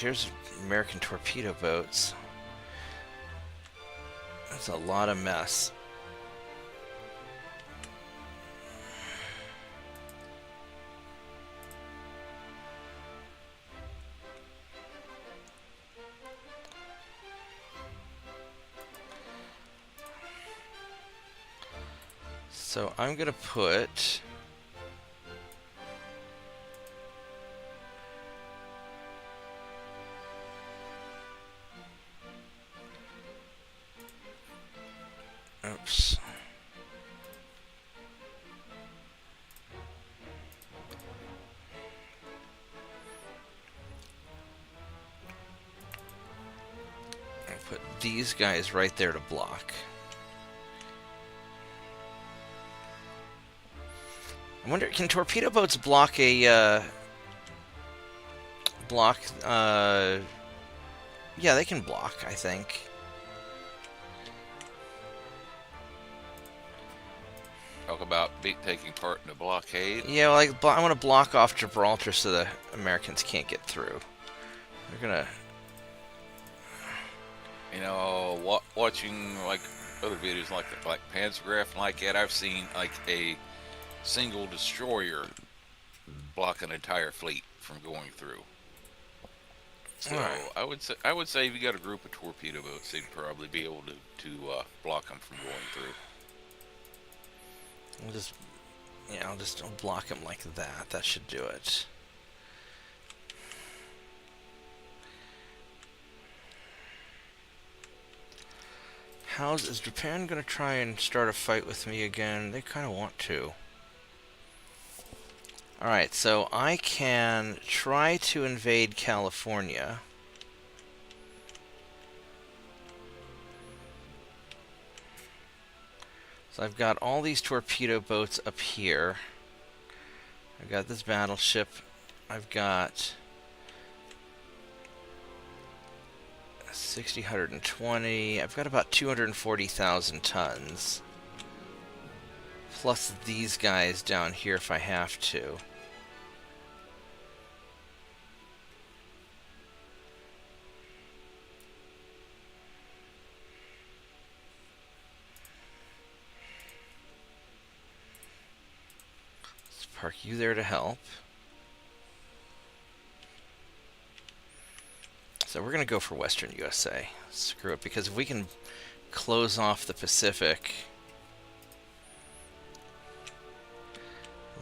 here's American torpedo boats. That's a lot of mess. So I'm gonna put... Oops. I'll put these guys right there to block. I wonder, can torpedo boats block a, yeah, they can block, I think. Talk about taking part in a blockade. Yeah, like, I want to block off Gibraltar so the Americans can't get through. They're gonna... You know, watching, like, other videos like Panzergraph and like that, I've seen, like, a single destroyer block an entire fleet from going through. So right. I would say if you got a group of torpedo boats, they'd probably be able to block them from going through. We'll just, yeah, I'll just block him like that. That should do it. Is Japan gonna try and start a fight with me again? They kind of want to. Alright, so I can try to invade California. So I've got all these torpedo boats up here. I've got this battleship. I've got 60, 120. I've got about 240,000 tons. Plus these guys down here if I have to. Let's park you there to help. So we're going to go for Western USA. Screw it, because if we can close off the Pacific,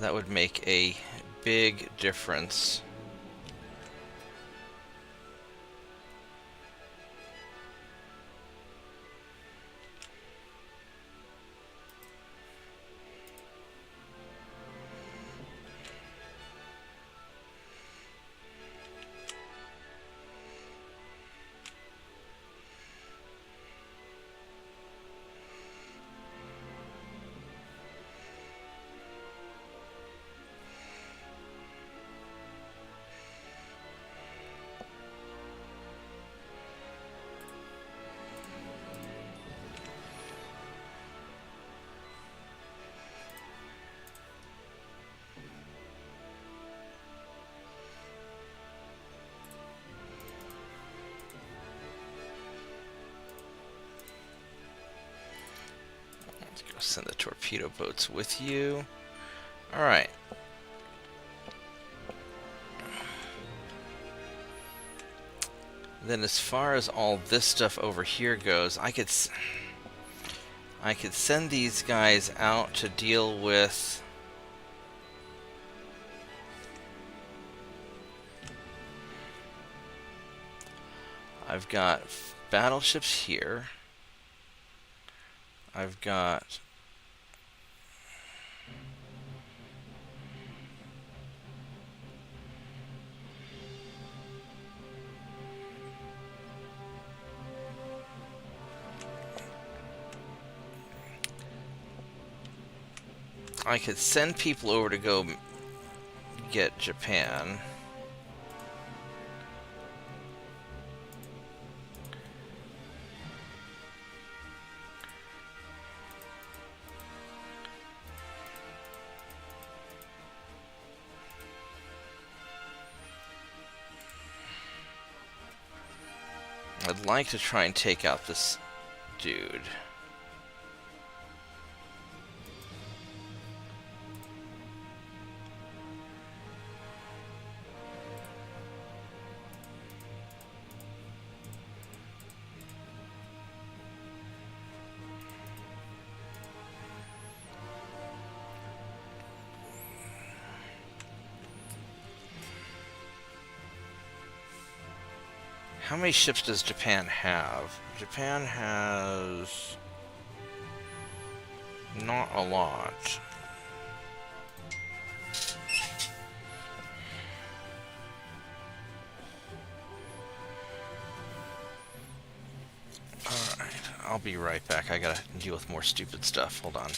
that would make a big difference. Send the torpedo boats with you. Alright. Then as far as all this stuff over here goes, I could send these guys out to deal with I've got battleships here. I've got I could send people over to go get Japan. I'd like to try and take out this dude. How many ships does Japan have? Japan has not a lot. Alright, I'll be right back. I gotta deal with more stupid stuff. Hold on.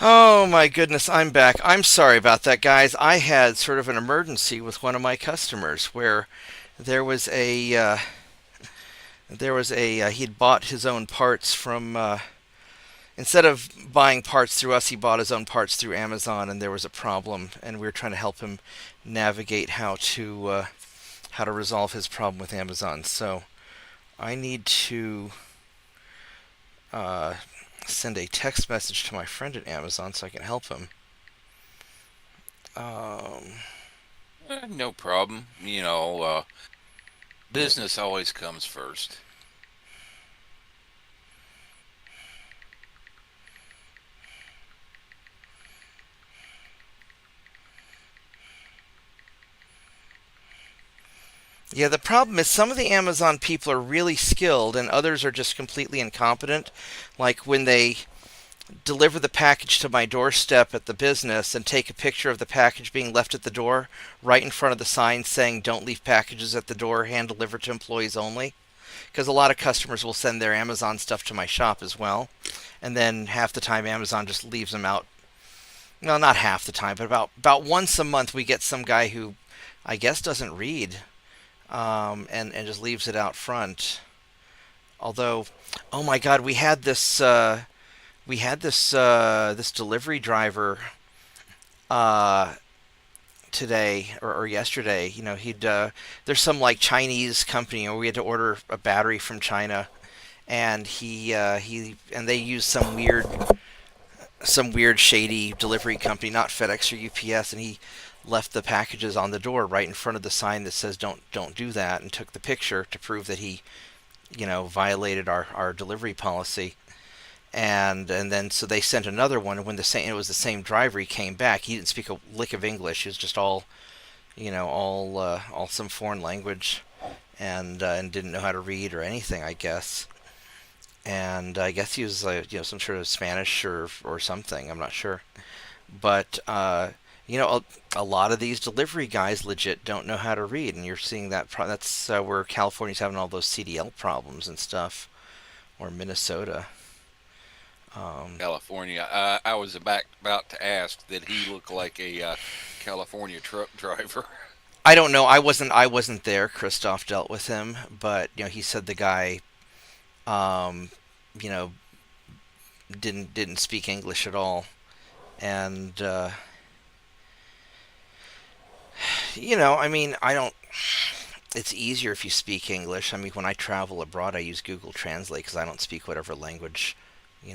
Oh my goodness, I'm back. I'm sorry about that, guys. I had sort of an emergency with one of my customers where there was a he'd bought his own parts from instead of buying parts through us, he bought his own parts through Amazon, and there was a problem, and we were trying to help him navigate how to resolve his problem with Amazon. So I need to uh, send a text message to my friend at Amazon so I can help him. Um, No problem. Business always comes first. yeah, the problem is some of the Amazon people are really skilled, and others are just completely incompetent. Like when they deliver the package to my doorstep at the business and take a picture of the package being left at the door right in front of the sign saying don't leave packages at the door, hand delivered to employees only, because a lot of customers will send their Amazon stuff to my shop as well, and then half the time Amazon just leaves them out. No, not half the time, but about once a month we get some guy who I guess doesn't read, and just leaves it out front. Although, oh my God, we had this delivery driver uh, today or yesterday. You know, he'd there's some like Chinese company, or we had to order a battery from China, and he and they use some weird shady delivery company, not FedEx or UPS, and he left the packages on the door right in front of the sign that says don't do that, and took the picture to prove that he violated our delivery policy. And then so they sent another one, and when it was the same driver, he came back. He didn't speak a lick of English. He was just all some foreign language, and didn't know how to read or anything, I guess. And I guess he was some sort of Spanish or something. I'm not sure, but a lot of these delivery guys legit don't know how to read, and you're seeing that. That's where California's having all those CDL problems and stuff, or Minnesota. California. I was about to ask, did he look like a California truck driver? I don't know. I wasn't there. Christoph dealt with him, but he said the guy, um, you know, didn't speak English at all, and I mean, I don't. It's easier if you speak English. I mean, when I travel abroad, I use Google Translate because I don't speak whatever language,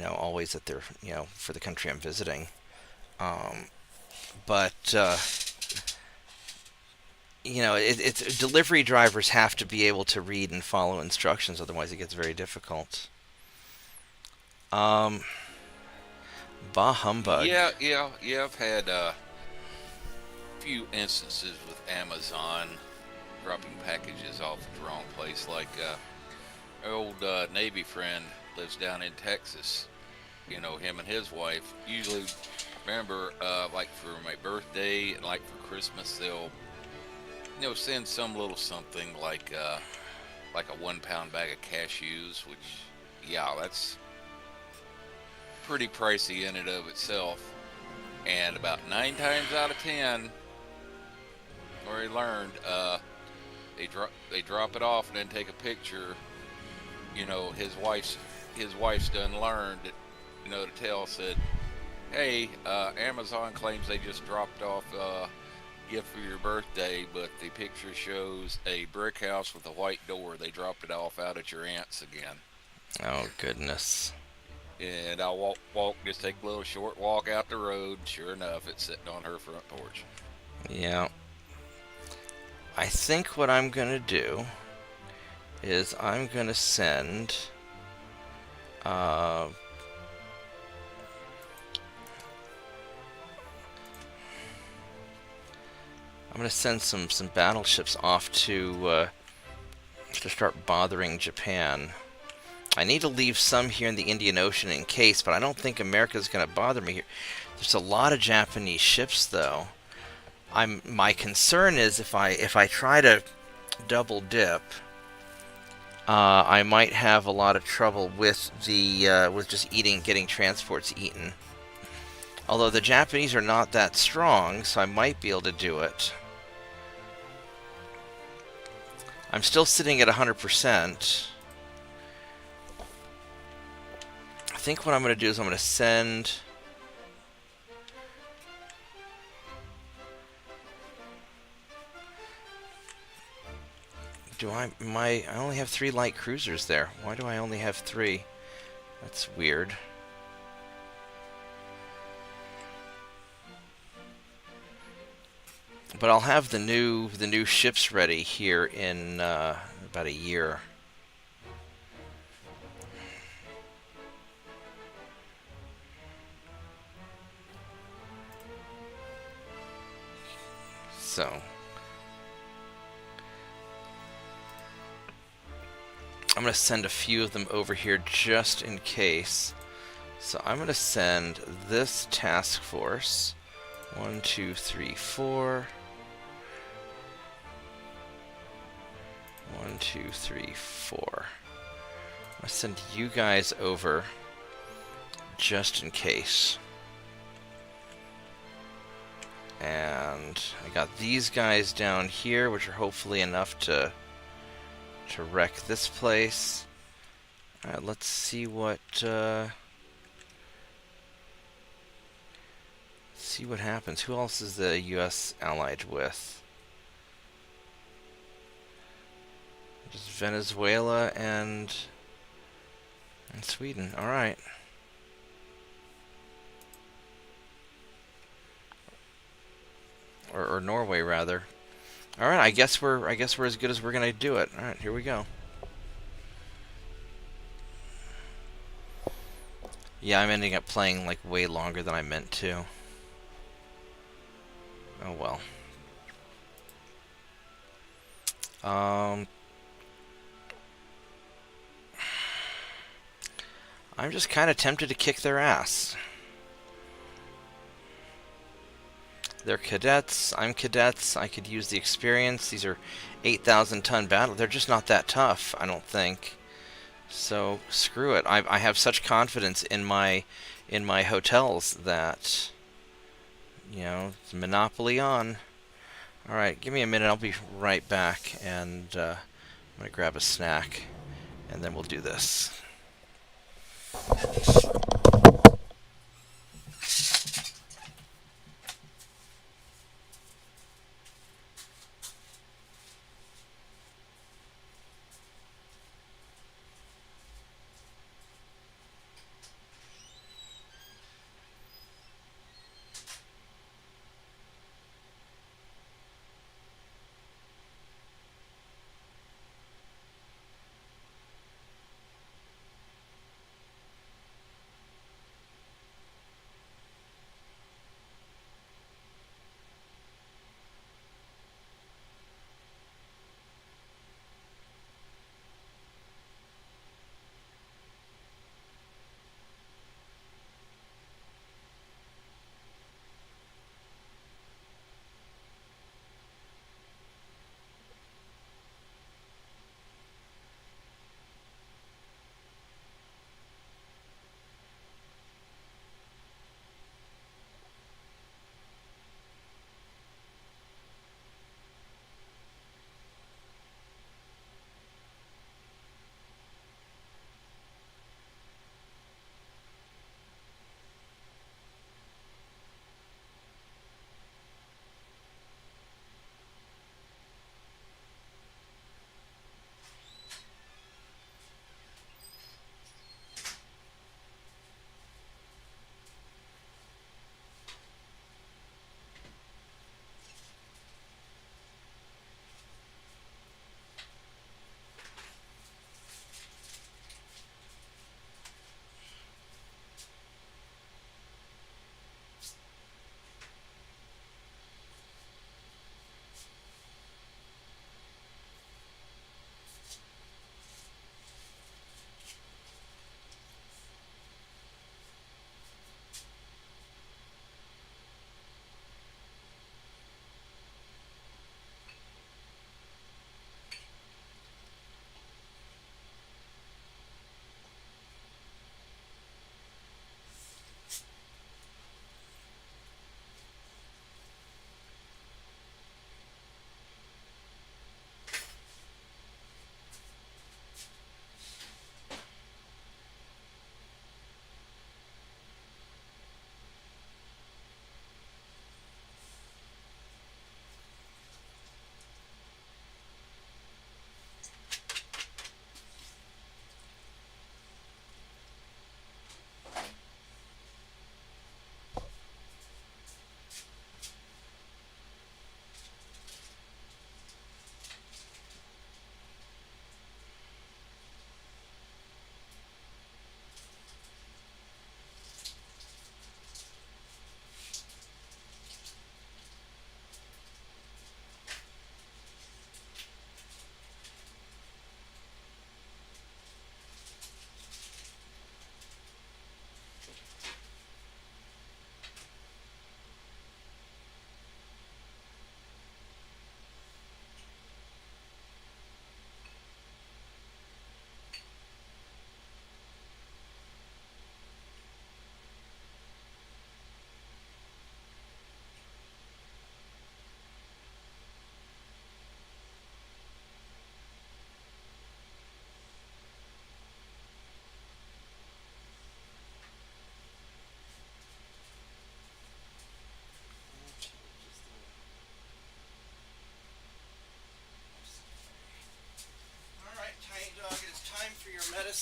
always at their, for the country I'm visiting. Um, but it's delivery drivers have to be able to read and follow instructions, otherwise it gets very difficult. Um, bah humbug. Yeah. I've had a few instances with Amazon dropping packages off at the wrong place. Like our old Navy friend lives down in Texas. Him and his wife usually remember, like for my birthday and like for Christmas, they'll send some little something like a 1 pound bag of cashews, which yeah, that's pretty pricey in and of itself. And about 9 times out of 10, or he learned, they drop it off and then take a picture. His wife's done learned that, to tell, said, hey, Amazon claims they just dropped off a gift for your birthday, but the picture shows a brick house with a white door. They dropped it off out at your aunt's again. Oh goodness. And I'll just take a little short walk out the road. Sure enough, it's sitting on her front porch. Yeah. I think what I'm gonna do is I'm gonna send. Uh, I'm gonna send some battleships off to start bothering Japan. I need to leave some here in the Indian Ocean in case, but I don't think America's gonna bother me here. There's a lot of Japanese ships, though. My concern is if I try to double dip, I might have a lot of trouble with the with just getting transports eaten. Although the Japanese are not that strong, so I might be able to do it. I'm still sitting at 100%. I think what I'm going to do is I'm going to send... I only have 3 light cruisers there. Why do I only have 3? That's weird. But I'll have the new ships ready here in about a year. So I'm going to send a few of them over here just in case. So I'm going to send this task force. 1, 2, 3, 4. 1, 2, 3, 4. I'm going to send you guys over just in case. And I got these guys down here, which are hopefully enough to wreck this place. Alright, let's see what happens. Who else is the US allied with? Just Venezuela and Sweden. Alright. Or Norway rather. All right, I guess we're as good as we're gonna do it. All right, here we go. Yeah, I'm ending up playing like way longer than I meant to. Oh well. I'm just kind of tempted to kick their ass. They're cadets, I'm cadets, I could use the experience. These are 8,000 ton battle. They're just not that tough, I don't think. So screw it. I have such confidence in my hotels that, you know, it's monopoly on. Alright, give me a minute, I'll be right back, and I'm gonna grab a snack, and then we'll do this.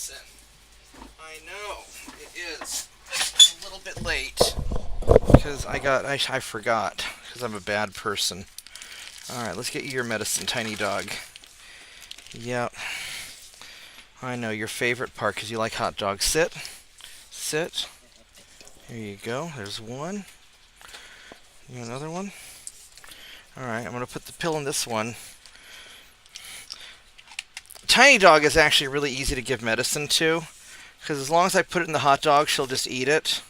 medicine. I know, it is a little bit late. Because I forgot. Because I'm a bad person. Alright, let's get you your medicine, tiny dog. Yep. I know, your favorite part, because you like hot dogs. Sit. Sit. Here you go. There's one. You another one? Alright, I'm going to put the pill in this one. Tiny dog is actually really easy to give medicine to. Because as long as I put it in the hot dog, she'll just eat it.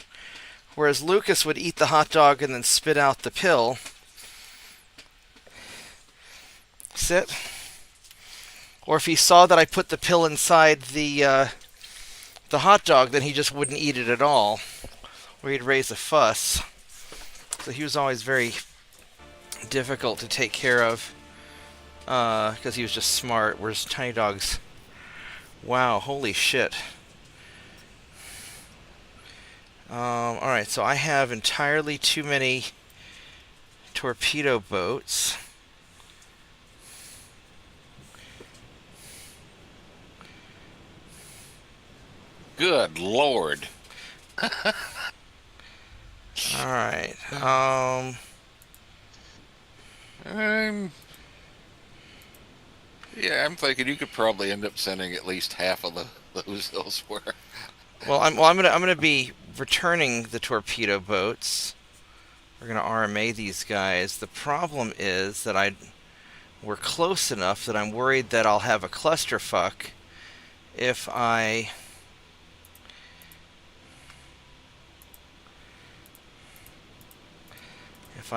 Whereas Lucas would eat the hot dog and then spit out the pill. Sit. Or if he saw that I put the pill inside the hot dog, then he just wouldn't eat it at all. Or he'd raise a fuss. So he was always very difficult to take care of. Because he was just smart, whereas tiny dogs... Wow, holy shit. Alright, so I have entirely too many torpedo boats. Good Lord. Alright, Yeah, I'm thinking you could probably end up sending at least half of those elsewhere. well, I'm gonna be returning the torpedo boats. We're gonna RMA these guys. The problem is that we're close enough that I'm worried that I'll have a clusterfuck if I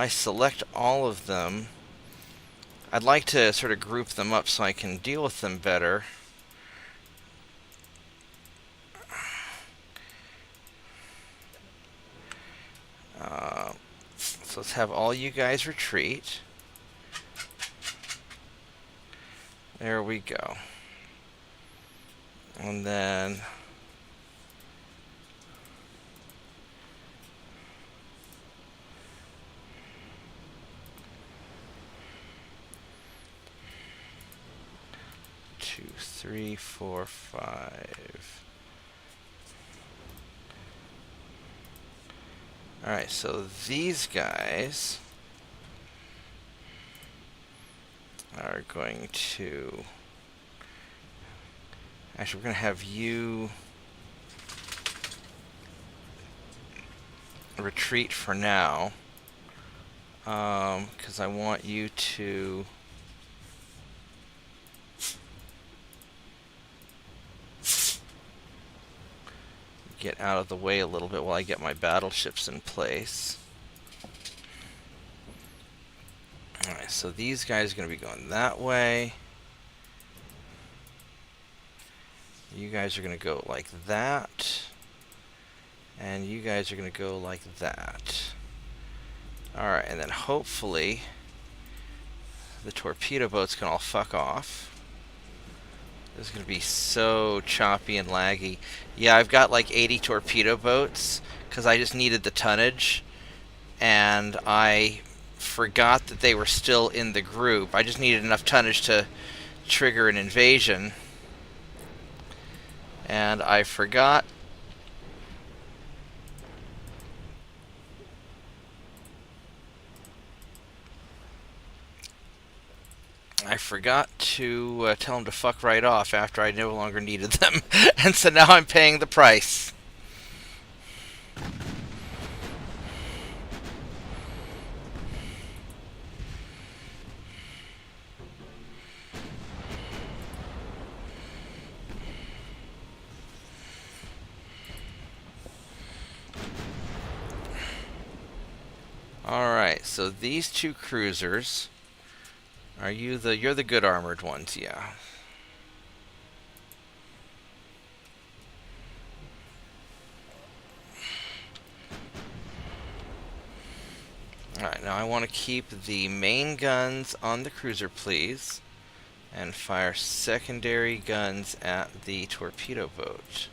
select all of them. I'd like to sort of group them up so I can deal with them better. So let's have all you guys retreat. There we go. And then... Two, three, four, five. Alright, so these guys are going to... Actually, we're going to have you retreat for now. Because I want you to... get out of the way a little bit while I get my battleships in place. Alright, so these guys are going to be going that way. You guys are going to go like that. And you guys are going to go like that. Alright, and then hopefully the torpedo boats can all fuck off. This is going to be so choppy and laggy. Yeah, I've got like 80 torpedo boats because I just needed the tonnage. And I forgot that they were still in the group. I just needed enough tonnage to trigger an invasion. And I forgot. I forgot to tell them to fuck right off after I no longer needed them. And so now I'm paying the price. Alright, so these two cruisers... You're the good armored ones, yeah. Alright, now I want to keep the main guns on the cruiser, please. And fire secondary guns at the torpedo boat.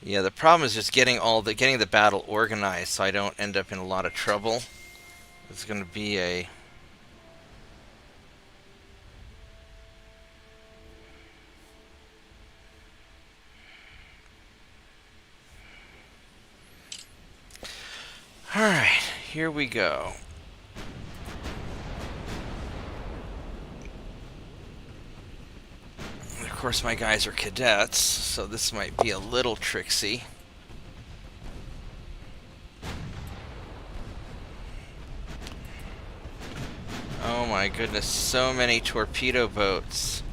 Yeah, the problem is just getting the battle organized so I don't end up in a lot of trouble. It's going to be a All right, here we go. Of course, my guys are cadets, so this might be a little tricksy. Oh my goodness, so many torpedo boats.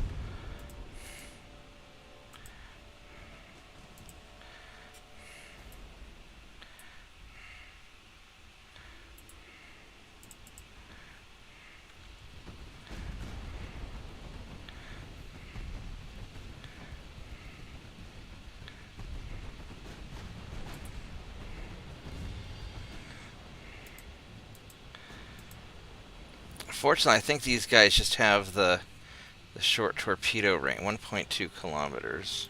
Fortunately, I think these guys just have the short torpedo range, 1.2 kilometers.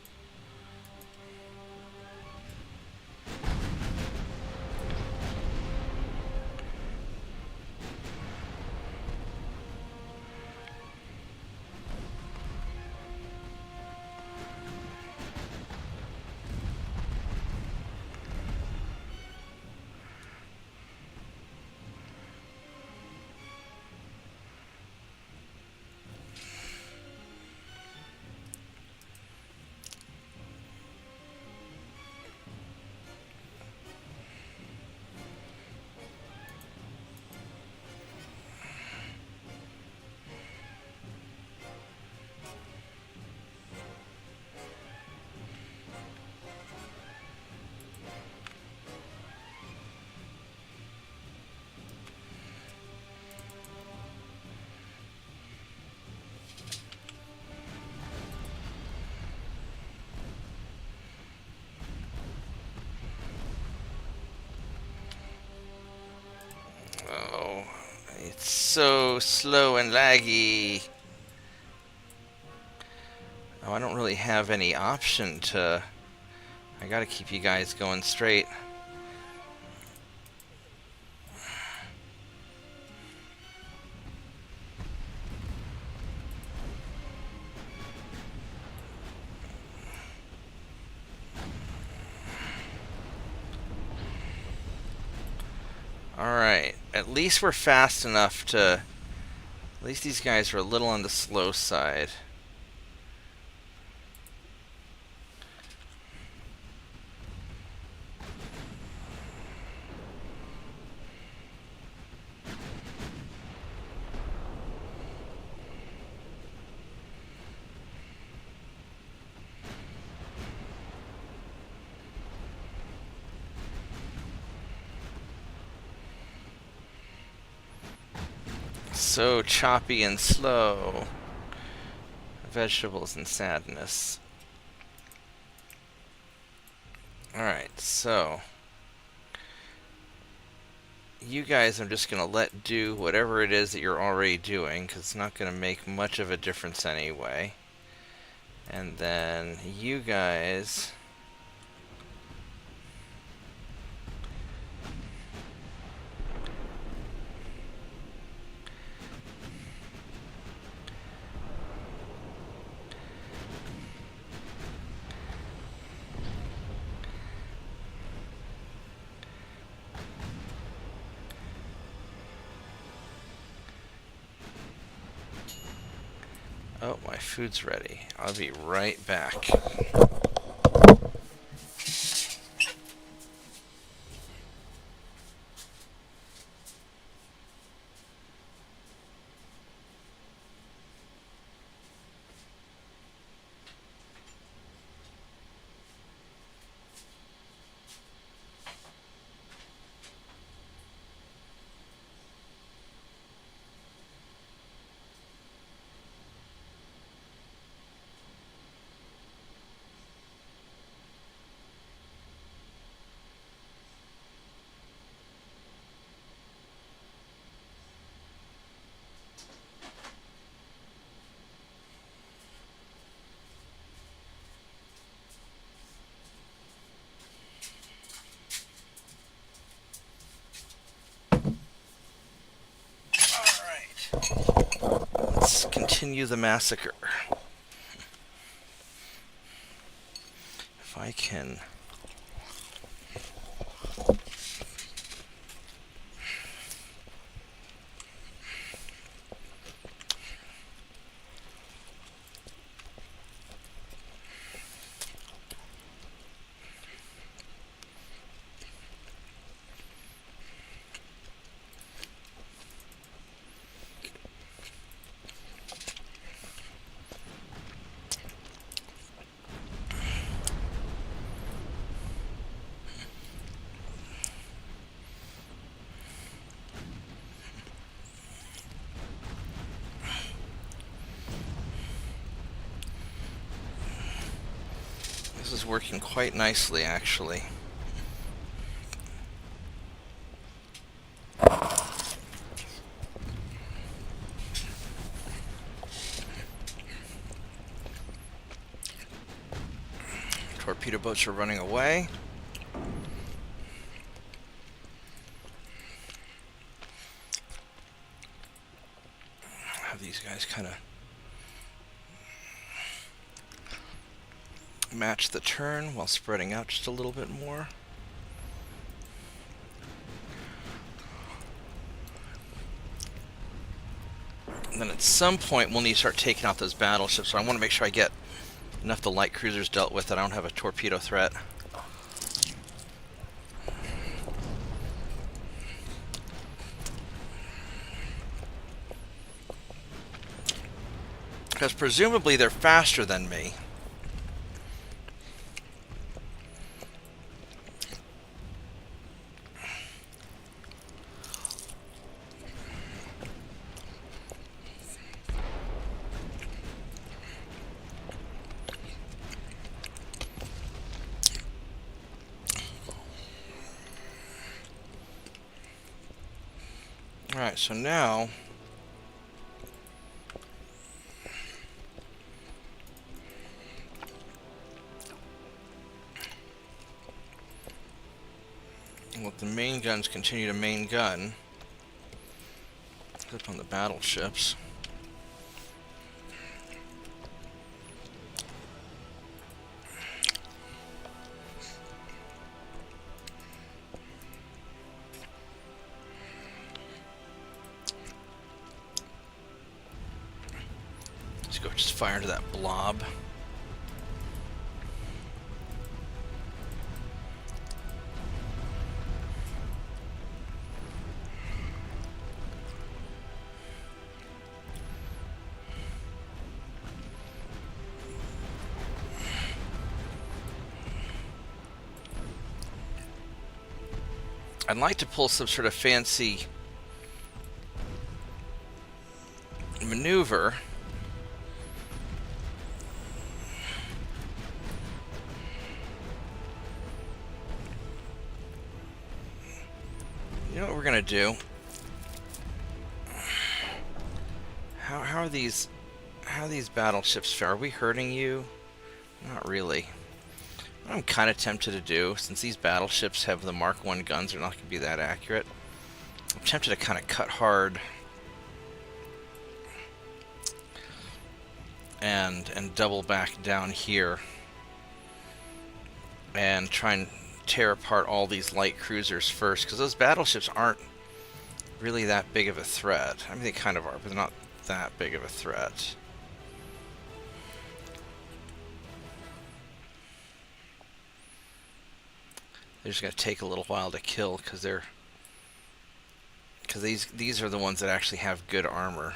Oh, it's so slow and laggy. Oh, I don't really have any option to... I gotta keep you guys going straight. Alright, at least we're fast enough to... At least these guys are a little on the slow side. So choppy and slow. Vegetables and sadness. Alright, so... You guys I'm just going to let do whatever it is that you're already doing, because it's not going to make much of a difference anyway. And then you guys... Oh, my food's ready. I'll be right back. continue the massacre. If I can... This is working quite nicely, actually. Torpedo boats are running away. Have these guys kind of match the turn while spreading out just a little bit more. And then at some point we'll need to start taking out those battleships, so I want to make sure I get enough of the light cruisers dealt with that I don't have a torpedo threat. Because presumably they're faster than me. Alright, so now let the main guns continue to main gun up on the battleships. Let's go just fire into that blob. I'd like to pull some sort of fancy maneuver. You know what we're gonna do? How are these battleships fare? Are we hurting you? Not really. What I'm kind of tempted to do, since these battleships have the Mark 1 guns, they're not going to be that accurate. I'm tempted to kind of cut hard and double back down here and try and tear apart all these light cruisers first, because those battleships aren't really that big of a threat. I mean, they kind of are, but they're not that big of a threat. They're just going to take a little while to kill because these are the ones that actually have good armor.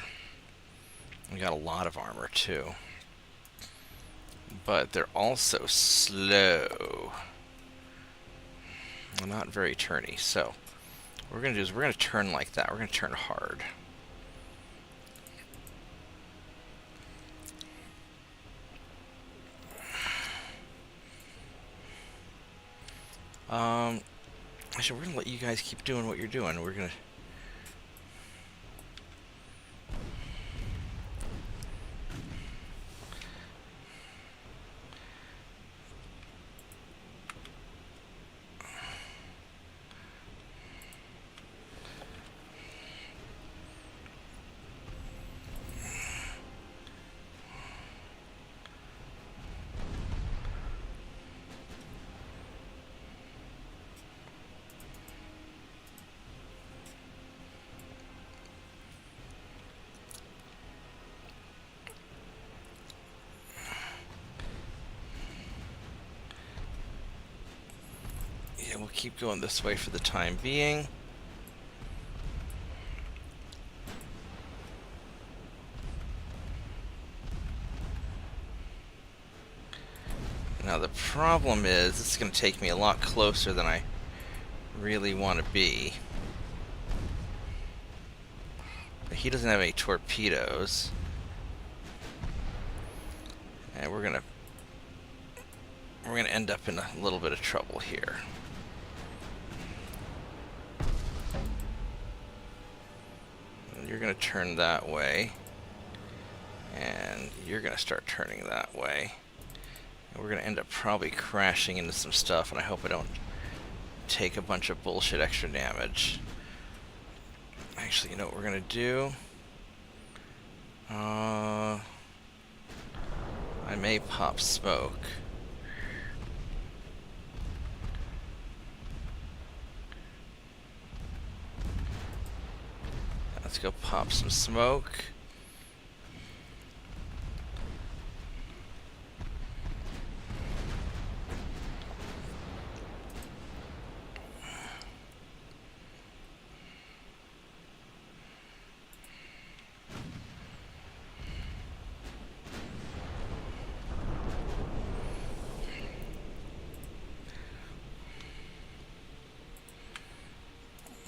We got a lot of armor too, but they're also slow. Not very turny. So what we're going to do is we're going to turn like that. We're going to turn hard. Actually, we're going to let you guys keep doing what you're doing. We're going to... we'll keep going this way for the time being. Now the problem is, this is going to take me a lot closer than I really want to be. But he doesn't have any torpedoes. And we're gonna end up in a little bit of trouble here. And you're gonna turn that way. And you're gonna start turning that way. And we're gonna end up probably crashing into some stuff, and I hope I don't take a bunch of bullshit extra damage. Actually, you know what we're gonna do? I may pop smoke. Let's go pop some smoke.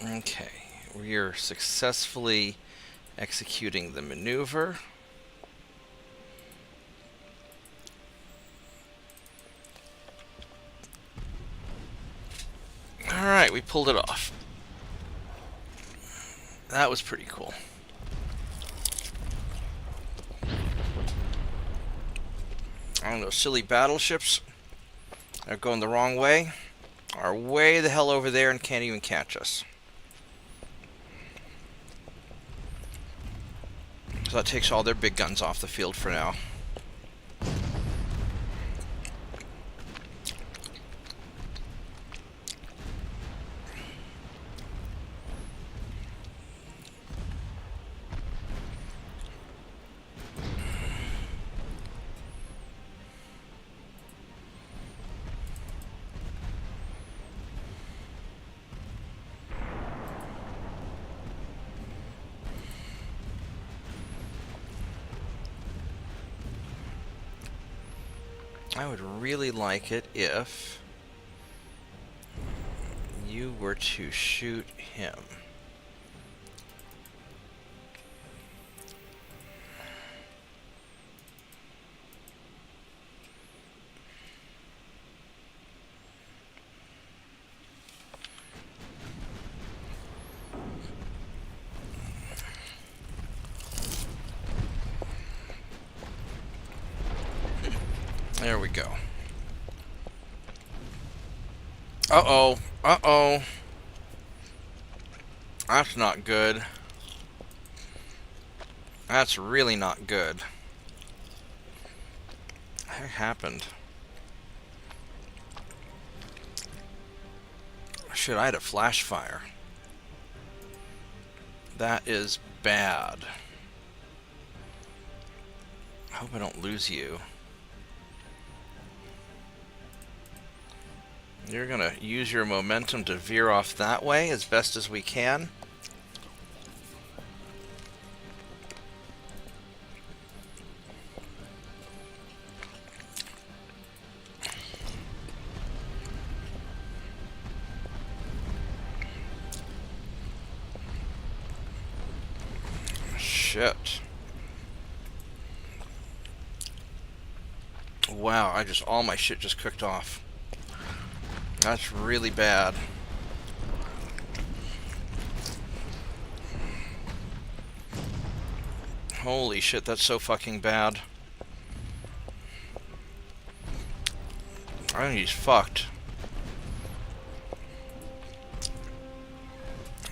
Okay, we are successfully executing the maneuver. Alright, we pulled it off. That was pretty cool. I don't know, silly battleships are going the wrong way, are way the hell over there and can't even catch us. So that takes all their big guns off the field for now. I would really like it if you were to shoot him. There we go. Uh-oh. Uh-oh. That's not good. That's really not good. What happened? Shit, I had a flash fire. That is bad. I hope I don't lose you. You're gonna use your momentum to veer off that way as best as we can. Shit. Wow, all my shit just cooked off. That's really bad. Holy shit, that's so fucking bad. I think he's fucked.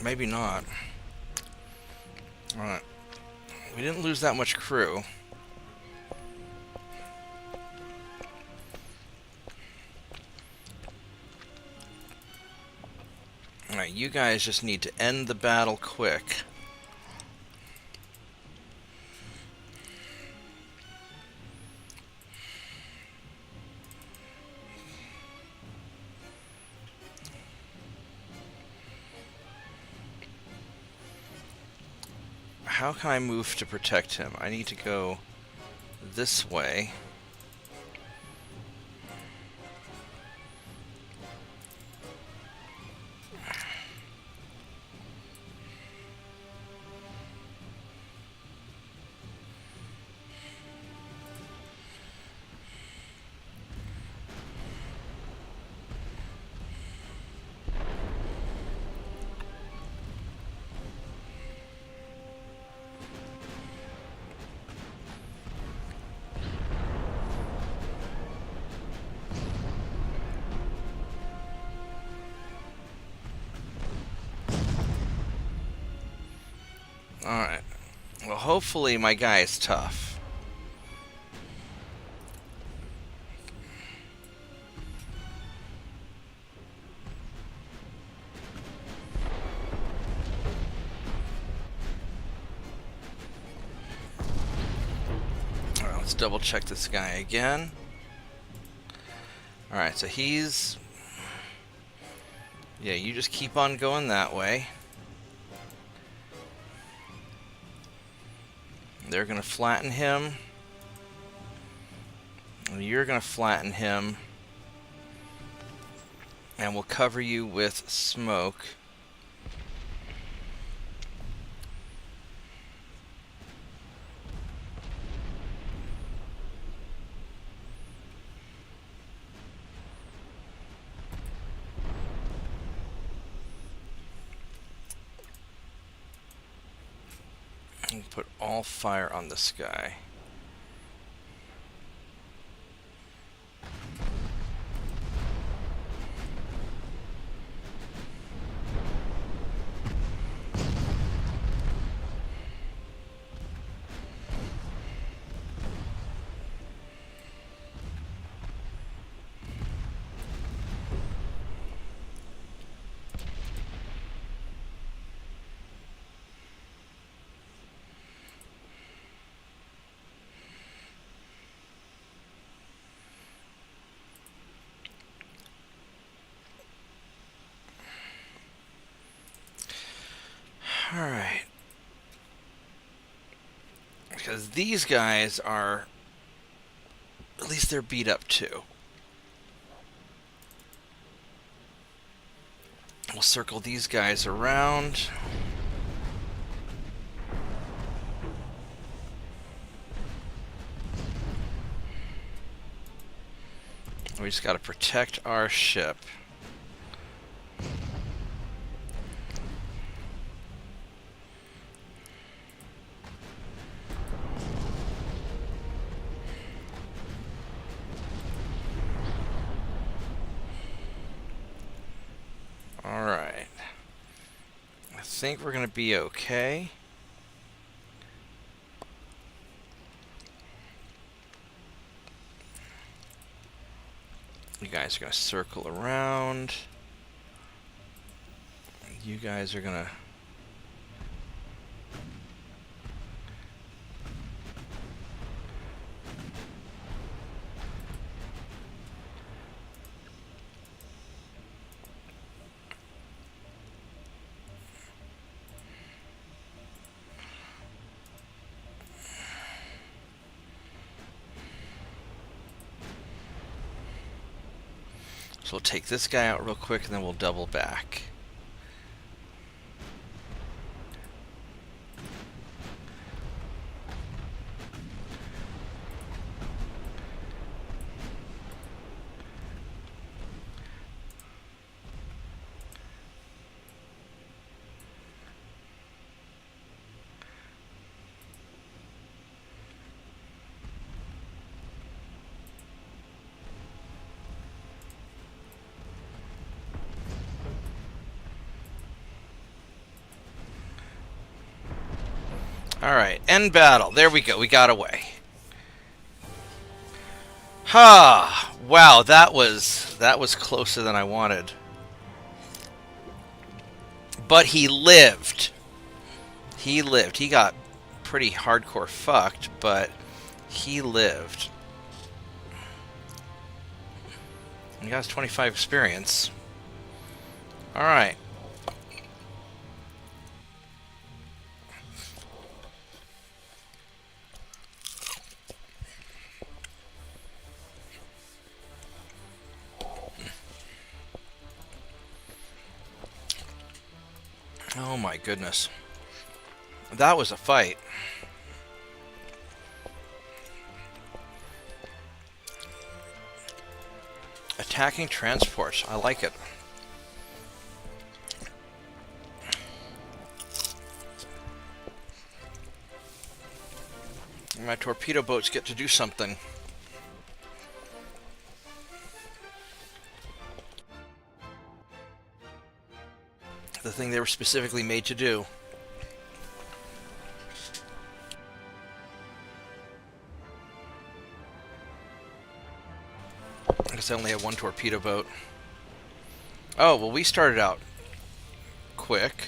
Maybe not. Alright. We didn't lose that much crew. Alright, you guys just need to end the battle quick. how can I move to protect him? I need to go this way. Alright. Well, hopefully my guy is tough. Alright, let's double check this guy again. Alright, so he's... Yeah, you just keep on going that way. They're going to flatten him. You're going to flatten him. And we'll cover you with smoke. And put all fire on this guy. Alright. Because these guys are... At least they're beat up too. We'll circle these guys around. We just got to protect our ship. Alright. I think we're going to be okay. You guys are going to circle around. You guys are going to... So we'll take this guy out real quick and then we'll double back. Alright, end battle. There we go. We got away. Ha! Wow, that was closer than I wanted. But he lived. He lived. He got pretty hardcore fucked, but he lived. He got his 25 experience. Alright. Oh my goodness. That was a fight. Attacking transports. I like it. My torpedo boats get to do something. The thing they were specifically made to do. I guess I only have one torpedo boat. Oh, well, we started out quick.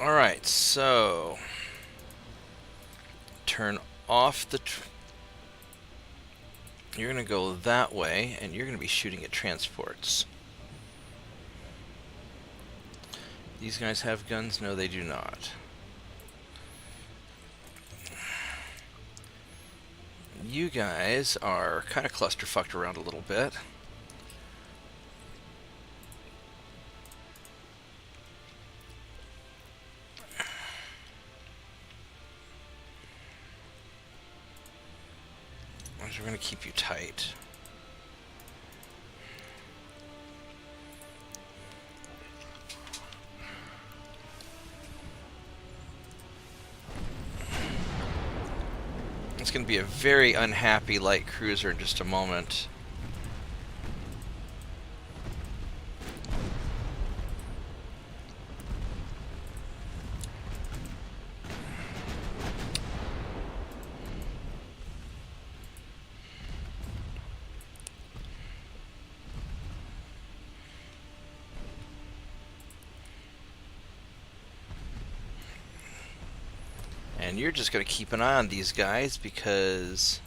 Alright, so turn off the... You're going to go that way, and you're going to be shooting at transports. These guys have guns? No, they do not. You guys are kind of clusterfucked around a little bit. We're going to keep you tight. It's going to be a very unhappy light cruiser in just a moment. And you're just going to keep an eye on these guys because...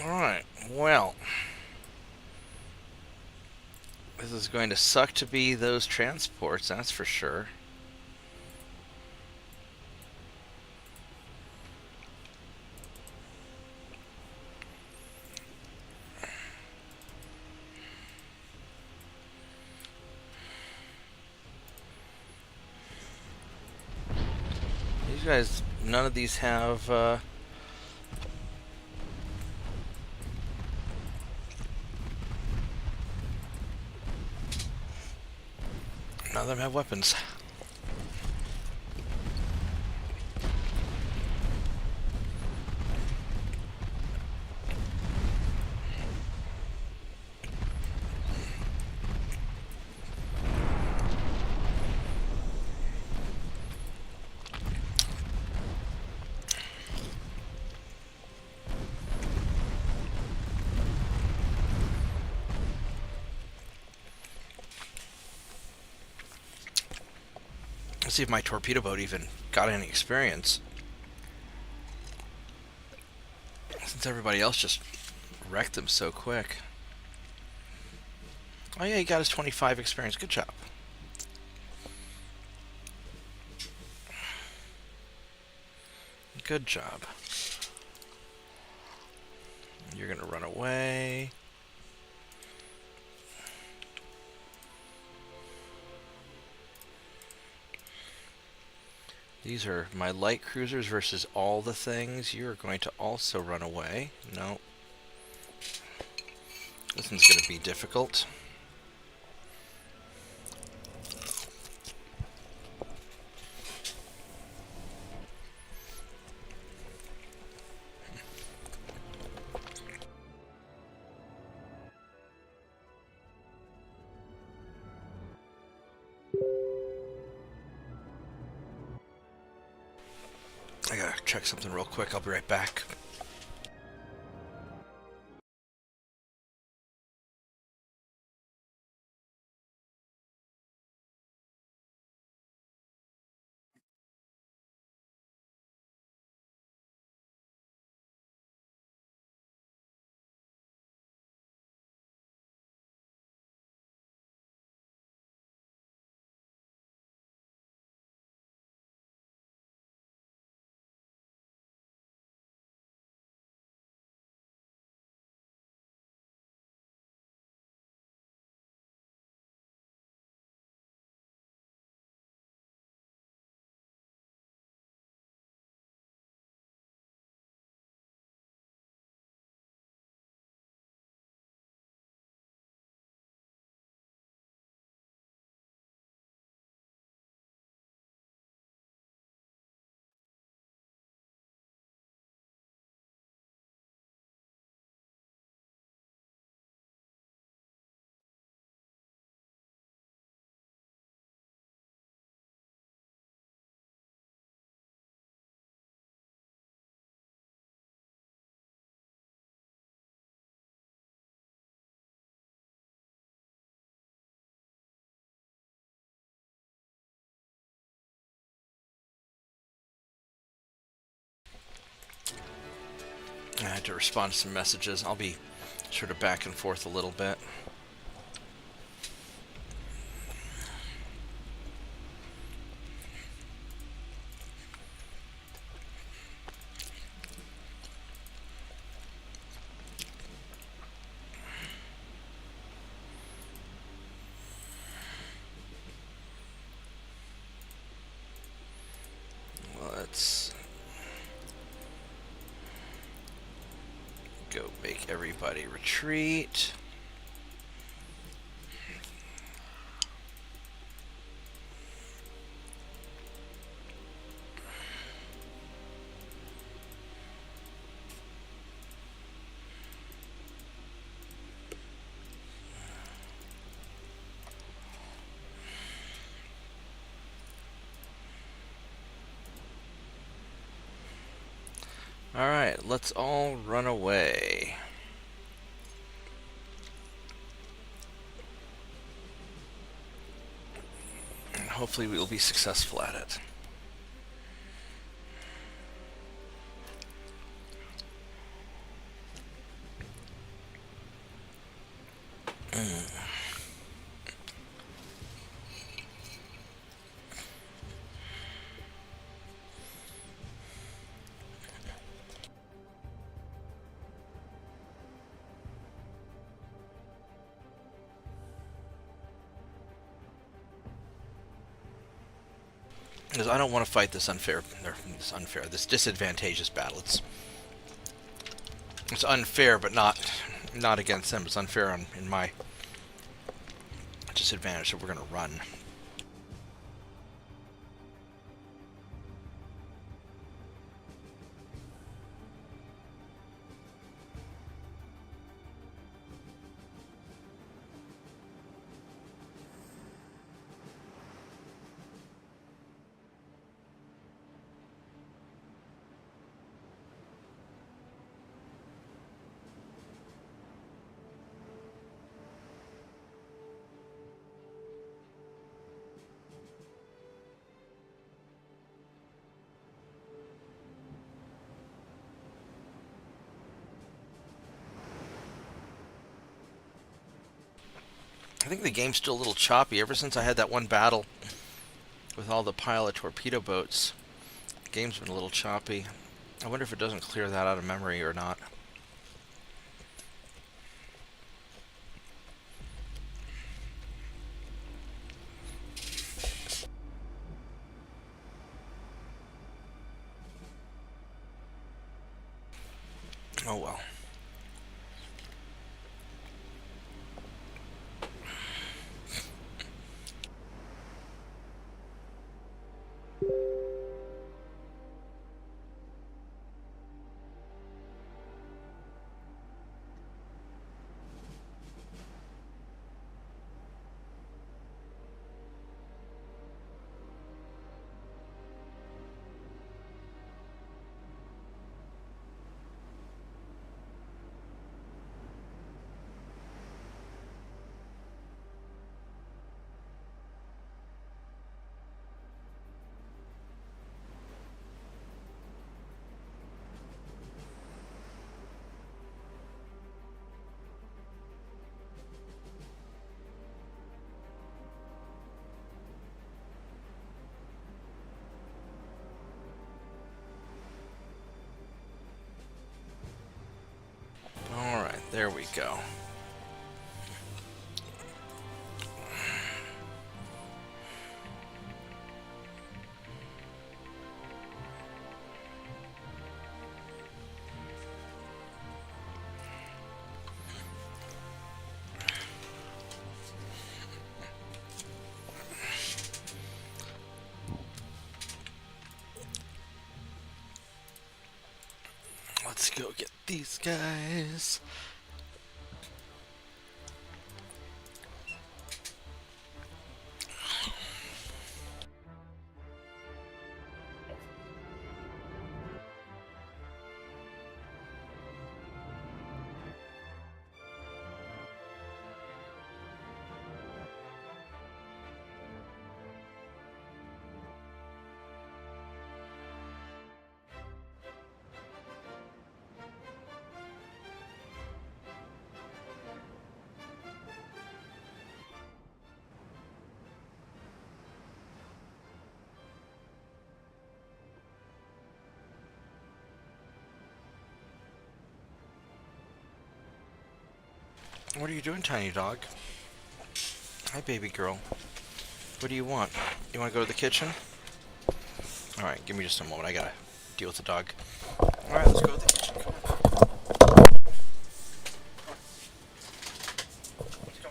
Alright, well... This is going to suck to be those transports, that's for sure. These guys, none of these have... None of them have weapons. Let's see if my torpedo boat even got any experience. Since everybody else just wrecked them so quick. Oh yeah, he got his 25 experience. Good job. Good job. You're gonna run away. These are my light cruisers versus all the things. You're going to also run away. No. This one's going to be difficult. I gotta check something real quick. I'll be right back. had to respond to some messages. I'll be sort of back and forth a little bit. Let's go make everybody retreat. Alright, let's all run away. And hopefully we will be successful at it. Because I don't want to fight this this disadvantageous battle. It's unfair, but not against them. It's unfair in my disadvantage, so we're going to run. I think the game's still a little choppy. Ever since I had that one battle with all the pile of torpedo boats, the game's been a little choppy. I wonder if it doesn't clear that out of memory or not. Oh well. Alright, there we go. Let's go get these guys. What are you doing, tiny dog? Hi, baby girl. What do you want? You want to go to the kitchen? Alright, give me just a moment. I gotta deal with the dog. Alright, let's go to the kitchen. Come on. Let's go. Let's go. Let's go.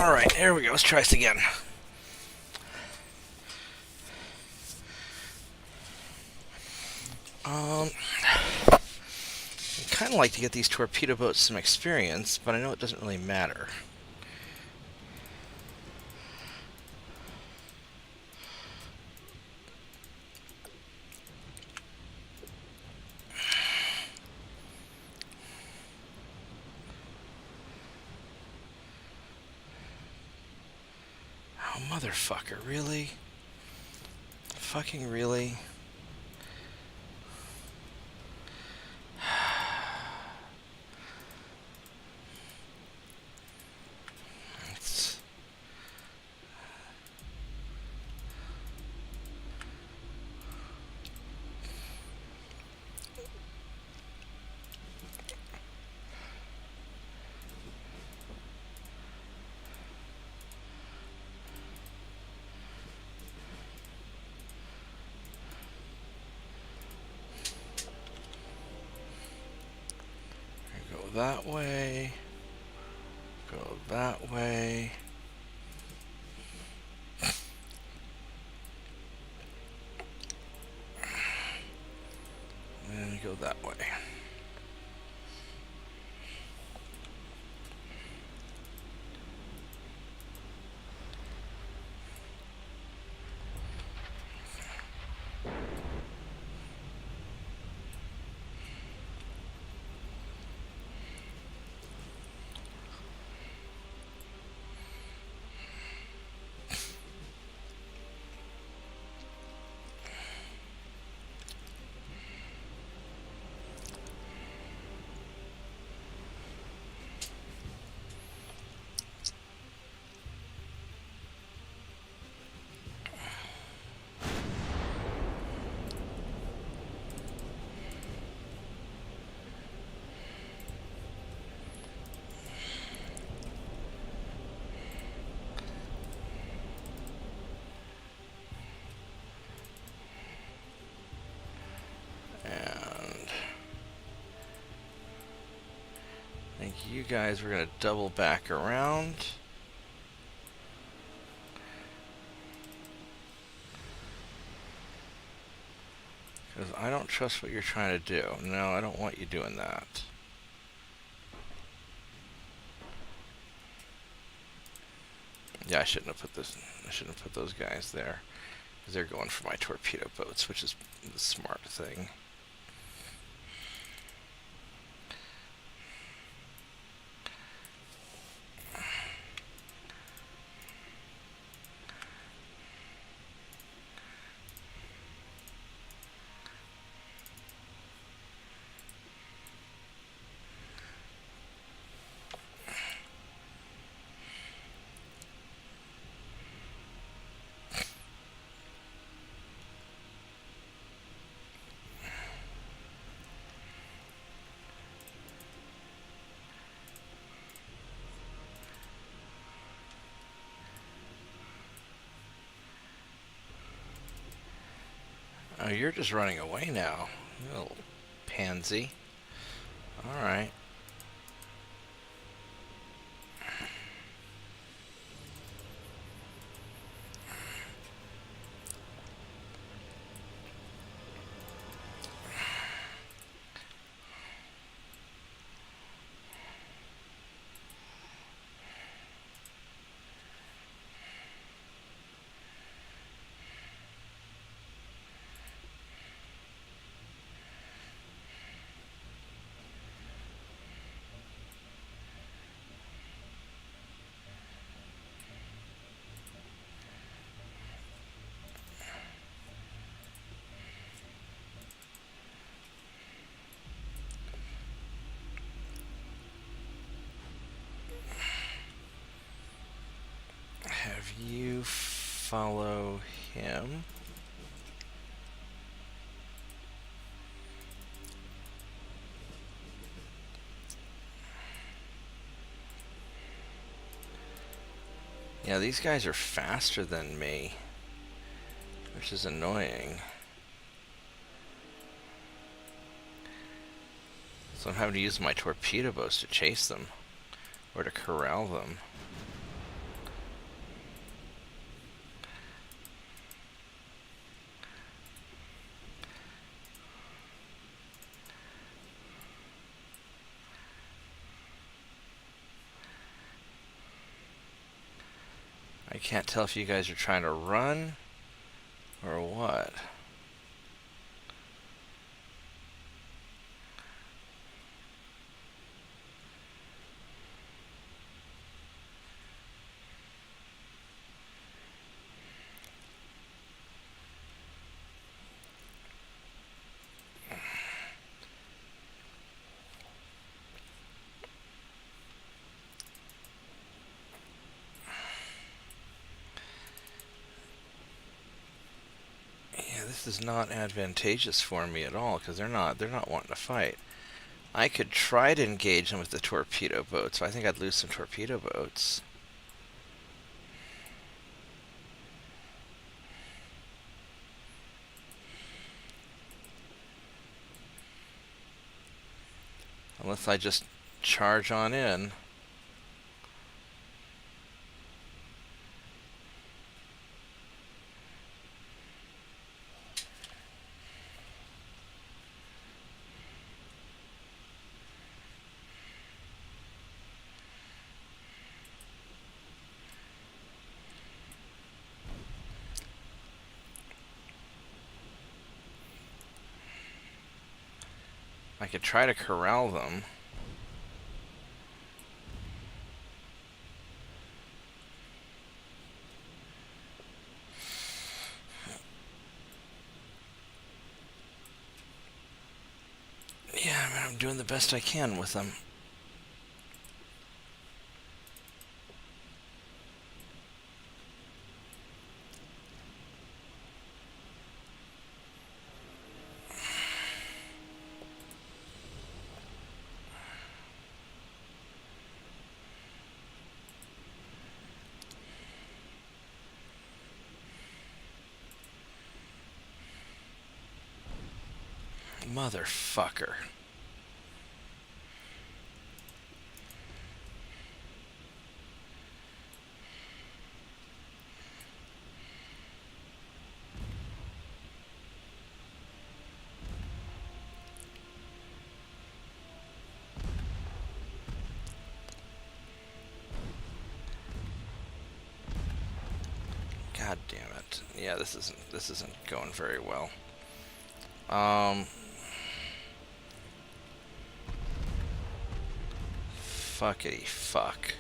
Alright, here we go. Let's try this again. I'd kind of like to get these torpedo boats some experience, but I know it doesn't really matter. Oh, motherfucker, really? Fucking really? It's... Go that way. Go that way. And go that way. And I think you guys were going to double back around. Because I don't trust what you're trying to do. No, I don't want you doing that. Yeah, I shouldn't have put this. I shouldn't have put those guys there. Because they're going for my torpedo boats, which is the smart thing. Oh, you're just running away now. You little pansy. Alright. Have you follow him? Yeah, these guys are faster than me, which is annoying. So I'm having to use my torpedo boats to chase them, or to corral them. I can't tell if you guys are trying to run or what. Yeah, this is not advantageous for me at all because they're not wanting to fight. I could try to engage them with the torpedo boats, but I think I'd lose some torpedo boats. Unless I just charge on in. I could try to corral them. Yeah, I mean, I'm doing the best I can with them. Motherfucker. God damn it. Yeah, this isn't going very well. Fuckity fuck.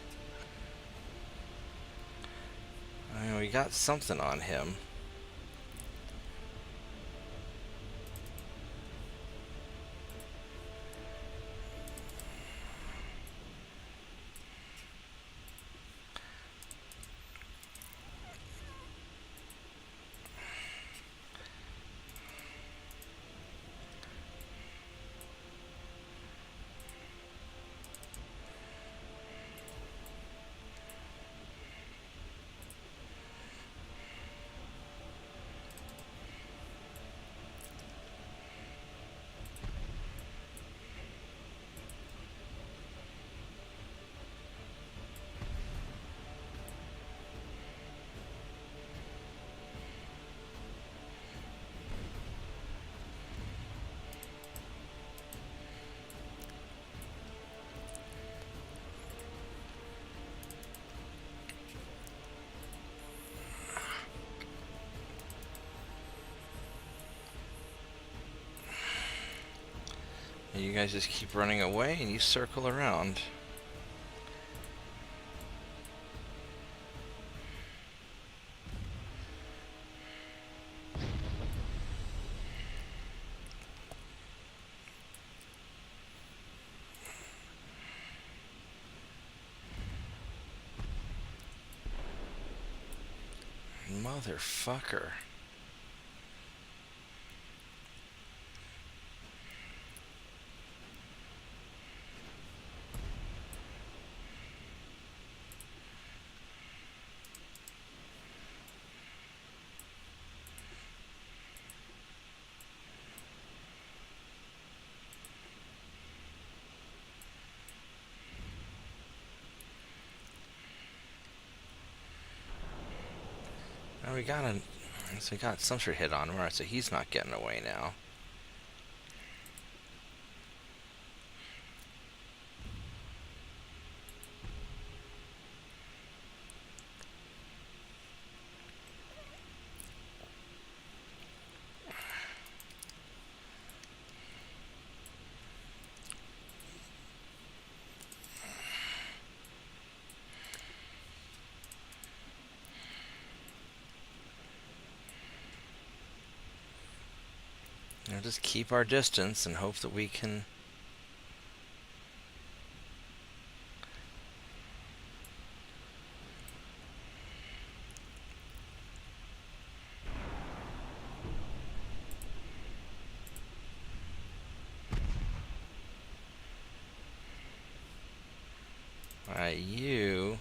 I mean, we got something on him. You guys just keep running away and you circle around. Motherfucker. Oh, we got a... So we got some sort of hit on him. Alright, so he's not getting away now. Just keep our distance and hope that we can... Alright, you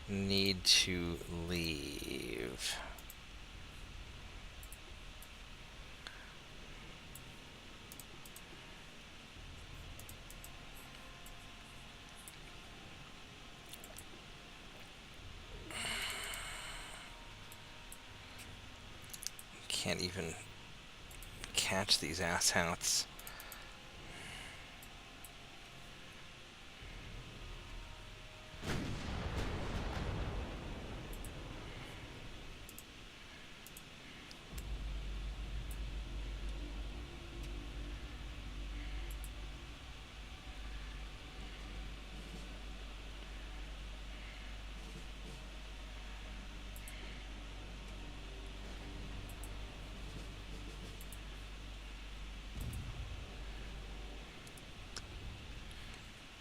need to leave. Can't even catch these asshats.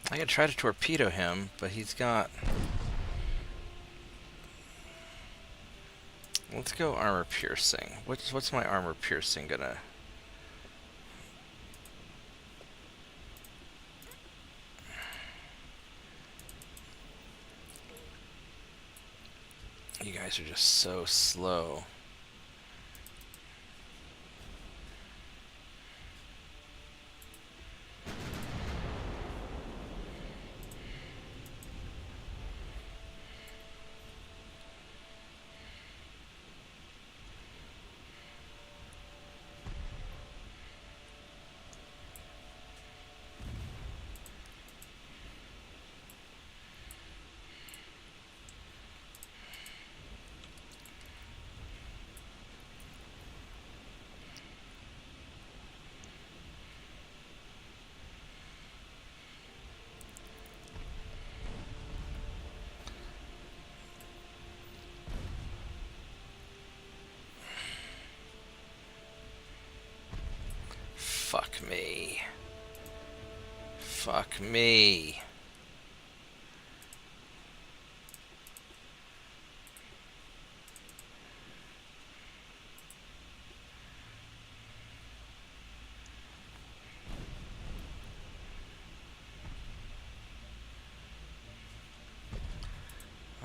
I could try to torpedo him, but he's got... Let's go armor piercing. What's my armor piercing gonna... You guys are just so slow. Fuck me. Fuck me.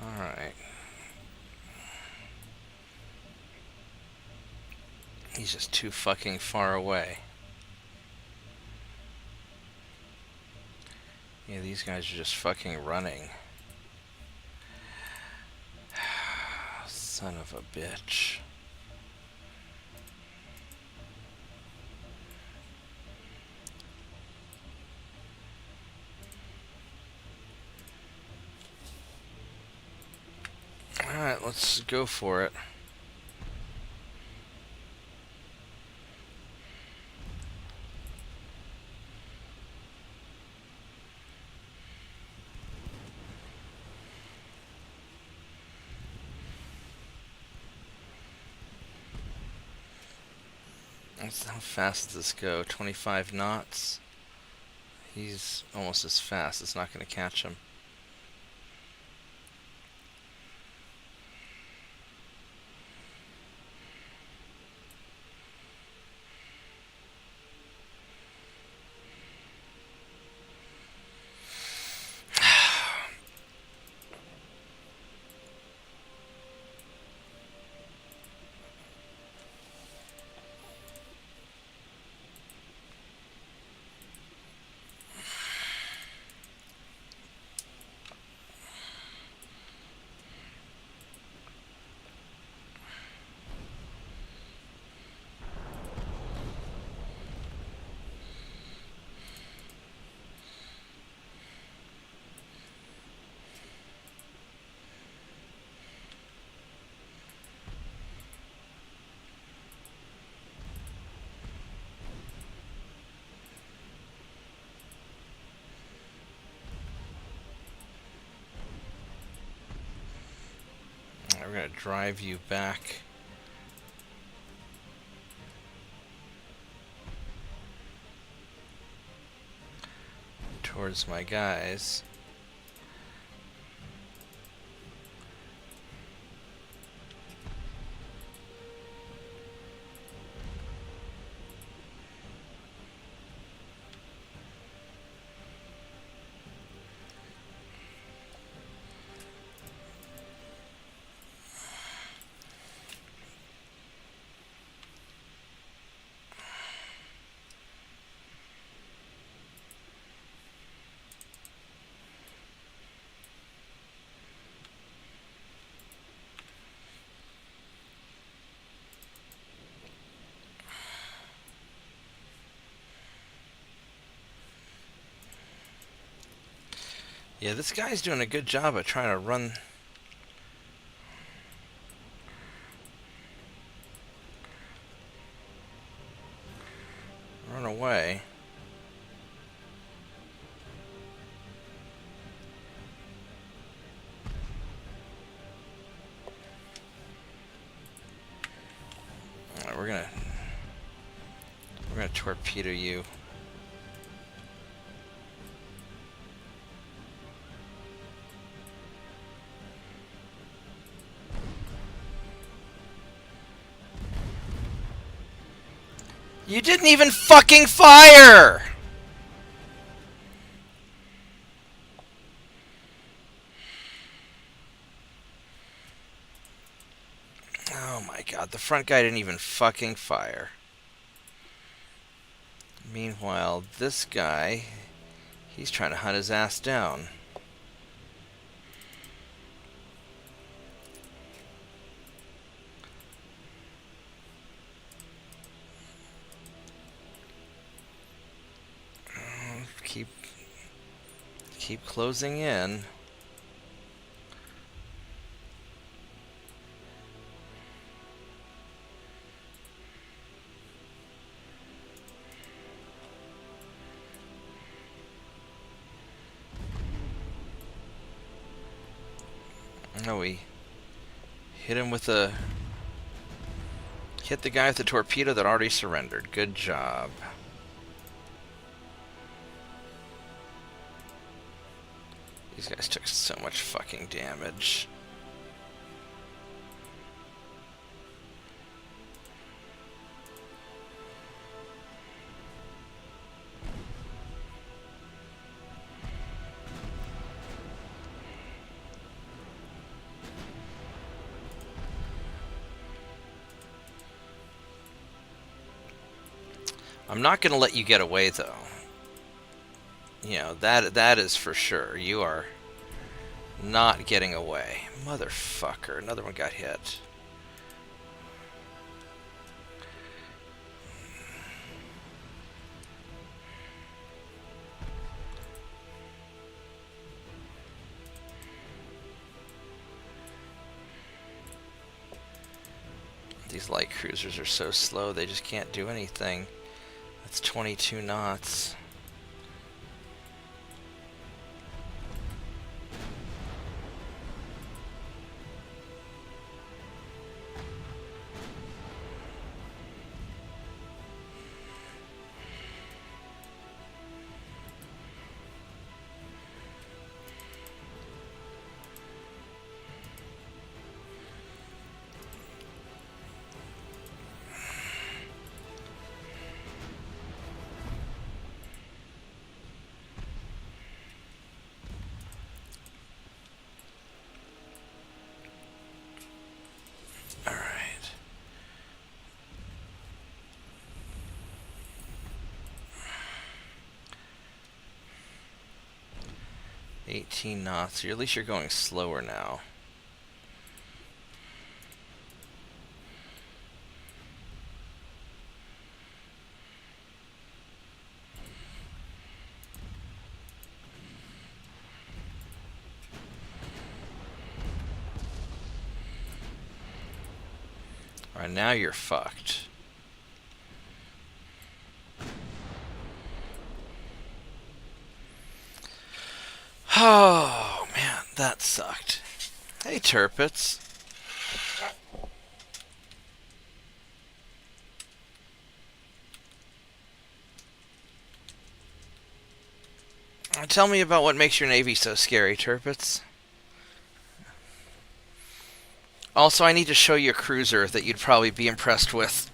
Alright. He's just too fucking far away. Yeah, these guys are just fucking running. Son of a bitch. Alright, let's go for it. How fast does this go? 25 knots? He's almost as fast. It's not going to catch him. We're going to drive you back towards my guys. Yeah, this guy's doing a good job of trying to run away. Alright, we're gonna torpedo you. You didn't even fucking fire! Oh my god, the front guy didn't even fucking fire. Meanwhile, this guy, he's trying to hunt his ass down. Keep closing in. Oh, we hit him with a... Hit the guy with the torpedo that already surrendered. Good job. These guys took so much fucking damage. I'm not going to let you get away, though. You know, that is for sure. You are not getting away. Motherfucker. Another one got hit. These light cruisers are so slow, they just can't do anything. That's 22 knots. 18 knots. At least you're going slower now. Alright, now you're fucked. Oh, man, that sucked. Hey, Turpits. Tell me about what makes your Navy so scary, Turpits. Also, I need to show you a cruiser that you'd probably be impressed with.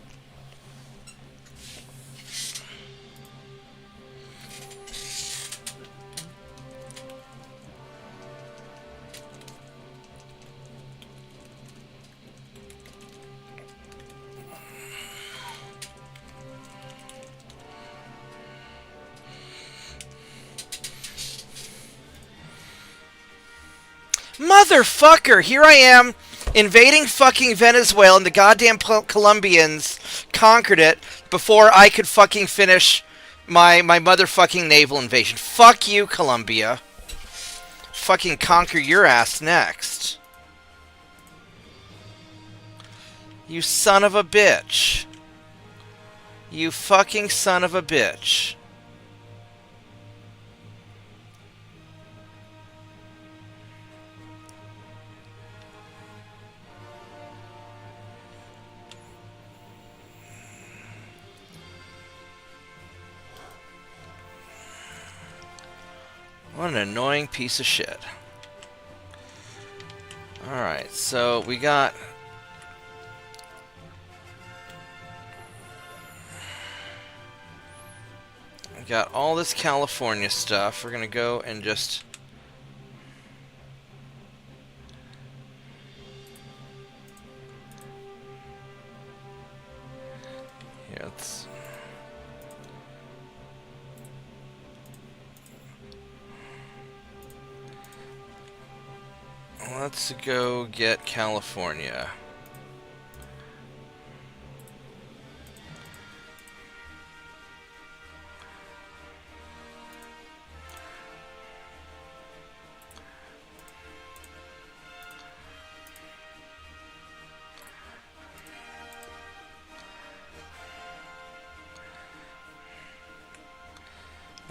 Motherfucker! Here I am, invading fucking Venezuela, and the goddamn Colombians conquered it before I could fucking finish my motherfucking naval invasion. Fuck you, Colombia. Fucking conquer your ass next. You son of a bitch. You fucking son of a bitch. What an annoying piece of shit. Alright, so we got... all this California stuff. We're gonna go and just... yeah, let's go get California.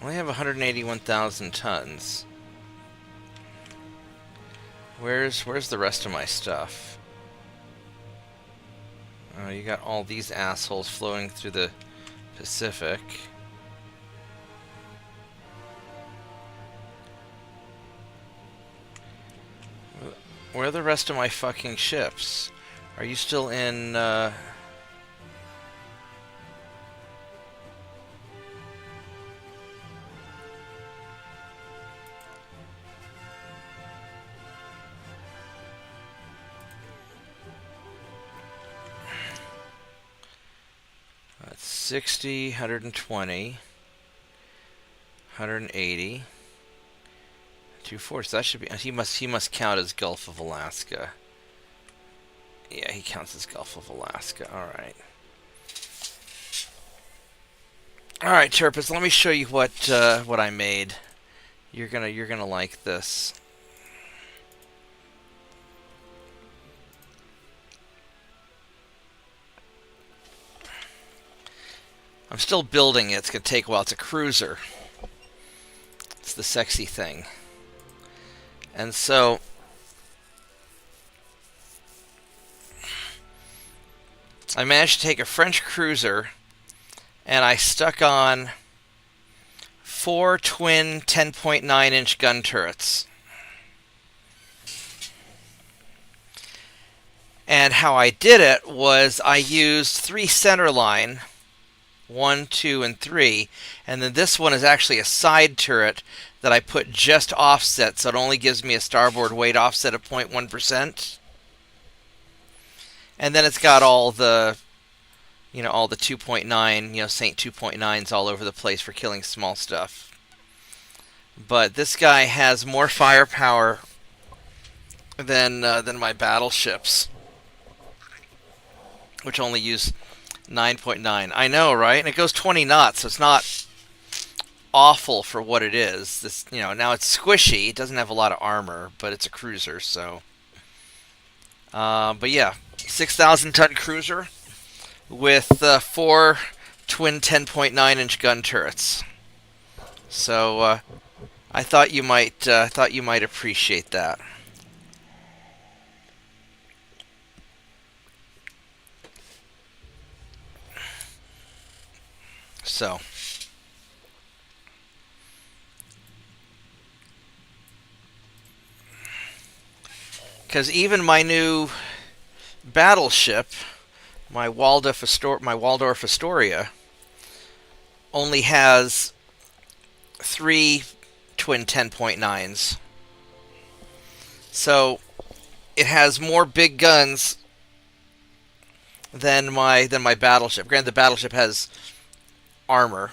Only have 181,000 tons. Where's the rest of my stuff? Oh, you got all these assholes flowing through the Pacific. Where are the rest of my fucking ships? Are you still in, 60, 120, 180, 240. So that should be. He must count as Gulf of Alaska. Yeah, he counts as Gulf of Alaska. All right. All right, Turpus. Let me show you what I made. You're gonna like this. I'm still building it. It's going to take a while. It's a cruiser. It's the sexy thing. And so... I managed to take a French cruiser and I stuck on 4 twin 10.9-inch gun turrets. And how I did it was I used 3 centerline, 1, 2, and 3, and then this one is actually a side turret that I put just offset, so it only gives me a starboard weight offset of 0.1%. And then it's got all the, all the 2.9, Saint 2.9s all over the place for killing small stuff. but this guy has more firepower than my battleships, which only use 9.9. I know, right? And it goes 20 knots, so it's not awful for what it is. This, now it's squishy. It doesn't have a lot of armor, but it's a cruiser, so. But yeah, 6,000 ton cruiser with 4 twin 10.9-inch gun turrets. So I thought you might appreciate that. So. Because even my new battleship, my Waldorf Astoria, only has 3 twin 10.9s. So it has more big guns than my battleship. Granted, the battleship has armor.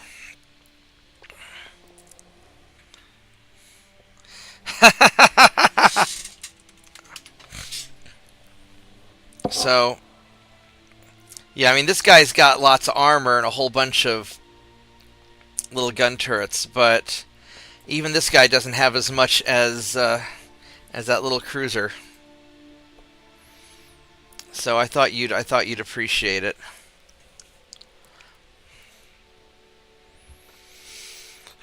So, yeah, I mean, this guy's got lots of armor and a whole bunch of little gun turrets, but even this guy doesn't have as much as that little cruiser. So I thought you'd appreciate it.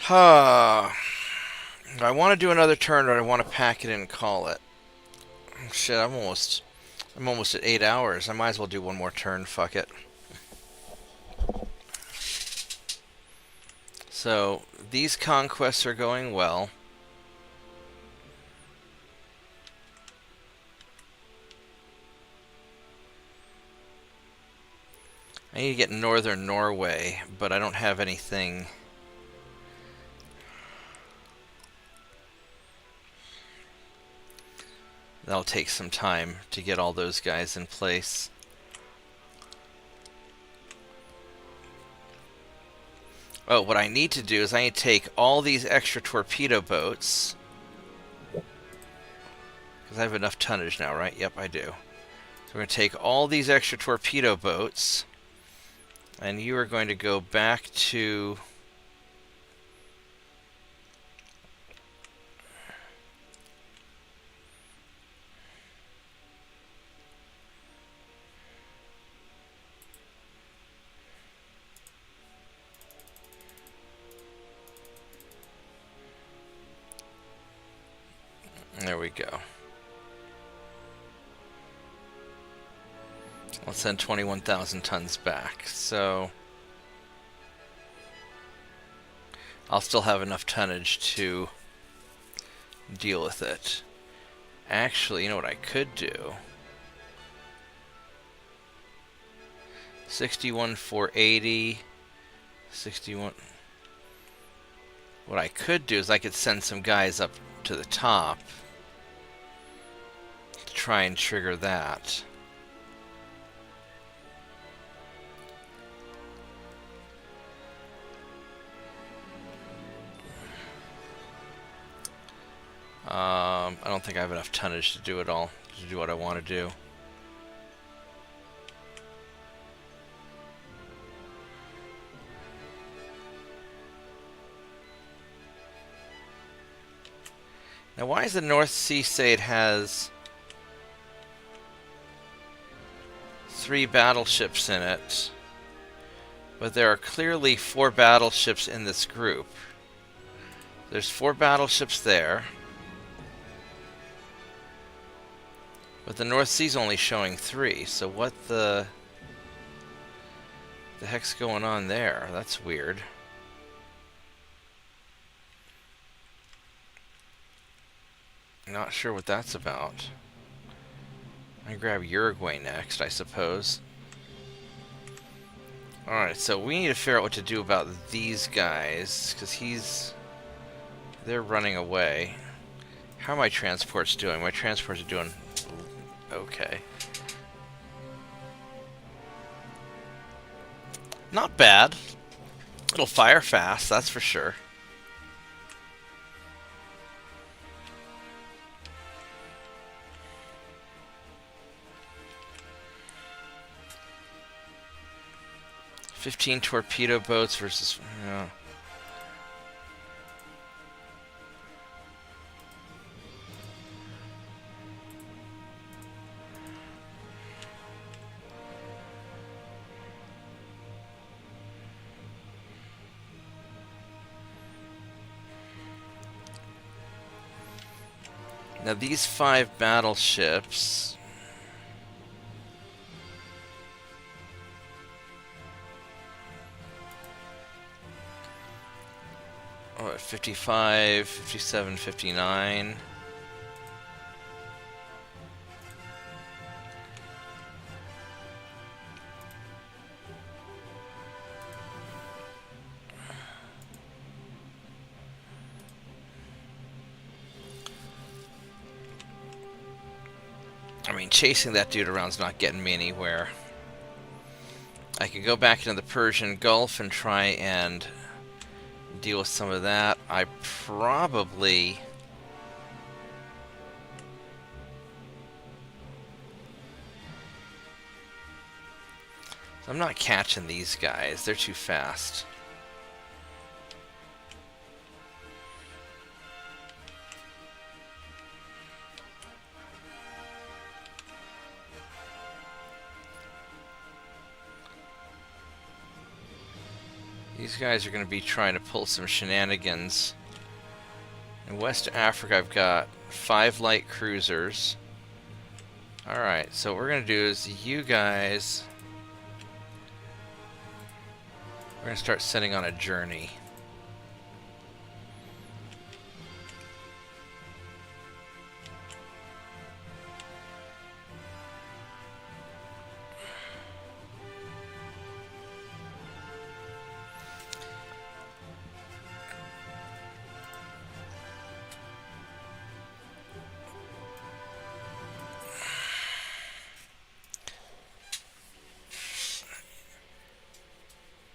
Do I want to do another turn, or do I want to pack it in and call it? Shit, I'm almost at 8 hours. I might as well do one more turn. Fuck it. So these conquests are going well. I need to get northern Norway, but I don't have anything. That'll take some time to get all those guys in place. Oh, what I need to do is I need to take all these extra torpedo boats. Because I have enough tonnage now, right? Yep, I do. So we're going to take all these extra torpedo boats. And you are going to go back to... There we go. Let's send 21,000 tons back. So I'll still have enough tonnage to deal with it. Actually, you know what I could do? 61,480. 61. What I could do is I could send some guys up to the top to try and trigger that. I don't think I have enough tonnage to do it all, to do what I want to do. Now, why does the North Sea say it has 3 battleships in it, but there are clearly 4 battleships in this group? There's 4 battleships there, but the North Sea's only showing 3, so what the heck's going on there? That's weird. Not sure what that's about. I grab Uruguay next, I suppose. Alright, so we need to figure out what to do about these guys, because they're running away. How are my transports doing? My transports are doing okay. Not bad. It'll fire fast, that's for sure. 15 torpedo boats versus... Yeah. Now these 5 battleships... Oh, 55, 57, 59. I mean, chasing that dude around's not getting me anywhere. I could go back into the Persian Gulf and try and deal with some of that. I probably... I'm not catching these guys. They're too fast. These guys are going to be trying to pull some shenanigans. In West Africa, I've got 5 light cruisers. Alright, so what we're going to do is you guys... We're going to start sending on a journey.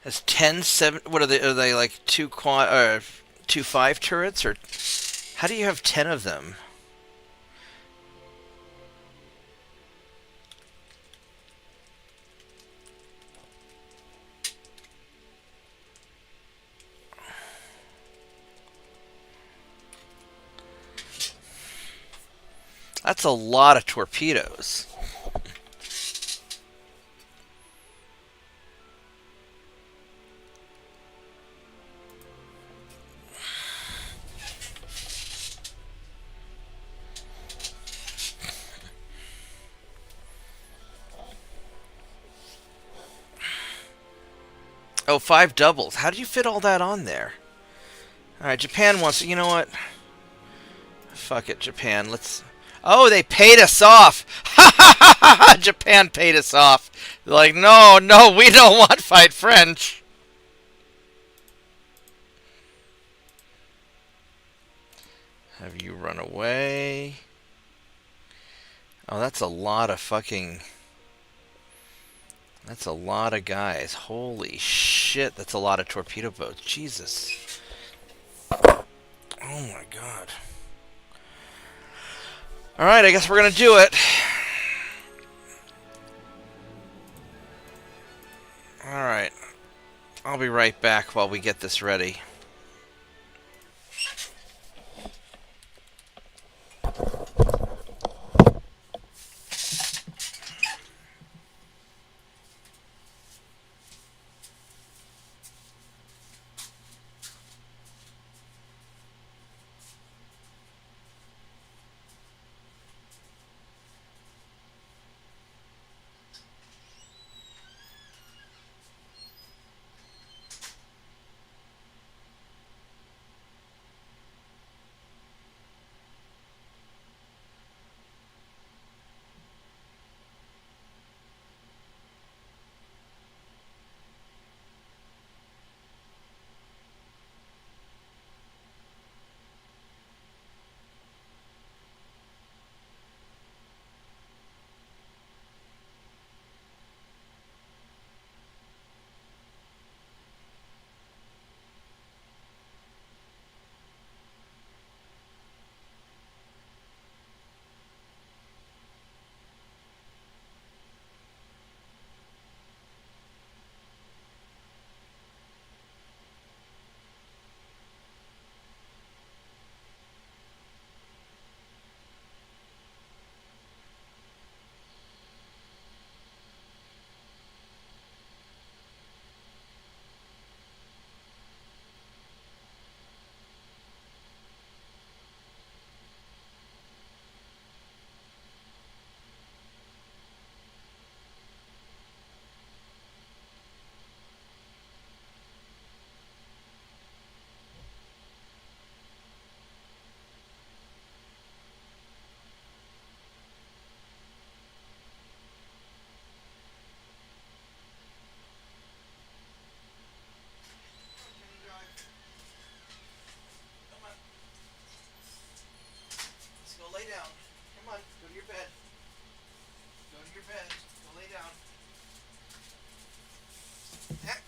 Has 10, 7, what are they like 2 5 turrets, or how do you have 10 of them? That's a lot of torpedoes. Oh, 5 doubles. How do you fit all that on there? Alright, Japan wants... You know what? Fuck it, Japan. Let's... Oh, they paid us off! Ha ha ha ha ha! Japan paid us off. They're like, no, no, we don't want to fight French. Have you run away? Oh, that's a lot of fucking... That's a lot of guys. Holy shit, that's a lot of torpedo boats. Jesus. Oh my god. Alright, I guess we're gonna do it. Alright. I'll be right back while we get this ready. Come on, go to your bed. Go to your bed. Go lay down.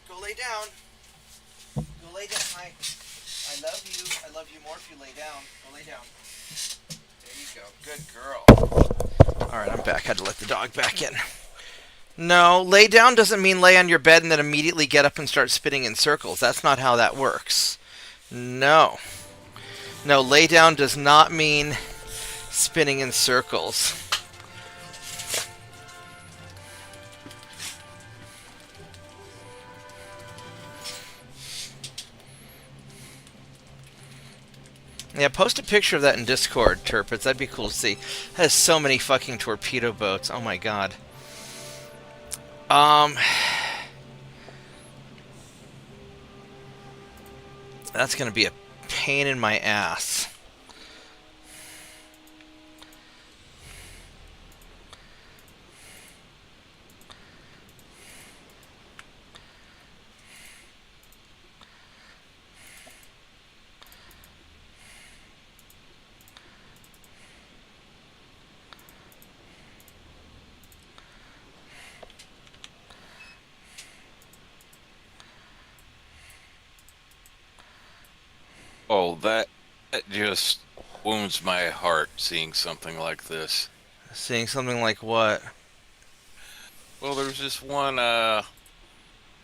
Go lay down. Go lay down. I love you. I love you more if you lay down. Go lay down. There you go. Good girl. Alright, I'm back. I had to let the dog back in. No, lay down doesn't mean lay on your bed and then immediately get up and start spinning in circles. That's not how that works. No. No, lay down does not mean spinning in circles. Yeah, post a picture of that in Discord, Turpits. That'd be cool to see. It has so many fucking torpedo boats. Oh my god. That's gonna be a pain in my ass. Oh, that just wounds my heart seeing something like this. Seeing something like what? Well, there's this one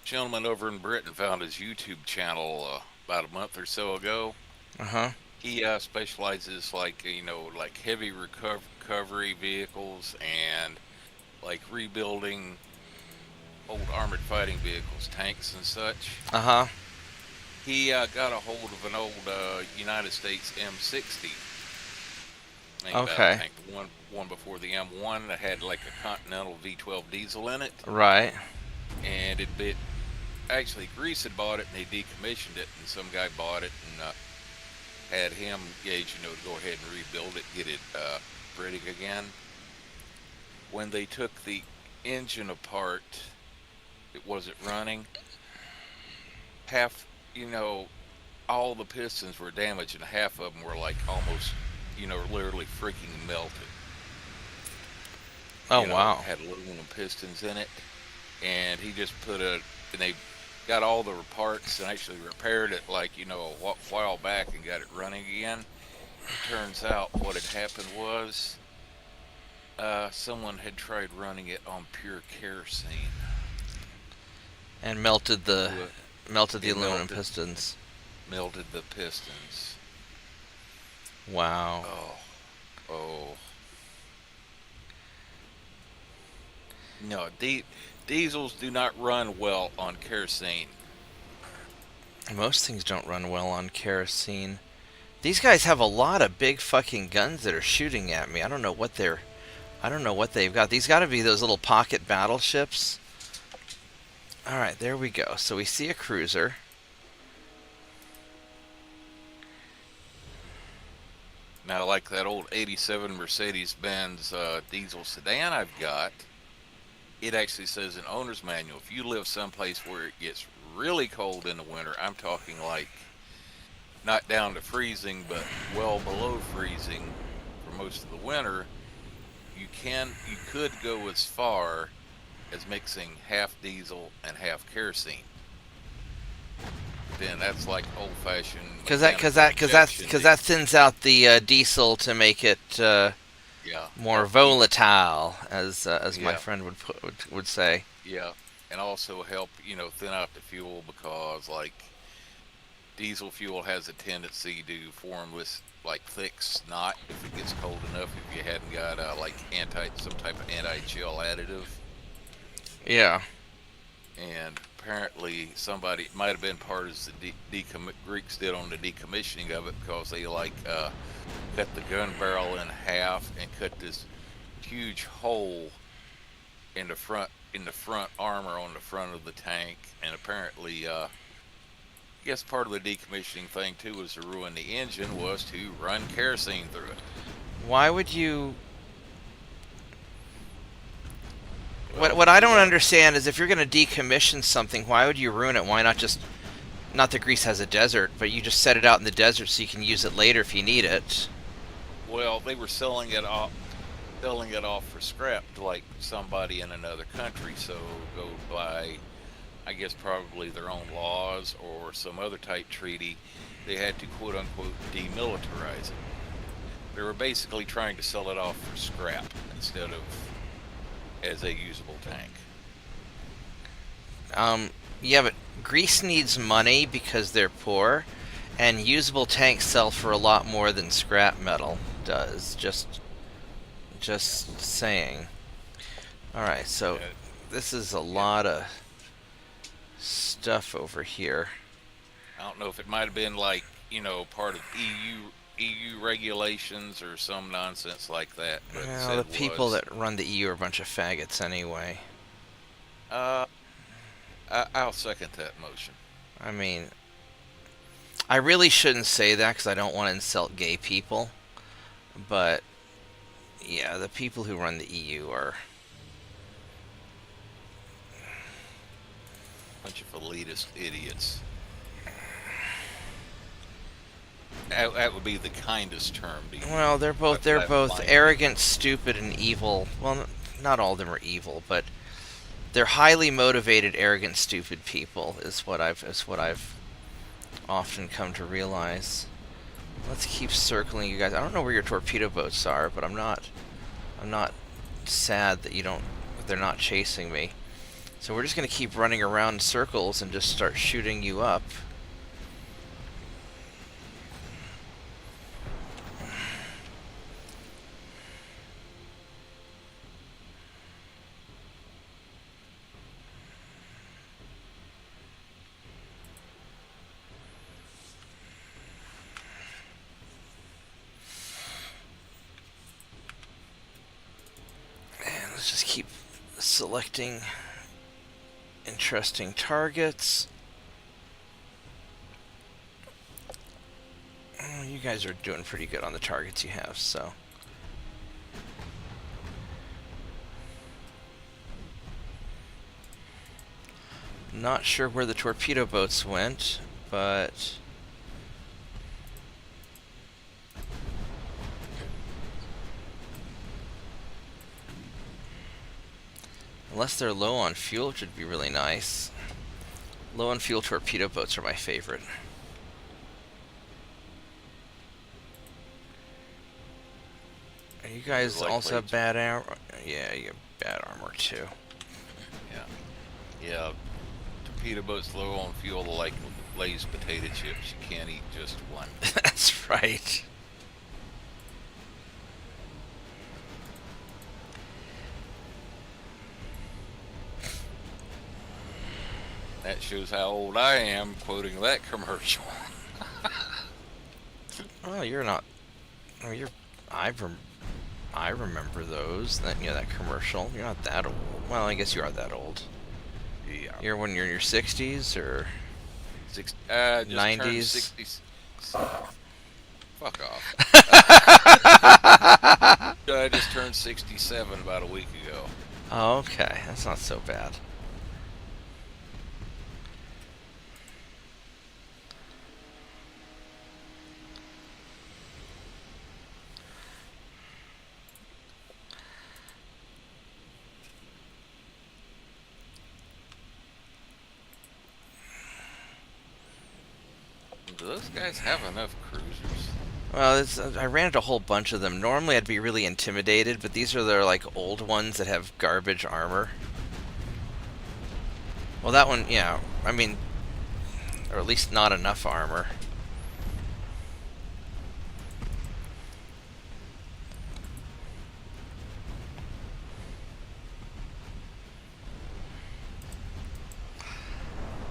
gentleman over in Britain found his YouTube channel about a month or so ago. Uh-huh. He specializes like heavy recovery vehicles and like rebuilding old armored fighting vehicles, tanks and such. Uh-huh. He got a hold of an old United States M60. Okay. Tank, the one before the M1 that had like a Continental V12 diesel in it. Right. And actually Greece had bought it and they decommissioned it, and some guy bought it and had him gauge, to go ahead and rebuild it, get it ready again. When they took the engine apart, it wasn't running. All the pistons were damaged, and half of them were like almost, literally freaking melted. Oh, wow. Had aluminum pistons in it, and he just and they got all the parts and actually repaired it a while back and got it running again. It turns out what had happened was someone had tried running it on pure kerosene. And melted the aluminum pistons. Melted the pistons. Wow. Oh. No, diesels do not run well on kerosene. Most things don't run well on kerosene. These guys have a lot of big fucking guns that are shooting at me. I don't know what they've got. These got to be those little pocket battleships. All right, there we go. So we see a cruiser. Now, like that old 87 Mercedes-Benz diesel sedan I've got, it actually says in owner's manual, if you live someplace where it gets really cold in the winter, I'm talking like not down to freezing, but well below freezing for most of the winter, you could go as far as mixing half diesel and half kerosene. Then that's like old-fashioned. Because that thins out the diesel to make it more volatile, as my friend would say. Yeah, and also help thin out the fuel, because like diesel fuel has a tendency to form this like thick snot if it gets cold enough. If you hadn't got some type of anti-chill additive. Yeah. And apparently somebody, it might have been part of the Greeks did on the decommissioning of it, because they cut the gun barrel in half and cut this huge hole in the front armor on the front of the tank. And apparently I guess part of the decommissioning thing too was to ruin the engine, was to run kerosene through it. Why would you? What I don't understand is, if you're going to decommission something, why would you ruin it? Why not just, not that Greece has a desert, but you just set it out in the desert so you can use it later if you need it? Well, they were selling it off. selling it off for scrap to like somebody in another country. So go by, I guess, probably their own laws or some other type treaty. They had to quote unquote demilitarize it. They were basically trying to sell it off for scrap instead of as a usable tank. Yeah, but Greece needs money because they're poor, and usable tanks sell for a lot more than scrap metal does. Just saying. Alright, so Yeah, this is a yeah. lot of stuff over here. I don't know if it might have been like, part of EU regulations or some nonsense like that, but it Well, the said people was. that run the EU are a bunch of faggots anyway. Uh, I'll second that motion. I mean, I really shouldn't say that because I don't want to insult gay people, but yeah, the people who run the EU are. Bunch of elitist idiots. That would be the kindest term to use. Well, they're both But that arrogant, stupid, and evil. Well, not all of them are evil, but they're highly motivated, arrogant, stupid people. Is what I've often come to realize. Let's keep circling you guys. I don't know where your torpedo boats are, but I'm not sad that they're not chasing me. So we're just gonna keep running around in circles and just start shooting you up. And let's just keep selecting interesting targets. Oh, you guys are doing pretty good on the targets you have, so. Not sure where the torpedo boats went, but unless they're low on fuel, which would be really nice. Low on fuel torpedo boats are my favorite. You guys Like also have plates. bad armor? Yeah, you have bad armor too. Yeah. Torpedo boats low on fuel like Lay's potato chips. You can't eat just one. That's right. That shows how old I am quoting that commercial. Oh, you're not. Oh, you're. I remember those. That commercial. You're not that old. Well, I guess you are that old. Yeah. You're when you're in your 60s or Just 90s. turned 60. Fuck off. I just turned 67 about a week ago. Oh, okay. That's not so bad. Do those guys have enough cruisers? Well, I ran into a whole bunch of them. Normally, I'd be really intimidated, but these are their like old ones that have garbage armor. Well, that one, yeah. I mean, or at least not enough armor.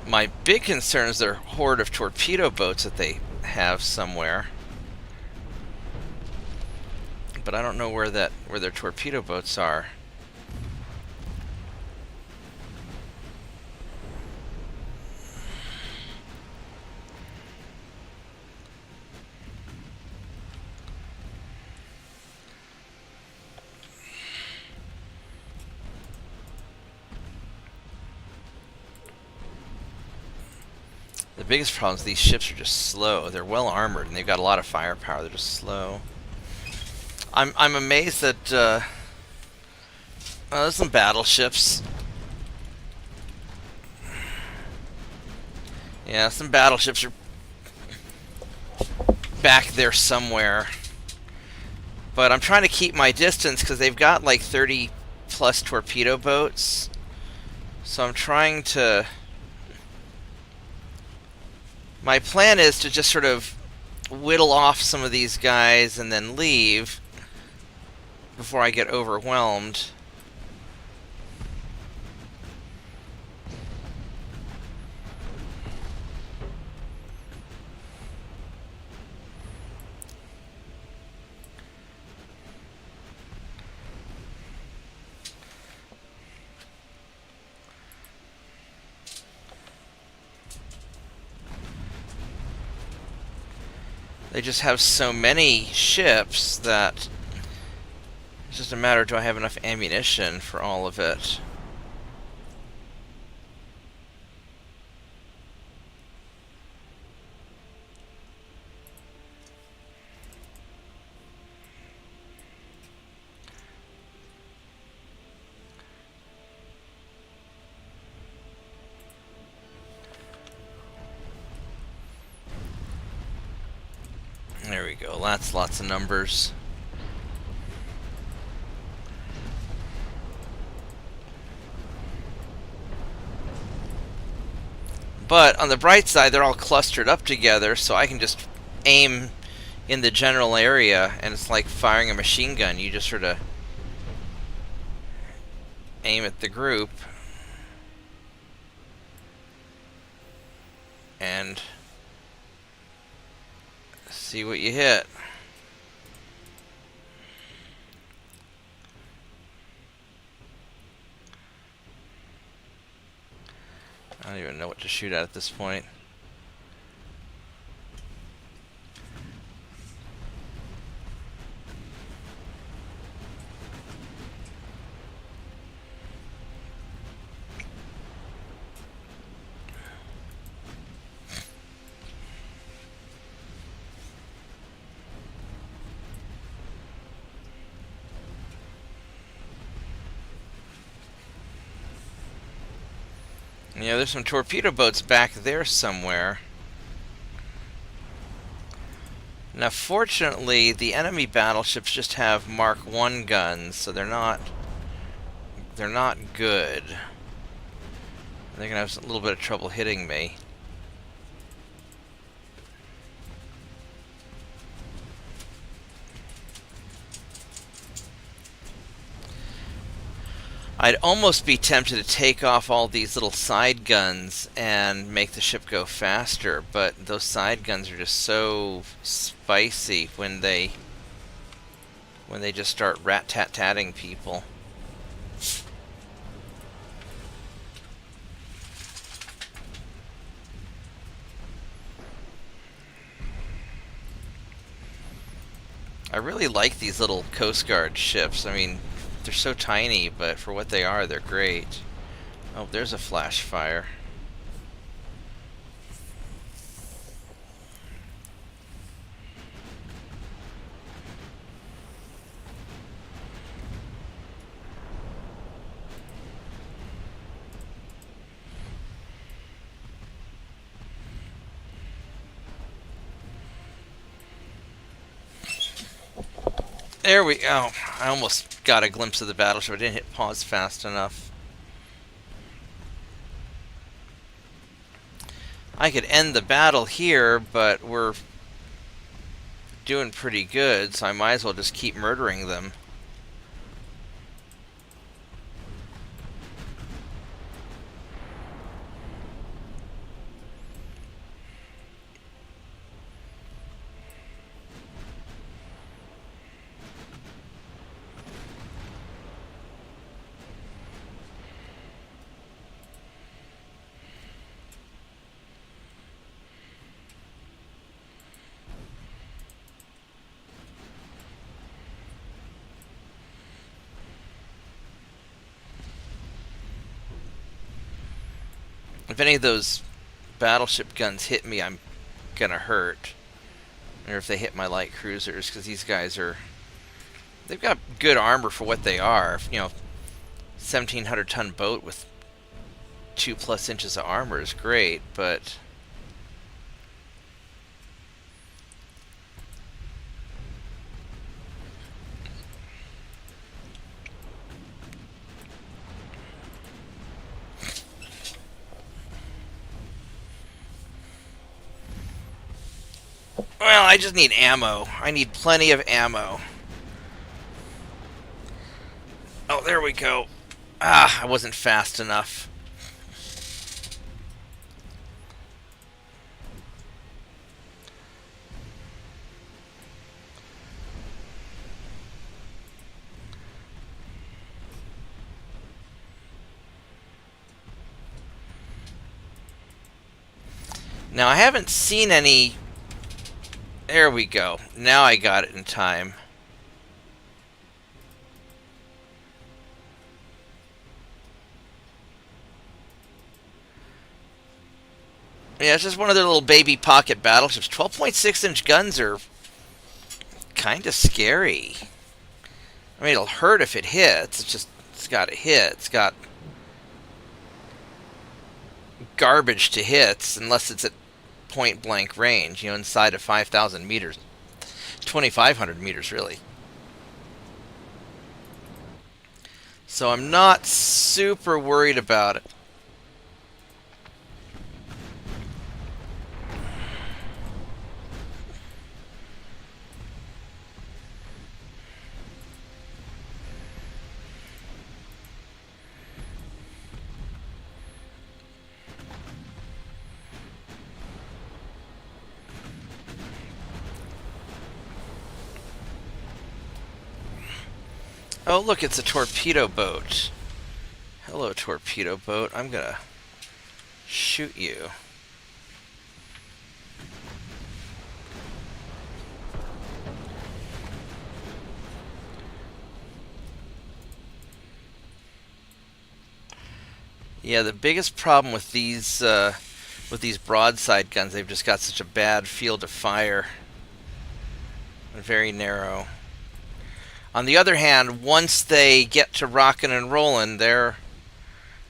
My big concern is their horde of torpedo boats that they have somewhere. But I don't know where their torpedo boats are. The biggest problem is these ships are just slow. They're well armored and they've got a lot of firepower. They're just slow. I'm amazed that There's some battleships. Yeah, some battleships are back there somewhere. But I'm trying to keep my distance because they've got like 30 plus torpedo boats. So I'm trying to... My plan is to just sort of whittle off some of these guys and then leave before I get overwhelmed. They just have so many ships that it's just a matter, do I have enough ammunition for all of it? There we go, that's lots of numbers. But on the bright side, they're all clustered up together, so I can just aim in the general area, and it's like firing a machine gun. You just sort of aim at the group and see what you hit. I don't even know what to shoot at this point. Yeah, there's some torpedo boats back there somewhere. Now, fortunately, the enemy battleships just have Mark I guns, so they're not good. They're gonna have a little bit of trouble hitting me. I'd almost be tempted to take off all these little side guns and make the ship go faster, but those side guns are just so spicy when they just start rat-tat-tatting people. I really like these little Coast Guard ships. I mean, they're so tiny, but for what they are, they're great. Oh, there's a flash fire. There we go. I almost got a glimpse of the battleship. I didn't hit pause fast enough. I could end the battle here, but we're doing pretty good, so I might as well just keep murdering them. If any of those battleship guns hit me, I'm gonna hurt. Or if they hit my light cruisers, because these guys are... They've got good armor for what they are. You know, 1,700-ton boat with 2+ inches of armor is great, but well, I just need ammo. I need plenty of ammo. Oh, there we go. Ah, I wasn't fast enough. Now, I haven't seen any... There we go. Now I got it in time. Yeah, it's just one of their little baby pocket battleships. 12.6-inch guns are kind of scary. I mean, it'll hurt if it hits. It's got to hit. It's got garbage to hits, unless it's at point-blank range, inside of 5,000 meters. 2,500 meters, really. So I'm not super worried about it. Oh, look, it's a torpedo boat. Hello, torpedo boat. I'm gonna shoot you. Yeah, the biggest problem with these broadside guns, they've just got such a bad field of fire. Very narrow. On the other hand, once they get to rocking and rolling, there's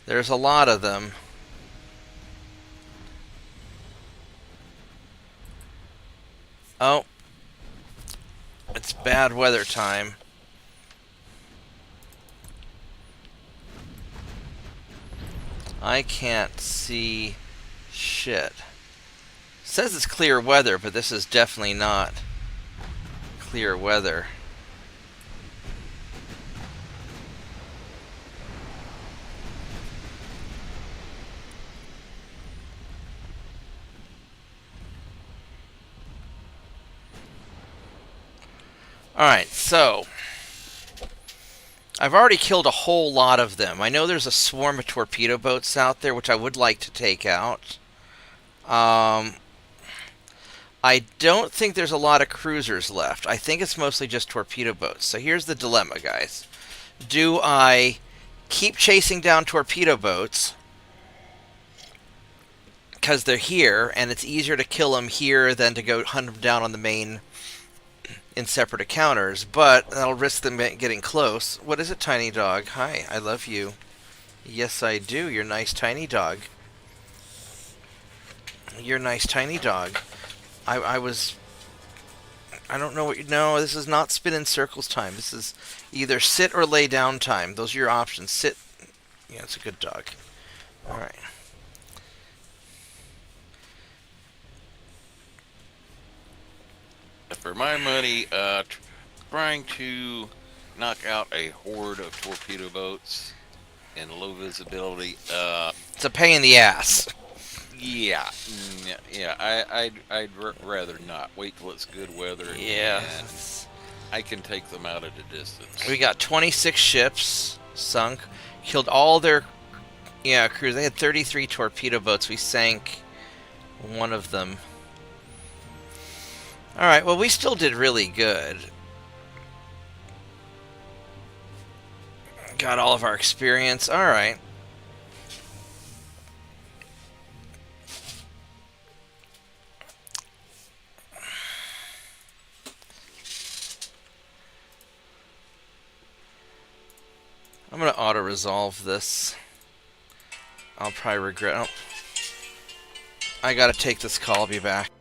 a lot of them. Oh, it's bad weather time. I can't see shit. It says it's clear weather, but this is definitely not clear weather. Alright, so I've already killed a whole lot of them. I know there's a swarm of torpedo boats out there, which I would like to take out. I don't think there's a lot of cruisers left. I think it's mostly just torpedo boats. So here's the dilemma, guys. Do I keep chasing down torpedo boats because they're here, and it's easier to kill them here than to go hunt them down on the main in separate encounters, but that'll risk them getting close. What is it, tiny dog? Hi, I love you. Yes, I do. You're a nice tiny dog. You're a nice tiny dog. I don't know what you... No, this is not spin in circles time. This is either sit or lay down time. Those are your options. Sit. Yeah, it's a good dog. Alright. For my money, trying to knock out a horde of torpedo boats in low visibility, It's a pain in the ass. yeah, I'd rather not. Wait till it's good weather. Yeah. And I can take them out at a distance. We got 26 ships sunk. Killed all their crews. They had 33 torpedo boats. We sank one of them. Alright, well, we still did really good. Got all of our experience. Alright. I'm gonna auto-resolve this. I'll probably regret... Oh, I gotta take this call. I'll be back.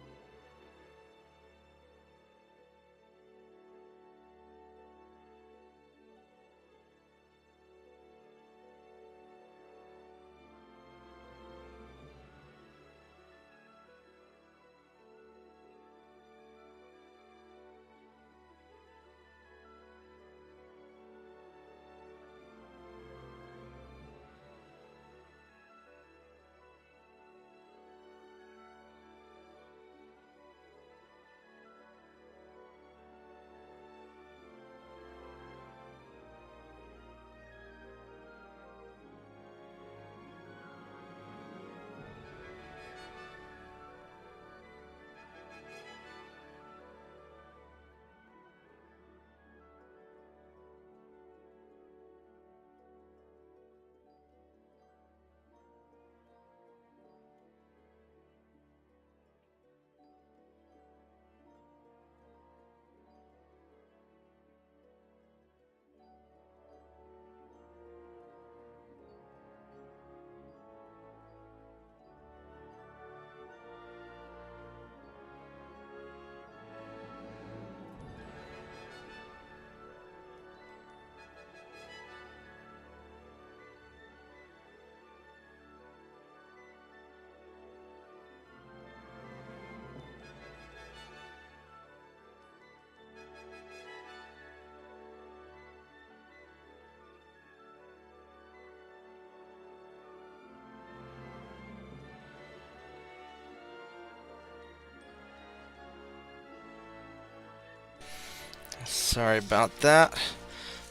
Sorry about that.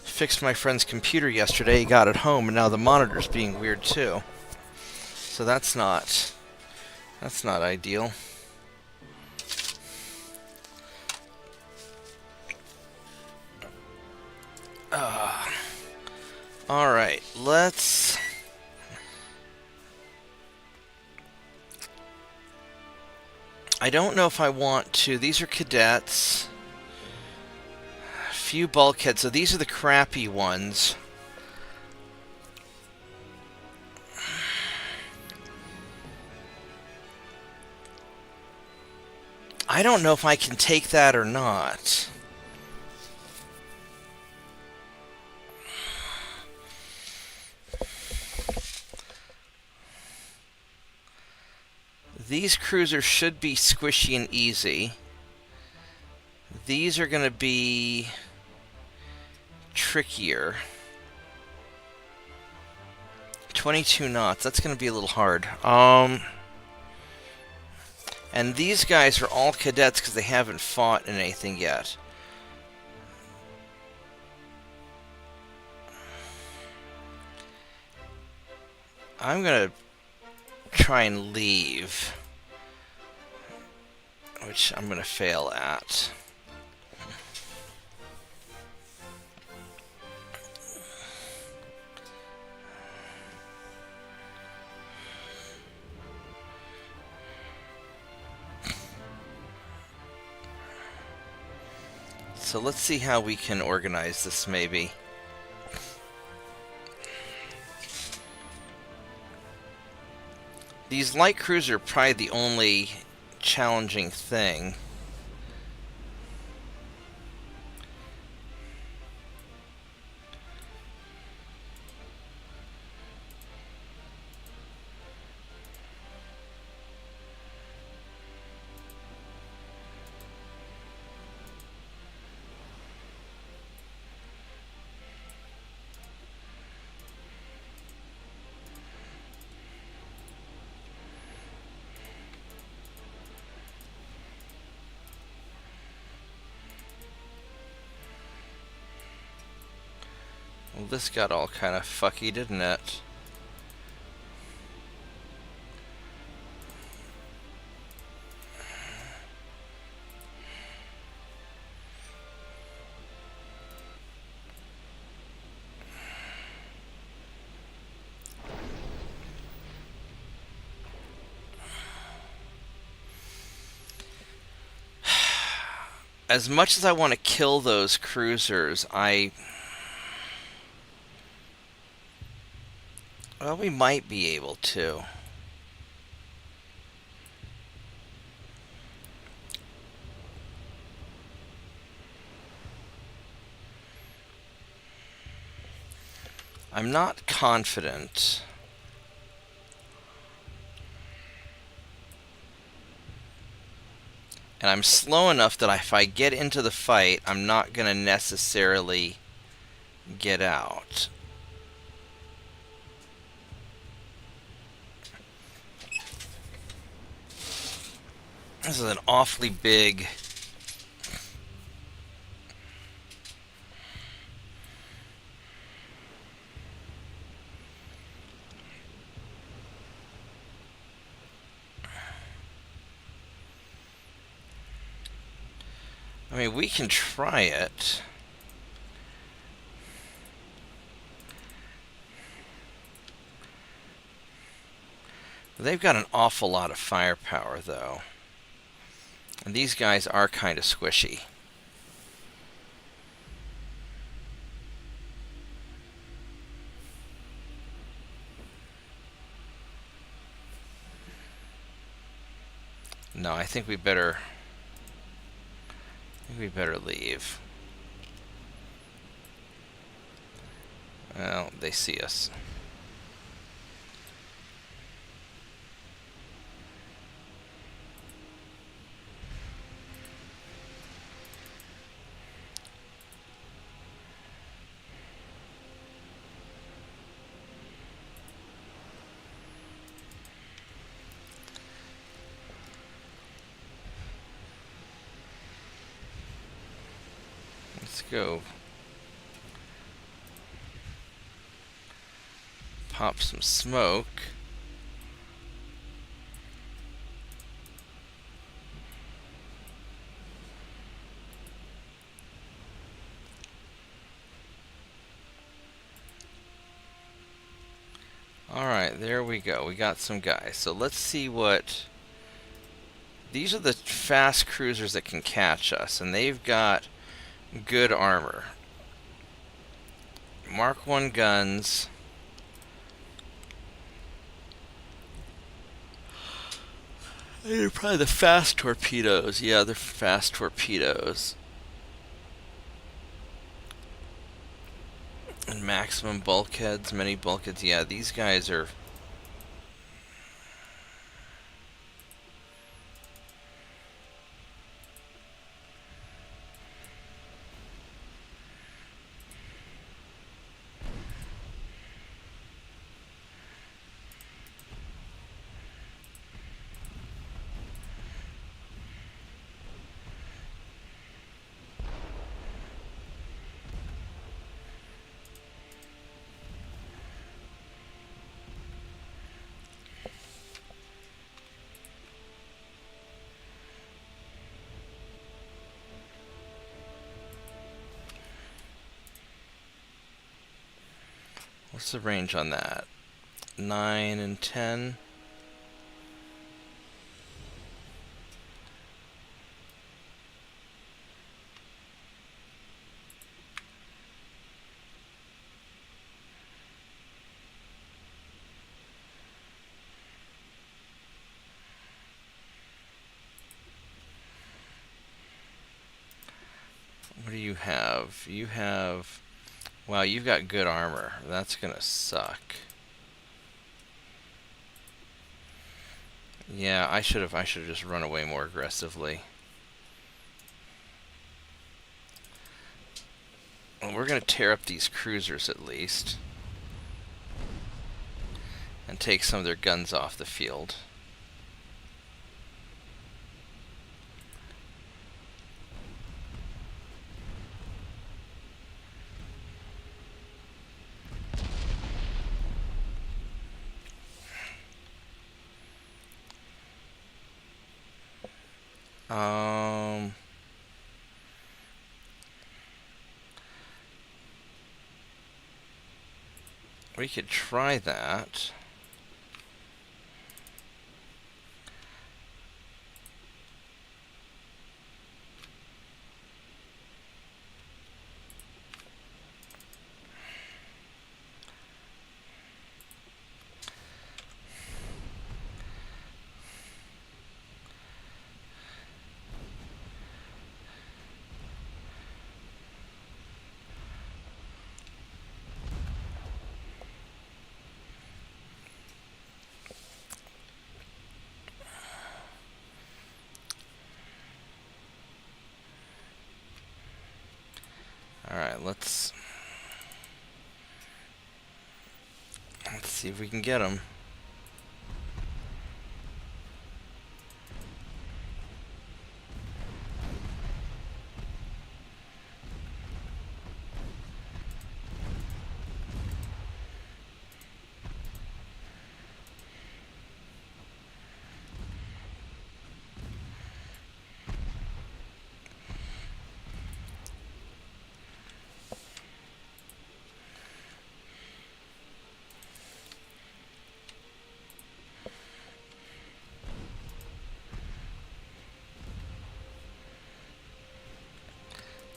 Fixed my friend's computer yesterday. He got it home, and now the monitor's being weird too. So that's not ideal. All right, let's. I don't know if I want to. These are cadets. Few bulkheads. So these are the crappy ones. I don't know if I can take that or not. These cruisers should be squishy and easy. These are going to be trickier. 22 knots. That's going to be a little hard. And these guys are all cadets because they haven't fought in anything yet. I'm going to try and leave, which I'm going to fail at. So let's see how we can organize this, maybe. These light cruisers are probably the only challenging thing. Well, this got all kind of fucky, didn't it? As much as I want to kill those cruisers, I Well, we might be able to. I'm not confident. And I'm slow enough that if I get into the fight, I'm not going to necessarily get out. This is an awfully big... I mean, we can try it. They've got an awful lot of firepower, though. And these guys are kind of squishy. No, I think we better leave. Well, they see us. Let's go. Pop some smoke. Alright, there we go. We got some guys. So let's see what... These are the fast cruisers that can catch us, and they've got good armor. Mark 1 guns. They're probably the fast torpedoes. Yeah, they're fast torpedoes. And maximum bulkheads, many bulkheads. Yeah, these guys are... What's the range on that? 9 and 10? What do you have? You have... Wow, you've got good armor. That's gonna suck. Yeah, I should have just run away more aggressively. Well, we're gonna tear up these cruisers at least. And take some of their guns off the field. We could try that. let's see if we can get them.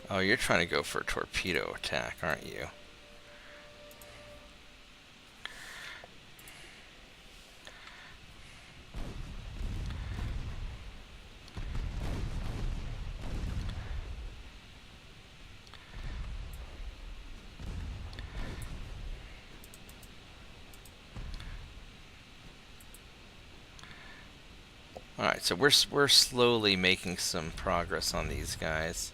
Oh, you're trying to go for a torpedo attack, aren't you? Alright, so we're slowly making some progress on these guys.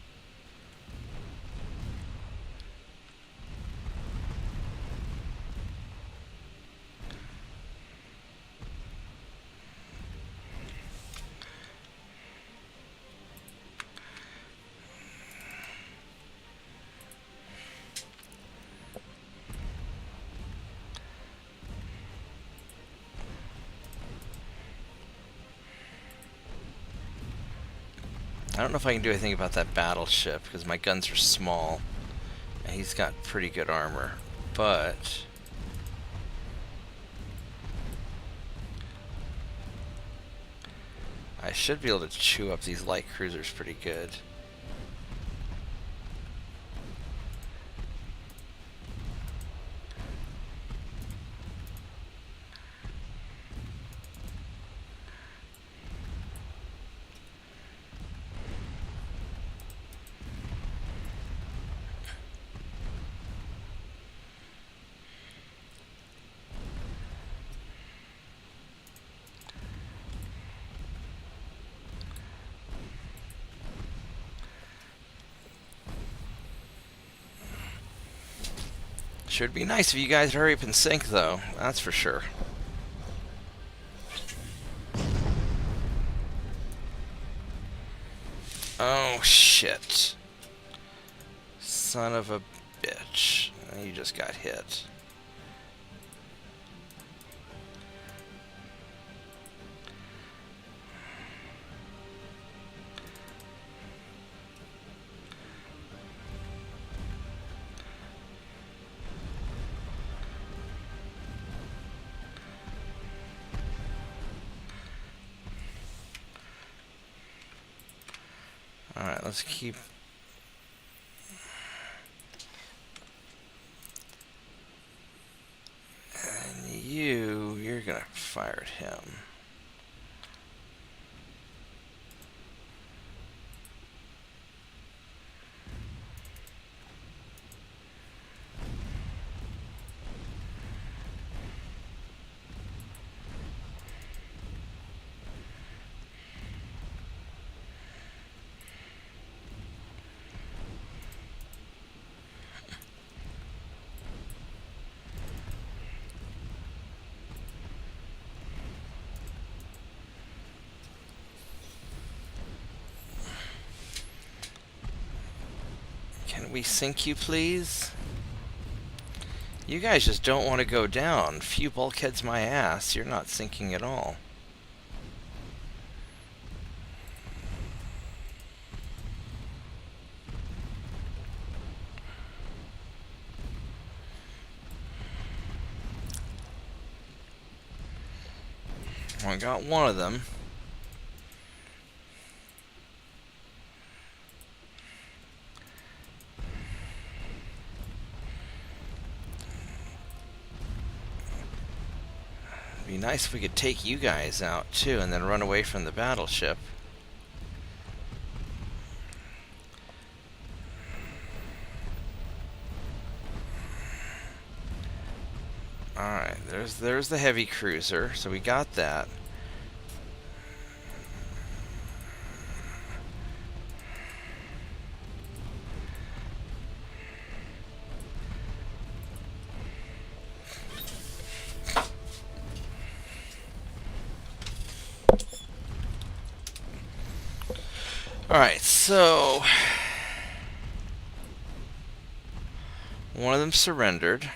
I don't know if I can do anything about that battleship because my guns are small and he's got pretty good armor, but I should be able to chew up these light cruisers pretty good. Should be nice if you guys hurry up and sink, though. That's for sure. Oh, shit. Son of a bitch. You just got hit. Alright, let's keep... And you're gonna fire at him. Can we sink you, please? You guys just don't want to go down. Few bulkheads my ass. You're not sinking at all. I got one of them. Be nice if we could take you guys out too and then run away from the battleship. Alright, there's the heavy cruiser, so we got that. Alright, so one of them surrendered.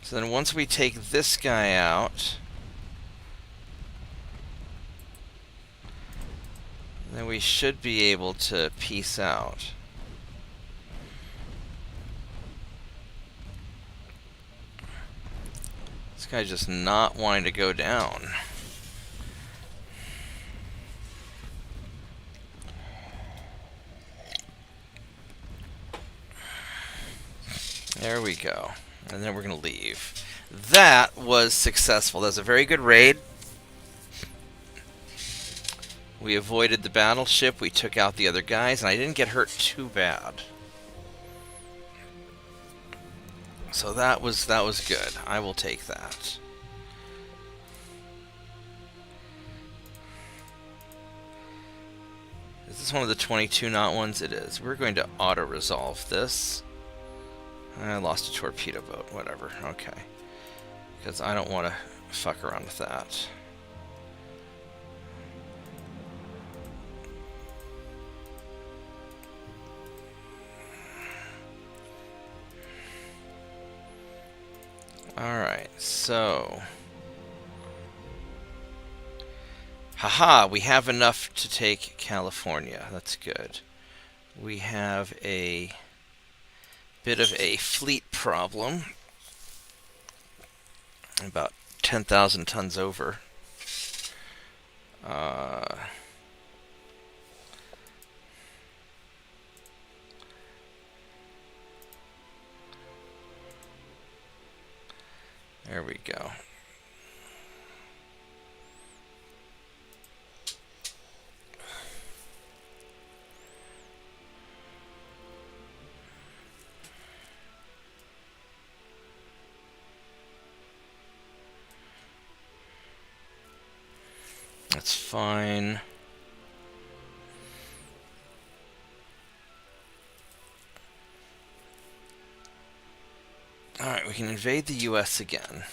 So then once we take this guy out, then we should be able to peace out. This guy's just not wanting to go down. There we go. And then we're going to leave. That was successful. That was a very good raid. We avoided the battleship. We took out the other guys, and I didn't get hurt too bad. So that was good. I will take that. Is this one of the 22 knot ones? It is. We're going to auto-resolve this. I lost a torpedo boat. Whatever. Okay. Because I don't want to fuck around with that. Alright, so... Haha, we have enough to take California. That's good. We have a bit of a fleet problem. About 10,000 tons over. There we go. That's fine. Alright, we can invade the US again.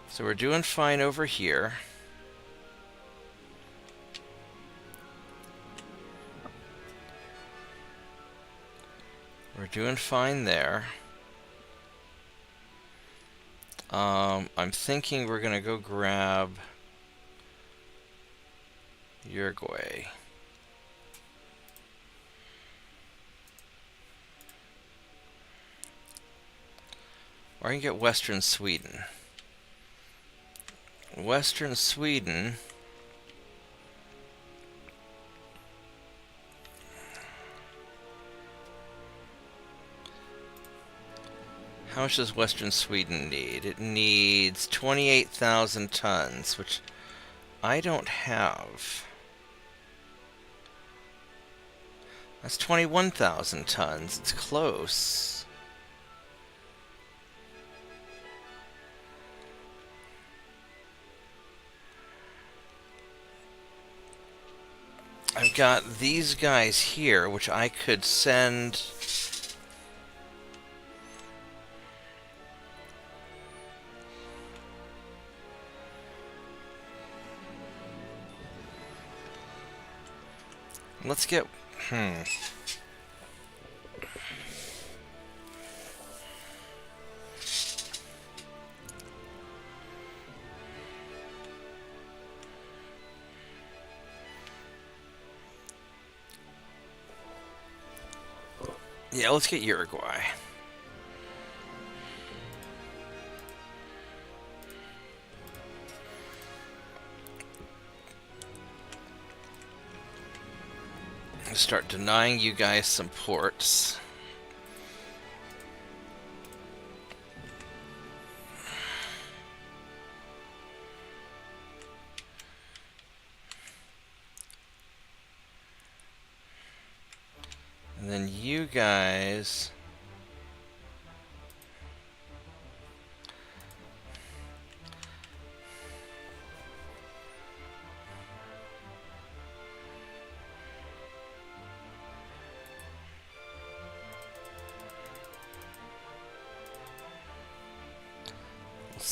So we're doing fine over here. We're doing fine there. I'm thinking we're gonna go grab Uruguay. Or I can get Western Sweden. Western Sweden. How much does Western Sweden need? It needs 28,000 tons, which I don't have. That's 21,000 tons. It's close. I've got these guys here, which I could send... Let's get... Yeah, let's get Uruguay. Start denying you guys some ports. And then you guys...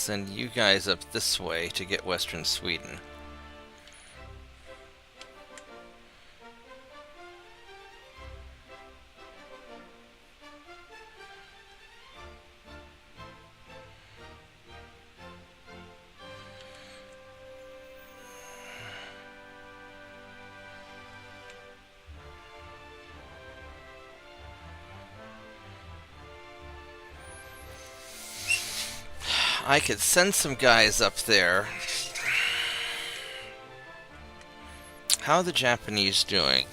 send you guys up this way to get Western Sweden. I could send some guys up there. How are the Japanese doing?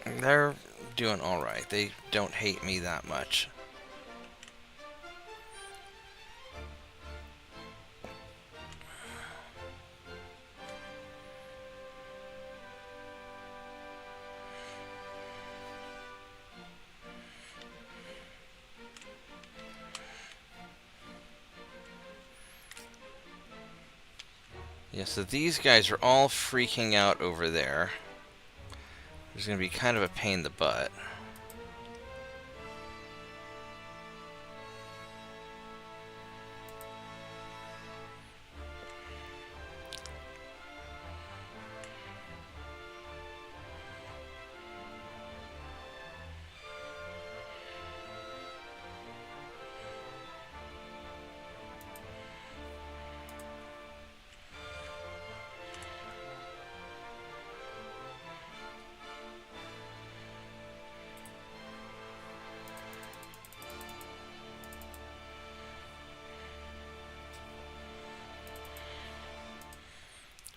They're doing alright. They don't hate me that much. Yeah, so these guys are all freaking out over there. It's going to be kind of a pain in the butt.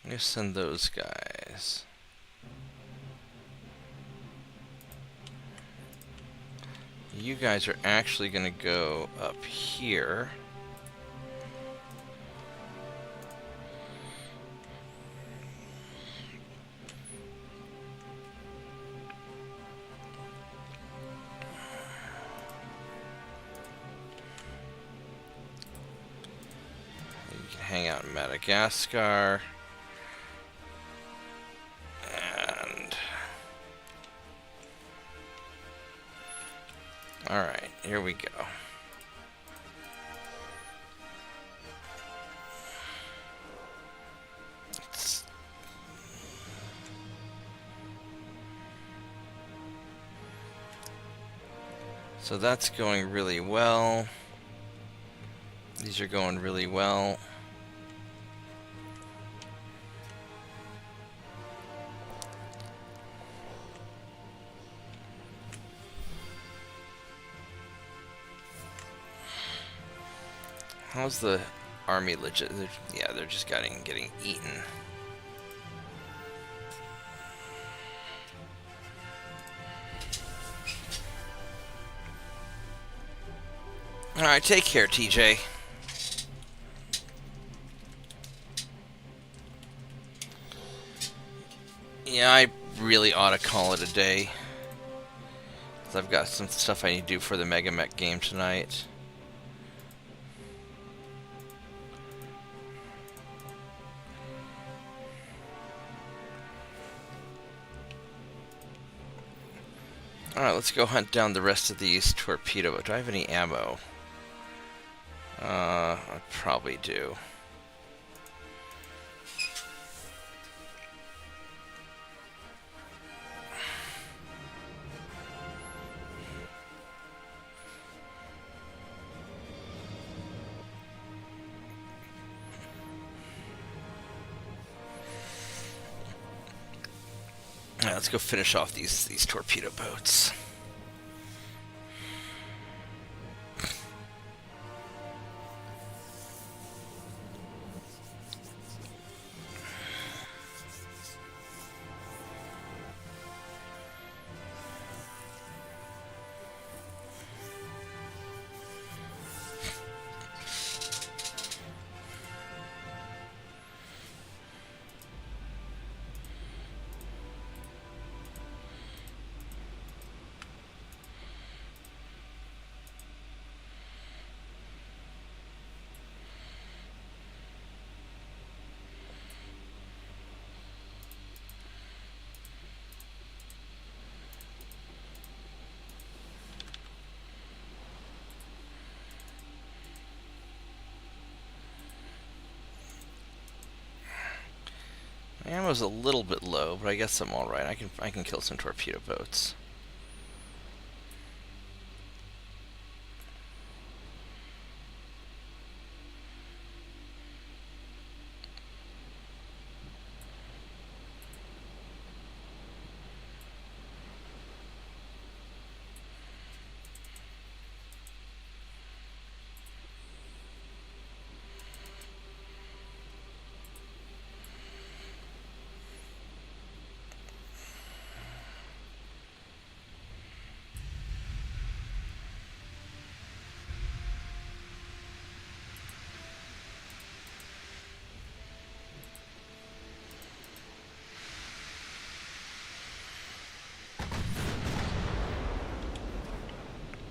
Let's send those guys. You guys are actually going to go up here. You can hang out in Madagascar. Alright, here we go. So that's going really well. These are going really well. How's the army legit? Yeah, they're just getting eaten. Alright, take care, TJ. Yeah, I really ought to call it a day. 'Cause I've got some stuff I need to do for the Mega Mech game tonight. Alright, let's go hunt down the rest of these torpedo. Do I have any ammo? I probably do. Alright, let's go finish off these torpedo boats. Ammo's a little bit low, but I guess I'm all right. I can kill some torpedo boats.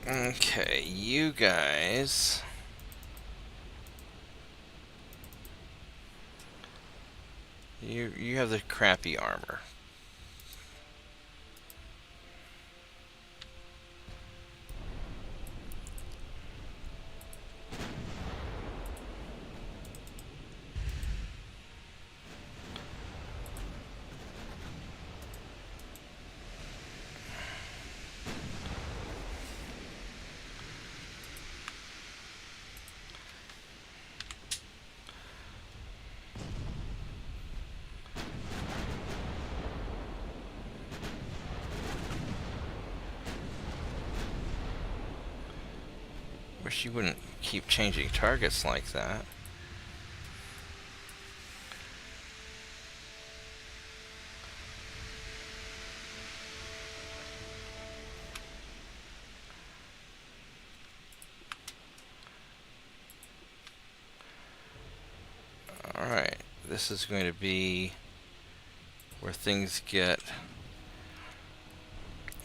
Okay, you guys. You have the crappy armor. Wish you wouldn't keep changing targets like that. Alright, this is going to be where things get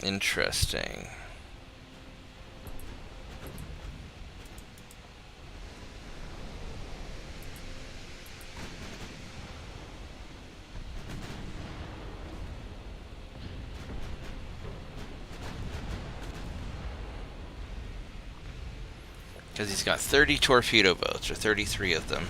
interesting. Because he's got 30 torpedo boats, or 33 of them.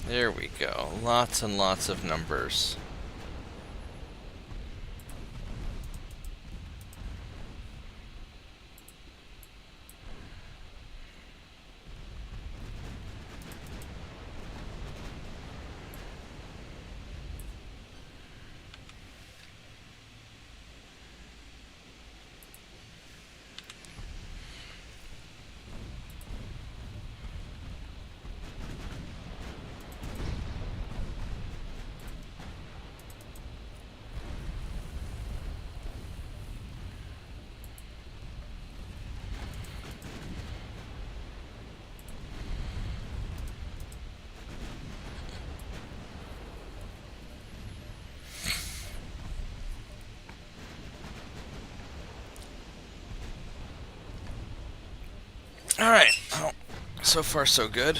There we go. Lots and lots of numbers. Alright. So far, so good.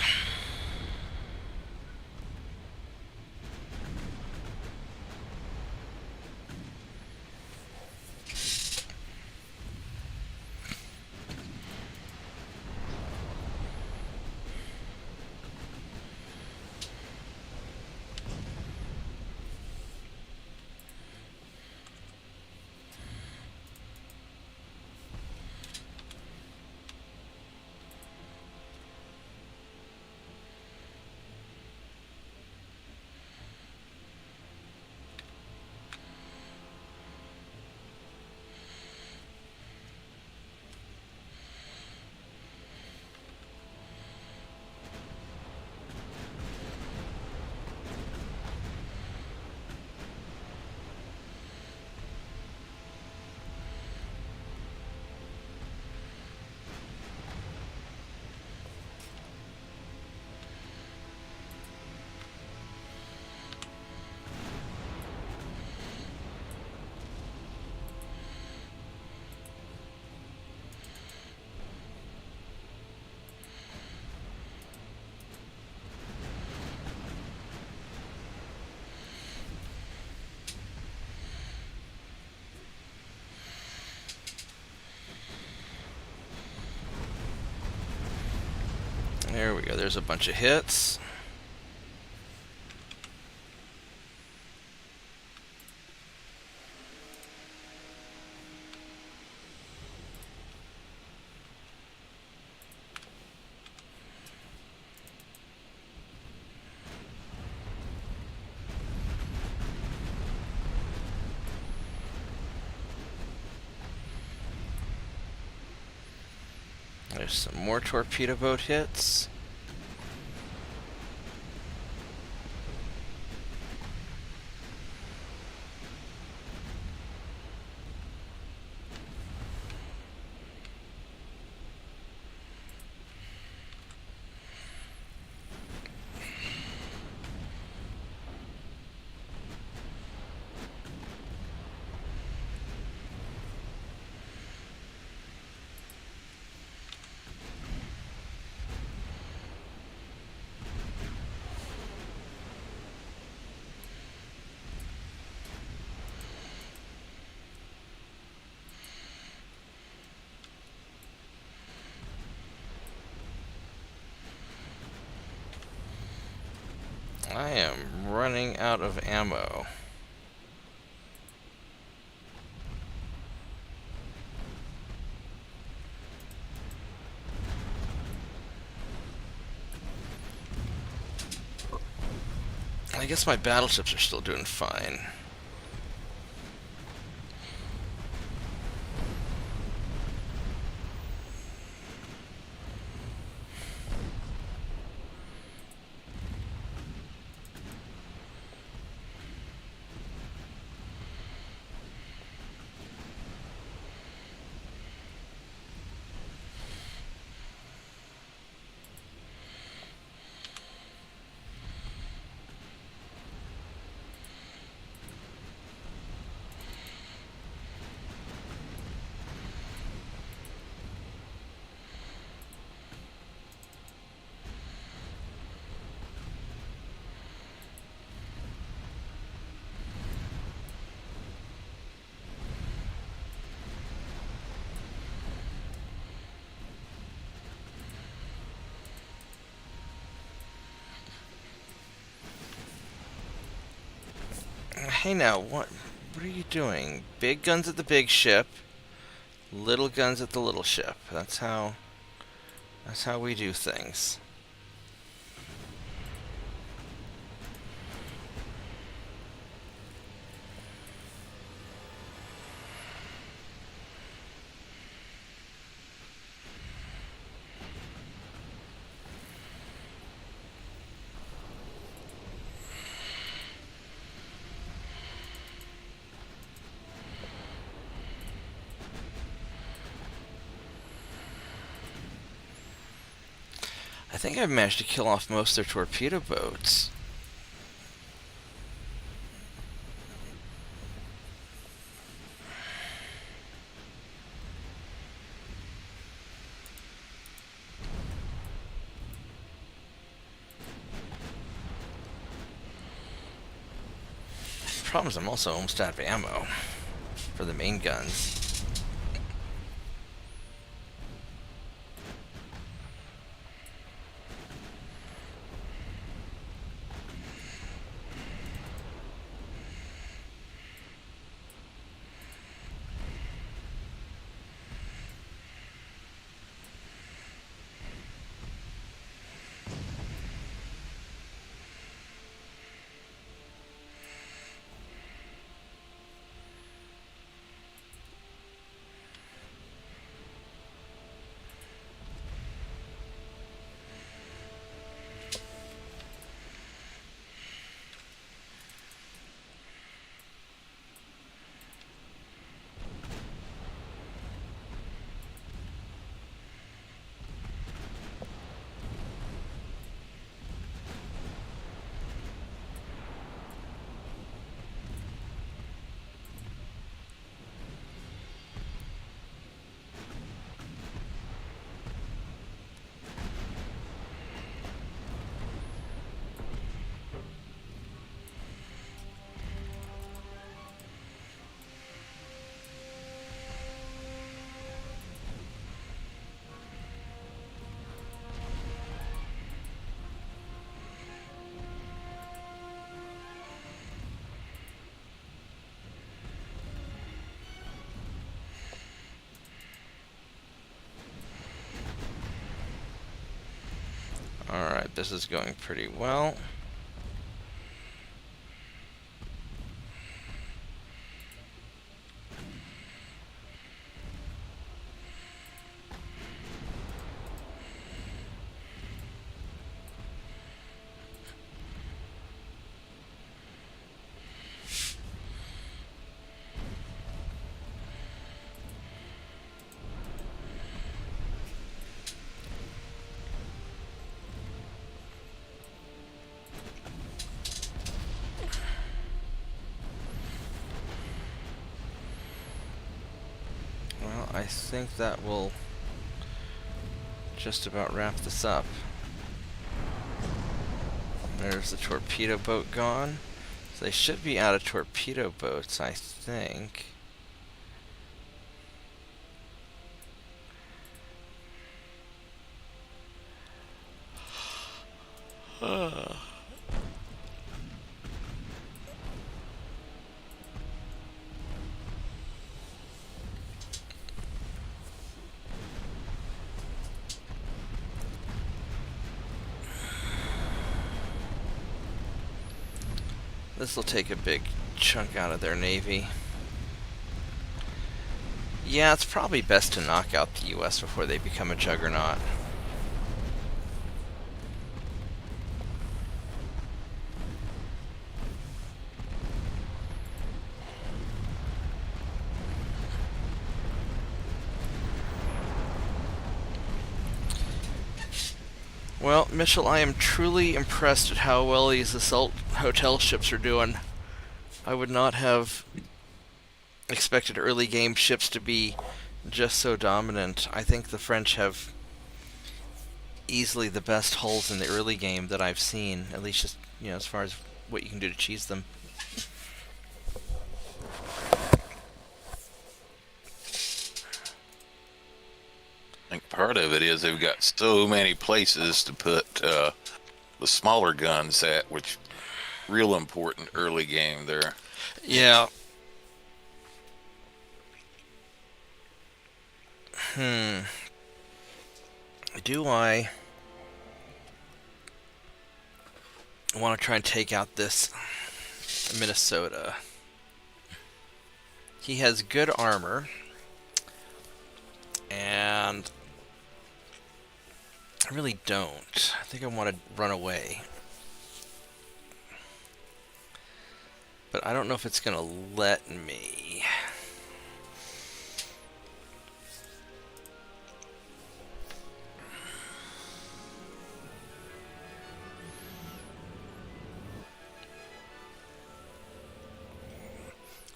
There we go. There's a bunch of hits. There's some more torpedo boat hits. I am running out of ammo. I guess my battleships are still doing fine. Hey now, what are you doing? Big guns at the big ship, little guns at the little ship. That's how we do things. I think I've managed to kill off most of their torpedo boats. Problem is I'm also almost out of ammo for the main guns. Alright, this is going pretty well. Well, I think that will just about wrap this up. There's the torpedo boat gone. So they should be out of torpedo boats, I think. This will take a big chunk out of their navy. Yeah, it's probably best to knock out the US before they become a juggernaut. Well, Mitchell, I am truly impressed at how well these assault hotel ships are doing. I would not have expected early game ships to be just so dominant. I think the French have easily the best hulls in the early game that I've seen, at least just, as far as what you can do to cheese them. I think part of it is they've got so many places to put the smaller guns at, which real important early game there. Yeah. Do I want to try and take out this Minnesota? He has good armor, and I really don't. I think I want to run away. But I don't know if it's going to let me.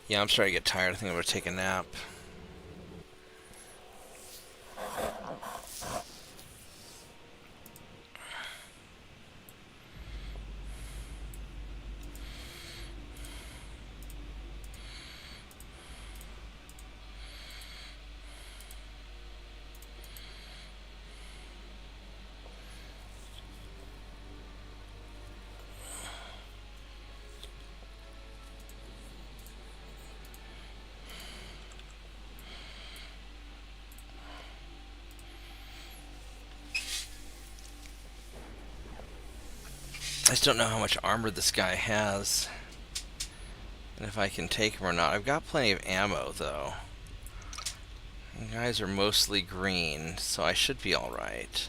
Yeah, I'm starting to get tired. I think I'm going to take a nap. I just don't know how much armor this guy has. And if I can take him or not. I've got plenty of ammo, though. The guys are mostly green, so I should be alright.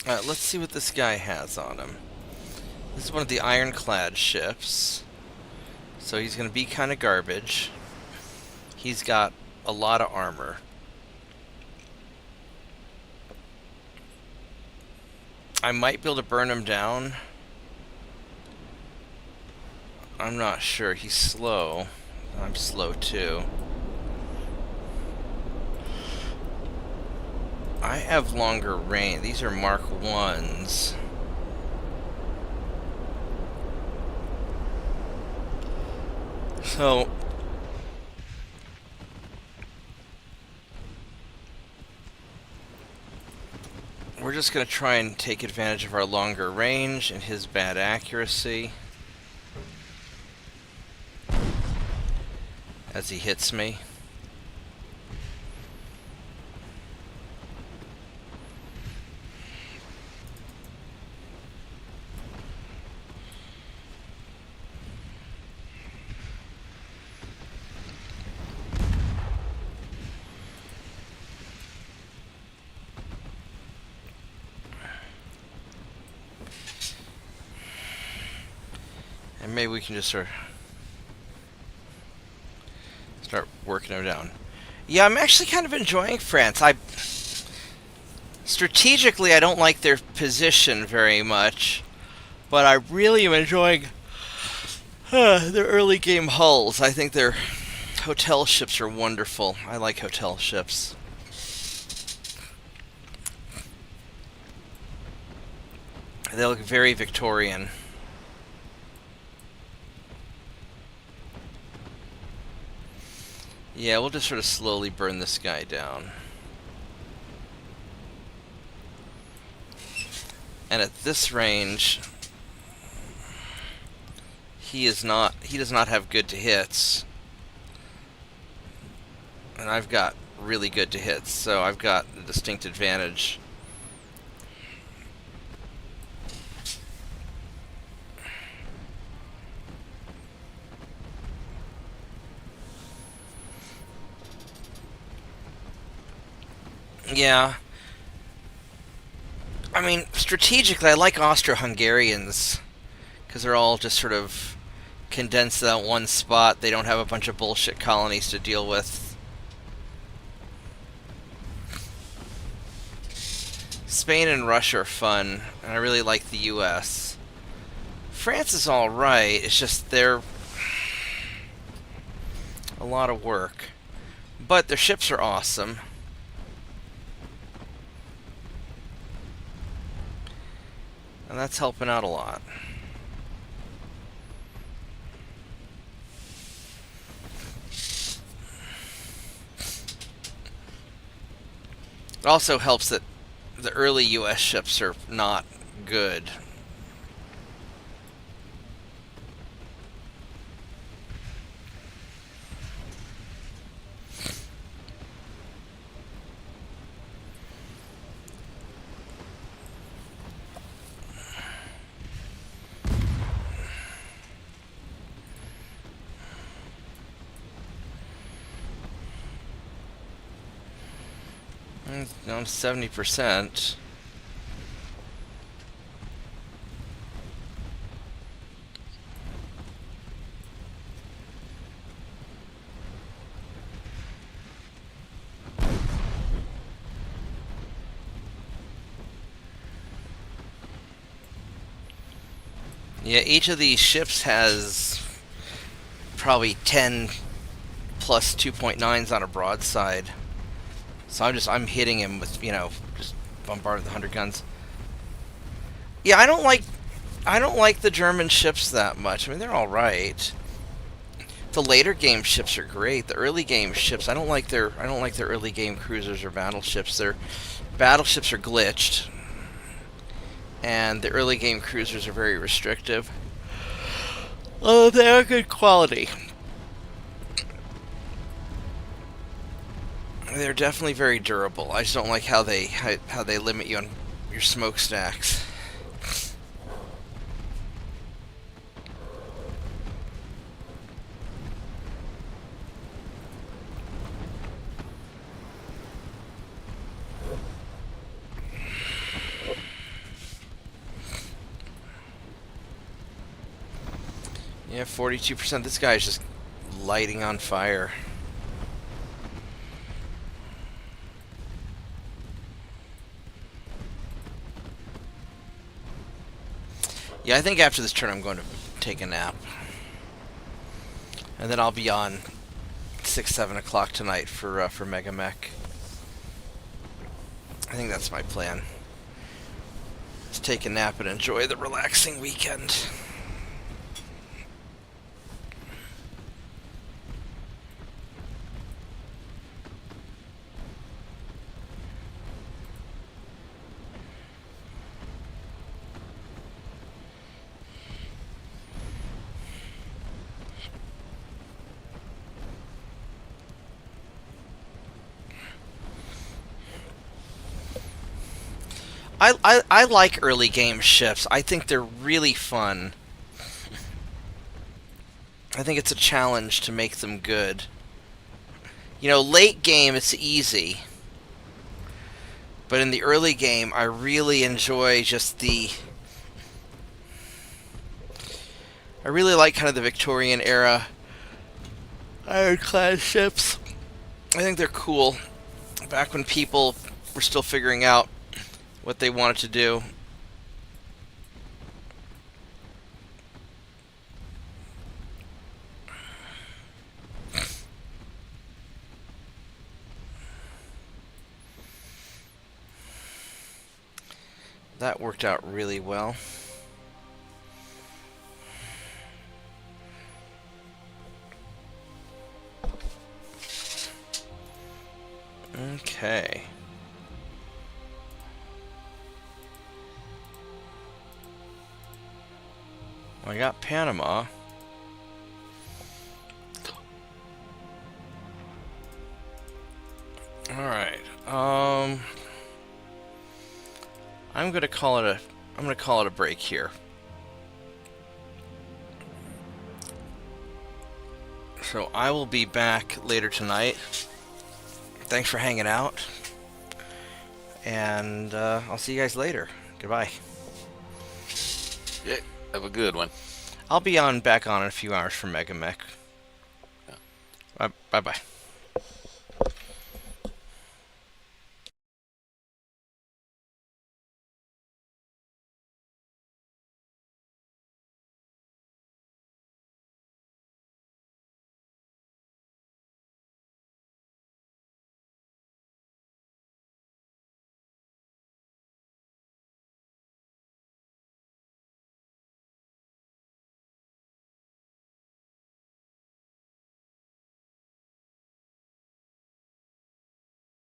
Alright, let's see what this guy has on him. This is one of the ironclad ships. So he's going to be kind of garbage. He's got a lot of armor. I might be able to burn him down. I'm not sure. He's slow. I'm slow too. I have longer range. These are Mark 1s. So we're just going to try and take advantage of our longer range and his bad accuracy as he hits me. And maybe we can just start working them down. Yeah, I'm actually kind of enjoying France. Strategically, I don't like their position very much, but I really am enjoying their early game hulls. I think their hotel ships are wonderful. I like hotel ships. They look very Victorian. Yeah, we'll just sort of slowly burn this guy down. And at this range, he does not have good to hits. And I've got really good to hits, so I've got a distinct advantage. Yeah. I mean, strategically, I like Austro-Hungarians, because they're all just sort of condensed to that one spot. They don't have a bunch of bullshit colonies to deal with. Spain and Russia are fun, and I really like the US. France is alright, it's just they're a lot of work. But their ships are awesome. And that's helping out a lot. It also helps that the early US ships are not good. Down to 70%. Yeah, each of these ships has probably 10 plus 2.9s on a broadside. So I'm hitting him with, just bombard with 100 guns. Yeah, I don't like the German ships that much. I mean, they're all right. The later game ships are great. The early game ships, I don't like their early game cruisers or battleships. Their battleships are glitched, and the early game cruisers are very restrictive. Oh, they are good quality. They're definitely very durable. I just don't like how they limit you on your smokestacks. Yeah, 42%. This guy's just lighting on fire. Yeah, I think after this turn I'm going to take a nap. And then I'll be on 6, 7 o'clock tonight for Mega Mech. I think that's my plan. Just take a nap and enjoy the relaxing weekend. I like early game ships. I think they're really fun. I think it's a challenge to make them good. Late game it's easy. But in the early game, I really enjoy just the... I really like kind of the Victorian era ironclad ships. I think they're cool. Back when people were still figuring out what they wanted to do. That worked out really well. Okay. Well, I got Panama. All right. I'm gonna call it a break here. So I will be back later tonight. Thanks for hanging out, and I'll see you guys later. Goodbye. Yeah, have a good one. I'll be back on in a few hours for Mega Mech. Bye bye.